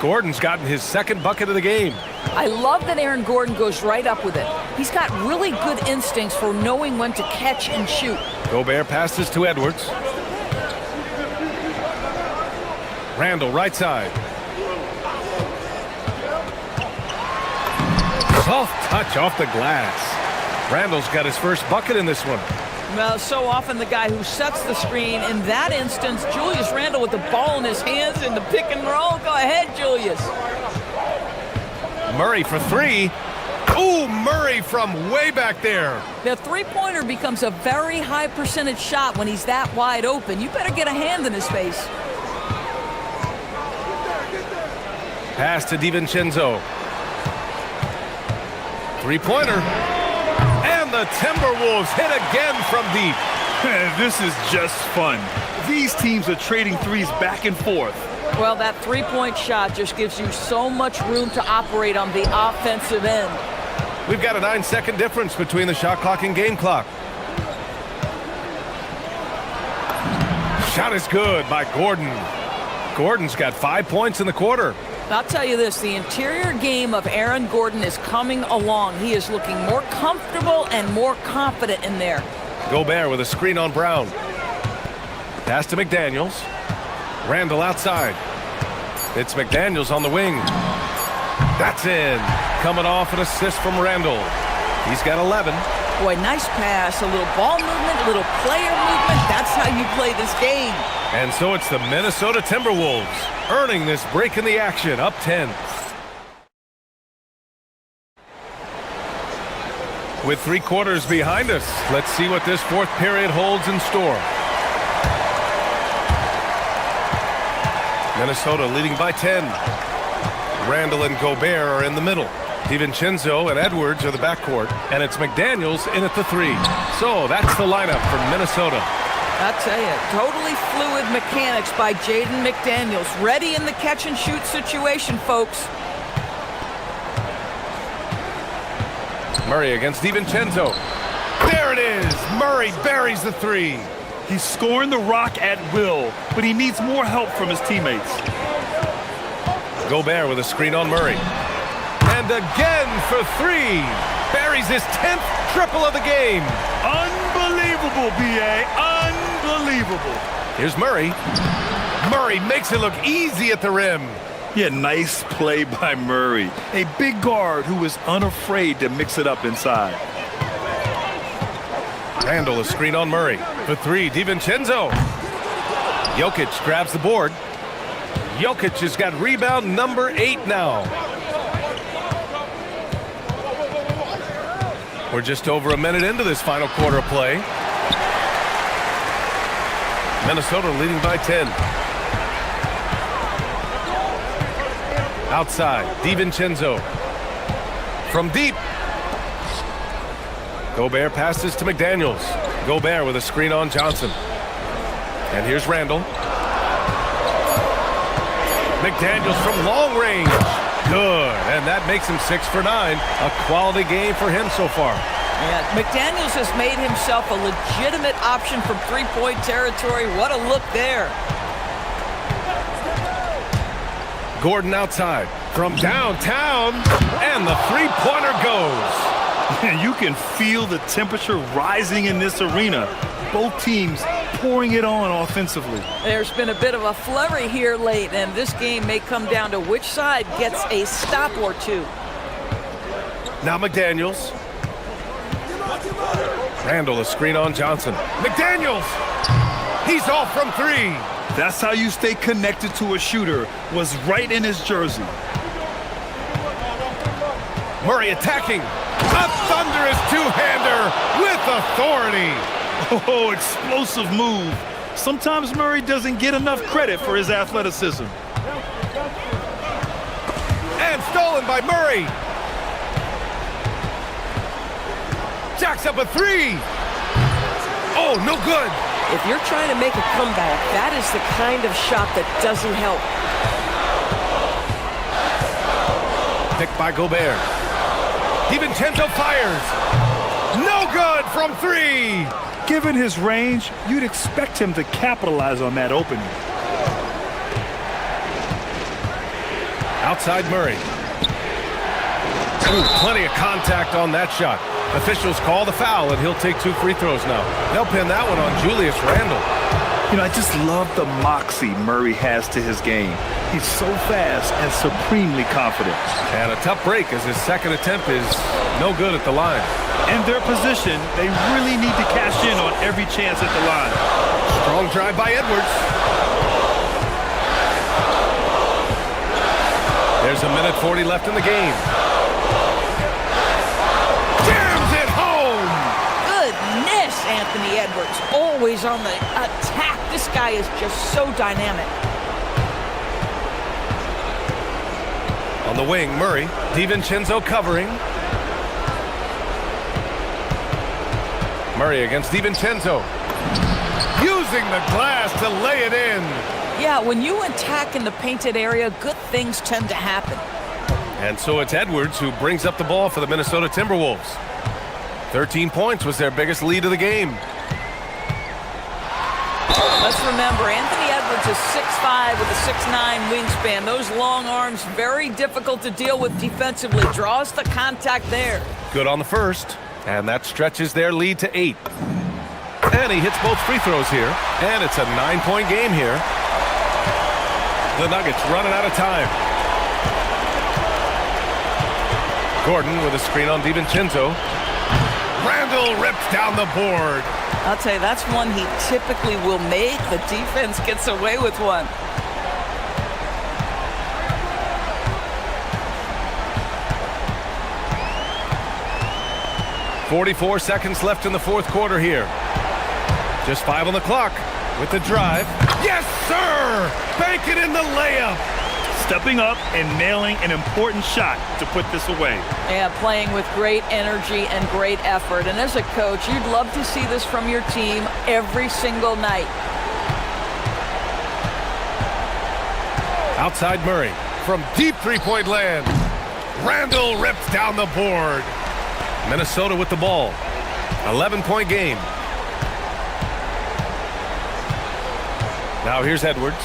Gordon's gotten his 2nd bucket of the game. I love that Aaron Gordon goes right up with it. He's got really good instincts for knowing when to catch and shoot. Gobert passes to Edwards. Randall, right side. Soft touch off the glass. Randall's got his first bucket in this one. Well, so often the guy who sets the screen. In that instance, Julius Randle with the ball in his hands in the pick and roll. Go ahead, Julius. Murray for 3. Ooh, Murray from way back there. The three-pointer becomes a very high percentage shot when he's that wide open. You better get a hand in his face. Pass to DiVincenzo. Three-pointer. And the Timberwolves hit again from deep. This is just fun. These teams are trading threes back and forth. Well, that three-point shot just gives you so much room to operate on the offensive end. We've got a 9-second difference between the shot clock and game clock. Shot is good by Gordon. Gordon's got 5 points in the quarter. I'll tell you this, the interior game of Aaron Gordon is coming along. He is looking more comfortable and more confident in there. Gobert with a screen on Brown. Pass to McDaniels. Randall outside. It's McDaniels on the wing. That's in. Coming off an assist from Randall. He's got 11. Boy, nice pass. A little ball movement, a little player movement. That's how you play this game. And so it's the Minnesota Timberwolves earning this break in the action, up 10. With 3 quarters behind us, let's see what this 4th period holds in store. Minnesota leading by 10. Randall and Gobert are in the middle. DiVincenzo and Edwards are the backcourt. And it's McDaniels in at the 3. So that's the lineup for Minnesota. I tell you, totally fluid mechanics by Jaden McDaniels. Ready in the catch-and-shoot situation, folks. Murray against DiVincenzo. There it is! Murray buries the 3. He's scoring the rock at will, but he needs more help from his teammates. Gobert with a screen on Murray. And again for 3. Buries his 10th triple of the game. Unbelievable, B.A. Unbelievable. Here's Murray. Murray makes it look easy at the rim. Yeah, nice play by Murray. A big guard who is unafraid to mix it up inside. Randall a screen on Murray. For 3, DiVincenzo. Jokic grabs the board. Jokic has got rebound number 8 now. We're just over a minute into this final quarter of play. Minnesota leading by 10. Outside, DiVincenzo. From deep. Gobert passes to McDaniels. Gobert with a screen on Johnson. And here's Randall. McDaniels from long range. Good. And that makes him 6 for 9. A quality game for him so far. Yeah, McDaniels has made himself a legitimate option from three-point territory. What a look there. Gordon outside from downtown, and the three-pointer goes. You can feel the temperature rising in this arena. Both teams pouring it on offensively. There's been a bit of a flurry here late, and this game may come down to which side gets a stop or two. Now McDaniels. Randall, a screen on Johnson. McDaniels! He's off from 3. That's how you stay connected to a shooter, was right in his jersey. Murray attacking. A thunderous two-hander with authority. Oh, explosive move. Sometimes Murray doesn't get enough credit for his athleticism. And stolen by Murray. Jacks up a 3. Oh, no good. If you're trying to make a comeback, that is the kind of shot that doesn't help. Picked by Gobert. DiVincenzo fires. No good from 3. Given his range, you'd expect him to capitalize on that opening. Outside Murray. Ooh, plenty of contact on that shot. Officials call the foul, and he'll take 2 free throws now. They'll pin that one on Julius Randle. You know, I just love the moxie Murray has to his game. He's so fast and supremely confident. And a tough break as his second attempt is no good at the line. In their position, they really need to cash in on every chance at the line. Strong drive by Edwards. There's a minute 40 left in the game. Jams it home! Goodness, Anthony Edwards, always on the attack. This guy is just so dynamic. On the wing, Murray. DiVincenzo covering. Murray against DiVincenzo. Using the glass to lay it in. Yeah, when you attack in the painted area, good things tend to happen. And so it's Edwards who brings up the ball for the Minnesota Timberwolves. 13 points was their biggest lead of the game. Let's remember, Anthony Edwards is 6'5" with a 6'9" wingspan. Those long arms, very difficult to deal with defensively. Draws the contact there. Good on the first, and that stretches their lead to 8. And he hits both free throws here, and it's a 9-point game here. The Nuggets running out of time. Gordon with a screen on DiVincenzo. Randall rips down the board. I'll tell you, that's one he typically will make. The defense gets away with one. .44 seconds left in the fourth quarter here. Just 5 on the clock with the drive. Yes, sir! Bank it in the layup. Stepping up and nailing an important shot to put this away. Yeah, playing with great energy and great effort. And as a coach, you'd love to see this from your team every single night. Outside Murray from deep three-point land. Randall rips down the board. Minnesota with the ball. 11-point game. Now here's Edwards.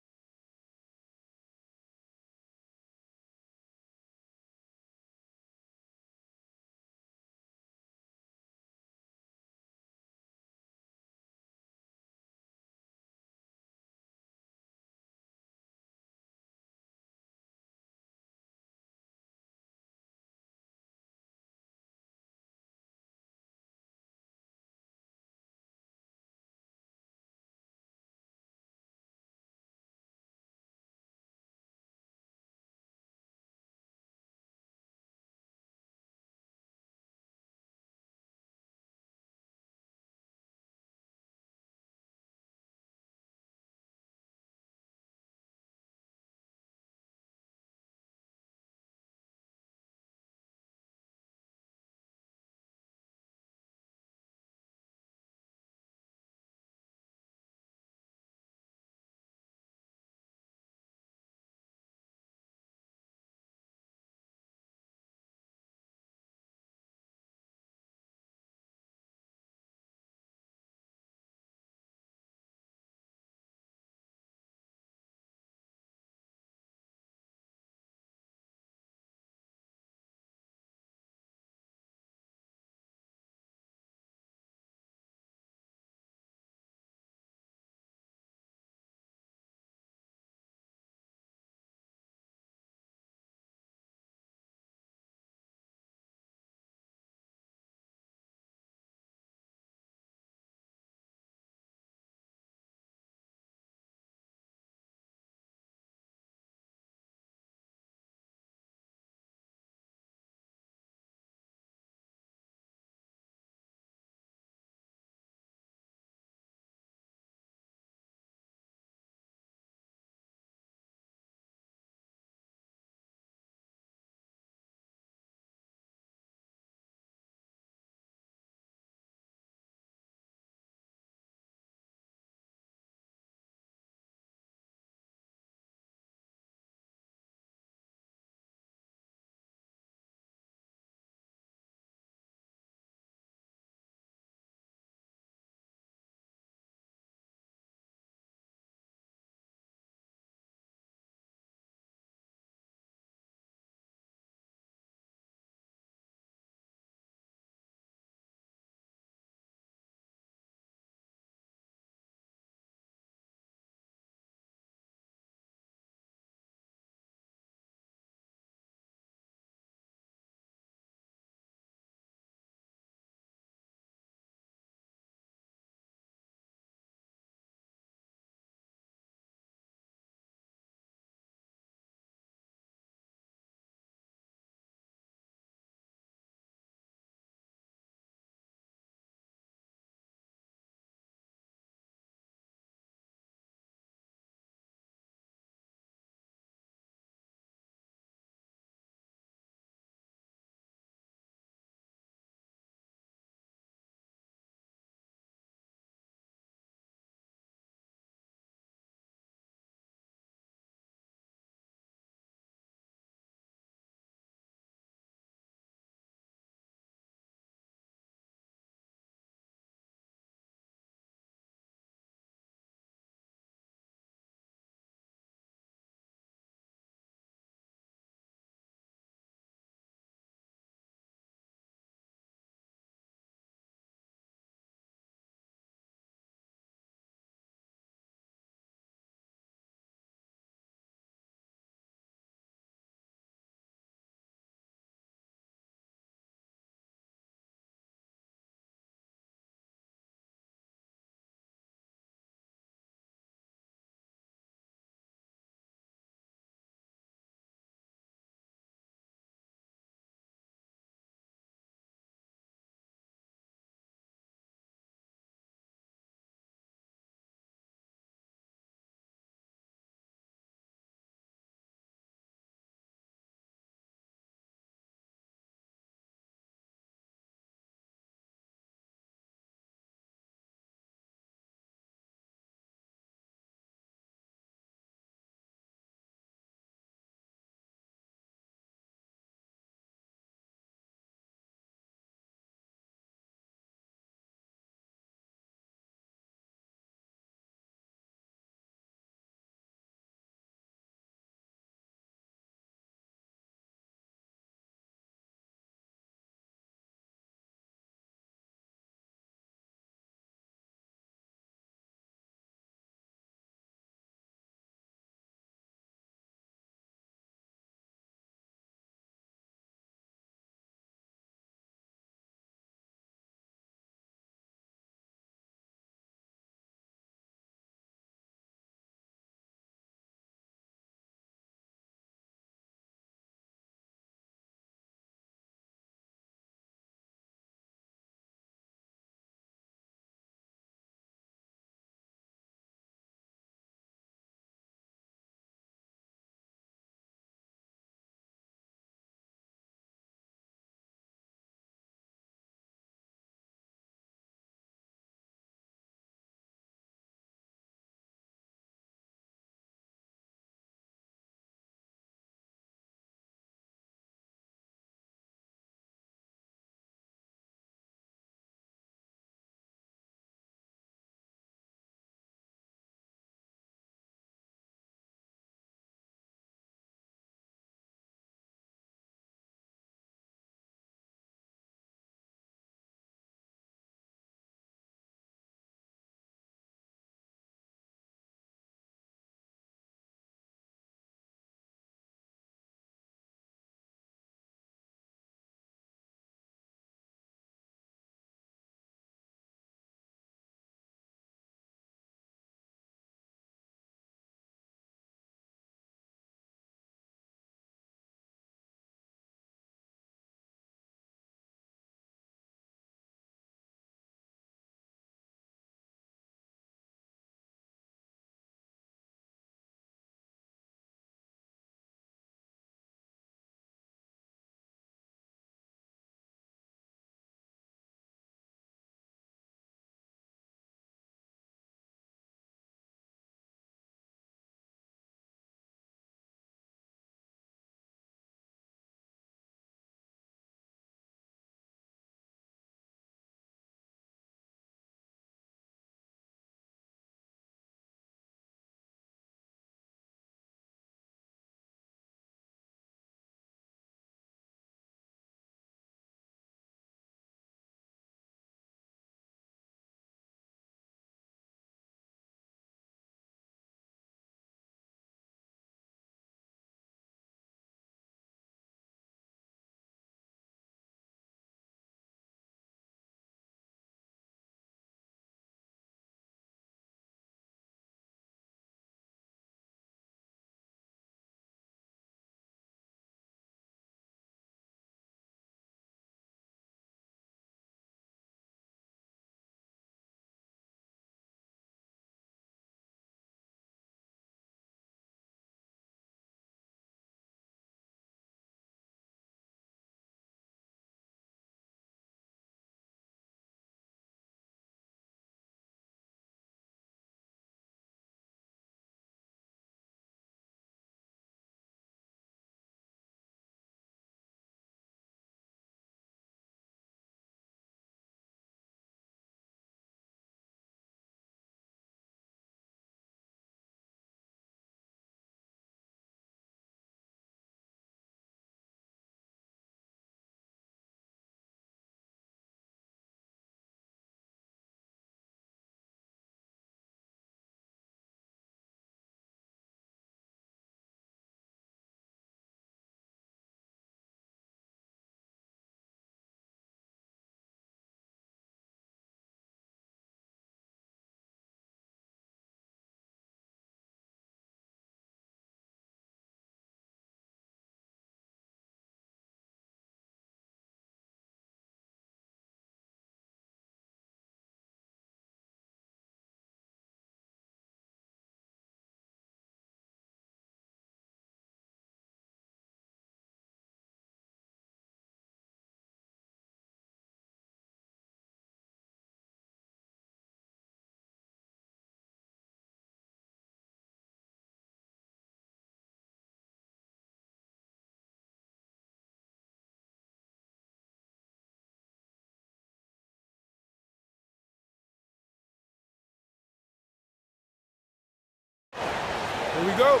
Here we go.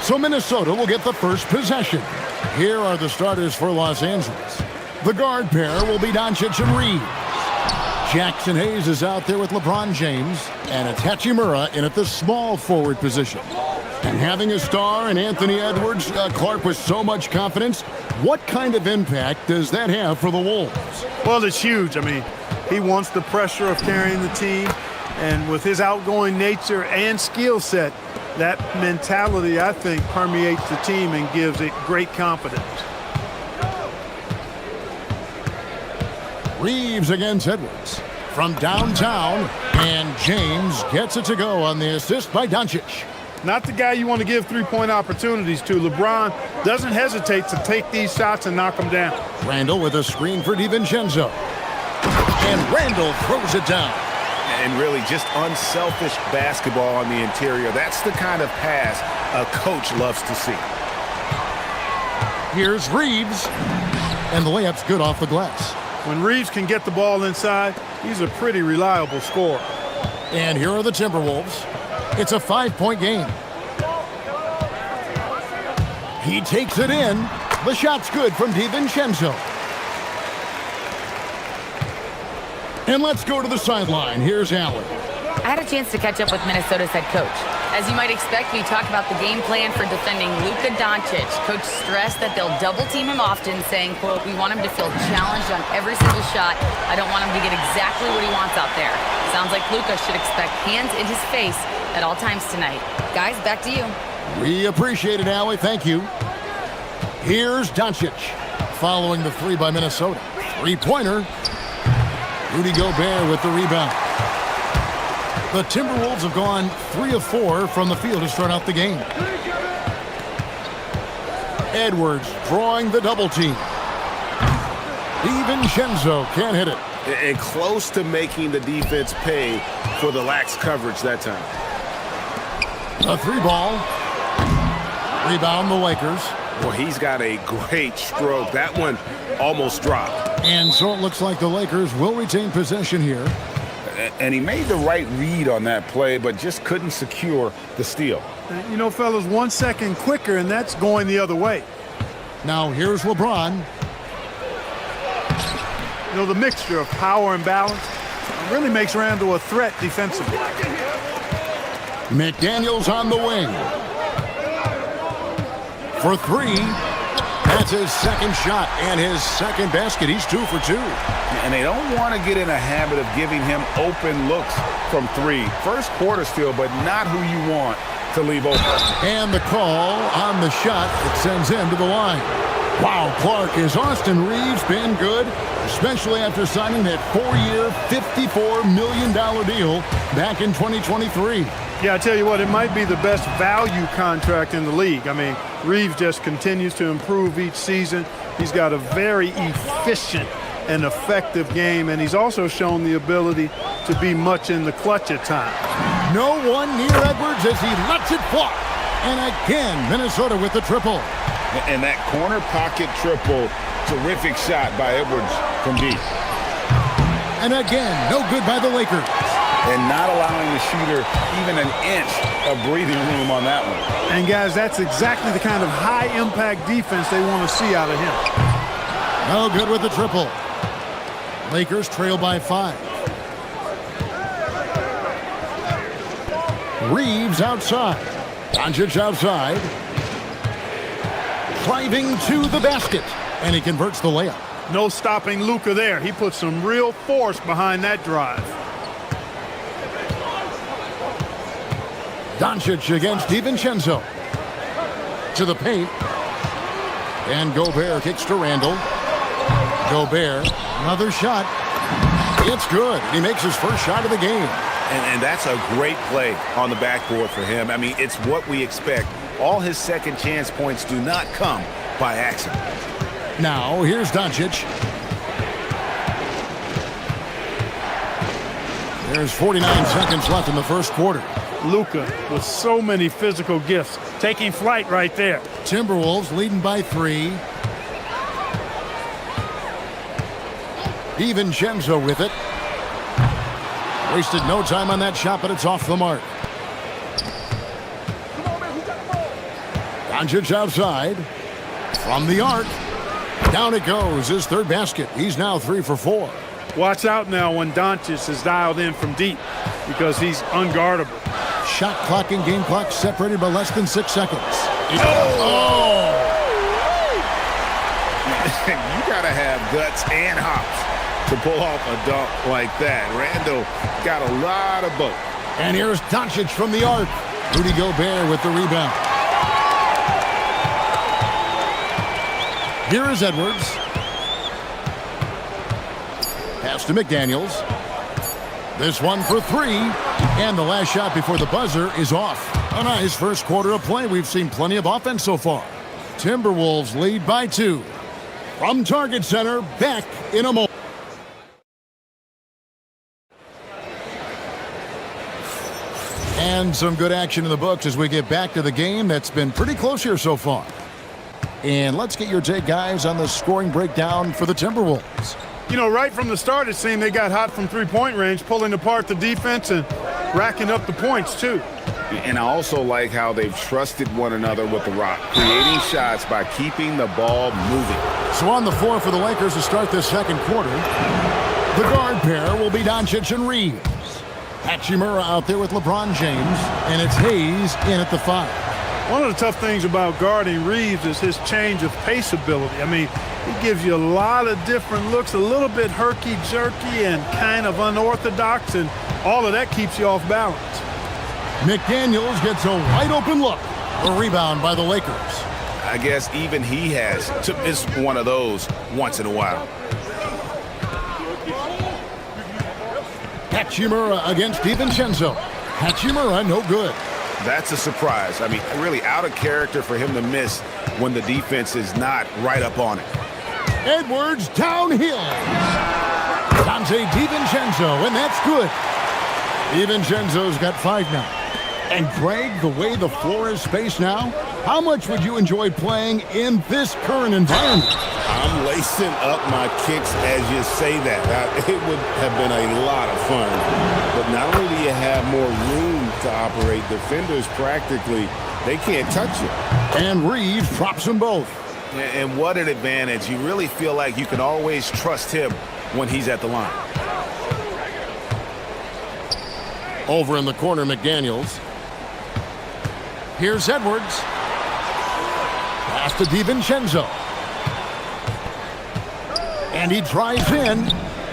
So Minnesota will get the first possession. Here are the starters for Los Angeles. The guard pair will be Doncic and Reeves. Jackson Hayes is out there with LeBron James, and it's Hachimura in at the small forward position. And having a star in Anthony Edwards, Clark, with so much confidence, what kind of impact does that have for the Wolves? Well, it's huge. I mean, he wants the pressure of carrying the team, and with his outgoing nature and skill set, that mentality, I think, permeates the team and gives it great confidence. Reeves against Edwards from downtown, and James gets it to go on the assist by Doncic. Not the guy you want to give three-point opportunities to. LeBron doesn't hesitate to take these shots and knock them down. Randall with a screen for DiVincenzo. And Randall throws it down. And really just unselfish basketball on the interior. That's the kind of pass a coach loves to see. Here's Reeves. And the layup's good off the glass. When Reeves can get the ball inside, he's a pretty reliable scorer. And here are the Timberwolves. It's a 5-point game. He takes it in. The shot's good from DiVincenzo. And let's go to the sideline. Here's Allen. I had a chance to catch up with Minnesota's head coach. As you might expect, we talked about the game plan for defending Luka Doncic. Coach stressed that they'll double team him often, saying, quote, "We want him to feel challenged on every single shot. I don't want him to get exactly what he wants out there." Sounds like Luka should expect hands in his face at all times tonight. Guys, back to you. We appreciate it, Allie. Thank you. Here's Doncic following the three by Minnesota. Three-pointer. Rudy Gobert with the rebound. The Timberwolves have gone 3 of 4 from the field to start out the game. Edwards drawing the double team. DiVincenzo can't hit it. And close to making the defense pay for the lax coverage that time. A 3-ball. Rebound the Lakers. Well, he's got a great stroke. That one almost dropped. And so it looks like the Lakers will retain possession here. And he made the right read on that play, but just couldn't secure the steal. You know, fellas, 1 second quicker, and that's going the other way. Now here's LeBron. You know, the mixture of power and balance really makes Randall a threat defensively. McDaniels on the wing. For 3. That's his second shot and his second basket. He's 2 for 2. And they don't want to get in a habit of giving him open looks from 3. First quarter steal, but not who you want to leave open. And the call on the shot that sends him to the line. Wow, Clark, has Austin Reeves been good, especially after signing that 4-year, $54 million deal back in 2023? Yeah, I tell you what, it might be the best value contract in the league. I mean, Reeves just continues to improve each season. He's got a very efficient and effective game, and he's also shown the ability to be much in the clutch at times. No one near Edwards as he lets it fly. And again, Minnesota with the triple. And that corner pocket triple, terrific shot by Edwards from deep. And again, no good by the Lakers. And not allowing the shooter even an inch of breathing room on that one. And guys, that's exactly the kind of high-impact defense they want to see out of him. No good with the triple. Lakers trail by 5. Reeves outside. Doncic outside. Driving to the basket. And he converts the layup. No stopping Luka there. He put some real force behind that drive. Doncic against DiVincenzo. To the paint. And Gobert kicks to Randall. Gobert, another shot. It's good. He makes his first shot of the game. And that's a great play on the backboard for him. I mean, it's what we expect. All his second chance points do not come by accident. Now, here's Doncic. There's 49 seconds left in the first quarter. Luka with so many physical gifts, taking flight right there. Timberwolves leading by 3. DiVincenzo with it. Wasted no time on that shot, but it's off the mark. Doncic outside. From the arc. Down it goes. His third basket. He's now 3 for 4. Watch out now when Doncic is dialed in from deep because he's unguardable. Shot clock and game clock separated by less than 6 seconds. Oh! You got to have guts and hops to pull off a dunk like that. Randall got a lot of both. And here's Doncic from the arc. Rudy Gobert with the rebound. Here is Edwards. Pass to McDaniels. This one for 3. And the last shot before the buzzer is off. A nice first quarter of play. We've seen plenty of offense so far. Timberwolves lead by 2. From Target Center, back in a moment. And some good action in the books as we get back to the game that's been pretty close here so far. And let's get your take, guys, on the scoring breakdown for the Timberwolves. You know, right from the start, it seemed they got hot from three-point range, pulling apart the defense and racking up the points, too. And I also like how they've trusted one another with the rock, creating shots by keeping the ball moving. So on the floor for the Lakers to start this second quarter, the guard pair will be Doncic and Reeves. Hachimura out there with LeBron James, and it's Hayes in at the 5. One of the tough things about guarding Reeves is his change of pace ability. I mean, he gives you a lot of different looks, a little bit herky-jerky and kind of unorthodox, and all of that keeps you off balance. McDaniels gets a wide-open look. A rebound by the Lakers. I guess even he has to miss one of those once in a while. Hachimura against DiVincenzo. Hachimura no good. That's a surprise. I mean, really out of character for him to miss when the defense is not right up on it. Edwards downhill. Dante DiVincenzo, and that's good. DiVincenzo's got 5 now. And Greg, the way the floor is spaced now, how much would you enjoy playing in this current environment? I'm lacing up my kicks as you say that. It would have been a lot of fun. But not only do you have more room to operate, defenders practically, they can't touch you. And Reeves drops them both. And what an advantage. You really feel like you can always trust him when he's at the line. Over in the corner, McDaniels. Here's Edwards. Pass to DiVincenzo. And he drives in.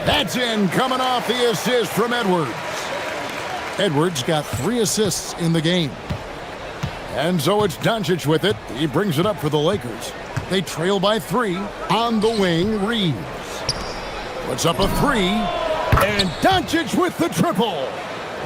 That's in, coming off the assist from Edwards. Edwards got 3 assists in the game. And so it's Doncic with it. He brings it up for the Lakers. They trail by 3. On the wing, Reeves. Puts up a 3. And Doncic with the triple.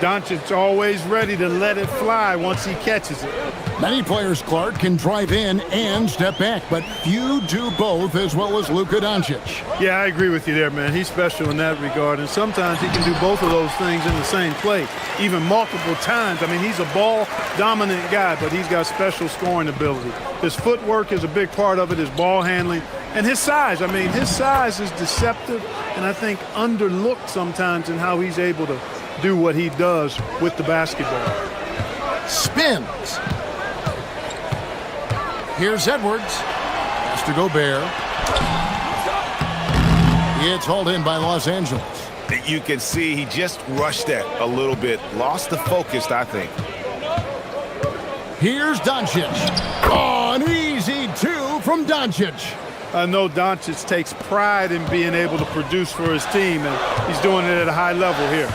Doncic's always ready to let it fly once he catches it. Many players, Clark, can drive in and step back, but few do both as well as Luka Doncic. Yeah, I agree with you there, man. He's special in that regard, and sometimes he can do both of those things in the same play, even multiple times. I mean, he's a ball-dominant guy, but he's got special scoring ability. His footwork is a big part of it, his ball handling, and his size. I mean, his size is deceptive, and I think underlooked sometimes in how he's able to do what he does with the basketball. Spins. Here's Edwards. Pass to Gobert. It's hauled in by Los Angeles. You can see he just rushed that a little bit. Lost the focus, I think. Here's Doncic. Oh, an easy 2 from Doncic. I know Doncic takes pride in being able to produce for his team, and he's doing it at a high level here.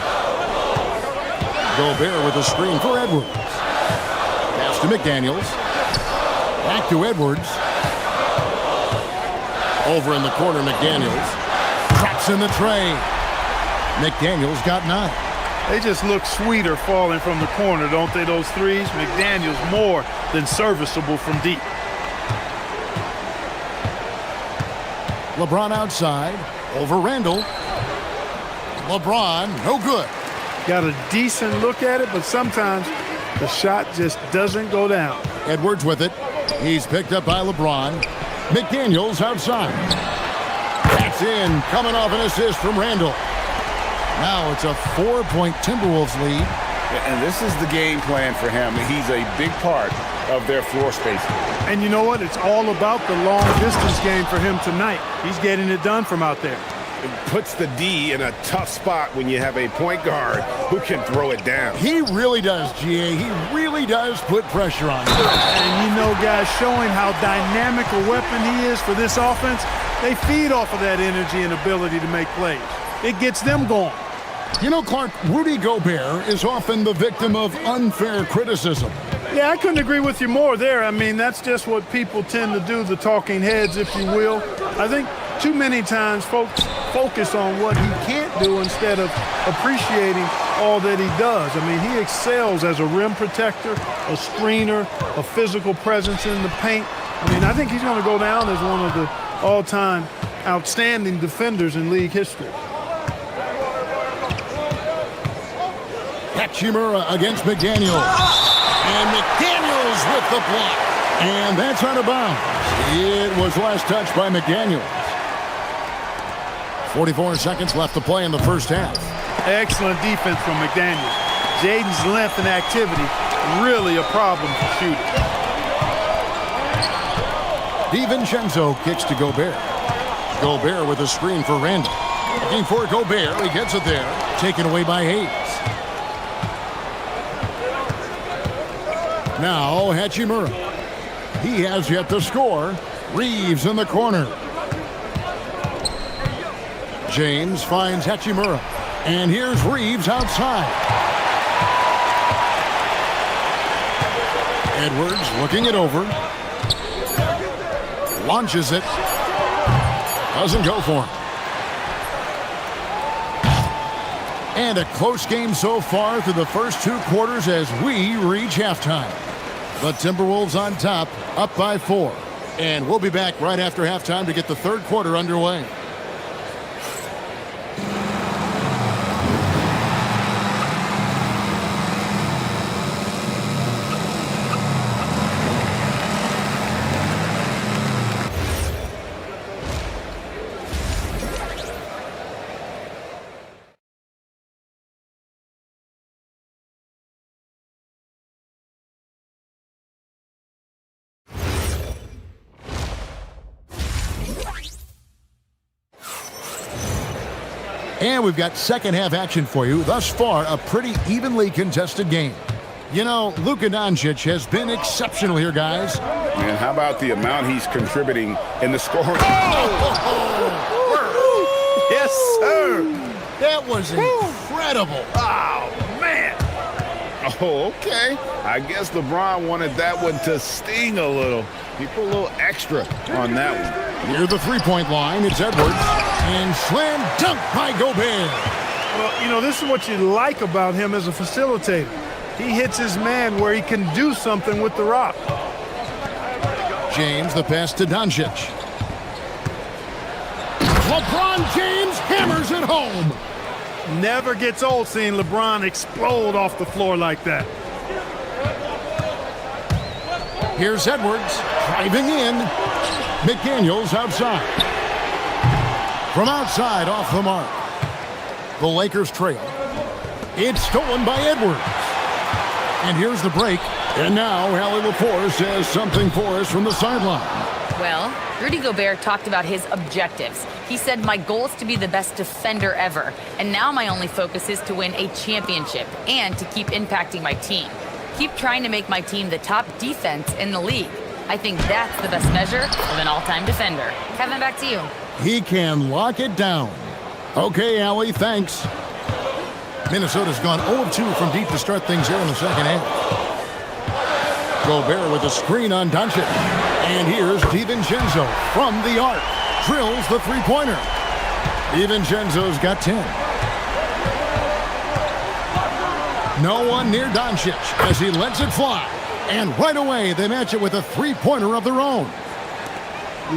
Gobert with a screen for Edwards. Pass to McDaniels. Back to Edwards. Over in the corner, McDaniels. Traps in the tray. McDaniels got 9. They just look sweeter falling from the corner, don't they, those threes? McDaniels more than serviceable from deep. LeBron outside. Over Randall. LeBron, no good. Got a decent look at it, but sometimes the shot just doesn't go down. Edwards with it. He's picked up by LeBron. McDaniels outside. That's in, coming off an assist from Randall. Now it's a 4-point Timberwolves lead. And this is the game plan for him. He's a big part of their floor spacing. And you know what? It's all about the long-distance game for him tonight. He's getting it done from out there. It puts the D in a tough spot when you have a point guard who can throw it down. He really does, GA. He really does put pressure on him. And you know, guys, showing how dynamic a weapon he is for this offense, they feed off of that energy and ability to make plays. It gets them going. You know, Clark, Rudy Gobert is often the victim of unfair criticism. Yeah, I couldn't agree with you more there. I mean, that's just what people tend to do, the talking heads, if you will. I think too many times folks focus on what he can't do instead of appreciating all that he does. I mean, he excels as a rim protector, a screener, a physical presence in the paint. I mean, I think he's going to go down as one of the all-time outstanding defenders in league history. Hachimura against McDaniels. And McDaniels with the block. And that's out of bounds. It was last touched by McDaniels. 44 seconds left to play in the first half. Excellent defense from McDaniels. Jaden's length and activity, really a problem for shooting. DiVincenzo kicks to Gobert. Gobert with a screen for Randall. Looking for Gobert. He gets it there. Taken away by Hayes. Now Hachimura. He has yet to score. Reeves in the corner. James finds Hachimura. And here's Reeves outside. Edwards looking it over. Launches it. Doesn't go for him. And a close game so far through the first two quarters as we reach halftime. The Timberwolves on top, up by 4. And we'll be back right after halftime to get the third quarter underway. And we've got second half action for you. Thus far, a pretty evenly contested game. You know, Luka Doncic has been exceptional here, guys. And how about the amount he's contributing in the scoring? Yes, sir. That was incredible. Oh, man. Oh, okay. I guess LeBron wanted that one to sting a little. He put a little extra on that one. Near the three-point line, it's Edwards. And slam dunk by Gobert. Well, you know, this is what you like about him as a facilitator. He hits his man where he can do something with the rock. James, the pass to Doncic. LeBron James hammers it home. Never gets old seeing LeBron explode off the floor like that. Here's Edwards driving in. McDaniels outside. From outside, off the mark. The Lakers trail. It's stolen by Edwards. And here's the break. And now Allie LaForce says something for us from the sideline. Well, Rudy Gobert talked about his objectives. He said, my goal is to be the best defender ever. And now my only focus is to win a championship and to keep impacting my team. Keep trying to make my team the top defense in the league. I think that's the best measure of an all-time defender. Kevin, back to you. He can lock it down. Okay, Allie, thanks. Minnesota's gone 0-2 from deep to start things here in the second half. Gobert with a screen on Doncic. And here's DiVincenzo from the arc. Drills the three-pointer. DiVincenzo's got 10. No one near Doncic as he lets it fly. And right away, they match it with a three-pointer of their own.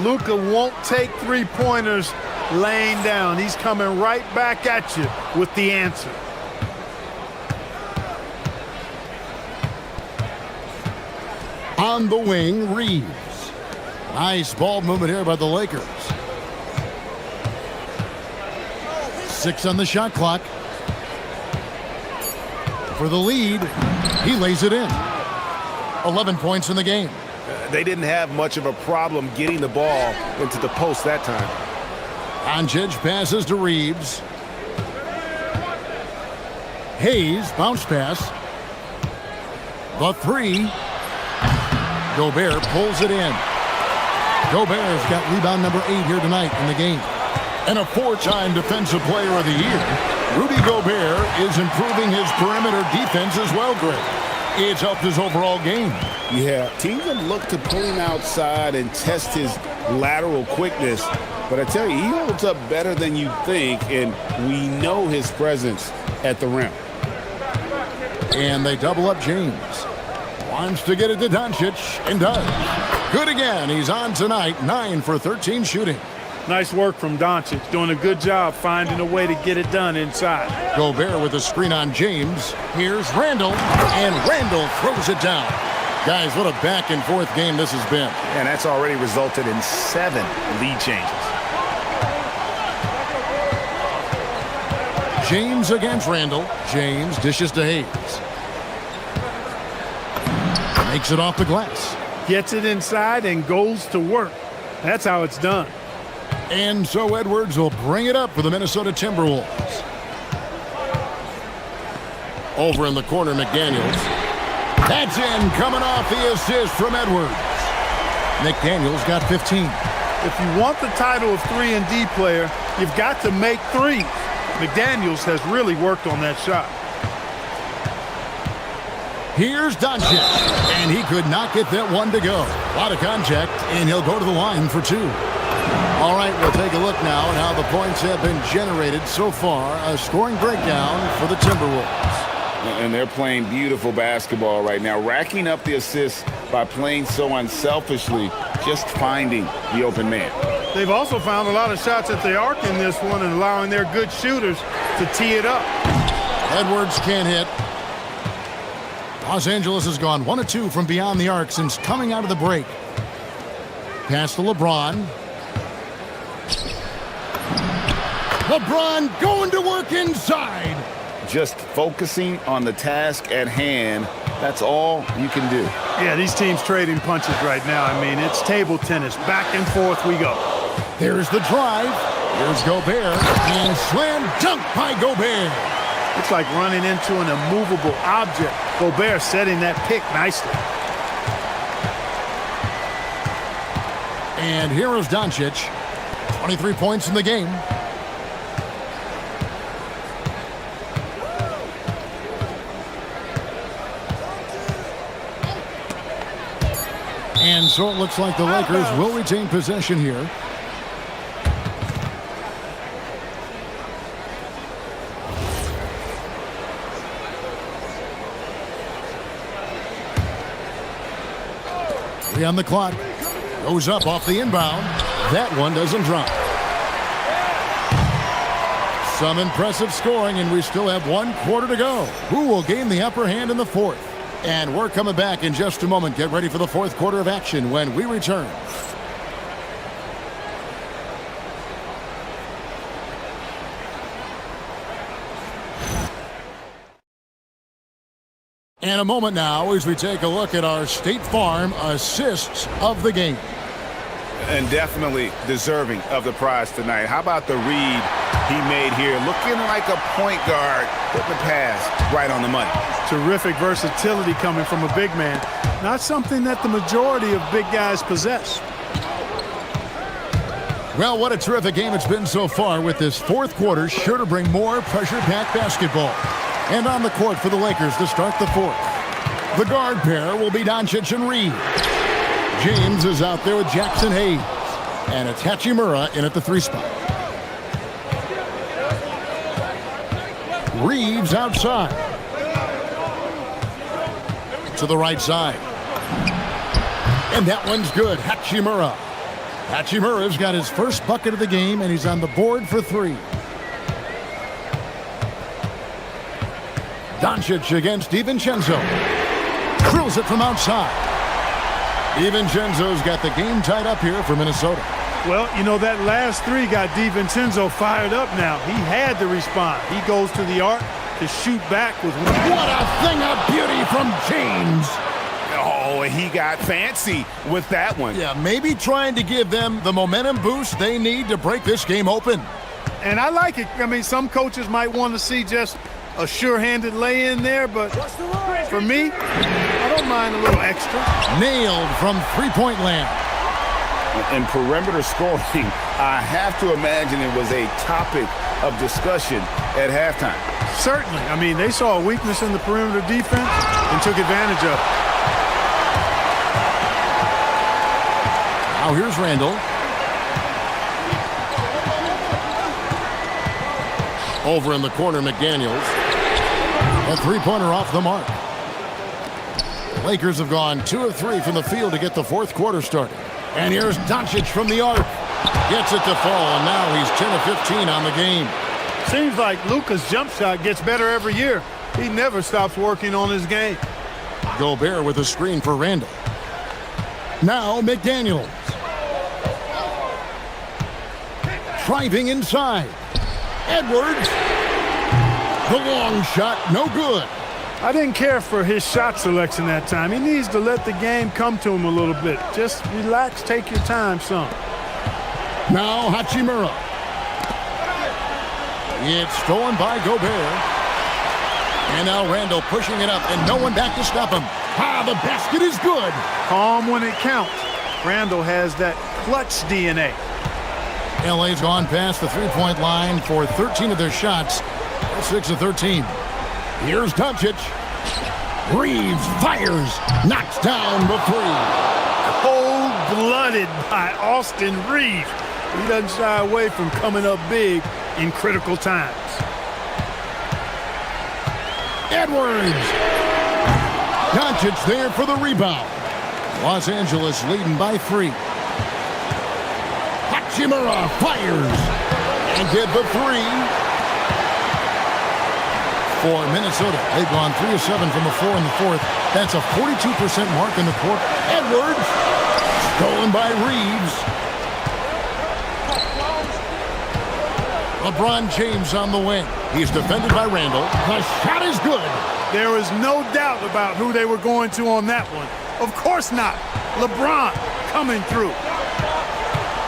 Luka won't take three-pointers laying down. He's coming right back at you with the answer. On the wing, Reeves. Nice ball movement here by the Lakers. 6 on the shot clock. For the lead, he lays it in. 11 points in the game. They didn't have much of a problem getting the ball into the post that time. Doncic passes to Reeves. Hayes, bounce pass. The three. Gobert pulls it in. Gobert's got rebound number 8 here tonight in the game. And a 4-time Defensive Player of the Year, Rudy Gobert is improving his perimeter defense as well, Greg. It's helped his overall game. Yeah, teams have looked to pull him outside and test his lateral quickness. But I tell you, he holds up better than you think, and we know his presence at the rim. And they double up James. Wants to get it to Doncic, and does. Good again. He's on tonight, 9 for 13 shooting. Nice work from Doncic, doing a good job finding a way to get it done inside. Gobert with a screen on James. Here's Randall, and Randall throws it down. Guys, what a back-and-forth game this has been. And that's already resulted in 7 lead changes. James against Randall. James dishes to Hayes. Makes it off the glass. Gets it inside and goes to work. That's how it's done. And so Edwards will bring it up for the Minnesota Timberwolves. Over in the corner, McDaniels. That's in, coming off the assist from Edwards. McDaniels got 15. If you want the title of 3-and-D player, you've got to make threes. McDaniels has really worked on that shot. Here's Doncic, and he could not get that one to go. A lot of contact, and he'll go to the line for 2. All right, we'll take a look now at how the points have been generated so far. A scoring breakdown for the Timberwolves. And they're playing beautiful basketball right now, racking up the assists by playing so unselfishly, just finding the open man. They've also found a lot of shots at the arc in this one and allowing their good shooters to tee it up. Edwards can't hit. Los Angeles has gone 1 of 2 from beyond the arc since coming out of the break. Pass to LeBron. LeBron going to work inside. Just focusing on the task at hand, that's all you can do. Yeah, these teams trading punches right now. I mean, it's table tennis. Back and forth we go. There's the drive. Here's Gobert. And slam dunk by Gobert. It's like running into an immovable object. Gobert setting that pick nicely. And here is Doncic. 23 points in the game. And so it looks like the Lakers will retain possession here. Three on the clock. Goes up off the inbound. That one doesn't drop. Some impressive scoring, and we still have 1 quarter to go. Who will gain the upper hand in the 4th? And we're coming back in just a moment. Get ready for the 4th quarter of action when we return. And a moment now as we take a look at our State Farm assists of the game. And definitely deserving of the prize tonight. How about the read he made here? Looking like a point guard, putting the pass right on the money. Terrific versatility coming from a big man. Not something that the majority of big guys possess. Well, what a terrific game it's been so far, with this 4th quarter sure to bring more pressure-packed basketball. And on the court for the Lakers to start the 4th. The guard pair will be Doncic and Reed. James is out there with Jackson Hayes. And it's Hachimura in at the 3 spot. Reeves outside. To the right side. And that one's good. Hachimura. Hachimura's got his first bucket of the game, and he's on the board for 3. Doncic against DiVincenzo. Drills it from outside. DiVincenzo's got the game tied up here for Minnesota. Well, you know, that last 3 got DiVincenzo fired up now. He had to respond. He goes to the arc, to shoot back with one. What a thing of beauty from James. Oh, and he got fancy with that one. Yeah, maybe trying to give them the momentum boost they need to break this game open. And I like it. I mean, some coaches might want to see just a sure-handed lay-in there, but for me, I don't mind a little extra. Nailed from three-point land. In perimeter scoring, I have to imagine it was a topic of discussion at halftime. Certainly. I mean, they saw a weakness in the perimeter defense and took advantage of it. Now here's Randall. Over in the corner, McDaniels. A three-pointer off the mark. Lakers have gone 2 of 3 from the field to get the fourth quarter started. And here's Doncic from the arc. Gets it to fall, and now he's 10 of 15 on the game. Seems like Luka's jump shot gets better every year. He never stops working on his game. Gobert with a screen for Randall. Now McDaniels. Driving inside. Edwards. The long shot, no good. I didn't care for his shot selection that time. He needs to let the game come to him a little bit. Just relax, take your time some. Now Hachimura. It's stolen by Gobert. And now Randall pushing it up and no one back to stop him. Ah, the basket is good. Calm when it counts. Randall has that clutch DNA. LA's gone past the three-point line for 13 of their shots. 6 of 13. Here's Doncic. Reeves fires. Knocks down the three. Cold-blooded by Austin Reeves. He doesn't shy away from coming up big in critical times. Edwards. Doncic there for the rebound. Los Angeles leading by 3. Hachimura fires. And get the 3. For Minnesota, they've gone 3 of 7 from the floor in the fourth. That's a 42% mark in the quarter. Edwards. Stolen by Reeves. LeBron James on the wing. He's defended by Randall. The shot is good. There is no doubt about who they were going to on that one. Of course not. LeBron coming through.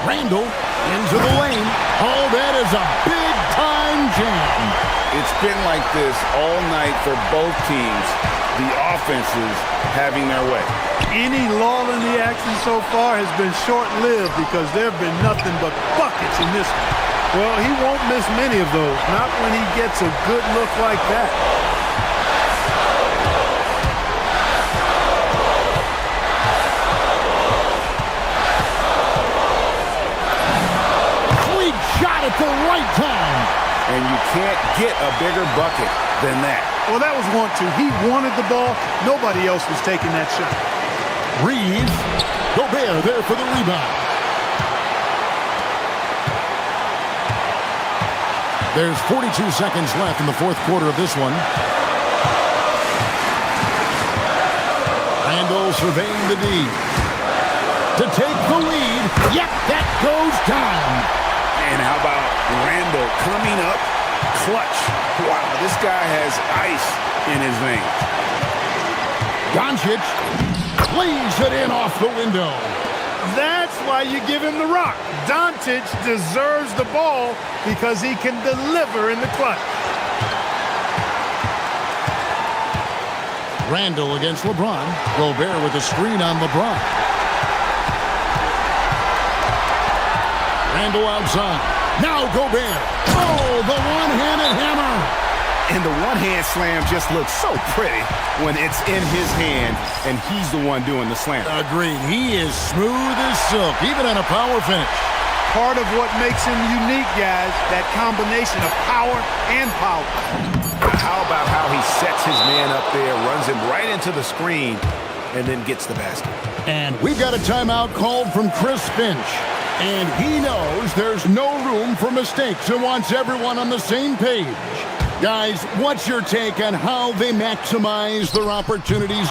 Randall into the lane. Oh, that is a big-time jam. It's been like this all night for both teams. The offenses having their way. Any lull in the action so far has been short-lived because there have been nothing but buckets in this one. Well, he won't miss many of those, not when he gets a good look like that. Sweet shot at the right time. And you can't get a bigger bucket than that. Well, that was want to. He wanted the ball. Nobody else was taking that shot. Reeves. Gobert there for the rebound. There's 42 seconds left in the fourth quarter of this one. Randall surveying the D. To take the lead. Yep, that goes down. And how about Randall coming up clutch? Wow, this guy has ice in his veins. Doncic plays it in off the window. That's why you give him the rock. Doncic deserves the ball because he can deliver in the clutch. Randall against LeBron. Gobert with a screen on LeBron. Randall outside. Now Gobert. Oh, the one-handed hammer. And the one-hand slam just looks so pretty when it's in his hand and he's the one doing the slam. Agreed. He is smooth as silk, even on a power finish. Part of what makes him unique, guys, that combination of power and power. How about how he sets his man up there, runs him right into the screen, and then gets the basket. And we've got a timeout called from Chris Finch. And he knows there's no room for mistakes and wants everyone on the same page. Guys, what's your take on how they maximize their opportunities?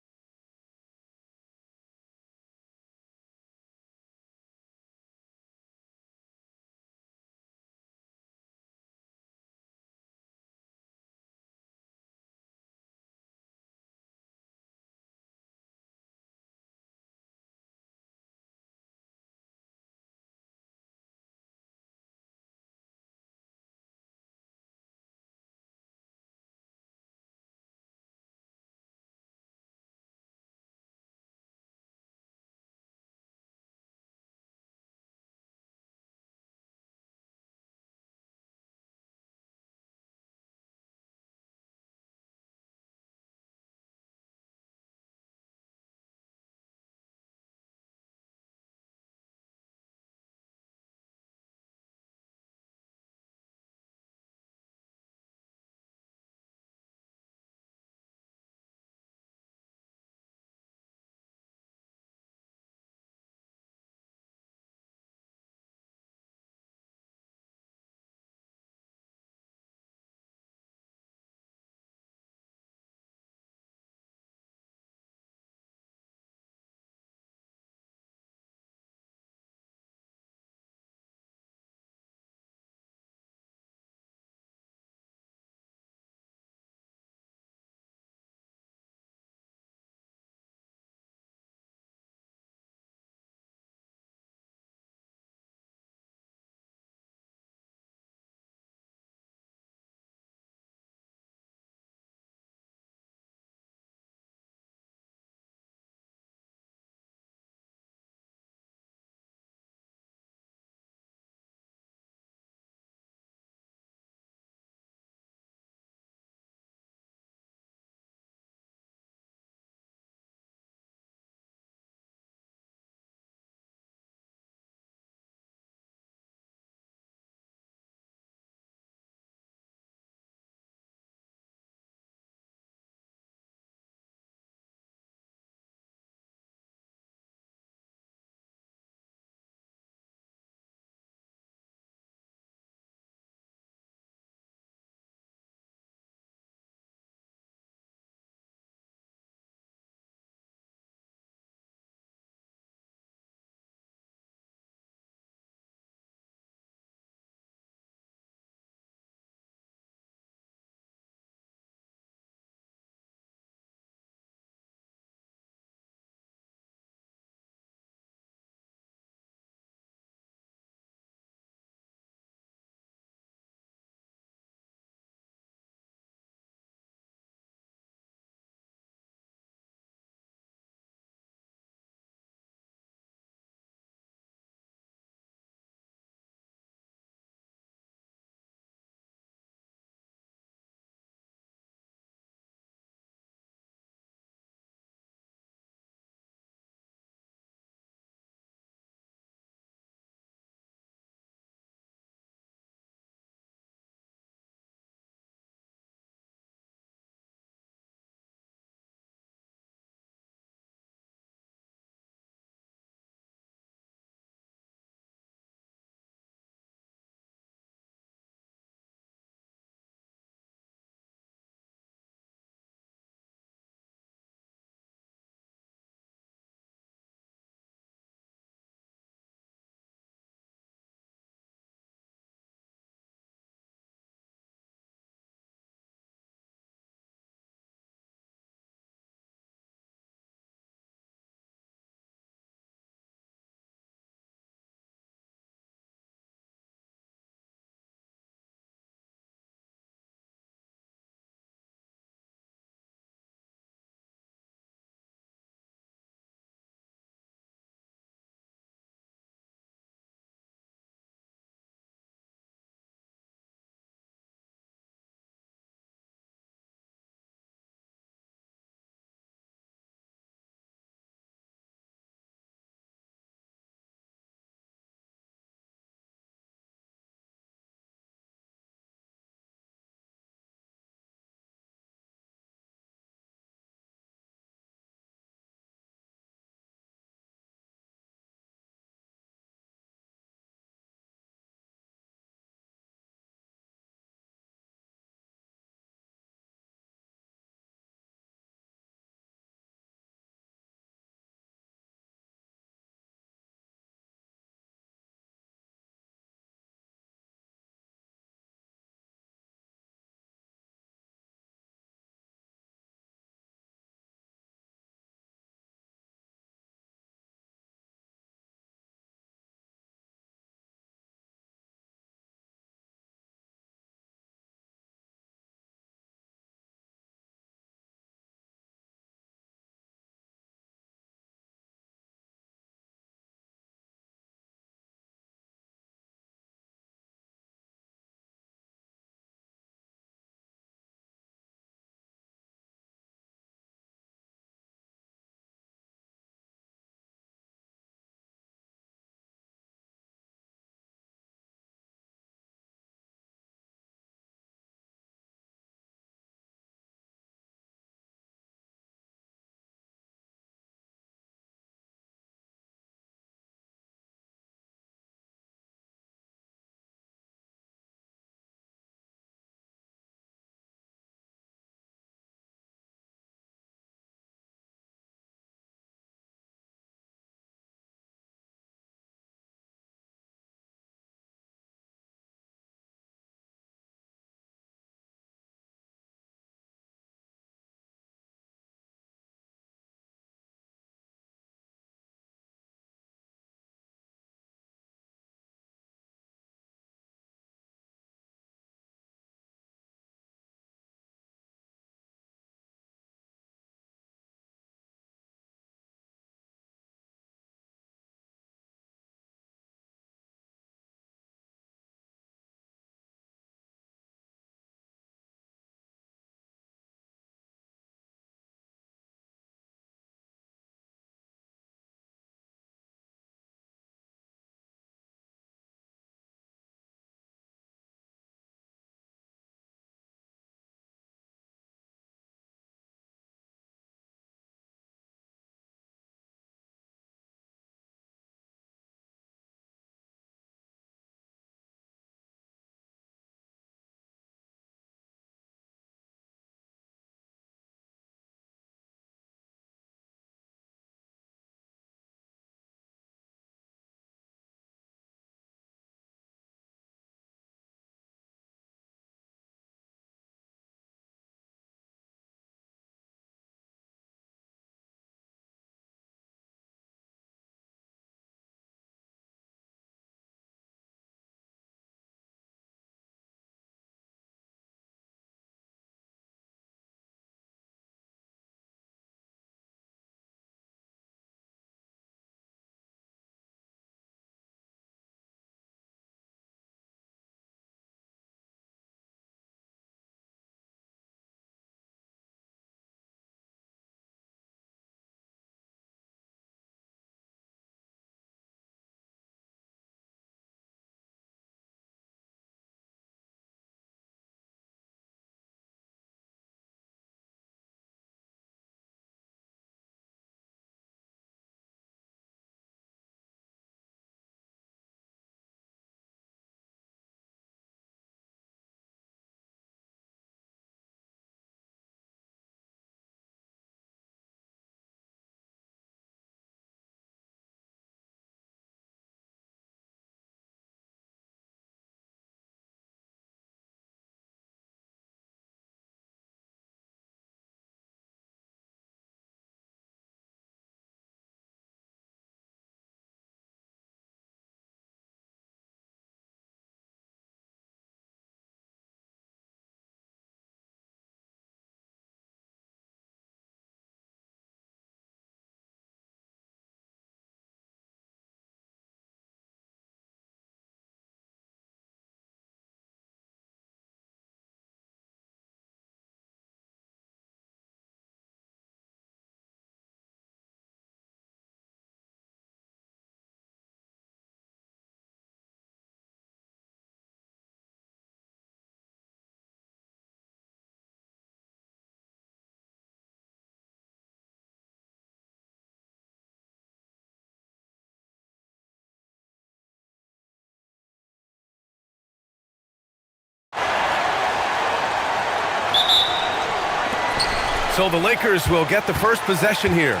So the Lakers will get the first possession here.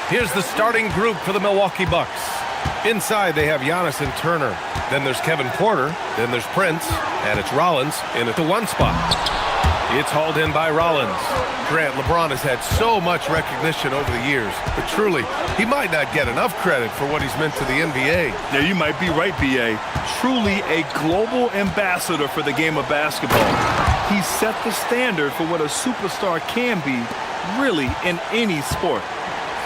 Here's the starting group for the Milwaukee Bucks. Inside, they have Giannis and Turner. Then there's Kevin Porter. Then there's Prince. And it's Rollins in at the 1 spot. It's hauled in by Rollins. Grant, LeBron has had so much recognition over the years, but truly, he might not get enough credit for what he's meant to the NBA. Yeah, you might be right, B.A. Truly a global ambassador for the game of basketball. He set the standard for what a superstar can be, really, in any sport.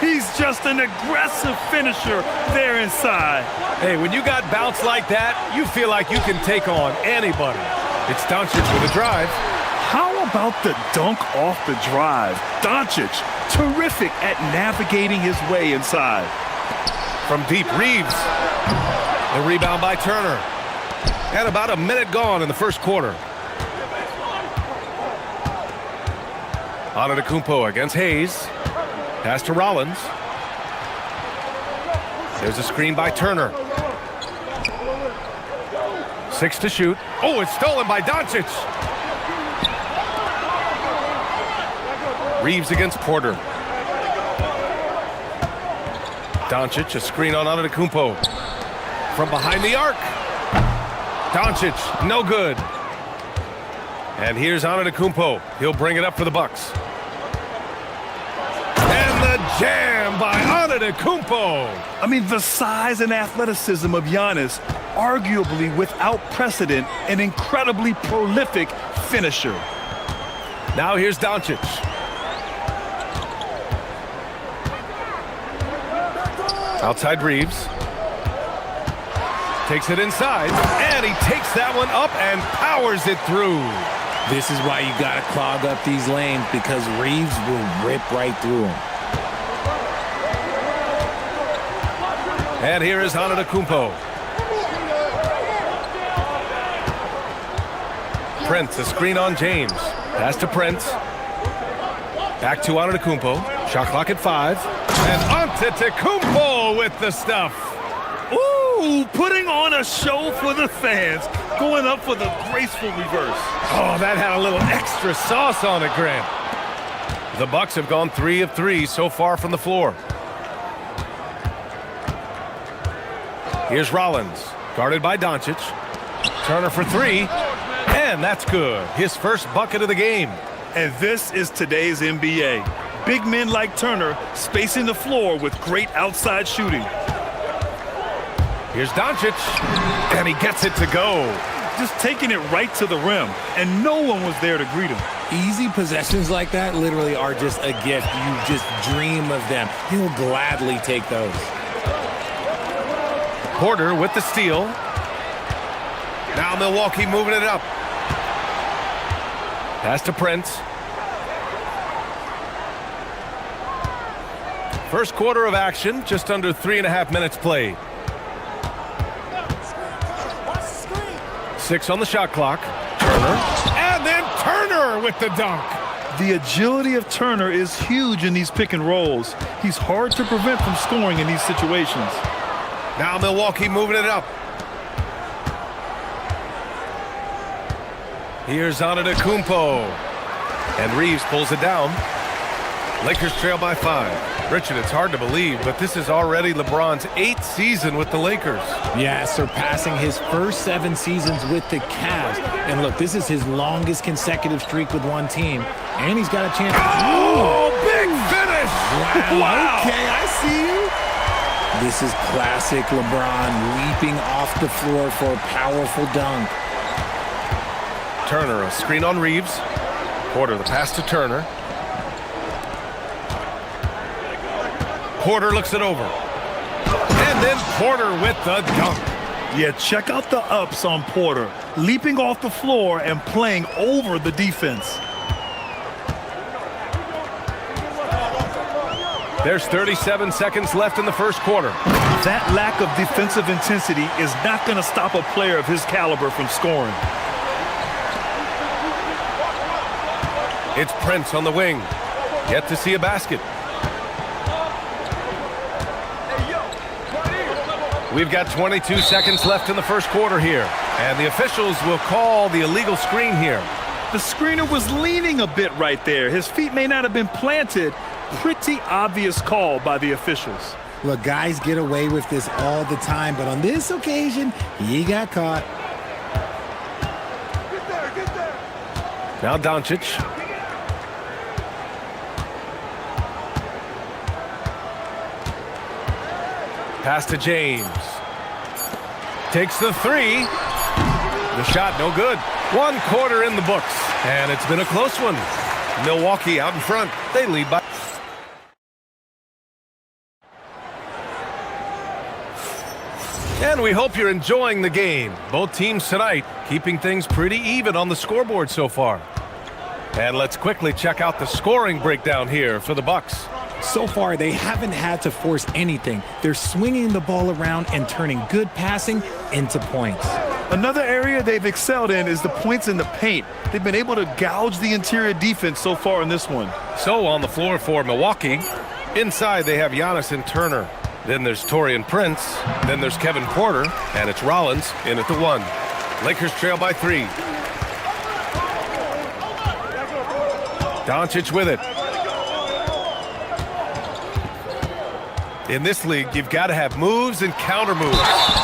He's just an aggressive finisher there inside. Hey, when you got bounce like that, you feel like you can take on anybody. It's Doncic with a drive. How about the dunk off the drive? Doncic, terrific at navigating his way inside. From deep, Reeves. The rebound by Turner. And about a minute gone in the first quarter. Antetokounmpo against Hayes. Pass to Rollins. There's a screen by Turner. 6 to shoot. Oh, it's stolen by Doncic. Reeves against Porter. Doncic, a screen on Antetokounmpo. From behind the arc. Doncic, no good. And here's Antetokounmpo. He'll bring it up for the Bucks. And the jam by Antetokounmpo. I mean, the size and athleticism of Giannis, arguably without precedent, an incredibly prolific finisher. Now here's Doncic. Outside Reeves. Takes it inside, and he takes that one up and powers it through. This is why you got to clog up these lanes, because Reeves will rip right through them. And here is Antetokounmpo. Prince, a screen on James. Pass to Prince. Back to Antetokounmpo. Shot clock at 5. And Antetokounmpo with the stuff. Ooh, putting on a show for the fans. Going up for the graceful reverse. Oh, that had a little extra sauce on it, Grant. The Bucks have gone 3 of 3 so far from the floor. Here's Rollins, guarded by Doncic. Turner for 3, and that's good. His first bucket of the game. And this is today's NBA. Big men like Turner spacing the floor with great outside shooting. Here's Doncic, and he gets it to go. Just taking it right to the rim, and no one was there to greet him. Easy possessions like that literally are just a gift. You just dream of them. He'll gladly take those. Porter with the steal. Now Milwaukee moving it up. Pass to Prince. First quarter of action, just under 3.5 minutes played. 6 on the shot clock. Turner. And then Turner with the dunk. The agility of Turner is huge in these pick and rolls. He's hard to prevent from scoring in these situations. Now Milwaukee moving it up. Here's Antetokounmpo. And Reeves pulls it down. Lakers trail by 5. Richard, it's hard to believe, but this is already LeBron's 8th season with the Lakers. Yeah, surpassing his first 7 seasons with the Cavs. And look, this is his longest consecutive streak with one team. And he's got a chance. Oh, big finish! Wow. Okay, I see you. This is classic LeBron leaping off the floor for a powerful dunk. Turner, a screen on Reeves. Porter, the pass to Turner. Porter looks it over. And then Porter with the dunk. Yeah, check out the ups on Porter. Leaping off the floor and playing over the defense. There's 37 seconds left in the first quarter. That lack of defensive intensity is not going to stop a player of his caliber from scoring. It's Prince on the wing. Yet to see a basket. We've got 22 seconds left in the first quarter here. And the officials will call the illegal screen here. The screener was leaning a bit right there. His feet may not have been planted. Pretty obvious call by the officials. Look, guys get away with this all the time, but on this occasion, he got caught. Now Doncic. Pass to James. Takes the three. The shot no good. 1 quarter in the books, and it's been a close one. Milwaukee out in front. They lead by... And we hope you're enjoying the game. Both teams tonight keeping things pretty even on the scoreboard so far. And let's quickly check out the scoring breakdown here for the Bucks. So far, they haven't had to force anything. They're swinging the ball around and turning good passing into points. Another area they've excelled in is the points in the paint. They've been able to gouge the interior defense so far in this one. So on the floor for Milwaukee, inside they have Giannis and Turner. Then there's Taurean Prince. Then there's Kevin Porter. And it's Rollins in at the 1. Lakers trail by 3. Doncic with it. In this league, you've got to have moves and counter moves.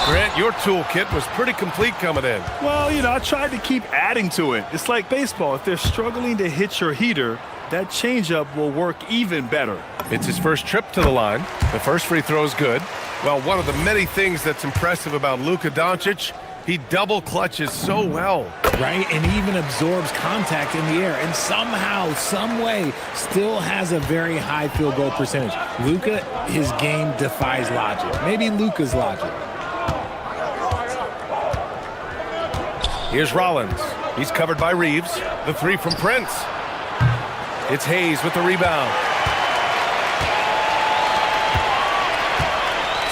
Grant, your toolkit was pretty complete coming in. Well, you know, I tried to keep adding to it. It's like baseball. If they're struggling to hit your heater, that changeup will work even better. It's his first trip to the line. The first free throw is good. Well, one of the many things that's impressive about Luka Doncic, he double clutches so well. Right, and even absorbs contact in the air, and somehow, some way, still has a very high field goal percentage. Luka, his game defies logic. Maybe Luka's logic. Here's Rollins. He's covered by Reeves. The 3 from Prince. It's Hayes with the rebound.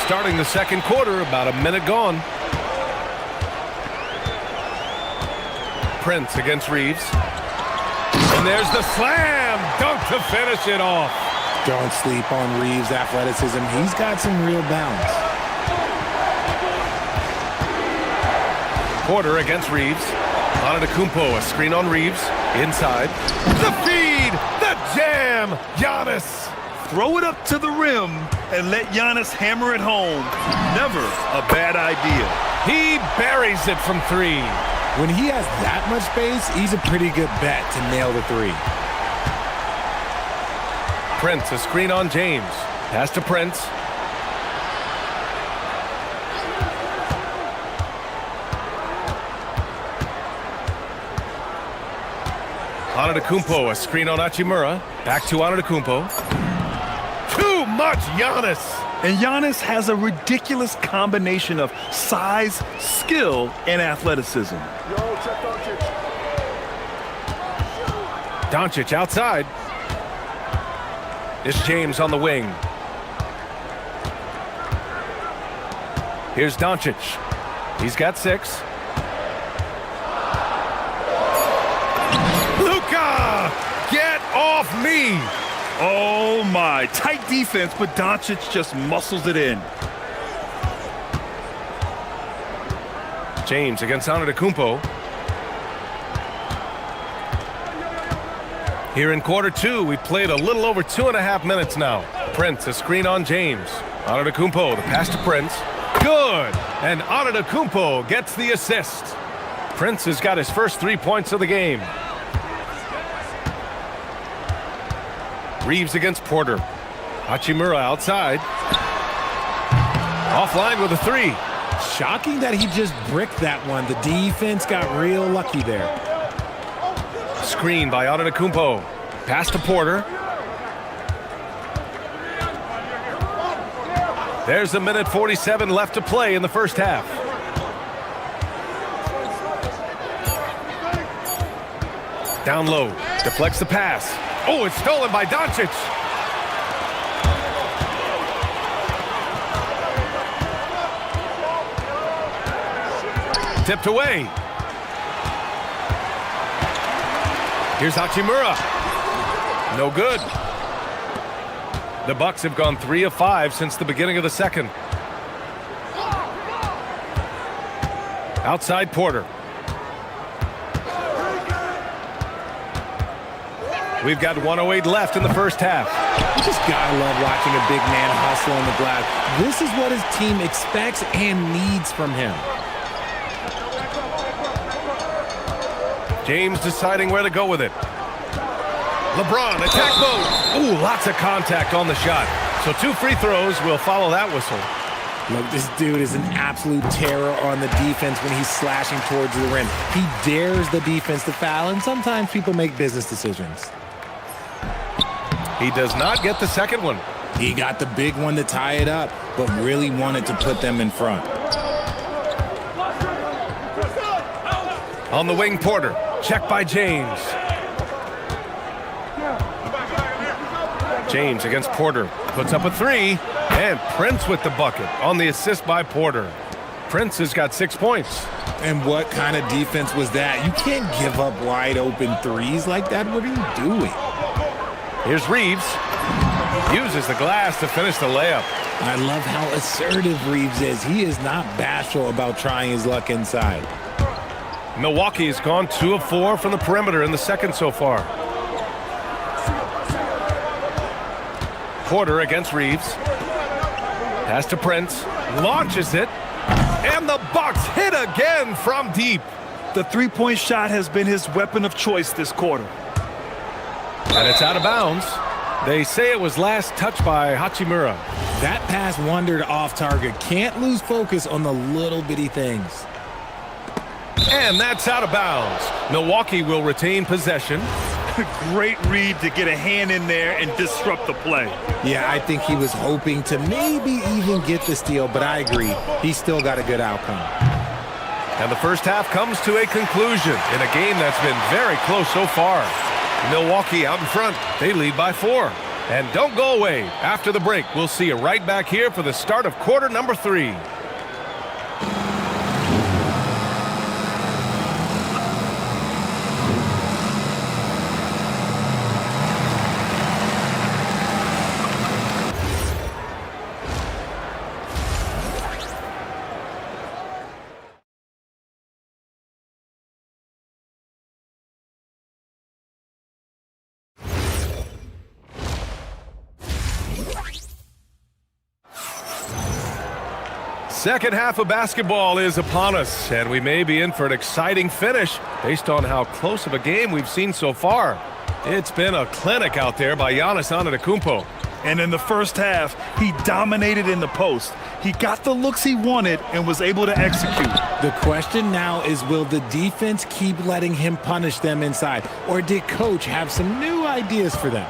Starting the second quarter, about a minute gone. Prince against Reeves. And there's the slam dunk to finish it off. Don't sleep on Reeves' athleticism. He's got some real balance. Porter against Reeves. Antetokounmpo, a screen on Reeves. Inside. The feed! The jam! Giannis! Throw it up to the rim and let Giannis hammer it home. Never a bad idea. He buries it from 3. When he has that much space, he's a pretty good bet to nail the 3. Prince, a screen on James. Pass to Prince. Antetokounmpo, a screen on Hachimura. Back to Antetokounmpo. Too much Giannis. And Giannis has a ridiculous combination of size, skill, and athleticism. Doncic outside. It's James on the wing. Here's Doncic. He's got 6. Luka! Get off me! Oh my, tight defense, but Doncic just muscles it in. James against Antetokounmpo. Here in quarter 2, we played a little over 2.5 minutes now. Prince, a screen on James. Antetokounmpo, the pass to Prince. Good! And Antetokounmpo gets the assist. Prince has got his first 3 points of the game. Reeves against Porter. Hachimura outside. Offline with a 3. Shocking that he just bricked that one. The defense got real lucky there. Screen by Antetokounmpo. Pass to Porter. There's a minute 47 left to play in the first half. Down low. Deflects the pass. Oh, it's stolen by Doncic. Tipped away. Here's Hachimura. No good. The Bucks have gone 3 of 5 since the beginning of the second. Outside Porter. We've got 1:08 left in the first half. You just gotta love watching a big man hustle on the glass. This is what his team expects and needs from him. James deciding where to go with it. LeBron, attack mode. Ooh, lots of contact on the shot. So 2 free throws will follow that whistle. Look, this dude is an absolute terror on the defense when he's slashing towards the rim. He dares the defense to foul, and sometimes people make business decisions. He does not get the second one. He got the big one to tie it up, but really wanted to put them in front. On the wing, Porter. Check by James. James against Porter. Puts up a 3. And Prince with the bucket on the assist by Porter. Prince has got 6 points. And what kind of defense was that? You can't give up wide open threes like that. What are you doing? Here's Reeves. Uses the glass to finish the layup. I love how assertive Reeves is. He is not bashful about trying his luck inside. Milwaukee has gone 2 of 4 from the perimeter in the second so far. Porter against Reeves. Pass to Prince. Launches it. And the Bucks hit again from deep. The three-point shot has been his weapon of choice this quarter. And it's out of bounds. They say it was last touched by Hachimura. That pass wandered off target. Can't lose focus on the little bitty things. And that's out of bounds. Milwaukee will retain possession. Great read to get a hand in there and disrupt the play. Yeah, I think he was hoping to maybe even get the steal, but I agree. He still got a good outcome. And the first half comes to a conclusion in a game that's been very close so far. Milwaukee out in front. They lead by 4. And don't go away. After the break, we'll see you right back here for the start of quarter number 3. Second half of basketball is upon us, and we may be in for an exciting finish based on how close of a game we've seen so far. It's been a clinic out there by Giannis Antetokounmpo. And in the first half, he dominated in the post. He got the looks he wanted and was able to execute. The question now is, will the defense keep letting him punish them inside, or did coach have some new ideas for them?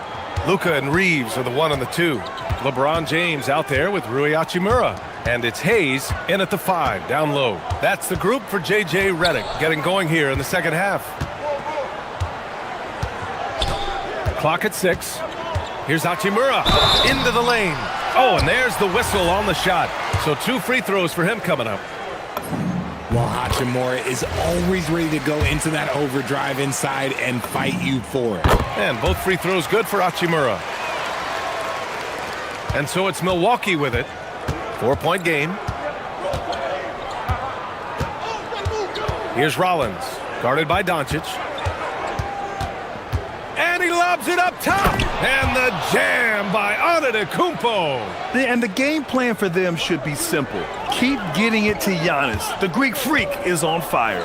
Luka and Reeves are the 1 and the 2. LeBron James out there with Rui Hachimura. And it's Hayes in at the 5, down low. That's the group for J.J. Redick getting going here in the second half. Clock at 6. Here's Hachimura into the lane. Oh, and there's the whistle on the shot. So 2 free throws for him coming up. Well, Hachimura is always ready to go into that overdrive inside and fight you for it. And both free throws good for Hachimura. And so it's Milwaukee with it. 4-point game. Here's Rollins, guarded by Doncic. And he lobs it up top. And the jam by Antetokounmpo. And the game plan for them should be simple. Keep getting it to Giannis. The Greek freak is on fire.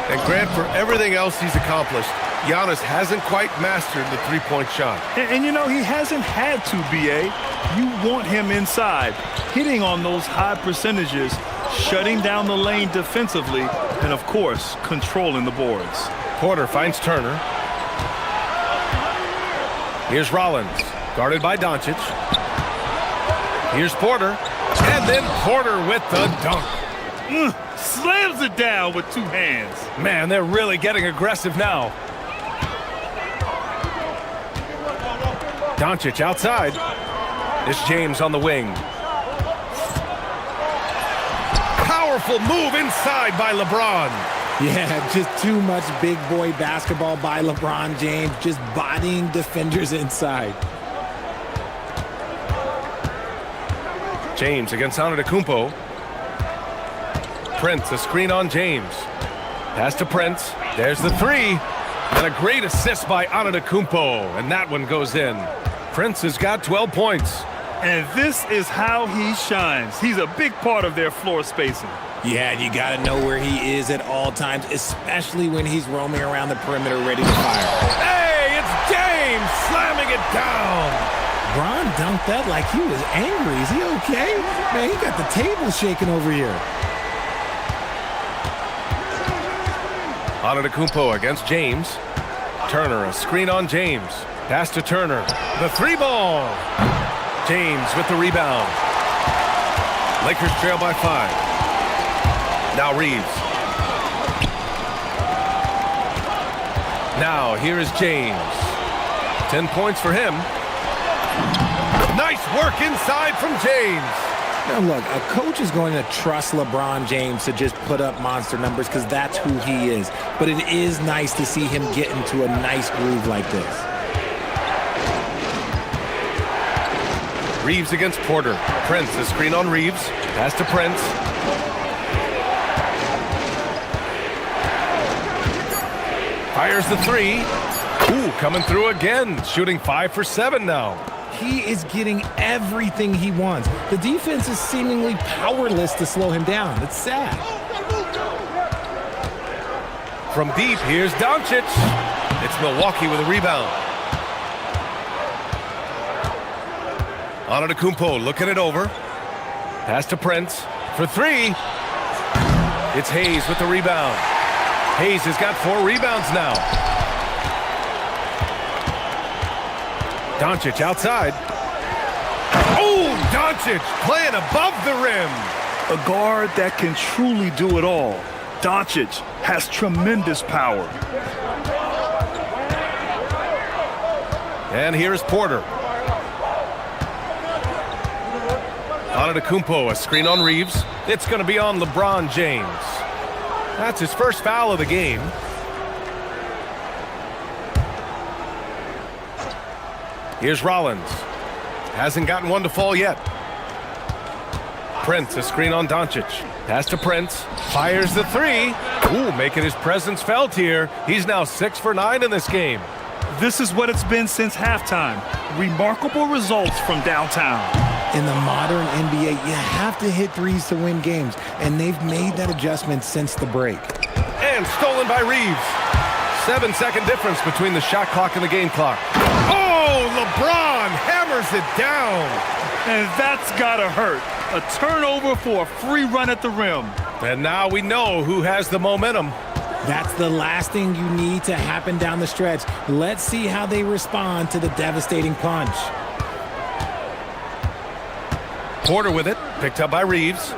And Grant, for everything else he's accomplished, Giannis hasn't quite mastered the three-point shot. And you know, he hasn't had to, B.A. You want him inside, hitting on those high percentages, shutting down the lane defensively, and, of course, controlling the boards. Porter finds Turner. Here's Rollins, guarded by Doncic. Here's Porter. And then Porter with the dunk. Slams it down with 2 hands. Man, they're really getting aggressive now. Doncic outside. It's James on the wing. Powerful move inside by LeBron. Yeah, just too much big boy basketball by LeBron James, just bodying defenders inside. James against Antetokounmpo. Prince, a screen on James. Pass to Prince. There's the 3. And a great assist by Antetokounmpo, and that one goes in. Prince has got 12 points. And this is how he shines. He's a big part of their floor spacing. Yeah, you got to know where he is at all times, especially when he's roaming around the perimeter ready to fire. Hey, it's James slamming it down. Bron dunked that like he was angry. Is he okay? Man, he got the table shaking over here. Antetokounmpo against James. Turner, a screen on James. Pass to Turner. The three ball. James with the rebound. Lakers trail by 5. Now Reeves. Now here is James. 10 points for him. Nice work inside from James. Now look, a coach is going to trust LeBron James to just put up monster numbers because that's who he is. But it is nice to see him get into a nice groove like this. Reeves against Porter. Prince, a screen on Reeves. Pass to Prince. Fires the three. Ooh, coming through again. Shooting 5 for 7 now. He is getting everything he wants. The defense is seemingly powerless to slow him down. It's sad. From deep, here's Doncic. It's Milwaukee with a rebound. Antetokounmpo looking it over. Pass to Prince for 3. It's Hayes with the rebound. Hayes has got 4 rebounds now. Doncic outside. Oh, Doncic playing above the rim. A guard that can truly do it all. Doncic has tremendous power. And here's Porter. Antetokounmpo, a screen on Reeves. It's going to be on LeBron James. That's his first foul of the game. Here's Rollins. Hasn't gotten one to fall yet. Prince, a screen on Doncic. Pass to Prince. Fires the 3. Ooh, making his presence felt here. He's now 6 for 9 in this game. This is what it's been since halftime. Remarkable results from downtown. In the modern NBA, you have to hit threes to win games, and they've made that adjustment since the break. And stolen by Reeves. 7-second difference between the shot clock and the game clock. Oh, LeBron hammers it down. And that's gotta hurt. A turnover for a free run at the rim. And now we know who has the momentum. That's the last thing you need to happen down the stretch. Let's see how they respond to the devastating punch. Porter with it, picked up by Reeves.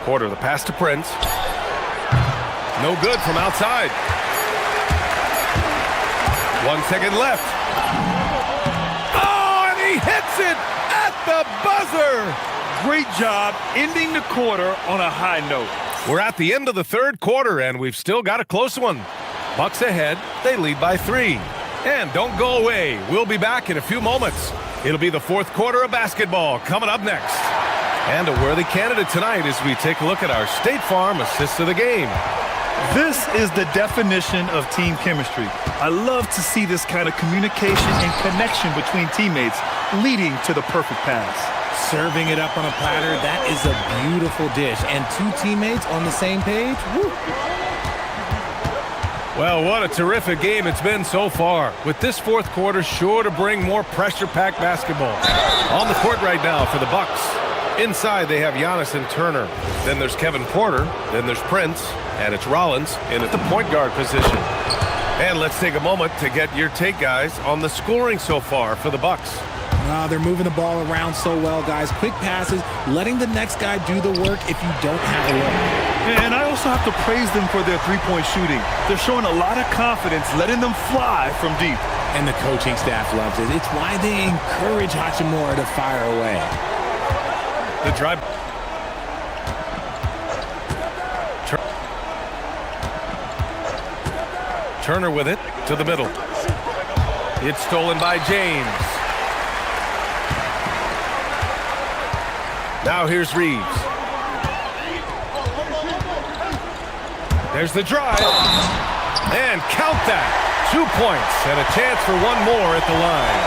Porter, the pass to Prince. No good from outside. 1 second left. Oh, and he hits it at the buzzer. Great job ending the quarter on a high note. We're at the end of the third quarter, and we've still got a close one. Bucks ahead. They lead by 3. And don't go away. We'll be back in a few moments. It'll be the fourth quarter of basketball coming up next. And a worthy candidate tonight as we take a look at our State Farm assist of the game. This is the definition of team chemistry. I love to see this kind of communication and connection between teammates leading to the perfect pass. Serving it up on a platter, that is a beautiful dish. And 2 teammates on the same page, woo. Well, what a terrific game it's been so far. With this fourth quarter sure to bring more pressure-packed basketball. On the court right now for the Bucks. Inside they have Giannis and Turner. Then there's Kevin Porter. Then there's Prince. And it's Rollins in at the point guard position. And let's take a moment to get your take, guys, on the scoring so far for the Bucks. They're moving the ball around so well, guys. Quick passes, letting the next guy do the work if you don't have a look. And I also have to praise them for their three-point shooting. They're showing a lot of confidence, letting them fly from deep. And the coaching staff loves it. It's why they encourage Hachimura to fire away. The drive. Turner with it to the middle. It's stolen by James. Now here's Reeves. There's the drive. And count that. 2 points and a chance for one more at the line.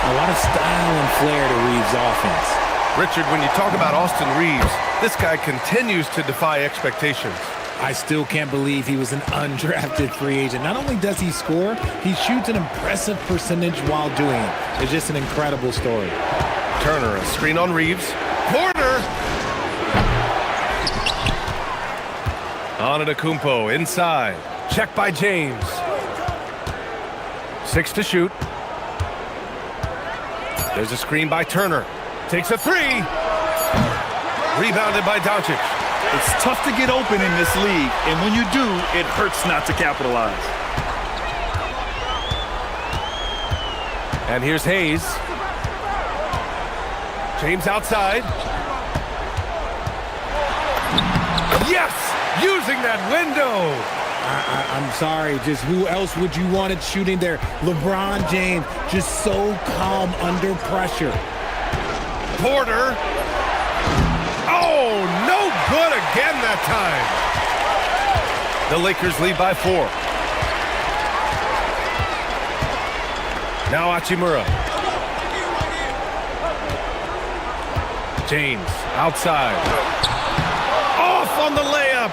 A lot of style and flair to Reeves' offense. Richard, when you talk about Austin Reeves, this guy continues to defy expectations. I still can't believe he was an undrafted free agent. Not only does he score, he shoots an impressive percentage while doing it. It's just an incredible story. Turner, a screen on Reeves. Porter! Antetokounmpo inside. Check by James. 6 to shoot. There's a screen by Turner. Takes a three. Rebounded by Doncic. It's tough to get open in this league, and when you do, it hurts not to capitalize. And here's Hayes. James outside. Yes! Using that window! I'm sorry, just who else would you want it shooting there? LeBron James, just so calm under pressure. Porter. Oh, no good again that time. The Lakers lead by 4. Now Hachimura. James outside. Off on the layup.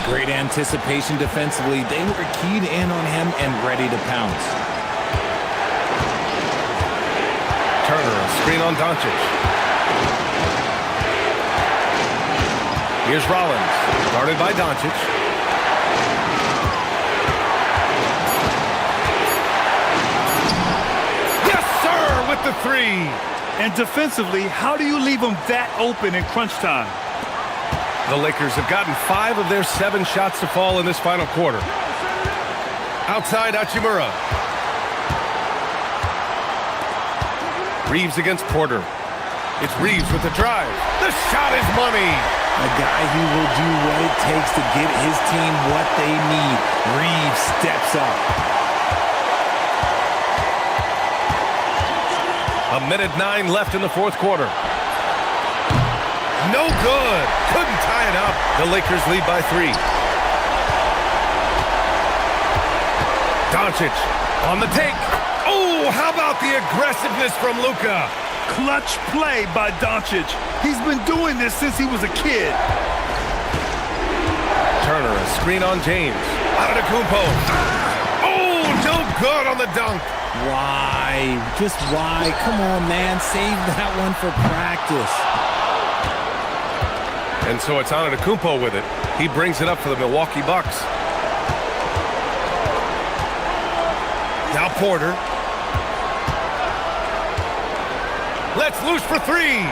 Great anticipation defensively. They were keyed in on him and ready to pounce. Turner, a screen on Doncic. Here's Rollins, guarded by Doncic. Yes, sir, with the three. And defensively, how do you leave them that open in crunch time? The Lakers have gotten 5 of their 7 shots to fall in this final quarter. Outside Hachimura. Reeves against Porter. It's Reeves with the drive. The shot is money. A guy who will do what it takes to get his team what they need. Reeves steps up. 1:09 left in the fourth quarter. No good. Couldn't tie it up. The Lakers lead by 3. Doncic on the take. Oh, how about the aggressiveness from Luka? Clutch play by Doncic. He's been doing this since he was a kid. Turner, a screen on James. Antetokounmpo. Oh, no good on the dunk. Why? Just why? Come on, man. Save that one for practice. And so it's Antetokounmpo with it. He brings it up for the Milwaukee Bucks. Now Porter. Let's loose for 3.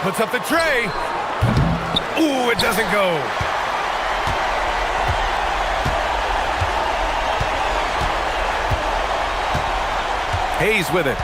Puts up the tray. Ooh, it doesn't go. Hayes with it.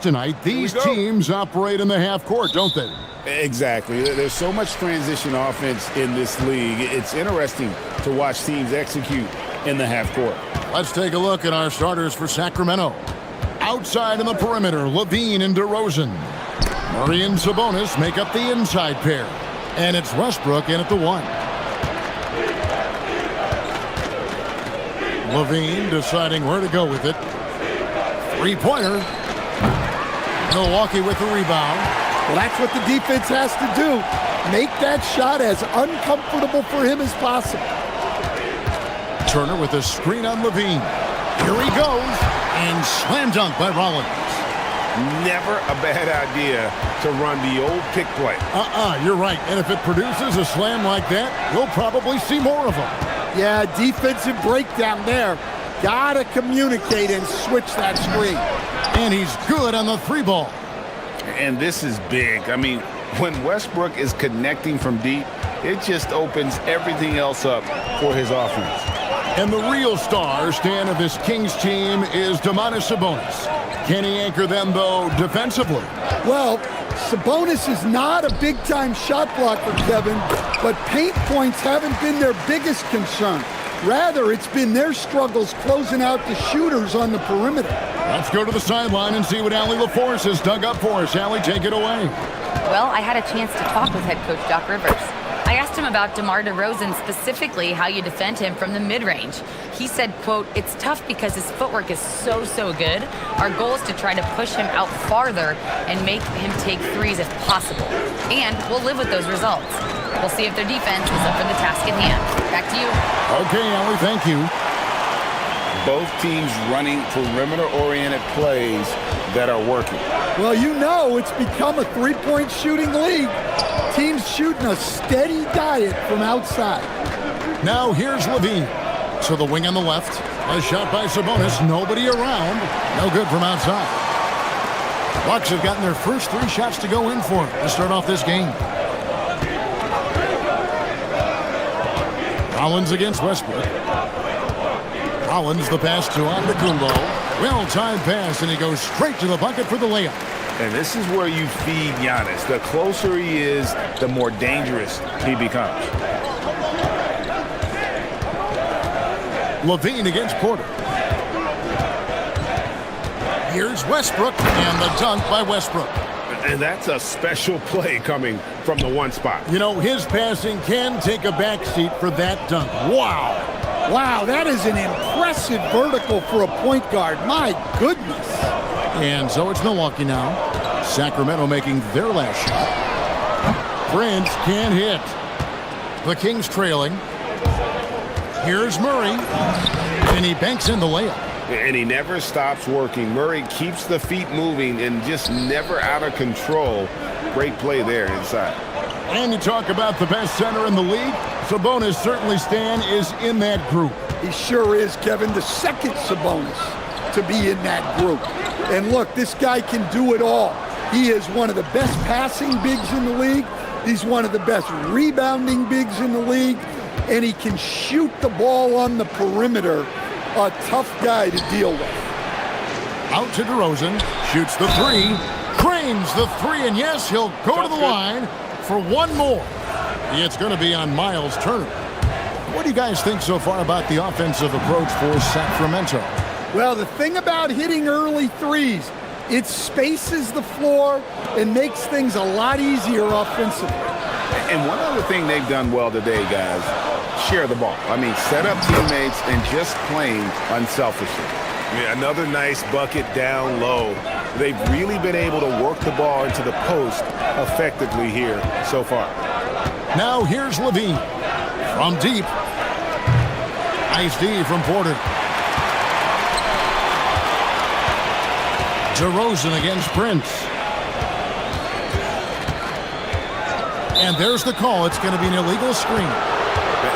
Tonight, these teams operate in the half court, don't they? Exactly. There's so much transition offense in this league. It's interesting to watch teams execute in the half court. Let's take a look at our starters for Sacramento. Outside in the perimeter, Levine and DeRozan. Murray and Sabonis make up the inside pair. And it's Westbrook in at the 1. Levine deciding where to go with it. Three-pointer. Milwaukee with the rebound. Well, that's what the defense has to do. Make that shot as uncomfortable for him as possible. Turner with a screen on Levine. Here he goes. And slam dunk by Rollins. Never a bad idea to run the old pick play. You're right. And if it produces a slam like that, you'll probably see more of them. Yeah, defensive breakdown there. Gotta communicate and switch that screen. And he's good on the 3-ball. And this is big. I mean, when Westbrook is connecting from deep, it just opens everything else up for his offense. And the real star, Stan, of this Kings team is Domantas Sabonis. Can he anchor them, though, defensively? Well, Sabonis is not a big-time shot blocker, Kevin, but paint points haven't been their biggest concern. Rather, it's been their struggles closing out the shooters on the perimeter. Let's go to the sideline and see what Allie LaForce has dug up for us. Allie, take it away. Well, I had a chance to talk with head coach Doc Rivers. I asked him about DeMar DeRozan, specifically how you defend him from the mid-range. He said, quote, "It's tough because his footwork is so good. Our goal is to try to push him out farther and make him take threes if possible. And we'll live with those results. We'll see if their defense is up for the task at hand." Back to you. Okay, Allie, thank you. Both teams running perimeter-oriented plays that are working. Well, you know it's become a three-point shooting league. Teams shooting a steady diet from outside. Now here's Levine. To the wing on the left. A shot by Sabonis. Nobody around. No good from outside. Bucks have gotten their first 3 shots to go in for to start off this game. Rollins against Westbrook. Rollins the pass to Antetokounmpo. Well-timed pass, and he goes straight to the bucket for the layup. And this is where you feed Giannis. The closer he is, the more dangerous he becomes. Levine against Porter. Here's Westbrook, and the dunk by Westbrook. And that's a special play coming from the 1 spot. You know, his passing can take a backseat for that dunk. Wow. Wow, that is an impressive vertical for a point guard. My goodness. And so it's Milwaukee now. Sacramento making their last shot. Prince can't hit. The Kings trailing. Here's Murray. And he banks in the layup. And he never stops working. Murray keeps the feet moving and just never out of control. Great play there inside. And you talk about the best center in the league. Sabonis certainly, Stan, is in that group. He sure is, Kevin. The second Sabonis to be in that group. And look, this guy can do it all. He is one of the best passing bigs in the league. He's one of the best rebounding bigs in the league. And he can shoot the ball on the perimeter. A tough guy to deal with. Out to DeRozan. Shoots the 3. Cranes the 3. And yes, he'll go to the line for one more. It's going to be on Miles Turner. What do you guys think so far about the offensive approach for Sacramento? Well, the thing about hitting early threes, it spaces the floor and makes things a lot easier offensively. And one other thing they've done well today, guys, share the ball. I mean, set up teammates and just playing unselfishly. Yeah, another nice bucket down low. They've really been able to work the ball into the post effectively here so far. Now here's Levine. From deep. Nice D from Porter. DeRozan against Prince. And there's the call. It's going to be an illegal screen.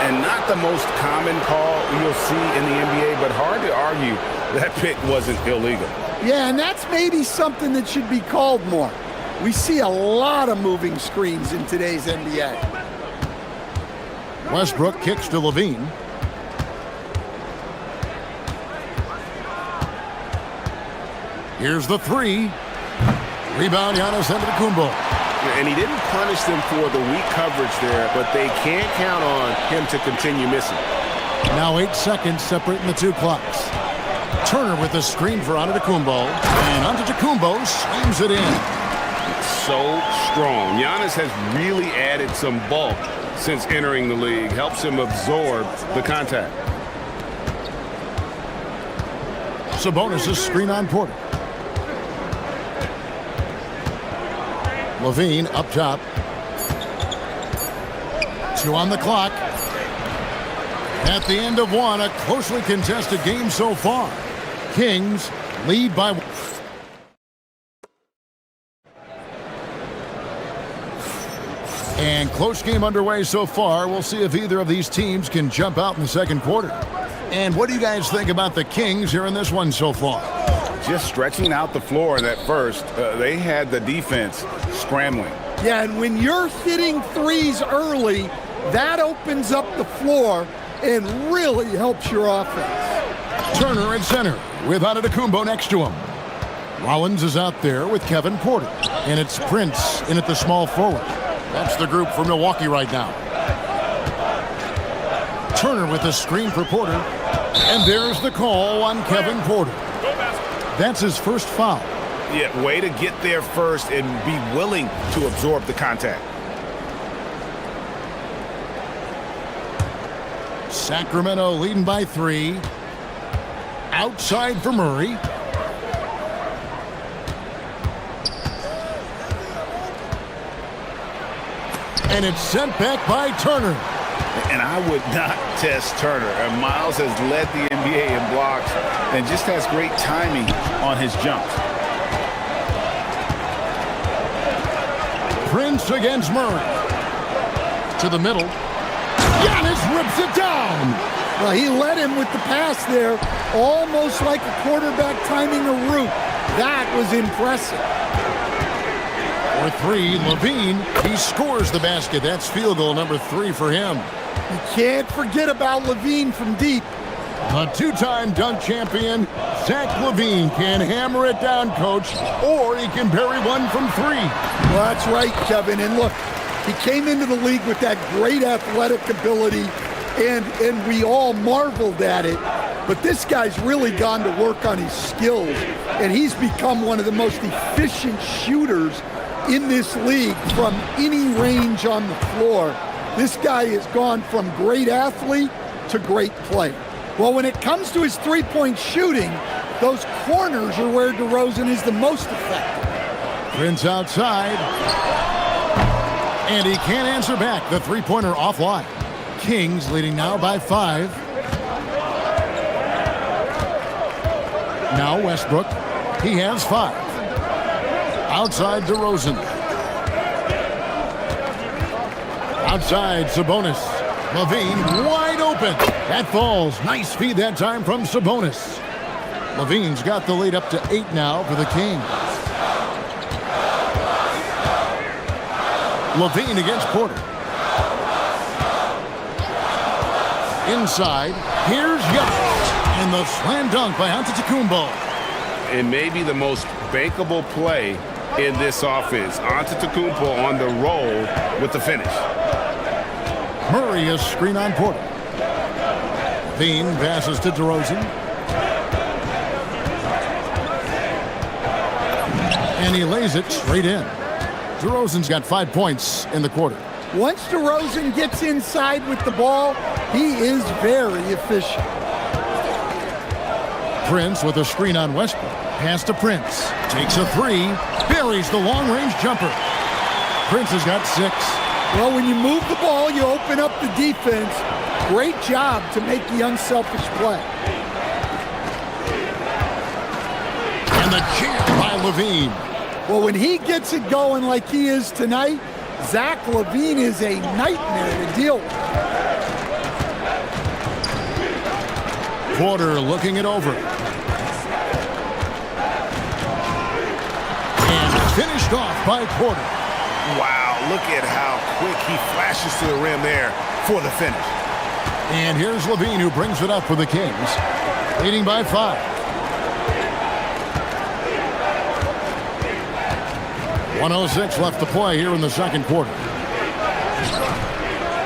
And not the most common call you'll see in the NBA, but hard to argue that pick wasn't illegal. Yeah, and that's maybe something that should be called more. We see a lot of moving screens in today's NBA. Westbrook kicks to Levine. Here's the 3. Rebound, Giannis Antetokounmpo. And he didn't punish them for the weak coverage there, but they can't count on him to continue missing. Now 8 seconds separating the two clocks. Turner with the screen for Antetokounmpo, and Antetokounmpo slams it in. So strong. Giannis has really added some bulk since entering the league. Helps him absorb the contact. Sabonis' screen on Porter. Levine up top. 2 on the clock. At the end of 1, a closely contested game so far. Kings lead by 1. And close game underway so far. We'll see if either of these teams can jump out in the second quarter. And what do you guys think about the Kings here in this one so far? Just stretching out the floor in that first. They had the defense scrambling. Yeah, and when you're hitting threes early, that opens up the floor and really helps your offense. Turner at center with Antetokounmpo next to him. Rollins is out there with Kevin Porter. And it's Prince in at the small forward. That's the group for Milwaukee right now. Turner with a screen for Porter. And there's the call on Kevin Porter. That's his first foul. Yeah, way to get there first and be willing to absorb the contact. Sacramento leading by 3. Outside for Murray. And it's sent back by Turner. And I would not test Turner. And Miles has led the NBA in blocks and just has great timing on his jumps. Prince against Murray. To the middle. Giannis rips it down. Well, he led him with the pass there, almost like a quarterback timing a route. That was impressive. For 3, Levine. He scores the basket. That's field goal number 3 for him. You can't forget about Levine from deep. A 2-time dunk champion, Zach Levine can hammer it down, coach, or he can bury one from 3. Well, that's right, Kevin. And look, he came into the league with that great athletic ability, and we all marveled at it. But this guy's really gone to work on his skills, and he's become one of the most efficient shooters in this league from any range on the floor. This guy has gone from great athlete to great player. Well, when it comes to his three-point shooting, those corners are where DeRozan is the most effective. Prince outside. And he can't answer back. The three-pointer offline. Kings leading now by 5. Now Westbrook. He has 5. Outside DeRozan. Outside Sabonis. Levine wide open. That falls. Nice feed that time from Sabonis. Levine's got the lead up to 8 now for the Kings. Levine against Porter. Inside. Here's Giannis. And the slam dunk by Antetokounmpo. And maybe the most bankable play in this offense. Antetokounmpo on the roll with the finish. Murray is screen on Porter. Levine passes to DeRozan. And he lays it straight in. DeRozan's got 5 points in the quarter. Once DeRozan gets inside with the ball, he is very efficient. Prince with a screen on Westbrook. Pass to Prince. Takes a 3. Buries the long-range jumper. Prince has got 6. Well, when you move the ball, you open up the defense. Great job to make the unselfish play. And the jam by Levine. Well, when he gets it going like he is tonight, Zach Levine is a nightmare to deal with. Porter looking it over. And finished off by Porter. Wow, look at how quick he flashes to the rim there for the finish. And here's Levine who brings it up for the Kings, leading by 5. 1:06 left to play here in the second quarter.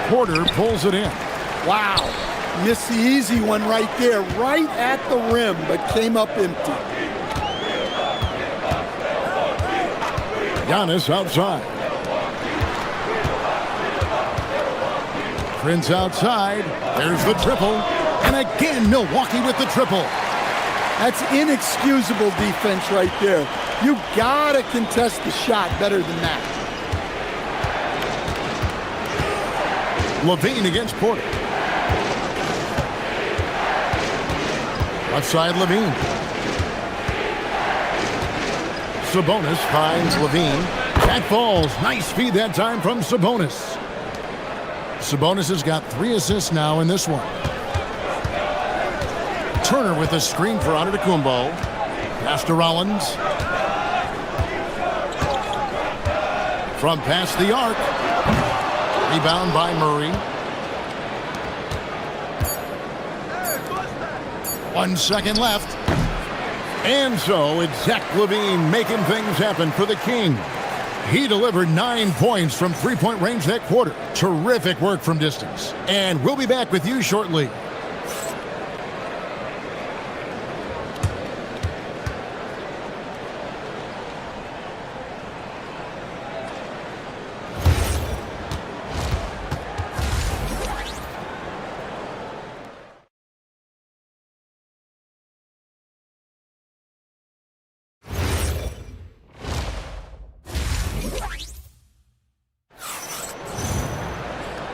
Porter pulls it in. Wow. Missed the easy one right there, right at the rim, but came up empty. Giannis outside. Prince outside. There's the triple. And again, Milwaukee with the triple. That's inexcusable defense right there. You gotta contest the shot better than that. Levine against Porter. Left side, Levine. Sabonis finds Levine. That falls. Nice feed that time from Sabonis. Sabonis has got 3 assists now in this one. Turner with a screen for Antetokounmpo. Pass to Rollins. From past the arc. Rebound by Murray. 1 second left. And so it's Zach LaVine making things happen for the King. He delivered 9 points from three-point range that quarter. Terrific work from distance. And we'll be back with you shortly.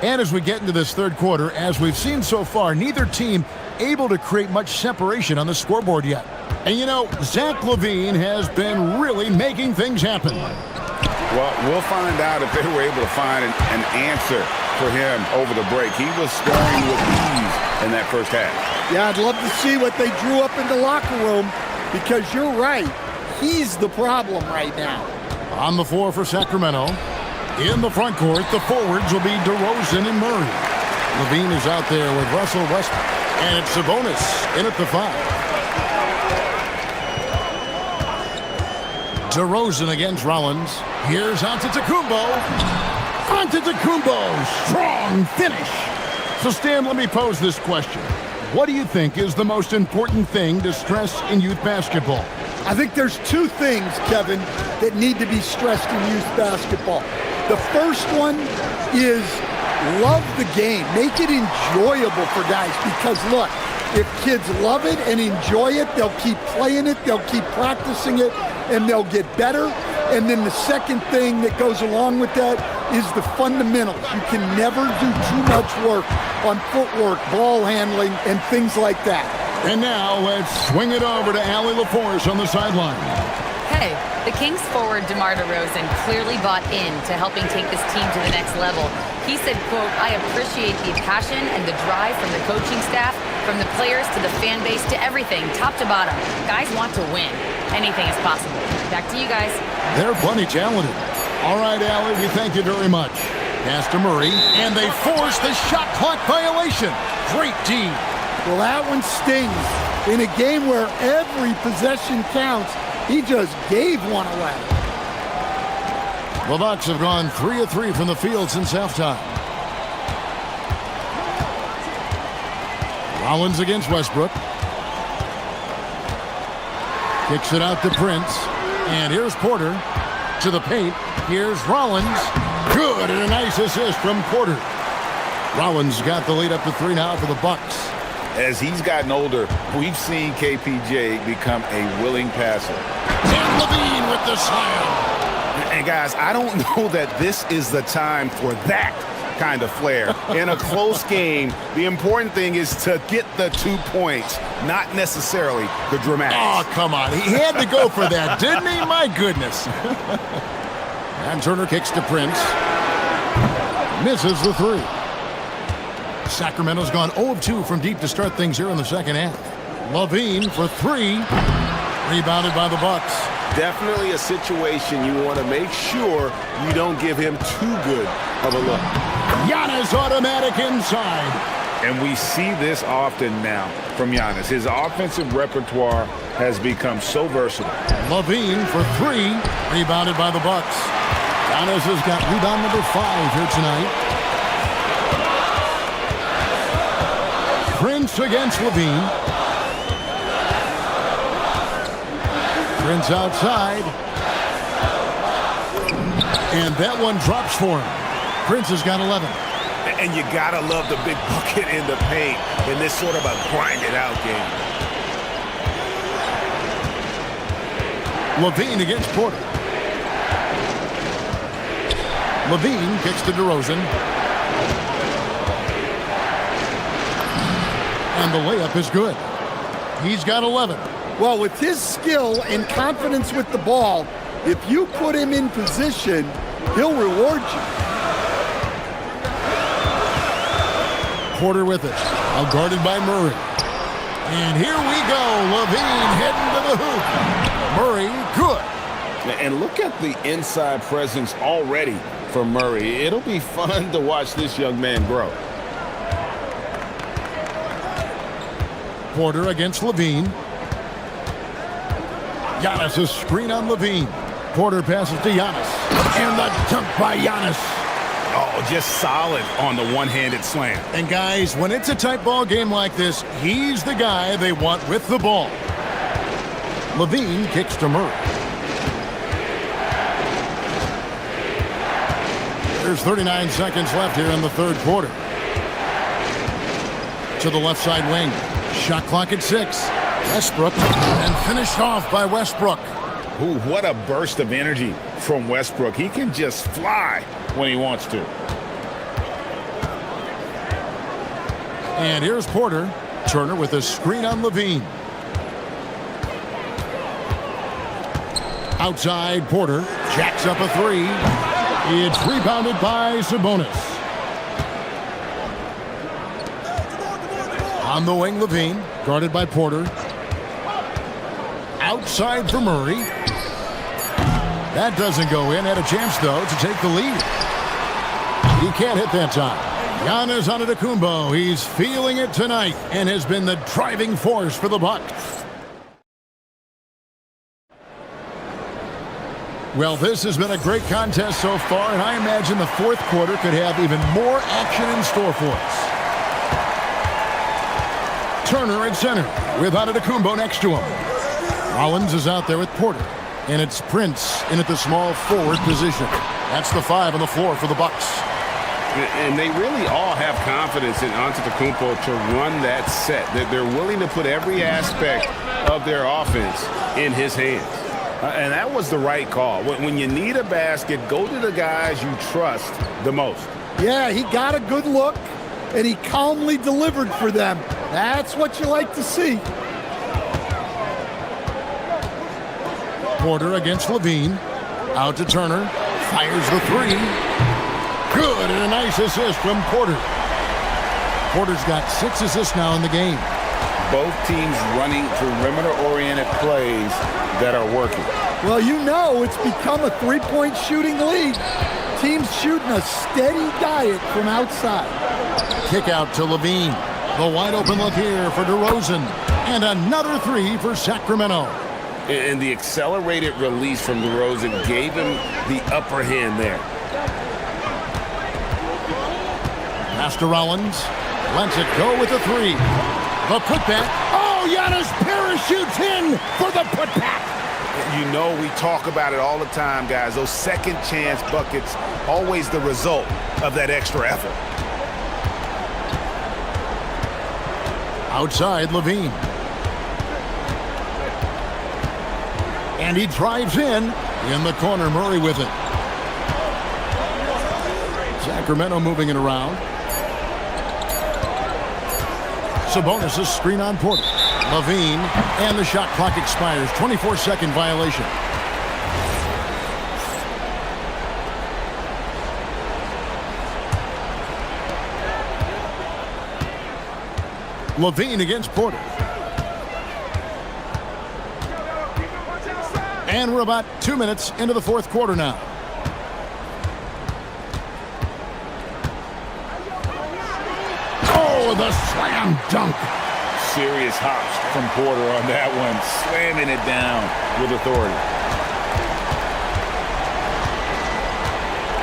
And as we get into this third quarter, as we've seen so far, neither team able to create much separation on the scoreboard yet. And you know, Zach LaVine has been really making things happen. Well, we'll find out if they were able to find an answer for him over the break. He was scoring with ease in that first half. Yeah, I'd love to see what they drew up in the locker room, because you're right. He's the problem right now. On the floor for Sacramento. In the front court, the forwards will be DeRozan and Murray. LaVine is out there with Russell Westbrook. And it's Sabonis in at the 5. DeRozan against Rollins. Here's Antetokounmpo. Antetokounmpo, strong finish. So Stan, let me pose this question. What do you think is the most important thing to stress in youth basketball? I think there's 2 things, Kevin, that need to be stressed in youth basketball. The first one is love the game. Make it enjoyable for guys, because look, if kids love it and enjoy it, they'll keep playing it, they'll keep practicing it, and they'll get better. And then the second thing that goes along with that is the fundamentals. You can never do too much work on footwork, ball handling, and things like that. And now let's swing it over to Allie LaForce on the sideline. Hey, the Kings forward DeMar DeRozan clearly bought into helping take this team to the next level. He said, quote, "I appreciate the passion and the drive from the coaching staff, from the players to the fan base to everything, top to bottom. Guys want to win. Anything is possible." Back to you guys. They're plenty talented. All right, Allie, we thank you very much. Pass to Murray, and they force the shot clock violation. Great D. Well, that one stings. In a game where every possession counts, he just gave one away. The Bucks have gone 3 of 3 from the field since halftime. Rollins against Westbrook. Kicks it out to Prince. And here's Porter to the paint. Here's Rollins. Good, and a nice assist from Porter. Rollins got the lead up to 3 now for the Bucks. As he's gotten older, we've seen KPJ become a willing passer. And LaVine with the slam. And guys, I don't know that this is the time for that kind of flair. In a close game, the important thing is to get the 2 points, not necessarily the dramatics. Oh, come on. He had to go for that, didn't he? My goodness. And Turner kicks to Prince. Misses the 3. Sacramento's gone 0 of 2 from deep to start things here in the second half. LaVine for 3. Rebounded by the Bucks. Definitely a situation you want to make sure you don't give him too good of a look. Giannis automatic inside. And we see this often now from Giannis. His offensive repertoire has become so versatile. Levine for three, rebounded by the Bucks. Giannis has got rebound number 5 here tonight. Prince against Levine. Prince outside. And that one drops for him. Prince has got 11. And you gotta love the big bucket in the paint in this sort of a grind-it-out game. Levine against Porter. Levine kicks to DeRozan. And the layup is good. He's got 11. Well, with his skill and confidence with the ball, if you put him in position, he'll reward you. Porter with it. Now guarded by Murray. And here we go. Levine heading to the hoop. Murray, good. And look at the inside presence already for Murray. It'll be fun to watch this young man grow. Porter against Levine. Giannis' screen on Levine. Porter passes to Giannis. And the dunk by Giannis. Oh, just solid on the one-handed slam. And guys, when it's a tight ball game like this, he's the guy they want with the ball. Levine kicks to Murray. There's 39 seconds left here in the third quarter. To the left side wing. Shot clock at 6. Westbrook, and finished off by Westbrook. Ooh, what a burst of energy from Westbrook. He can just fly when he wants to. And here's Porter. Turner with a screen on Levine. Outside, Porter jacks up a 3. It's rebounded by Sabonis. On the wing, Levine, guarded by Porter. Outside for Murray. That doesn't go in. Had a chance, though, to take the lead. He can't hit that time. Giannis Antetokounmpo. He's feeling it tonight and has been the driving force for the Bucks. Well, this has been a great contest so far, and I imagine the fourth quarter could have even more action in store for us. Turner at center with Antetokounmpo next to him. Rollins is out there with Porter. And it's Prince in at the small forward position. That's the 5 on the floor for the Bucks. And they really all have confidence in Antetokounmpo to run that set. That they're willing to put every aspect of their offense in his hands. And that was the right call. When you need a basket, go to the guys you trust the most. Yeah, he got a good look, and he calmly delivered for them. That's what you like to see. Porter against Levine. Out to Turner. Fires the 3. Good, and a nice assist from Porter. Porter's got 6 assists now in the game. Both teams running perimeter-oriented plays that are working. Well, you know it's become a three-point shooting league. Teams shooting a steady diet from outside. Kick out to Levine. The wide open look here for DeRozan. And another 3 for Sacramento. And the accelerated release from DeRozan gave him the upper hand there. Pass to Rollins. Lets it go with the 3. The putback. Oh, Giannis parachutes in for the putback. You know we talk about it all the time, guys. Those second chance buckets, always the result of that extra effort. Outside, Levine. And he drives in the corner, Murray with it. Sacramento moving it around. Sabonis' screen on Porter. Levine, and the shot clock expires. 24-second violation. Levine against Porter. And we're about 2 minutes into the fourth quarter now. Oh, Oh, the slam dunk. Serious hops from Porter on that one, slamming it down with authority.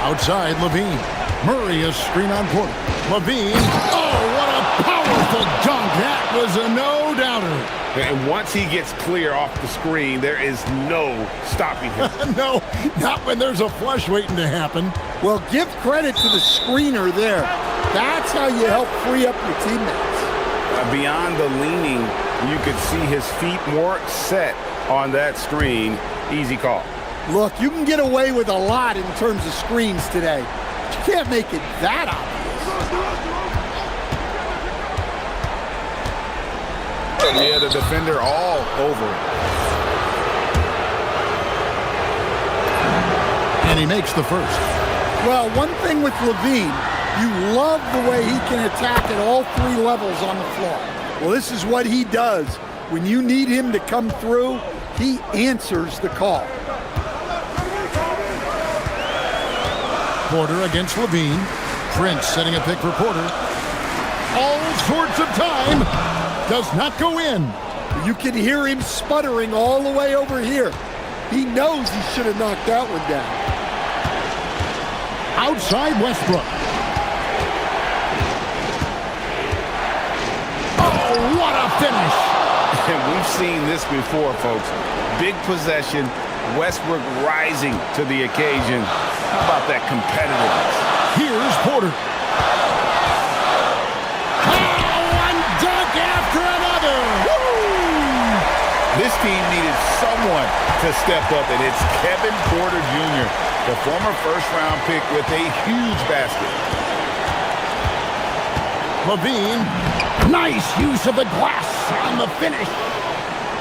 Outside, Levine. Murray is screen on Porter. Levine. Oh, what a powerful dunk. That was a no-doubter. And once he gets clear off the screen, there is no stopping him. No, not when there's a flush waiting to happen. Well, give credit to the screener there. That's how you help free up your teammates. Beyond the leaning, you could see his feet more set on that screen. Easy call. Look, you can get away with a lot in terms of screens today. But you can't make it that obvious. Yeah, the defender all over it. And he makes the first. Well, one thing with Levine, you love the way he can attack at all three levels on the floor. Well, this is what he does. When you need him to come through, he answers the call. Porter against Levine. Prince setting a pick for Porter. All sorts of time. Does not go in. You can hear him sputtering all the way over here. He knows he should have knocked that one down. Outside Westbrook. Oh, what a finish. And we've seen this before, folks. Big possession, Westbrook rising to the occasion. How about that competitiveness? Here's Porter. After another. Woo! This team needed someone to step up, and it's Kevin Porter Jr., the former first-round pick with a huge basket. Levine, nice use of the glass on the finish.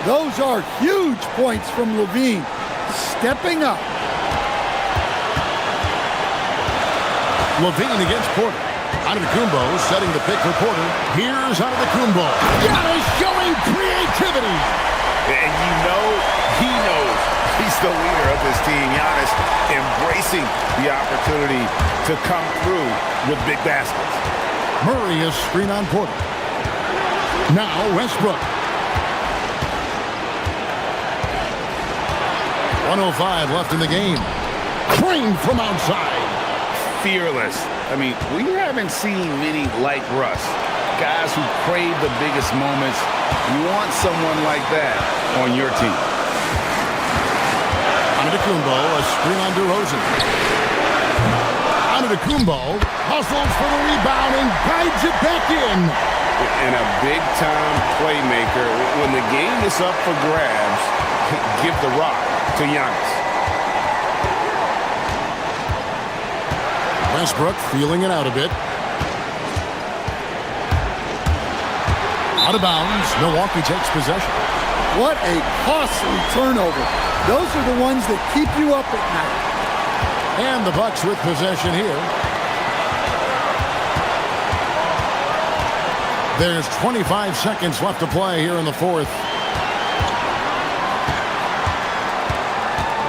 Those are huge points from Levine, stepping up. Levine against Porter. Antetokounmpo setting the pick for Porter. Here's Antetokounmpo. Giannis showing creativity. And you know he knows he's the leader of this team. Giannis embracing the opportunity to come through with big baskets. Murray is screen on Porter. Now Westbrook. 1:05 left in the game. Trained from outside. Fearless. I mean, we haven't seen many like Russ. Guys who crave the biggest moments. You want someone like that on your team. Antetokounmpo, a screen on DeRozan. Antetokounmpo hustles for the rebound and guides it back in. And a big-time playmaker. When the game is up for grabs, give the rock to Giannis. Westbrook feeling it out a bit. Out of bounds. Milwaukee takes possession. What a costly turnover. Those are the ones that keep you up at night. And the Bucks with possession here. There's 25 seconds left to play here in the fourth.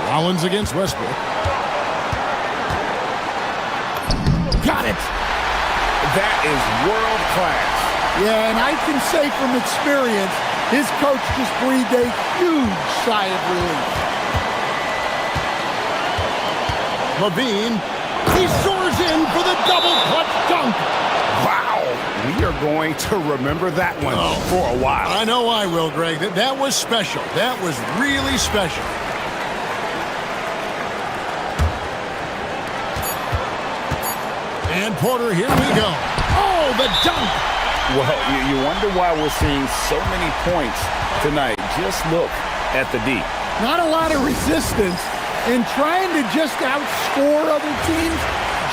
Rollins against Westbrook. Got it. That is world class. Yeah, and I can say from experience, his coach just breathed a huge sigh of relief. Levine, he soars in for the double clutch dunk. Wow, we are going to remember that one for a while. I know I will, Greg. That was special. That was really special. And Porter, here we go. Oh, the dunk. Well, you wonder why we're seeing so many points tonight. Just look at the D. Not a lot of resistance, and trying to just outscore other teams,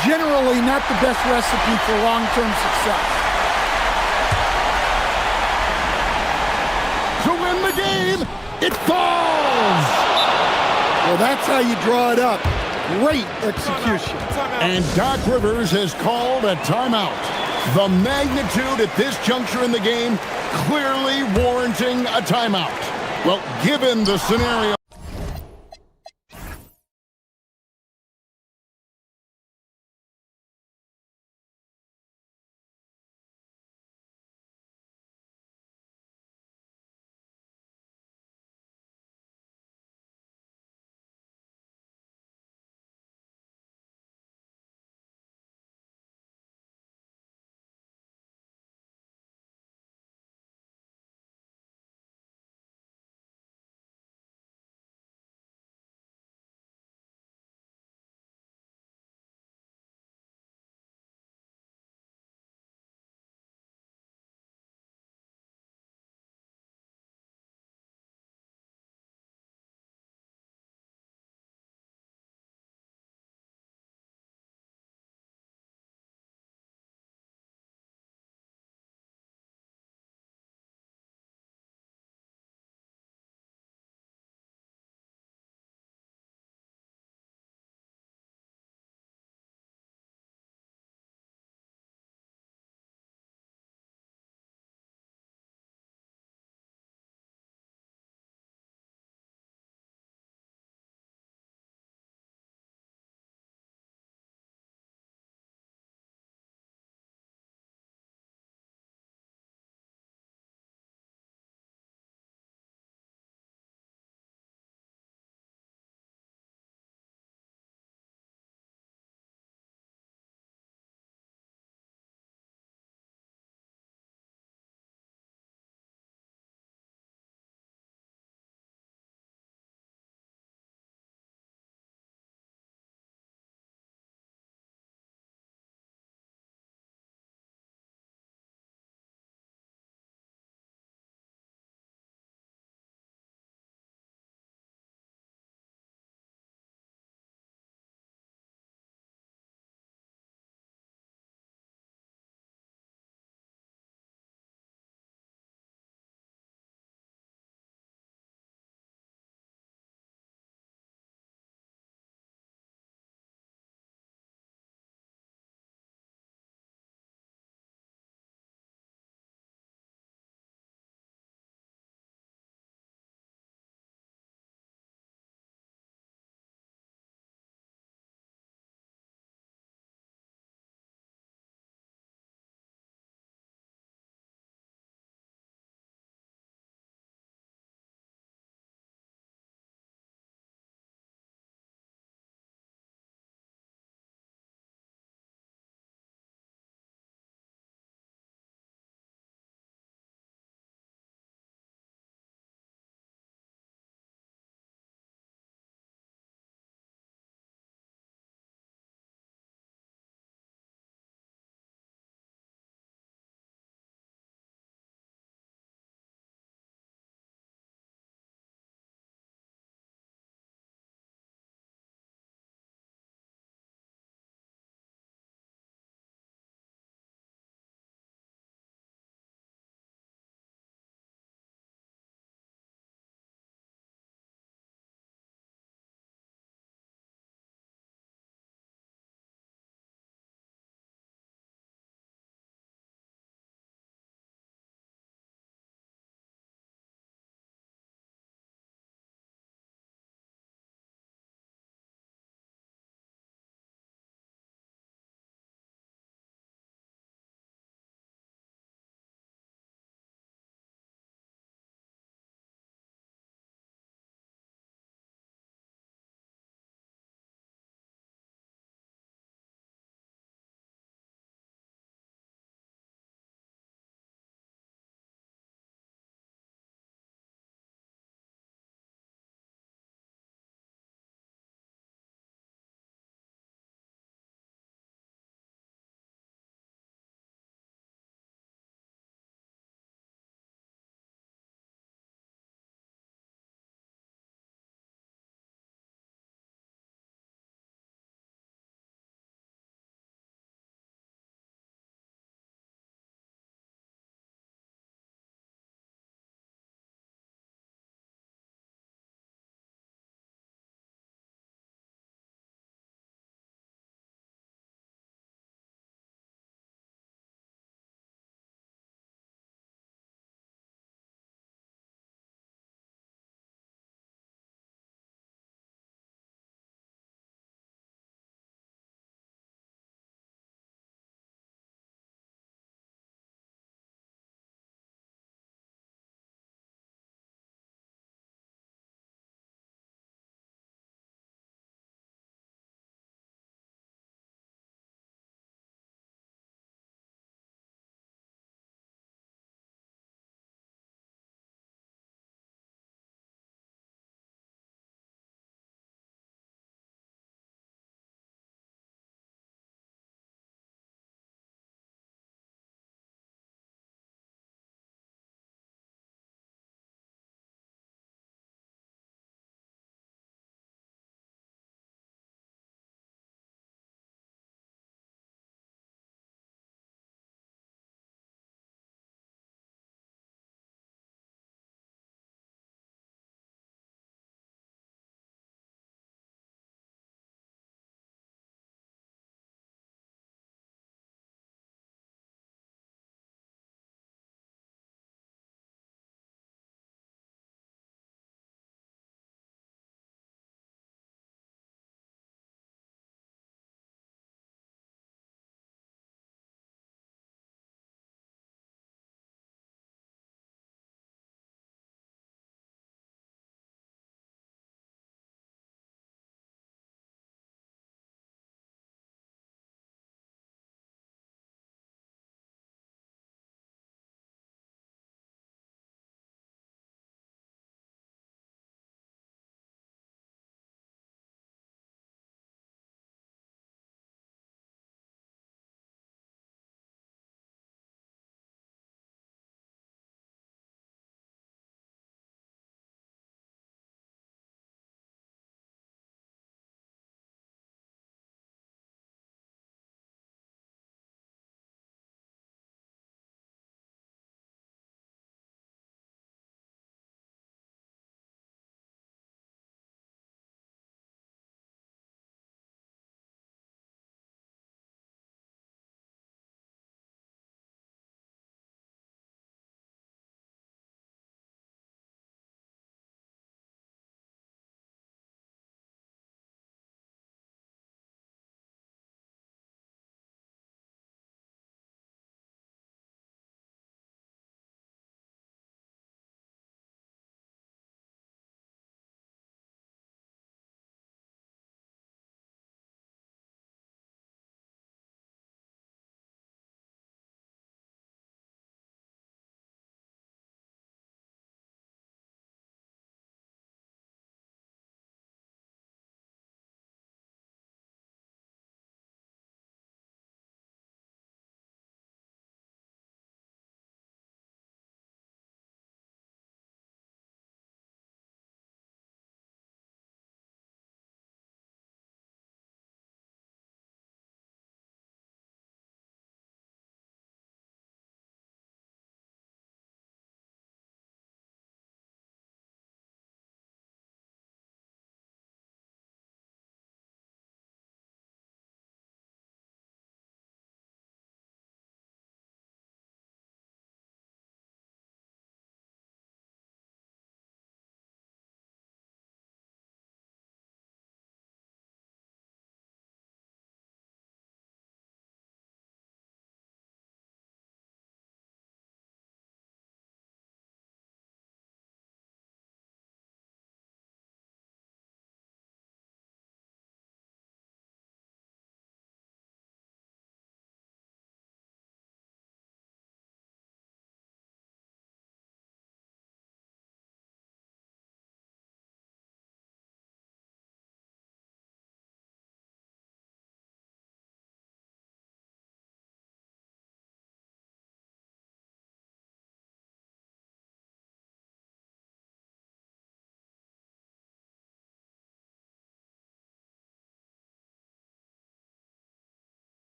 generally not the best recipe for long-term success. To win the game, it falls. Well, that's how you draw it up. Great execution. And Doc Rivers has called a timeout. The magnitude at this juncture in the game clearly warranting a timeout. Well, given the scenario.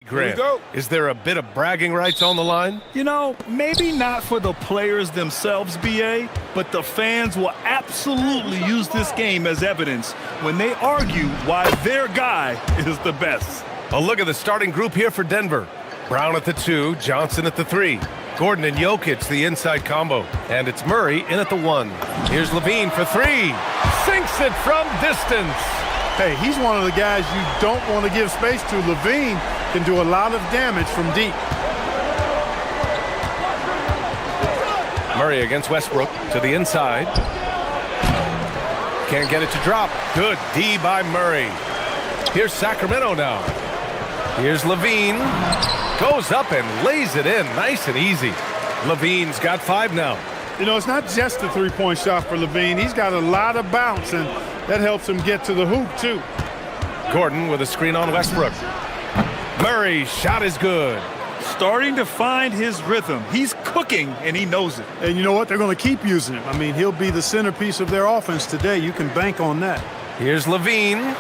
Grant, is there a bit of bragging rights on the line? You know, maybe not for the players themselves, BA, but the fans will absolutely use this game as evidence when they argue why their guy is the best. A look at the starting group here for Denver. Brown at the 2, Johnson at the 3. Gordon and Jokic, the inside combo. And it's Murray in at the 1. Here's Levine for 3. Sinks it from distance. Hey, he's one of the guys you don't want to give space to. Levine can do a lot of damage from deep. Murray against Westbrook to the inside. Can't get it to drop. Good D by Murray. Here's Sacramento now. Here's Levine. Goes up and lays it in. Nice and easy. Levine's got 5 now. You know, it's not just a three-point shot for Levine. He's got a lot of bounce, and that helps him get to the hoop, too. Gordon with a screen on Westbrook. Murray's shot is good. Starting to find his rhythm. He's cooking, and he knows it. And you know what? They're going to keep using him. I mean, he'll be the centerpiece of their offense today. You can bank on that. Here's Levine.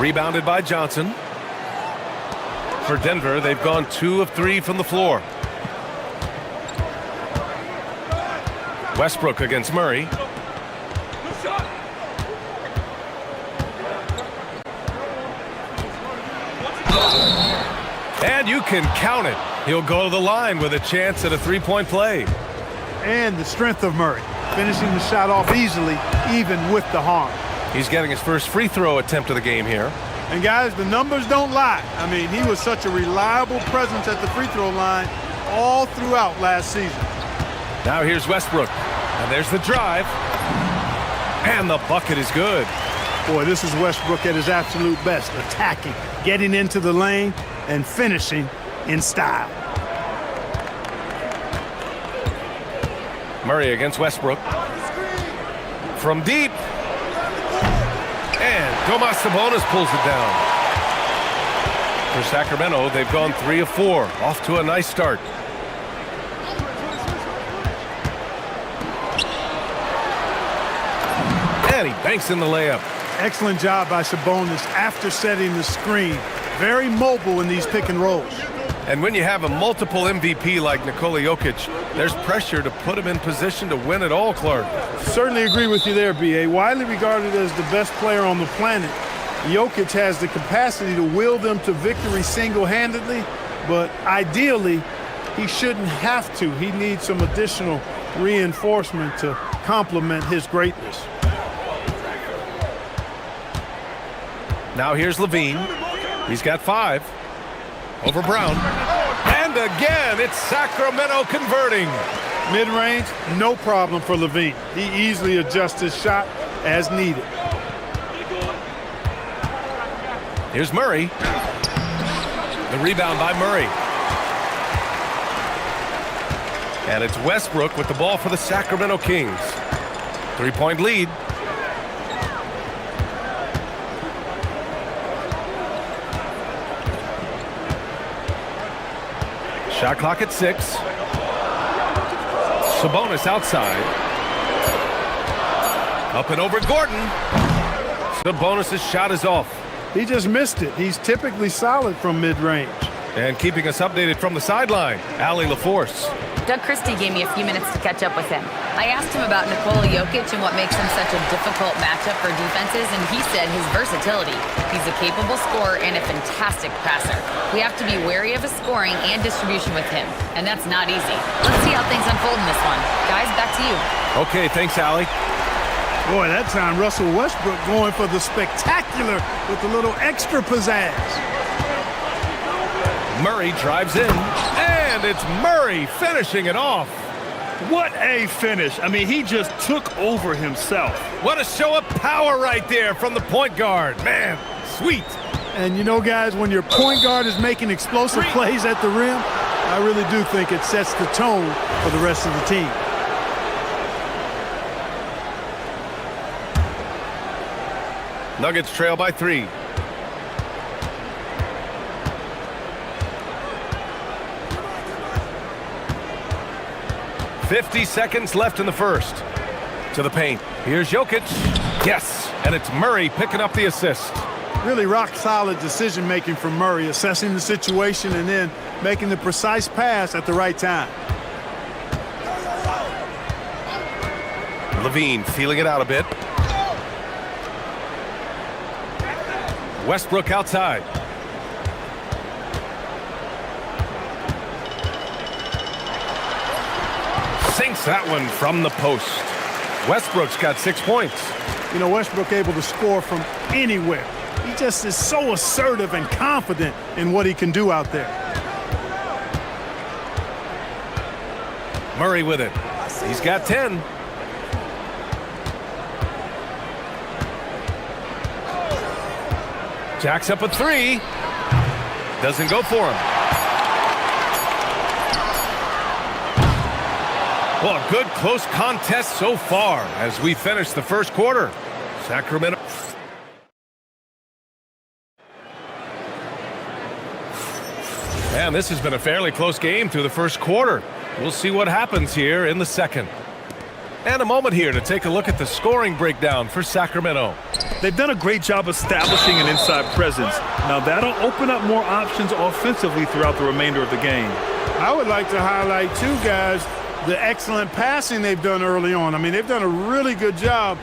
Rebounded by Johnson. For Denver, they've gone 2 of 3 from the floor. Westbrook against Murray. And you can count it. He'll go to the line with a chance at a three-point play. And the strength of Murray, finishing the shot off easily, even with the harm. He's getting his first free throw attempt of the game here. And guys, the numbers don't lie. I mean, he was such a reliable presence at the free throw line all throughout last season. Now here's Westbrook. And there's the drive. And the bucket is good. Boy, this is Westbrook at his absolute best, attacking, getting into the lane, and finishing in style. Murray against Westbrook. From deep. And Domas Sabonis pulls it down. For Sacramento, they've gone 3 of 4. Off to a nice start. And he banks in the layup. Excellent job by Sabonis after setting the screen. Very mobile in these pick and rolls. And when you have a multiple MVP like Nikola Jokic, there's pressure to put him in position to win it all, Clark. Certainly agree with you there, B.A. Widely regarded as the best player on the planet, Jokic has the capacity to will them to victory single-handedly, but ideally, he shouldn't have to. He needs some additional reinforcement to complement his greatness. Now here's Levine. He's got 5. Over Brown. And again, it's Sacramento converting. Mid-range, no problem for Levine. He easily adjusts his shot as needed. Here's Murray. The rebound by Murray. And it's Westbrook with the ball for the Sacramento Kings. 3-point lead. Shot clock at 6. Sabonis outside. Up and over Gordon. Sabonis' shot is off. He just missed it. He's typically solid from mid-range. And keeping us updated from the sideline, Allie LaForce. Doug Christie gave me a few minutes to catch up with him. I asked him about Nikola Jokic and what makes him such a difficult matchup for defenses, and he said his versatility. He's a capable scorer and a fantastic passer. We have to be wary of his scoring and distribution with him, and that's not easy. Let's see how things unfold in this one. Guys, back to you. Okay, thanks, Allie. Boy, that time Russell Westbrook going for the spectacular with a little extra pizzazz. Murray drives in, and it's Murray finishing it off. What a finish. I mean, he just took over himself. What a show of power right there from the point guard. Man, sweet. And you know, guys, when your point guard is making explosive plays at the rim, I really do think it sets the tone for the rest of the team. Nuggets trail by 3. .50 seconds left in the first. To the paint. Here's Jokic. Yes, and it's Murray picking up the assist. Really rock-solid decision-making from Murray, assessing the situation and then making the precise pass at the right time. Levine feeling it out a bit. Westbrook outside. Sinks that one from the post. Westbrook's got 6 points. You know, Westbrook able to score from anywhere. He just is so assertive and confident in what he can do out there. Murray with it. He's got 10. Jacks up a 3. Doesn't go for him. Well, a good close contest so far as we finish the first quarter. Sacramento. And this has been a fairly close game through the first quarter. We'll see what happens here in the second. And a moment here to take a look at the scoring breakdown for Sacramento. They've done a great job establishing an inside presence. Now that'll open up more options offensively throughout the remainder of the game. I would like to highlight two guys, the excellent passing they've done early on. I mean, they've done a really good job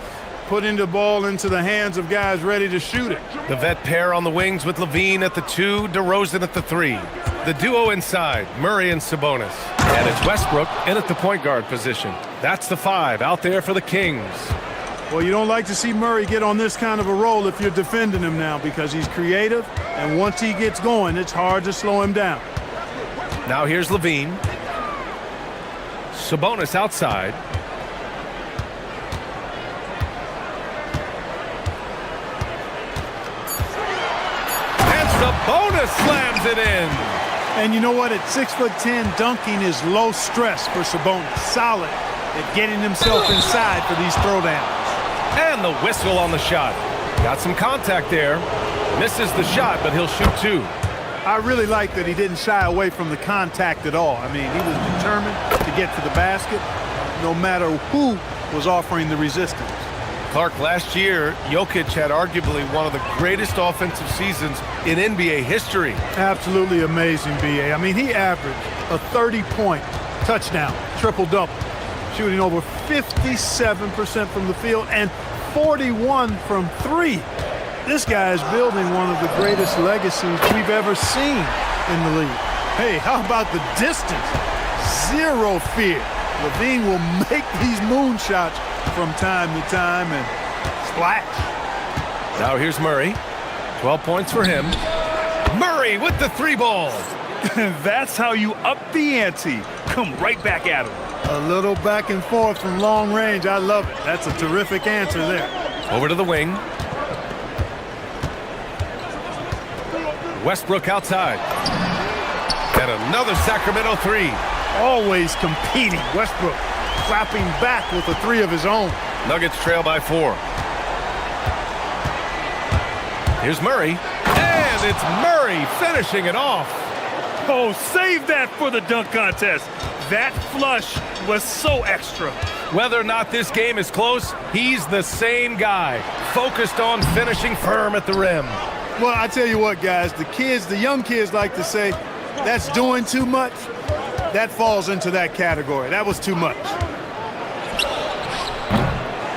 putting the ball into the hands of guys ready to shoot it. The vet pair on the wings with Levine at the 2, DeRozan at the 3. The duo inside, Murray and Sabonis. And it's Westbrook in at the point guard position. That's the 5 out there for the Kings. Well, you don't like to see Murray get on this kind of a roll if you're defending him now because he's creative, and once he gets going, it's hard to slow him down. Now here's Levine. Sabonis outside. And Sabonis slams it in. And you know what? At 6'10", dunking is low stress for Sabonis. Solid at getting himself inside for these throwdowns. And the whistle on the shot. Got some contact there. Misses the shot, but he'll shoot 2. I really like that he didn't shy away from the contact at all. I mean, he was determined to get to the basket no matter who was offering the resistance. Clark, last year, Jokic had arguably one of the greatest offensive seasons in NBA history. Absolutely amazing, B.A. I mean, he averaged a 30-point touchdown, triple-double, shooting over 57% from the field and 41 from 3. This guy is building one of the greatest legacies we've ever seen in the league. Hey, how about the distance? Zero fear. Levine will make these moonshots from time to time and splash. Now here's Murray. 12 points for him. Murray with the 3 ball. That's how you up the ante. Come right back at him. A little back and forth from long range. I love it. That's a terrific answer there. Over to the wing. Westbrook outside. And another Sacramento 3. Always competing. Westbrook clapping back with a 3 of his own. Nuggets trail by 4. Here's Murray. And it's Murray finishing it off. Oh, save that for the dunk contest. That flush was so extra. Whether or not this game is close, he's the same guy. Focused on finishing firm at the rim. Well, I tell you what, guys, the young kids like to say, that's doing too much. That falls into that category. That was too much.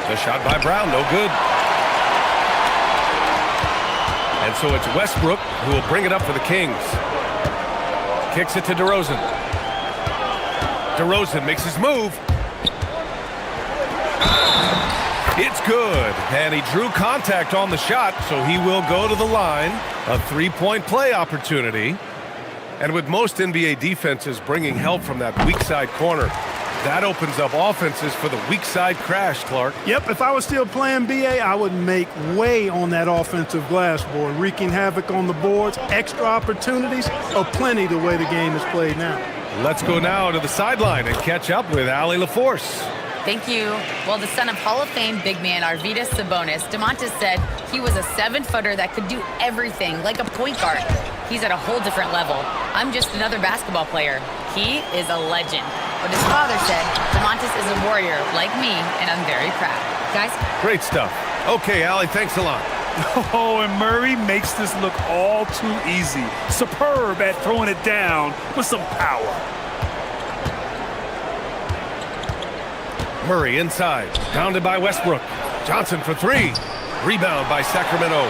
The shot by Brown, no good. And so it's Westbrook who will bring it up for the Kings. Kicks it to DeRozan. DeRozan makes his move. It's good, and he drew contact on the shot, so he will go to the line. A 3-point play opportunity. And with most NBA defenses bringing help from that weak side corner, that opens up offenses for the weak side crash, Clark. Yep, if I was still playing BA, I would make way on that offensive glass board, wreaking havoc on the boards. Extra opportunities are plenty the way the game is played now. Let's go now to the sideline and catch up with Allie LaForce. Thank you. Well, the son of Hall of Fame big man Arvydas Sabonis, DeMontis said he was a 7-footer that could do everything, like a point guard. He's at a whole different level. I'm just another basketball player. He is a legend. But his father said, DeMontis is a warrior like me, and I'm very proud. Guys? Great stuff. Okay, Allie, thanks a lot. Oh, and Murray makes this look all too easy. Superb at throwing it down with some power. Murray inside, pounded by Westbrook. Johnson for three. Rebound by Sacramento.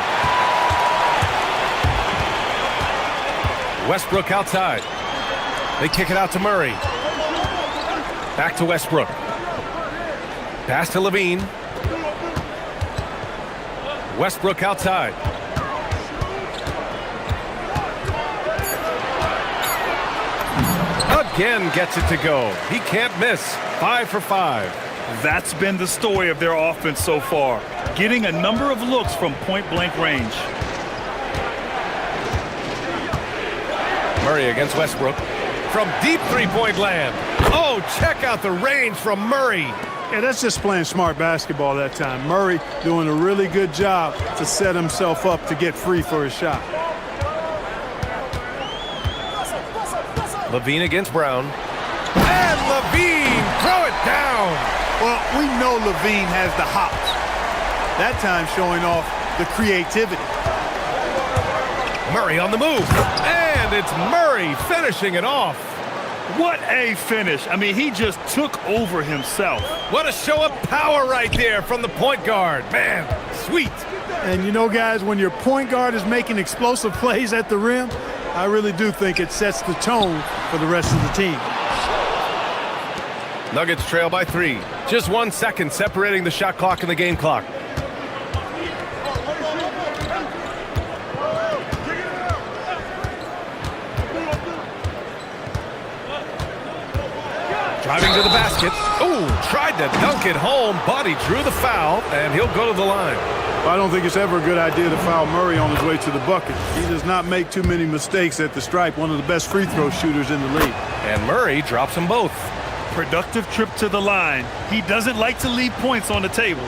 Westbrook outside. They kick it out to Murray. Back to Westbrook. Pass to Levine. Westbrook outside. Again gets it to go. He can't miss. 5 for 5. That's been the story of their offense so far, getting a number of looks from point-blank range. Murray against Westbrook. From deep three-point land. Oh, check out the range from Murray. Yeah, that's just playing smart basketball that time. Murray doing a really good job to set himself up to get free for his shot. Levine against Brown. And Levine, throw it down. Well, we know Levine has the hops. That time showing off the creativity. Murray on the move. And it's Murray finishing it off. What a finish. I mean, he just took over himself. What a show of power right there from the point guard. Man, sweet. And you know, guys, when your point guard is making explosive plays at the rim, I really do think it sets the tone for the rest of the team. Nuggets trail by 3. Just 1 second separating the shot clock and the game clock. Driving to the basket. Oh, tried to dunk it home, but he drew the foul, and he'll go to the line. Well, I don't think it's ever a good idea to foul Murray on his way to the bucket. He does not make too many mistakes at the stripe, one of the best free throw shooters in the league. And Murray drops them both. Productive trip to the line. He doesn't like to leave points on the table.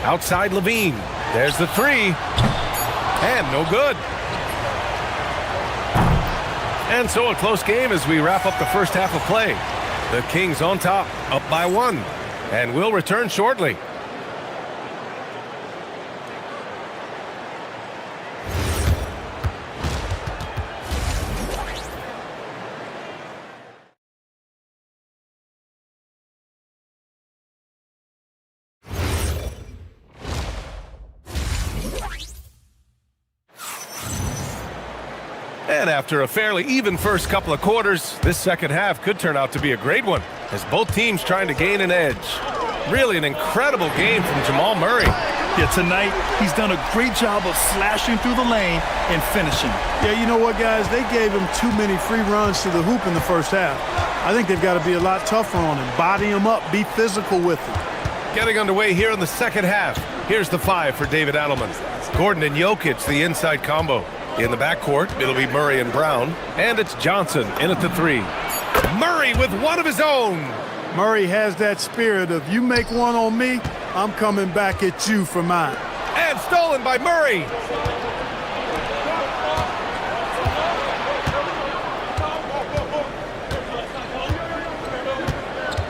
Outside Levine. There's the three. And no good. And so a close game as we wrap up the first half of play. The Kings on top, up by 1. And we'll return shortly. And after a fairly even first couple of quarters, this second half could turn out to be a great one, as both teams trying to gain an edge. Really an incredible game from Jamal Murray. Yeah, tonight he's done a great job of slashing through the lane and finishing. Yeah, you know what, guys? They gave him too many free runs to the hoop in the first half. I think they've got to be a lot tougher on him. Body him up, be physical with him. Getting underway here in the second half. Here's the 5 for David Adelman. Gordon and Jokic, the inside combo. In the backcourt, it'll be Murray and Brown. And it's Johnson in at the 3. Murray with one of his own. Murray has that spirit of, you make one on me, I'm coming back at you for mine. And stolen by Murray.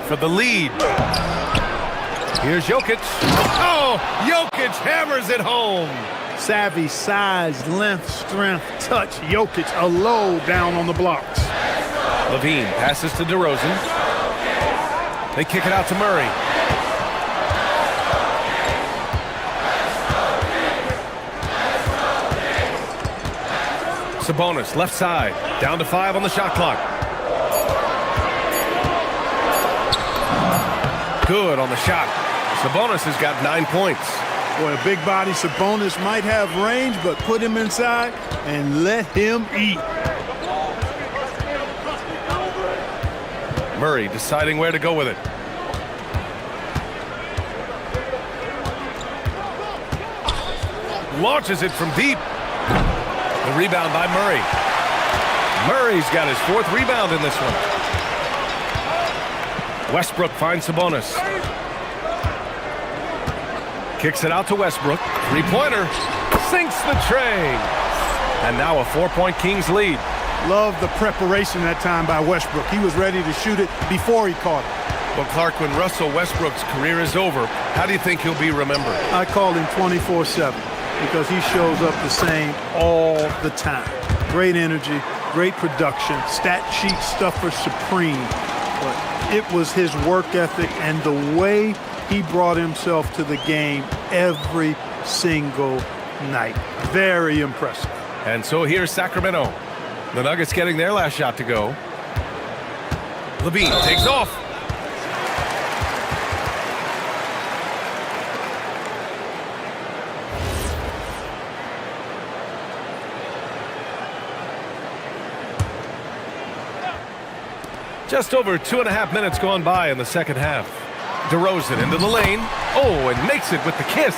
For the lead. Here's Jokic. Oh, Jokic hammers it home. Savvy, size, length, strength, touch. Jokic, a low down on the blocks. Levine passes to DeRozan. They kick it out to Murray. Sabonis, left side. Down to 5 on the shot clock. Good on the shot. Sabonis has got 9 points. Boy, a big body Sabonis might have range, but put him inside and let him eat. Murray deciding where to go with it. Launches it from deep. The rebound by Murray. Murray's got his 4th rebound in this one. Westbrook finds Sabonis. Kicks it out to Westbrook. 3-pointer. Sinks the tray. And now a 4-point Kings lead. Love the preparation that time by Westbrook. He was ready to shoot it before he caught it. Well, Clark, when Russell Westbrook's career is over, how do you think he'll be remembered? I call him 24/7 because he shows up the same all the time. Great energy, great production, stat sheet stuffer supreme. But it was his work ethic and the way he brought himself to the game every single night. Very impressive. And so here's Sacramento. The Nuggets getting their last shot to go. Levine takes off. Just over 2.5 minutes gone by in the second half. DeRozan into the lane. Oh, and makes it with the kiss.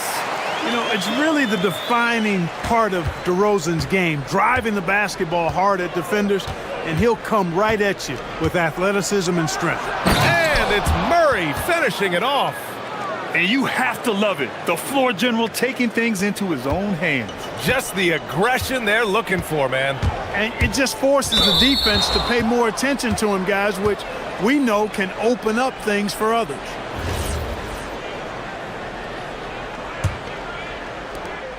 You know, it's really the defining part of DeRozan's game, driving the basketball hard at defenders, and he'll come right at you with athleticism and strength. And it's Murray finishing it off. And you have to love it. The floor general taking things into his own hands. Just the aggression they're looking for, man. And it just forces the defense to pay more attention to him, guys, which we know can open up things for others.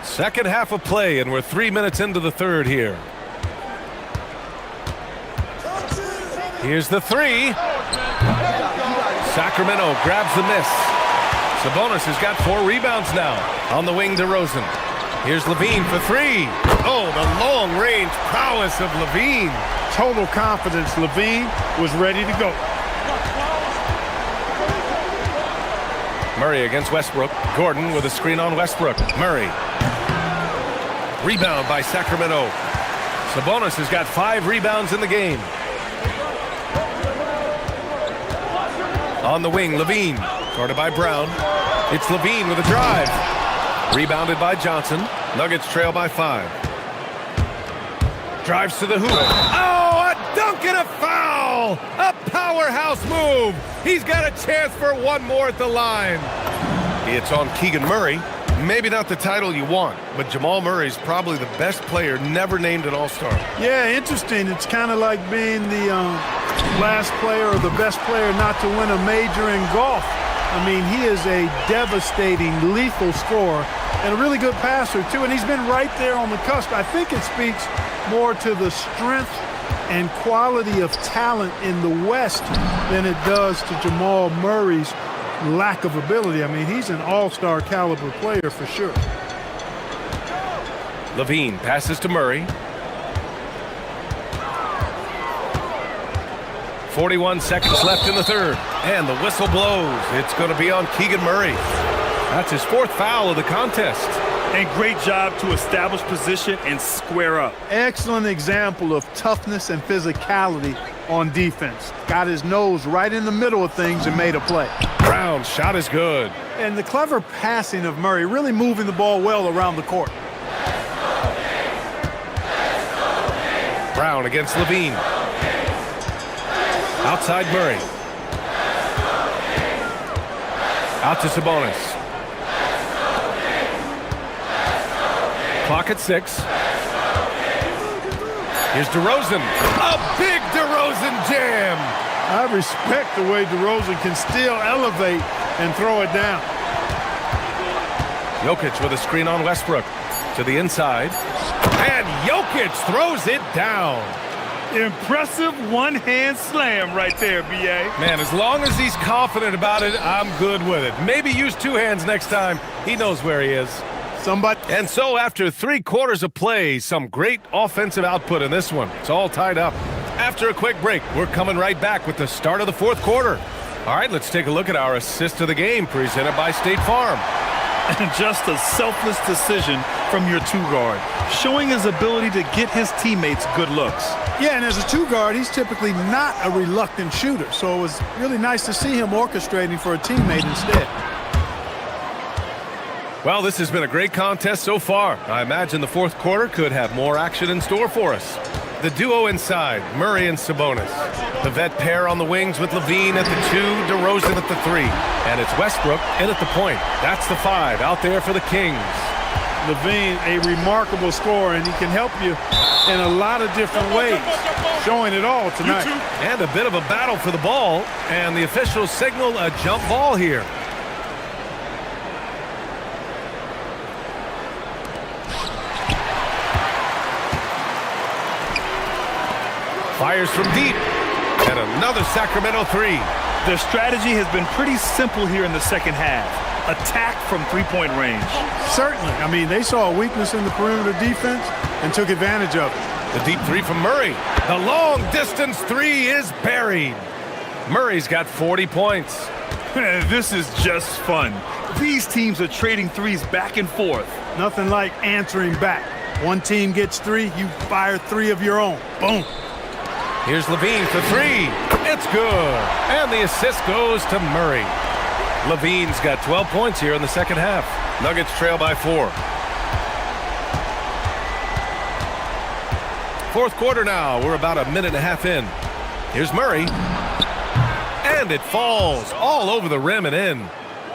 Second half of play, and we're 3 minutes into the third here. Here's the three. Sacramento grabs the miss. Sabonis has got 4 rebounds now. On the wing, DeRozan. Here's Levine for 3. Oh, the long-range prowess of Levine. Total confidence. Levine was ready to go. Murray against Westbrook. Gordon with a screen on Westbrook. Murray. Rebound by Sacramento. Sabonis has got 5 rebounds in the game. On the wing, Levine. Guarded by Brown. It's Levine with a drive. Rebounded by Johnson. Nuggets trail by 5. Drives to the hoop. Oh, a dunk and a foul! A powerhouse move. He's got a chance for one more at the line. It's on Keegan Murray. Maybe not the title you want, but Jamal Murray's probably the best player never named an All-Star. Yeah, interesting. It's kind of like being the last player or the best player not to win a major in golf. I mean, he is a devastating, lethal scorer and a really good passer, too. And he's been right there on the cusp. I think it speaks more to the strength and quality of talent in the West than it does to Jamal Murray's lack of ability. I mean, he's an all-star caliber player for sure. Levine passes to Murray. 41 seconds left in the third, and the whistle blows. It's going to be on Keegan Murray. That's his 4th foul of the contest. And great job to establish position and square up. Excellent example of toughness and physicality on defense. Got his nose right in the middle of things and made a play. Brown's shot is good. And the clever passing of Murray, really moving the ball well around the court. Brown against Levine. Outside Murray. Out to Sabonis. Clock at 6. Here's DeRozan. A big DeRozan jam. I respect the way DeRozan can still elevate and throw it down. Jokic with a screen on Westbrook. To the inside. And Jokic throws it down. Impressive one-hand slam right there, B.A. Man, as long as he's confident about it, I'm good with it. Maybe use 2 hands next time. He knows where he is. And so after 3 quarters of play, some great offensive output in this one. It's all tied up. After a quick break, we're coming right back with the start of the 4th quarter. All right, let's take a look at our assist of the game presented by State Farm. And just a selfless decision from your 2-guard, showing his ability to get his teammates good looks. Yeah, and as a 2-guard, he's typically not a reluctant shooter, so it was really nice to see him orchestrating for a teammate instead. Well, this has been a great contest so far. I imagine the 4th quarter could have more action in store for us. The duo inside, Murray and Sabonis. The vet pair on the wings with Levine at the 2, DeRozan at the 3. And it's Westbrook in at the point. That's the 5 out there for the Kings. Levine, a remarkable scorer, and he can help you in a lot of different ways, showing it all tonight. And a bit of a battle for the ball, and the officials signal a jump ball here. Fires from deep, and another Sacramento three. Their strategy has been pretty simple here in the second half. Attack from three-point range. Certainly. I mean, they saw a weakness in the perimeter defense and took advantage of it. The deep three from Murray. The long-distance three is buried. Murray's got 40 points. This is just fun. These teams are trading threes back and forth. Nothing like answering back. One team gets three, you fire three of your own. Boom. Here's Levine for three. It's good. And the assist goes to Murray. Levine's got 12 points here in the second half. Nuggets trail by 4. Fourth quarter now. We're about a minute and a half in. Here's Murray. And it falls all over the rim and in.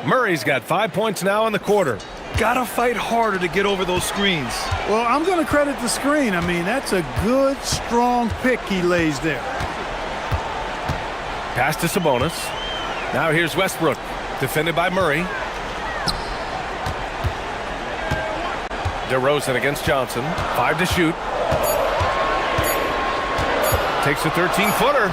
Murray's got 5 points now in the quarter. Gotta fight harder to get over those screens. Well, I'm going to credit the screen. I mean, that's a good, strong pick he lays there. Pass to Sabonis. Now here's Westbrook. Defended by Murray. DeRozan against Johnson. 5 to shoot. Takes a 13-footer.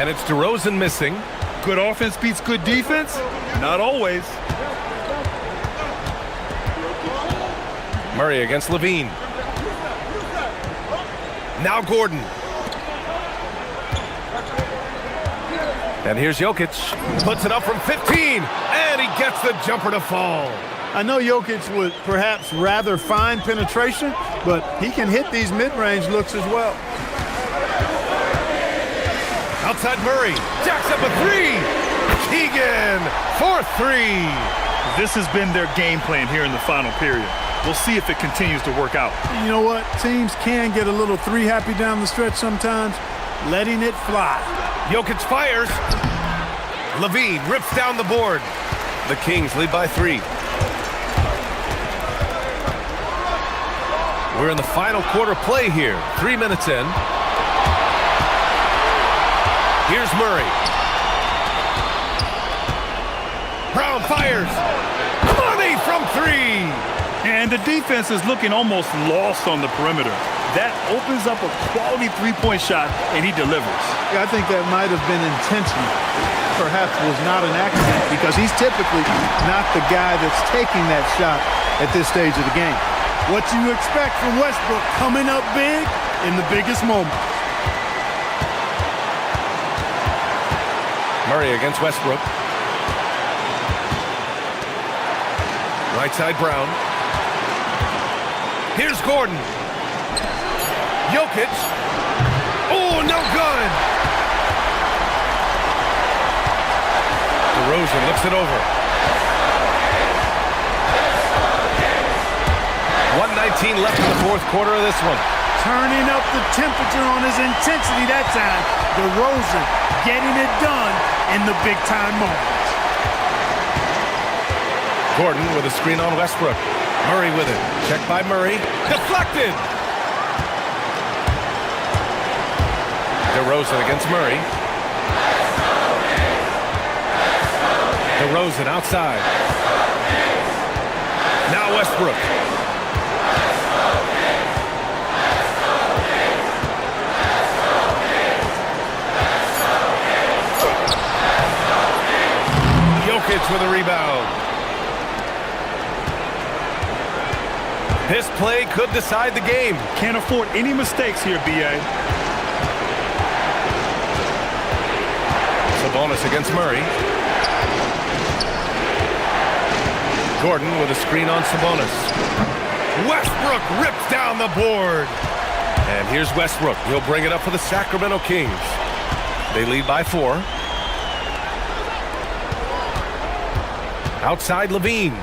And it's DeRozan missing. Good offense beats good defense? Not always. Murray against Levine. Now Gordon. And here's Jokic. Puts it up from 15. And he gets the jumper to fall. I know Jokic would perhaps rather find penetration, but he can hit these mid-range looks as well. Outside Murray. Jacks up a three. Keegan for three. This has been their game plan here in the final period. We'll see if it continues to work out. You know what? Teams can get a little three happy down the stretch sometimes. Letting it fly. Jokic fires. Levine rips down the board. The Kings lead by 3. We're in the final quarter play here. 3 minutes in. Here's Murray. Brown fires. Money from 3. And the defense is looking almost lost on the perimeter. That opens up a quality three-point shot, and he delivers. Yeah, I think that might have been intentional. Perhaps was not an accident because he's typically not the guy that's taking that shot at this stage of the game. What you expect from Westbrook coming up big in the biggest moment. Murray against Westbrook. Right side Brown. Here's Gordon. Jokic. Oh, no good. DeRozan looks it over. 1:19 left in the fourth quarter of this one. Turning up the temperature on his intensity that time. DeRozan getting it done in the big-time moments. Gordon with a screen on Westbrook. Murray with it. Checked by Murray. Deflected. DeRozan against Murray. DeRozan outside. Now Westbrook. Jokic with a rebound. This play could decide the game. Can't afford any mistakes here, B.A. Sabonis against Murray. Gordon with a screen on Sabonis. Westbrook rips down the board. And here's Westbrook. He'll bring it up for the Sacramento Kings. They lead by 4. Outside Levine.